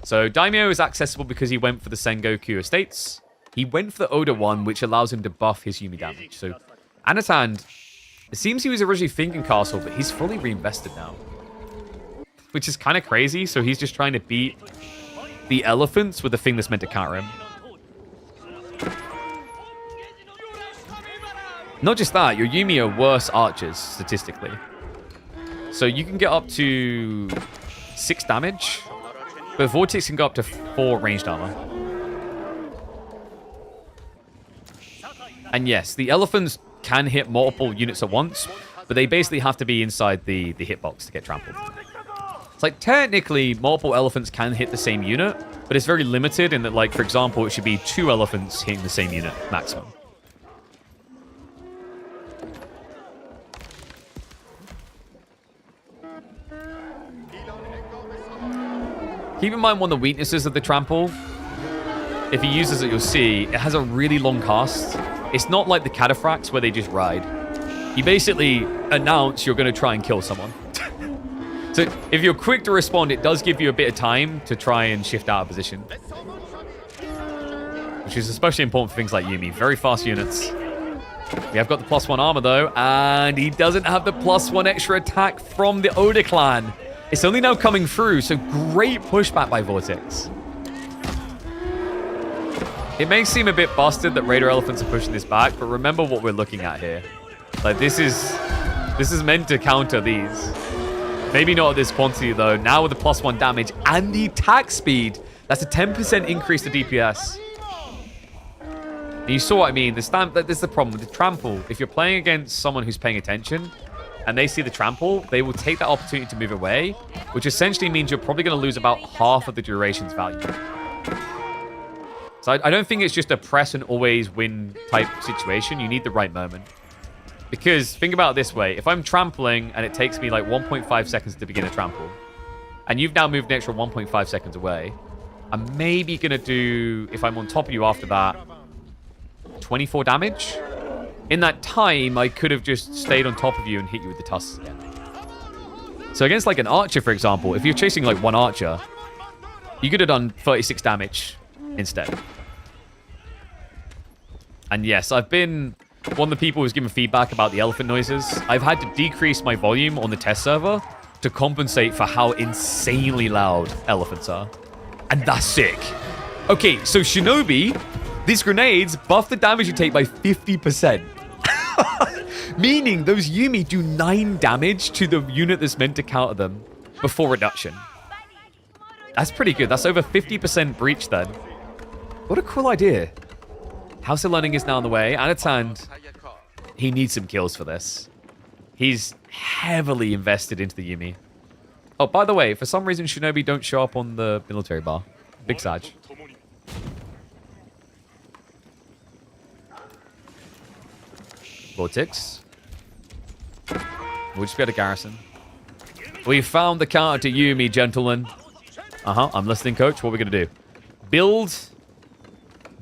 So Daimyo is accessible because he went for the Sengoku Estates. He went for the Oda one, which allows him to buff his Yumi damage. So Anatan, it seems he was originally thinking Castle, but he's fully reinvested now. Which is kind of crazy, so he's just trying to beat the elephants with the thing that's meant to counter him. Not just that, your Yumi are worse archers, statistically. So you can get up to 6 damage, but Vortex can go up to 4 ranged armor. And yes, the elephants can hit multiple units at once, but they basically have to be inside the hitbox to get trampled. It's like, technically, multiple elephants can hit the same unit, but it's very limited in that, like, for example, it should be 2 elephants hitting the same unit maximum. Keep in mind one of the weaknesses of the trample. If he uses it, you'll see it has a really long cast. It's not like the cataphracts where they just ride. You basically announce you're going to try and kill someone. So if you're quick to respond, it does give you a bit of time to try and shift out of position. Which is especially important for things like Yumi. Very fast units. We have got the +1 armor though, and he doesn't have the +1 extra attack from the Oda clan. It's only now coming through, so great pushback by Vortex. It may seem a bit busted that Raider Elephants are pushing this back, but remember what we're looking at here. Like, this is meant to counter these. Maybe not at this quantity, though. Now with the +1 damage and the attack speed, that's a 10% increase to DPS. And you saw what I mean. This is the problem with the trample. If you're playing against someone who's paying attention, and they see the trample, they will take that opportunity to move away, which essentially means you're probably going to lose about half of the duration's value. So I don't think it's just a press and always win type situation. You need the right moment. Because think about it this way. If I'm trampling and it takes me like 1.5 seconds to begin a trample, and you've now moved an extra 1.5 seconds away, I'm maybe going to do, if I'm on top of you after that, 24 damage. In that time, I could have just stayed on top of you and hit you with the tusks again. So against like an archer, for example, if you're chasing like one archer, you could have done 36 damage instead. And yes, I've been one of the people who's given feedback about the elephant noises. I've had to decrease my volume on the test server to compensate for how insanely loud elephants are. And that's sick. Okay, so Shinobi, these grenades buff the damage you take by 50%. Meaning those Yumi do 9 damage to the unit that's meant to counter them before reduction. That's pretty good. That's over 50% breach then. What a cool idea. House of Learning is now on the way. Anatan, he needs some kills for this. He's heavily invested into the Yumi. Oh, by the way, for some reason, Shinobi don't show up on the military bar. Big Sag. Vortex. We'll just be at a garrison. We found the counter to Yumi, gentlemen. I'm listening, coach. What are we going to do? Build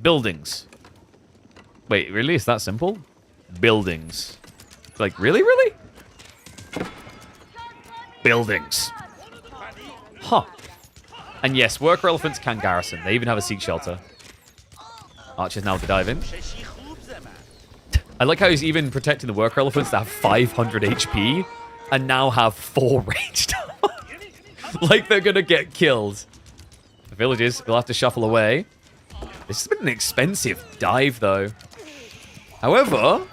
buildings. Wait, really? Is that simple? Buildings. Like, really? Really? Buildings. Huh. And yes, worker elephants can garrison. They even have a seek shelter. Archers now to dive in. I like how he's even protecting the worker elephants that have 500 HP and now have 4 ranged armor. Like they're gonna get killed. The villages will have to shuffle away. This has been an expensive dive though. However,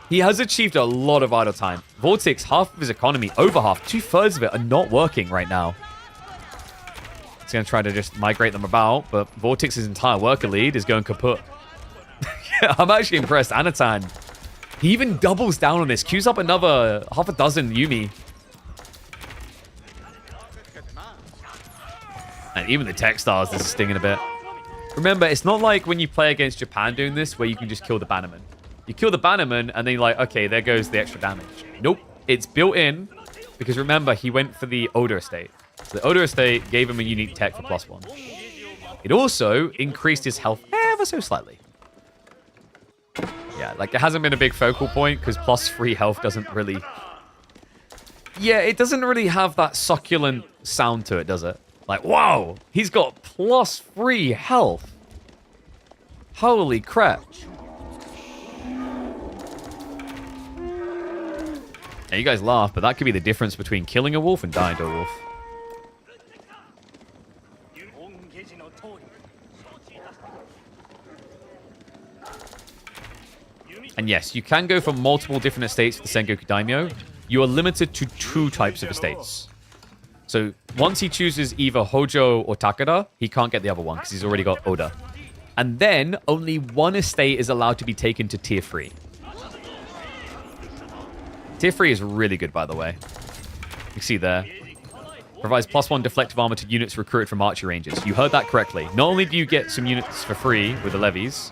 he has achieved a lot of idle time. Vortex, half of his economy, over half, 2/3 of it are not working right now. He's going to try to just migrate them about, but Vortex's entire worker lead is going kaput. Yeah, I'm actually impressed. Anatan, he even doubles down on this. Queues up another half a dozen Yumi. And even the textiles, this is stinging a bit. Remember, it's not like when you play against Japan doing this, where you can just kill the bannerman. You kill the bannerman, and then you're like, okay, there goes the extra damage. Nope, it's built in, because remember, he went for the Oda Estate. So the Oda Estate gave him a unique tech for +1. It also increased his health ever so slightly. Yeah, like, it hasn't been a big focal point, because +3 health doesn't really... Yeah, it doesn't really have that succulent sound to it, does it? Like, wow, he's got +3 health. Holy crap. Now, you guys laugh, but that could be the difference between killing a wolf and dying to a wolf. And yes, you can go for multiple different estates for the Sengoku Daimyo. You are limited to 2 types of estates. So once he chooses either Hojo or Takada, he can't get the other one because he's already got Oda. And then only 1 estate is allowed to be taken to tier 3. Tier 3 is really good, by the way. You can see there. Provides +1 deflective armor to units recruited from archery ranges. You heard that correctly. Not only do you get some units for free with the levies,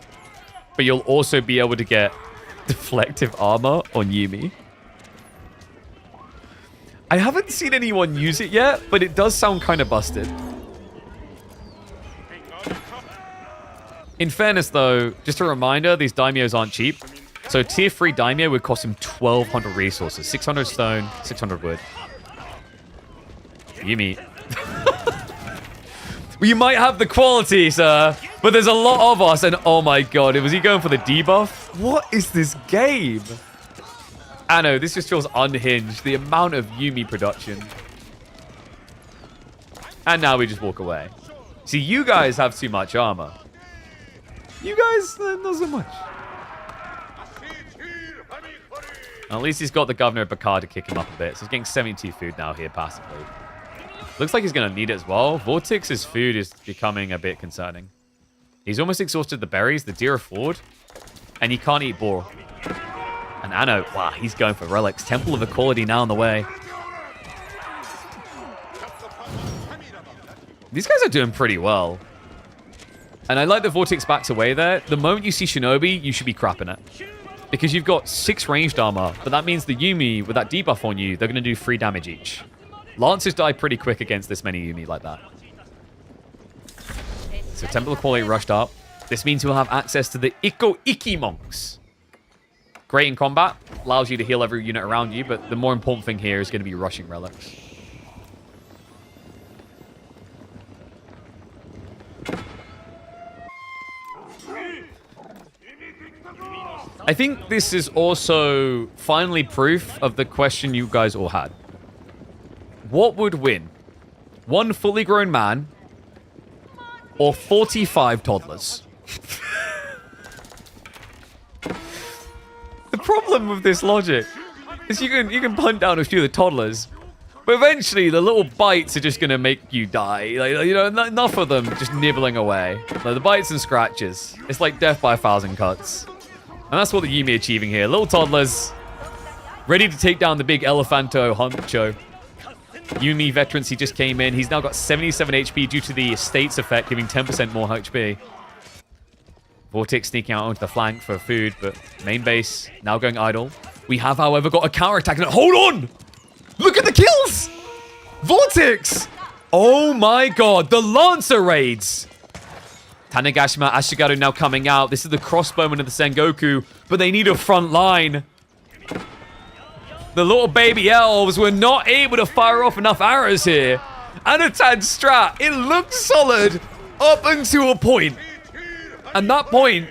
but you'll also be able to get deflective armor on Yumi. I haven't seen anyone use it yet, but it does sound kind of busted. In fairness, though, just a reminder, these daimyos aren't cheap. So tier 3 daimyo would cost him 1,200 resources. 600 stone, 600 wood. Yumi. Well, you might have the quality, sir, but there's a lot of us, and oh my god, was he going for the debuff? What is this game? I know, this just feels unhinged. The amount of Yumi production. And now we just walk away. See, you guys have too much armor. You guys, not so much. At least he's got the Governor of Bakar to kick him up a bit. So he's getting 72 food now here passively. Looks like he's going to need it as well. Vortex's food is becoming a bit concerning. He's almost exhausted the berries, the deer afford, and he can't eat boar. And Anno, wow, he's going for relics. Temple of Equality now on the way. These guys are doing pretty well. And I like the Vortex backs away there. The moment you see Shinobi, you should be crapping it. Because you've got 6 ranged armor, but that means the Yuumi, with that debuff on you, they're going to do 3 damage each. Lancers die pretty quick against this many Yuumi like that. So Temple of Quality rushed up. This means you'll have access to the Ikko Iki monks. Great in combat, allows you to heal every unit around you, but the more important thing here is going to be rushing relics. I think this is also finally proof of the question you guys all had. What would win? 1 fully grown man or 45 toddlers? The problem with this logic is you can punt down a few of the toddlers, but eventually the little bites are just going to make you die. Like, you know, enough of them just nibbling away. Like the bites and scratches. It's like death by 1,000 cuts. And that's what the Yuumi are achieving here. Little toddlers ready to take down the big Elephanto Honcho. Yuumi veterans, he just came in. He's now got 77 HP due to the Estates effect, giving 10% more HP. Vortex sneaking out onto the flank for food, but main base now going idle. We have, however, got a counterattack. Hold on! Look at the kills! Vortex! Oh my god, the Lancer raids! Tanegashima, Ashigaru now coming out. This is the crossbowman of the Sengoku, but they need a front line. The little baby elves were not able to fire off enough arrows here. Anatan's strat, it looked solid up until a point. And that point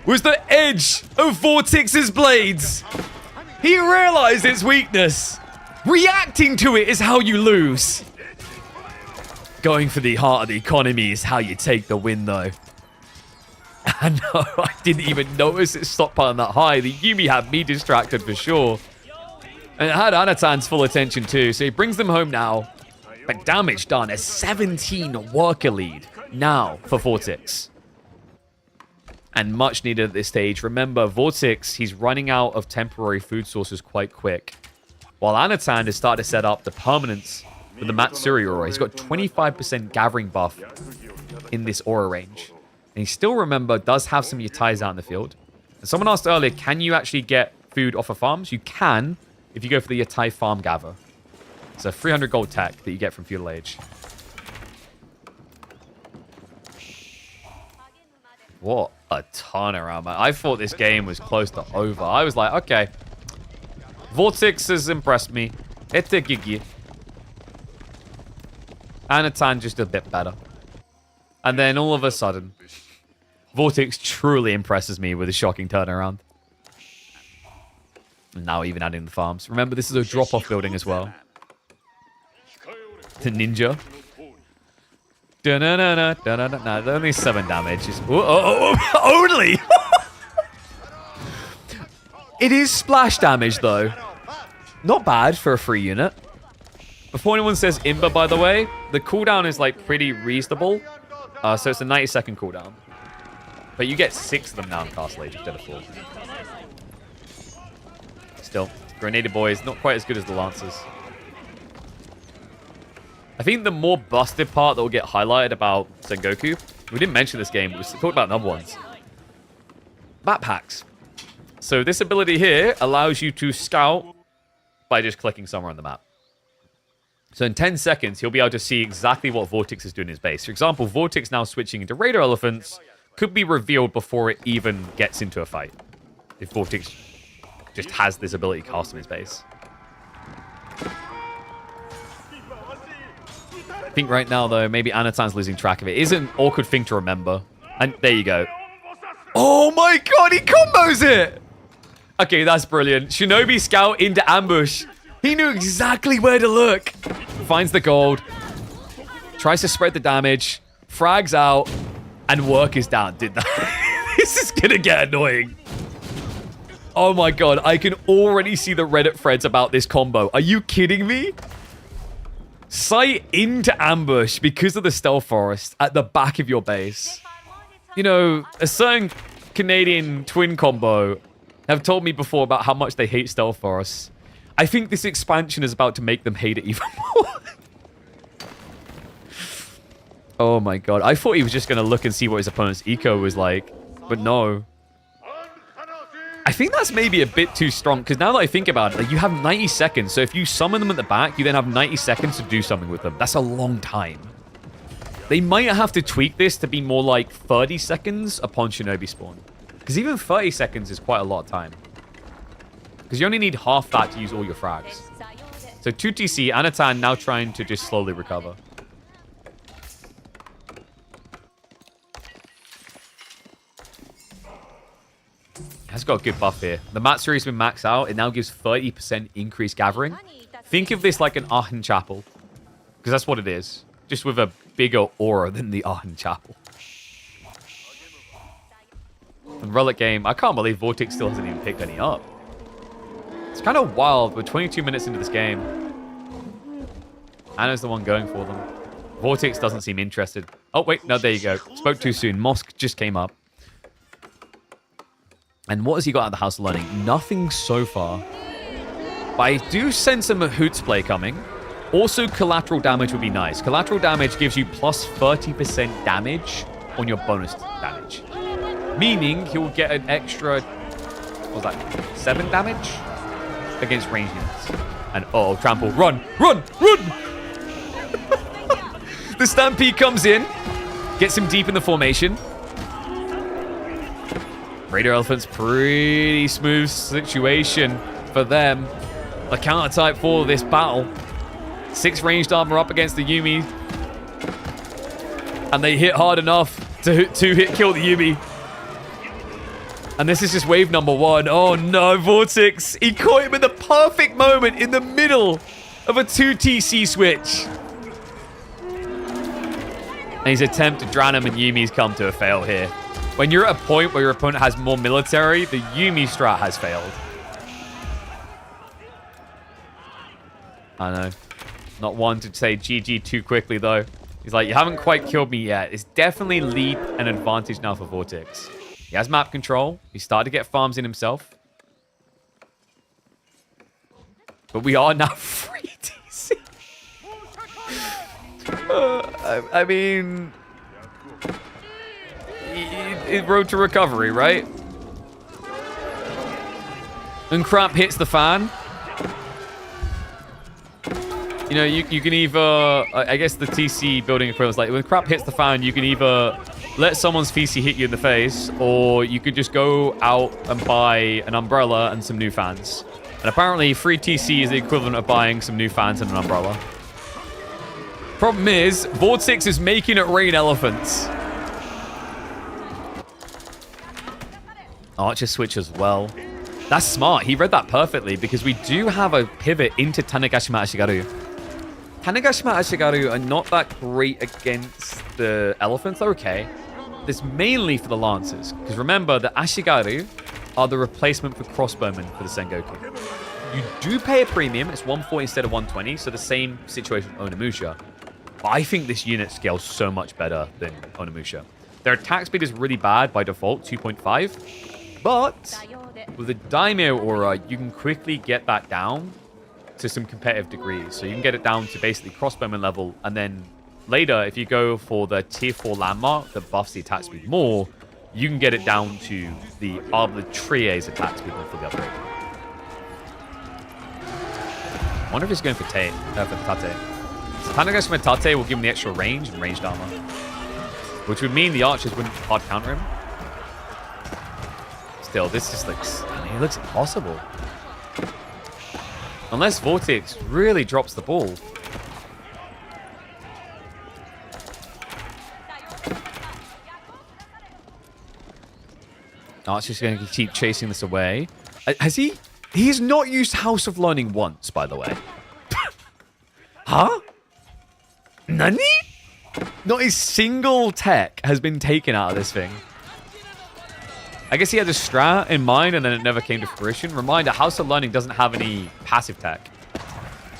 was the edge of Vortex's blades. He realized its weakness. Reacting to it is how you lose. Going for the heart of the economy is how you take the win, though. And no, I didn't even notice it stockpiling that high. The Yuumi had me distracted for sure. And it had Anatan's full attention too, so he brings them home now. But damage done, a 17 worker lead now for Vortex. And much needed at this stage. Remember, Vortex, he's running out of temporary food sources quite quick. While Anatan has started to set up the permanence with the Matsuri aura. He's got 25% gathering buff in this aura range. And he still, remember, does have some Yatais out in the field. And someone asked earlier, can you actually get food off of farms? You can if you go for the Yatai farm gather. It's a 300 gold tech that you get from Feudal Age. What a turnaround, man. I thought this game was close to over. I was like, okay. Vortex has impressed me. Etegigi. Anatan just a bit better. And then all of a sudden, Vortex truly impresses me with a shocking turnaround. And now even adding the farms. Remember, this is a drop-off building as well. The ninja. Da-na-na-na, only 7 damage. Only! It is splash damage, though. Not bad for a free unit. Before anyone says Imba, by the way, the cooldown is like pretty reasonable. So it's a 90-second cooldown. But you get 6 of them now in Castle Age instead of 4. Still, Grenadier Boys, not quite as good as the Lancers. I think the more busted part that will get highlighted about Sengoku, we didn't mention this game, we talked about another ones. Backpacks. So this ability here allows you to scout by just clicking somewhere on the map. So in 10 seconds, he'll be able to see exactly what Vortex is doing in his base. For example, Vortex now switching into Raider Elephants could be revealed before it even gets into a fight. If Vortex just has this ability cast in his base. I think right now, though, maybe Anatan's losing track of it. It is an awkward thing to remember. And there you go. Oh my god, he combos it! Okay, that's brilliant. Shinobi Scout into ambush. He knew exactly where to look. Finds the gold. Tries to spread the damage. Frags out. And work is down. Did that? This is gonna get annoying. Oh my god, I can already see the Reddit threads about this combo. Are you kidding me? Sight into ambush because of the stealth forest at the back of your base. You know, a certain Canadian twin combo have told me before about how much they hate stealth forests. I think this expansion is about to make them hate it even more. Oh my god. I thought he was just going to look and see what his opponent's eco was like. But no. I think that's maybe a bit too strong, because now that I think about it, like, you have 90 seconds. So if you summon them at the back, you then have 90 seconds to do something with them. That's a long time. They might have to tweak this to be more like 30 seconds upon Shinobi spawn. Because even 30 seconds is quite a lot of time. Because you only need half that to use all your frags. So 2 TC, Anatan now trying to just slowly recover. Has got a good buff here. The Matsuri's been maxed out. It now gives 30% increased gathering. Think of this like an Aachen Chapel. Because that's what it is. Just with a bigger aura than the Aachen Chapel. And Relic game, I can't believe Vortex still hasn't even picked any up. It's kind of wild. We're 22 minutes into this game. Anna's the one going for them. Vortex doesn't seem interested. Oh, wait. No, there you go. Spoke too soon. Mosk just came up. And what has he got out of the House of Learning? Nothing so far. But I do sense some Hoots play coming. Also, collateral damage would be nice. Collateral damage gives you plus 30% damage on your bonus damage. Meaning he'll get an extra, what was that, 7 damage against ranged units. And uh-oh, trample. Run! Run! Run! The Stampede comes in. Gets him deep in the formation. Raider Elephant's pretty smooth situation for them. The counter type for this battle. 6 ranged armor up against the Yumi. And they hit hard enough to hit kill the Yumi. And this is just wave number 1. Oh no, Vortex. He caught him in the perfect moment in the middle of a 2 TC switch. And his attempt to drown him and Yumi's come to a fail here. When you're at a point where your opponent has more military, the Yumi strat has failed. I know. Not one to say GG too quickly, though. He's like, you haven't quite killed me yet. It's definitely lead and advantage now for Vortex. He has map control. He's started to get farms in himself. But we are now free TC. I mean... road to recovery, right? And crap hits the fan. You know, you can either... I guess the TC building equivalent is like, when crap hits the fan, you can either let someone's VC hit you in the face, or you could just go out and buy an umbrella and some new fans. And apparently, free TC is the equivalent of buying some new fans and an umbrella. Problem is, Vortex is making it rain elephants. Archer switch as well. That's smart. He read that perfectly because we do have a pivot into Tanegashima Ashigaru. Tanegashima Ashigaru are not that great against the elephants. They're okay. This mainly for the lancers. Because remember, the Ashigaru are the replacement for crossbowmen for the Sengoku. You do pay a premium. It's 140 instead of 120. So the same situation with Onimusha. But I think this unit scales so much better than Onimusha. Their attack speed is really bad by default, 2.5. But with the Daimyo aura, you can quickly get that down to some competitive degrees. So you can get it down to basically crossbowman level. And then later, if you go for the tier 4 landmark that buffs the attack speed more, you can get it down to the Arbitrary's attack speed for the upgrade. I wonder if he's going for Tate, for Tate. So Tanegashima Tate will give him the extra range and ranged armor. Which would mean the archers wouldn't hard counter him. Still, this just looks... I mean, it looks impossible. Unless Vortex really drops the ball. Archer's going to keep chasing this away. Has he... He's not used House of Learning once, by the way. Huh? Nani? Not a single tech has been taken out of this thing. I guess he had a strat in mind and then it never came to fruition. Reminder, House of Learning doesn't have any passive tech.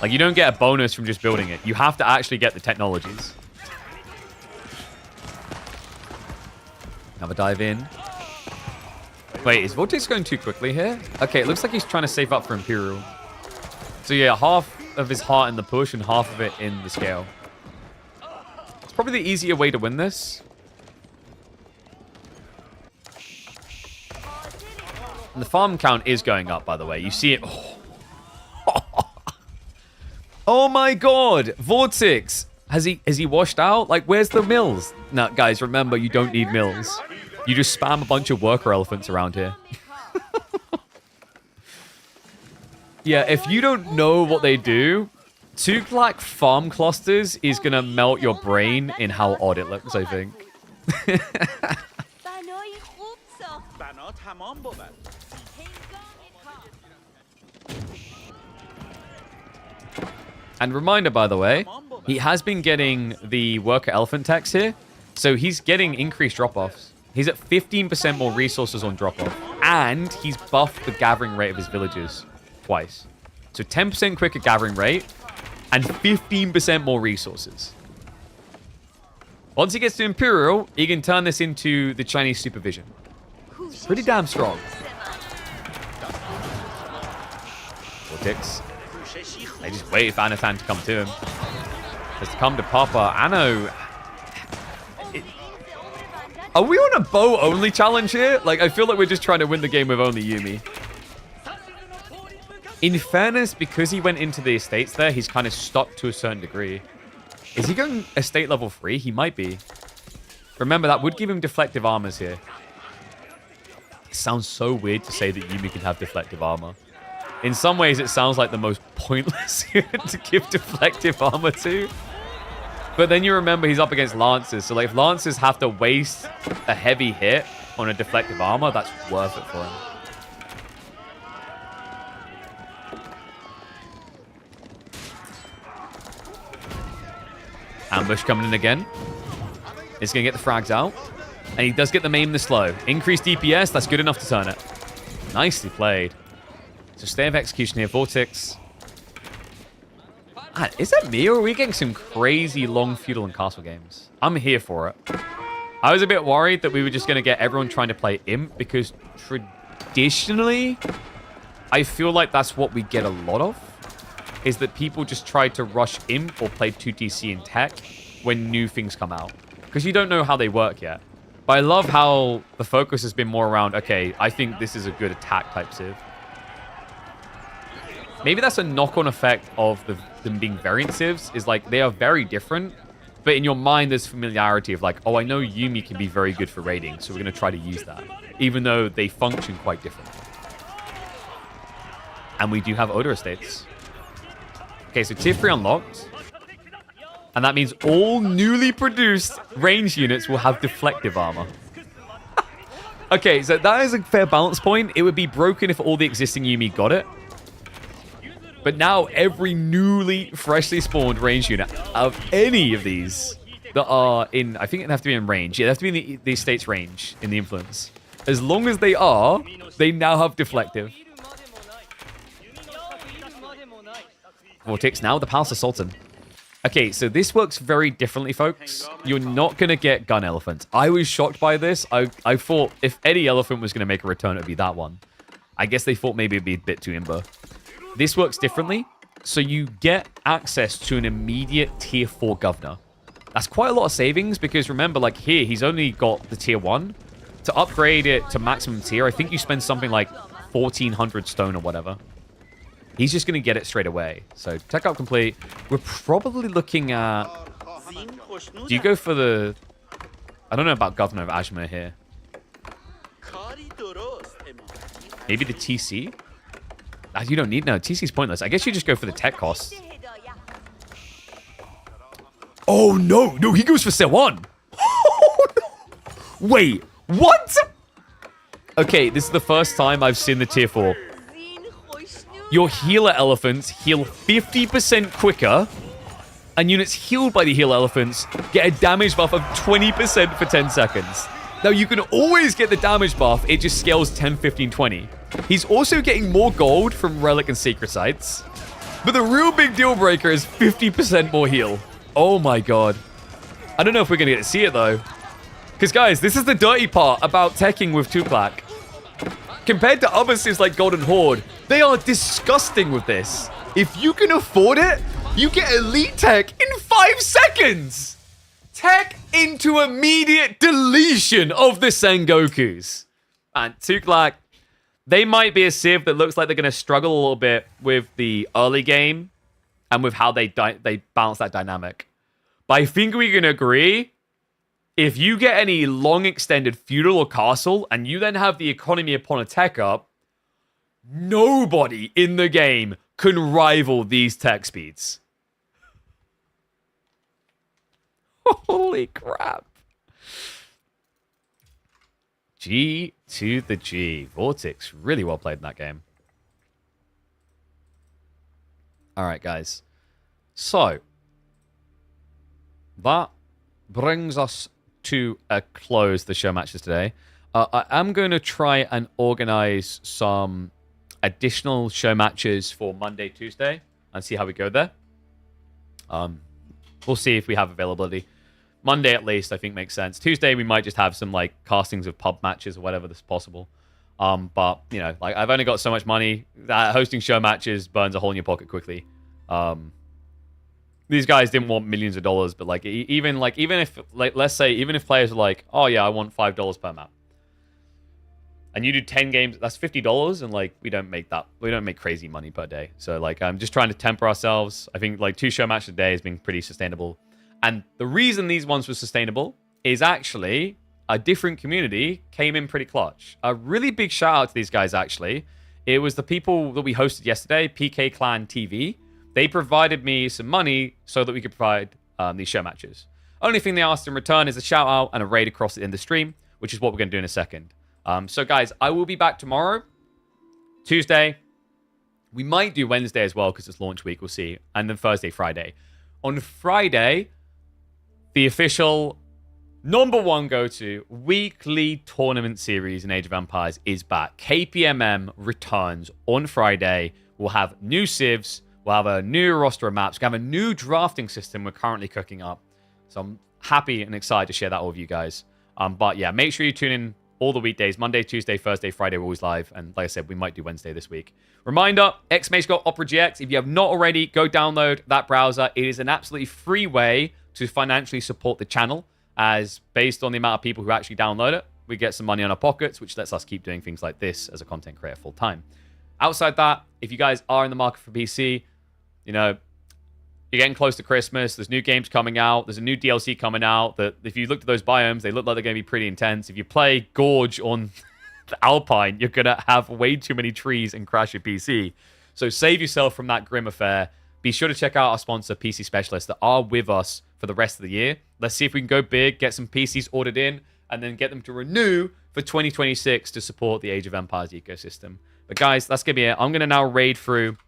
Like, you don't get a bonus from just building it. You have to actually get the technologies. Have a dive in. Wait, is Vortex going too quickly here? Okay, it looks like he's trying to save up for Imperial. So yeah, half of his heart in the push and half of it in the scale. It's probably the easier way to win this. And the farm count is going up, by the way. You see it. Oh my god. Vortex. Has he washed out? Like, where's the mills? No, guys, remember, you don't need mills. You just spam a bunch of worker elephants around here. Yeah, if you don't know what they do, Tuklak farm clusters is going to melt your brain in how odd it looks, I think. And reminder, by the way, he has been getting the worker elephant tax here. So he's getting increased drop-offs. He's at 15% more resources on drop-off. And he's buffed the gathering rate of his villagers twice. So 10% quicker gathering rate and 15% more resources. Once he gets to Imperial, he can turn this into the Chinese supervision. It's pretty damn strong. Vortex. They just wait for Anatan to come to him. Just come to Papa. Anno. Are we on a bow-only challenge here? Like, I feel like we're just trying to win the game with only Yumi. In fairness, because he went into the estates there, he's kind of stuck to a certain degree. Is he going estate level 3? He might be. Remember, that would give him deflective armors here. It sounds so weird to say that Yumi can have deflective armor. In some ways, it sounds like the most pointless unit to give deflective armor to. But then you remember he's up against Lancers. So, like, if Lancers have to waste a heavy hit on a deflective armor, that's worth it for him. Ambush coming in again. He's going to get the frags out. And he does get the maim the slow. Increased DPS, that's good enough to turn it. Nicely played. So stay of execution here, Vortex. Ah, is that me, or are we getting some crazy long feudal and castle games? I'm here for it. I was a bit worried that we were just going to get everyone trying to play Imp, because traditionally, I feel like that's what we get a lot of, is that people just try to rush Imp or play 2TC in tech when new things come out. Because you don't know how they work yet. But I love how the focus has been more around, okay, I think this is a good attack type civ. Maybe that's a knock-on effect of them being variant civs, is like they are very different, but in your mind there's familiarity of like, oh, I know Yumi can be very good for raiding, so we're going to try to use that, even though they function quite differently. And we do have Odor Estates. Okay, so tier 3 unlocked. And that means all newly produced range units will have deflective armor. Okay, so that is a fair balance point. It would be broken if all the existing Yumi got it. But now every newly, freshly spawned range unit of any of these that are in, I think it'd have to be in range. Yeah, they have to be in the estate's range in the influence. As long as they are, they now have deflective. Vortex now, the Palace of Sultan. Okay, so this works very differently, folks. You're not going to get gun elephants. I was shocked by this. I thought if any elephant was going to make a return, it would be that one. I guess they thought maybe it'd be a bit too imber. This works differently. So you get access to an immediate tier 4 governor. That's quite a lot of savings because remember, like here, he's only got the tier 1. To upgrade it to maximum tier, I think you spend something like 1,400 stone or whatever. He's just going to get it straight away. So tech up complete. We're probably looking at... Do you go for the... I don't know about Governor of Ajmer here. Maybe the TC? You don't need... No, TC's pointless. I guess you just go for the tech cost. Oh, no. No, he goes for Sewan. Oh, no. Wait, what? Okay, this is the first time I've seen the tier 4. Your healer elephants heal 50% quicker, and units healed by the healer elephants get a damage buff of 20% for 10 seconds. Now, you can always get the damage buff. It just scales 10, 15, 20. He's also getting more gold from Relic and Secret Sites. But the real big deal breaker is 50% more heal. Oh my god. I don't know if we're going to get to see it, though. Because, guys, this is the dirty part about teching with Tuklak. Compared to other civs like Golden Horde, they are disgusting with this. If you can afford it, you get elite tech in 5 seconds. Tech into immediate deletion of the Sengokus. And Tuklak, They might be a Civ that looks like they're going to struggle a little bit with the early game and with how they balance that dynamic. But I think we can agree, if you get any long extended feudal or castle and you then have the economy upon a tech up, nobody in the game can rival these tech speeds. Holy crap. G to the G. Vortex, really well played in that game. All right, guys. So, that brings us to a close, the show matches today. I am going to try and organize some additional show matches for Monday, Tuesday, and see how we go there. We'll see if we have availability. Monday, at least, I think makes sense. Tuesday, we might just have some like castings of pub matches or whatever that's possible. But you know, like I've only got so much money that hosting show matches burns a hole in your pocket quickly. These guys didn't want millions of dollars, but like even if let's say even if players are like, oh yeah, I want $5 per map, and you do 10 games, that's $50, and like we don't make crazy money per day. So like I'm just trying to temper ourselves. I think like 2 show matches a day has been pretty sustainable. And the reason these ones were sustainable is actually a different community came in pretty clutch. A really big shout out to these guys, actually. It was the people that we hosted yesterday, PK Clan TV. They provided me some money so that we could provide these show matches. Only thing they asked in return is a shout out and a raid across the end of the stream, which is what we're going to do in a second. So guys, I will be back tomorrow, Tuesday. We might do Wednesday as well because it's launch week, we'll see. And then Thursday, Friday. On Friday, the official #1 go-to weekly tournament series in Age of Empires is back. KPMM returns on Friday. We'll have new civs. We'll have a new roster of maps. We'll have a new drafting system we're currently cooking up. So I'm happy and excited to share that with you guys. But yeah, make sure you tune in all the weekdays. Monday, Tuesday, Thursday, Friday, we're always live. And like I said, we might do Wednesday this week. Reminder, Opera GX. If you have not already, go download that browser. It is an absolutely free way to financially support the channel, as based on the amount of people who actually download it, we get some money in our pockets, which lets us keep doing things like this as a content creator full time. Outside that, if you guys are in the market for PC, you know, you're getting close to Christmas, there's new games coming out, there's a new DLC coming out, that if you look at those biomes, they look like they're going to be pretty intense. If you play Gorge on the Alpine, you're going to have way too many trees and crash your PC. So save yourself from that grim affair. Be sure to check out our sponsor, PC Specialists, that are with us for the rest of the year. Let's see if we can go big, get some PCs ordered in, and then get them to renew for 2026 to support the Age of Empires ecosystem. But guys, that's going to be it. I'm going to now raid through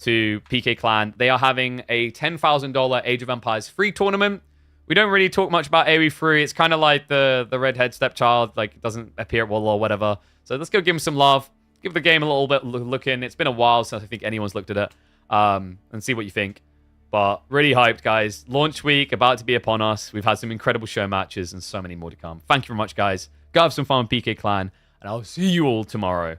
to PK Clan. They are having a $10,000 Age of Empires free tournament. We don't really talk much about AoE free. It's kind of like the redhead stepchild, like it doesn't appear at Wall or whatever. So let's go give them some love. Give the game a little bit look in. It's been a while since I think anyone's looked at it. And see what you think. But really hyped, guys. Launch week about to be upon us. We've had some incredible show matches and so many more to come. Thank you very much, guys. Go have some fun with PK Clan, and I'll see you all tomorrow.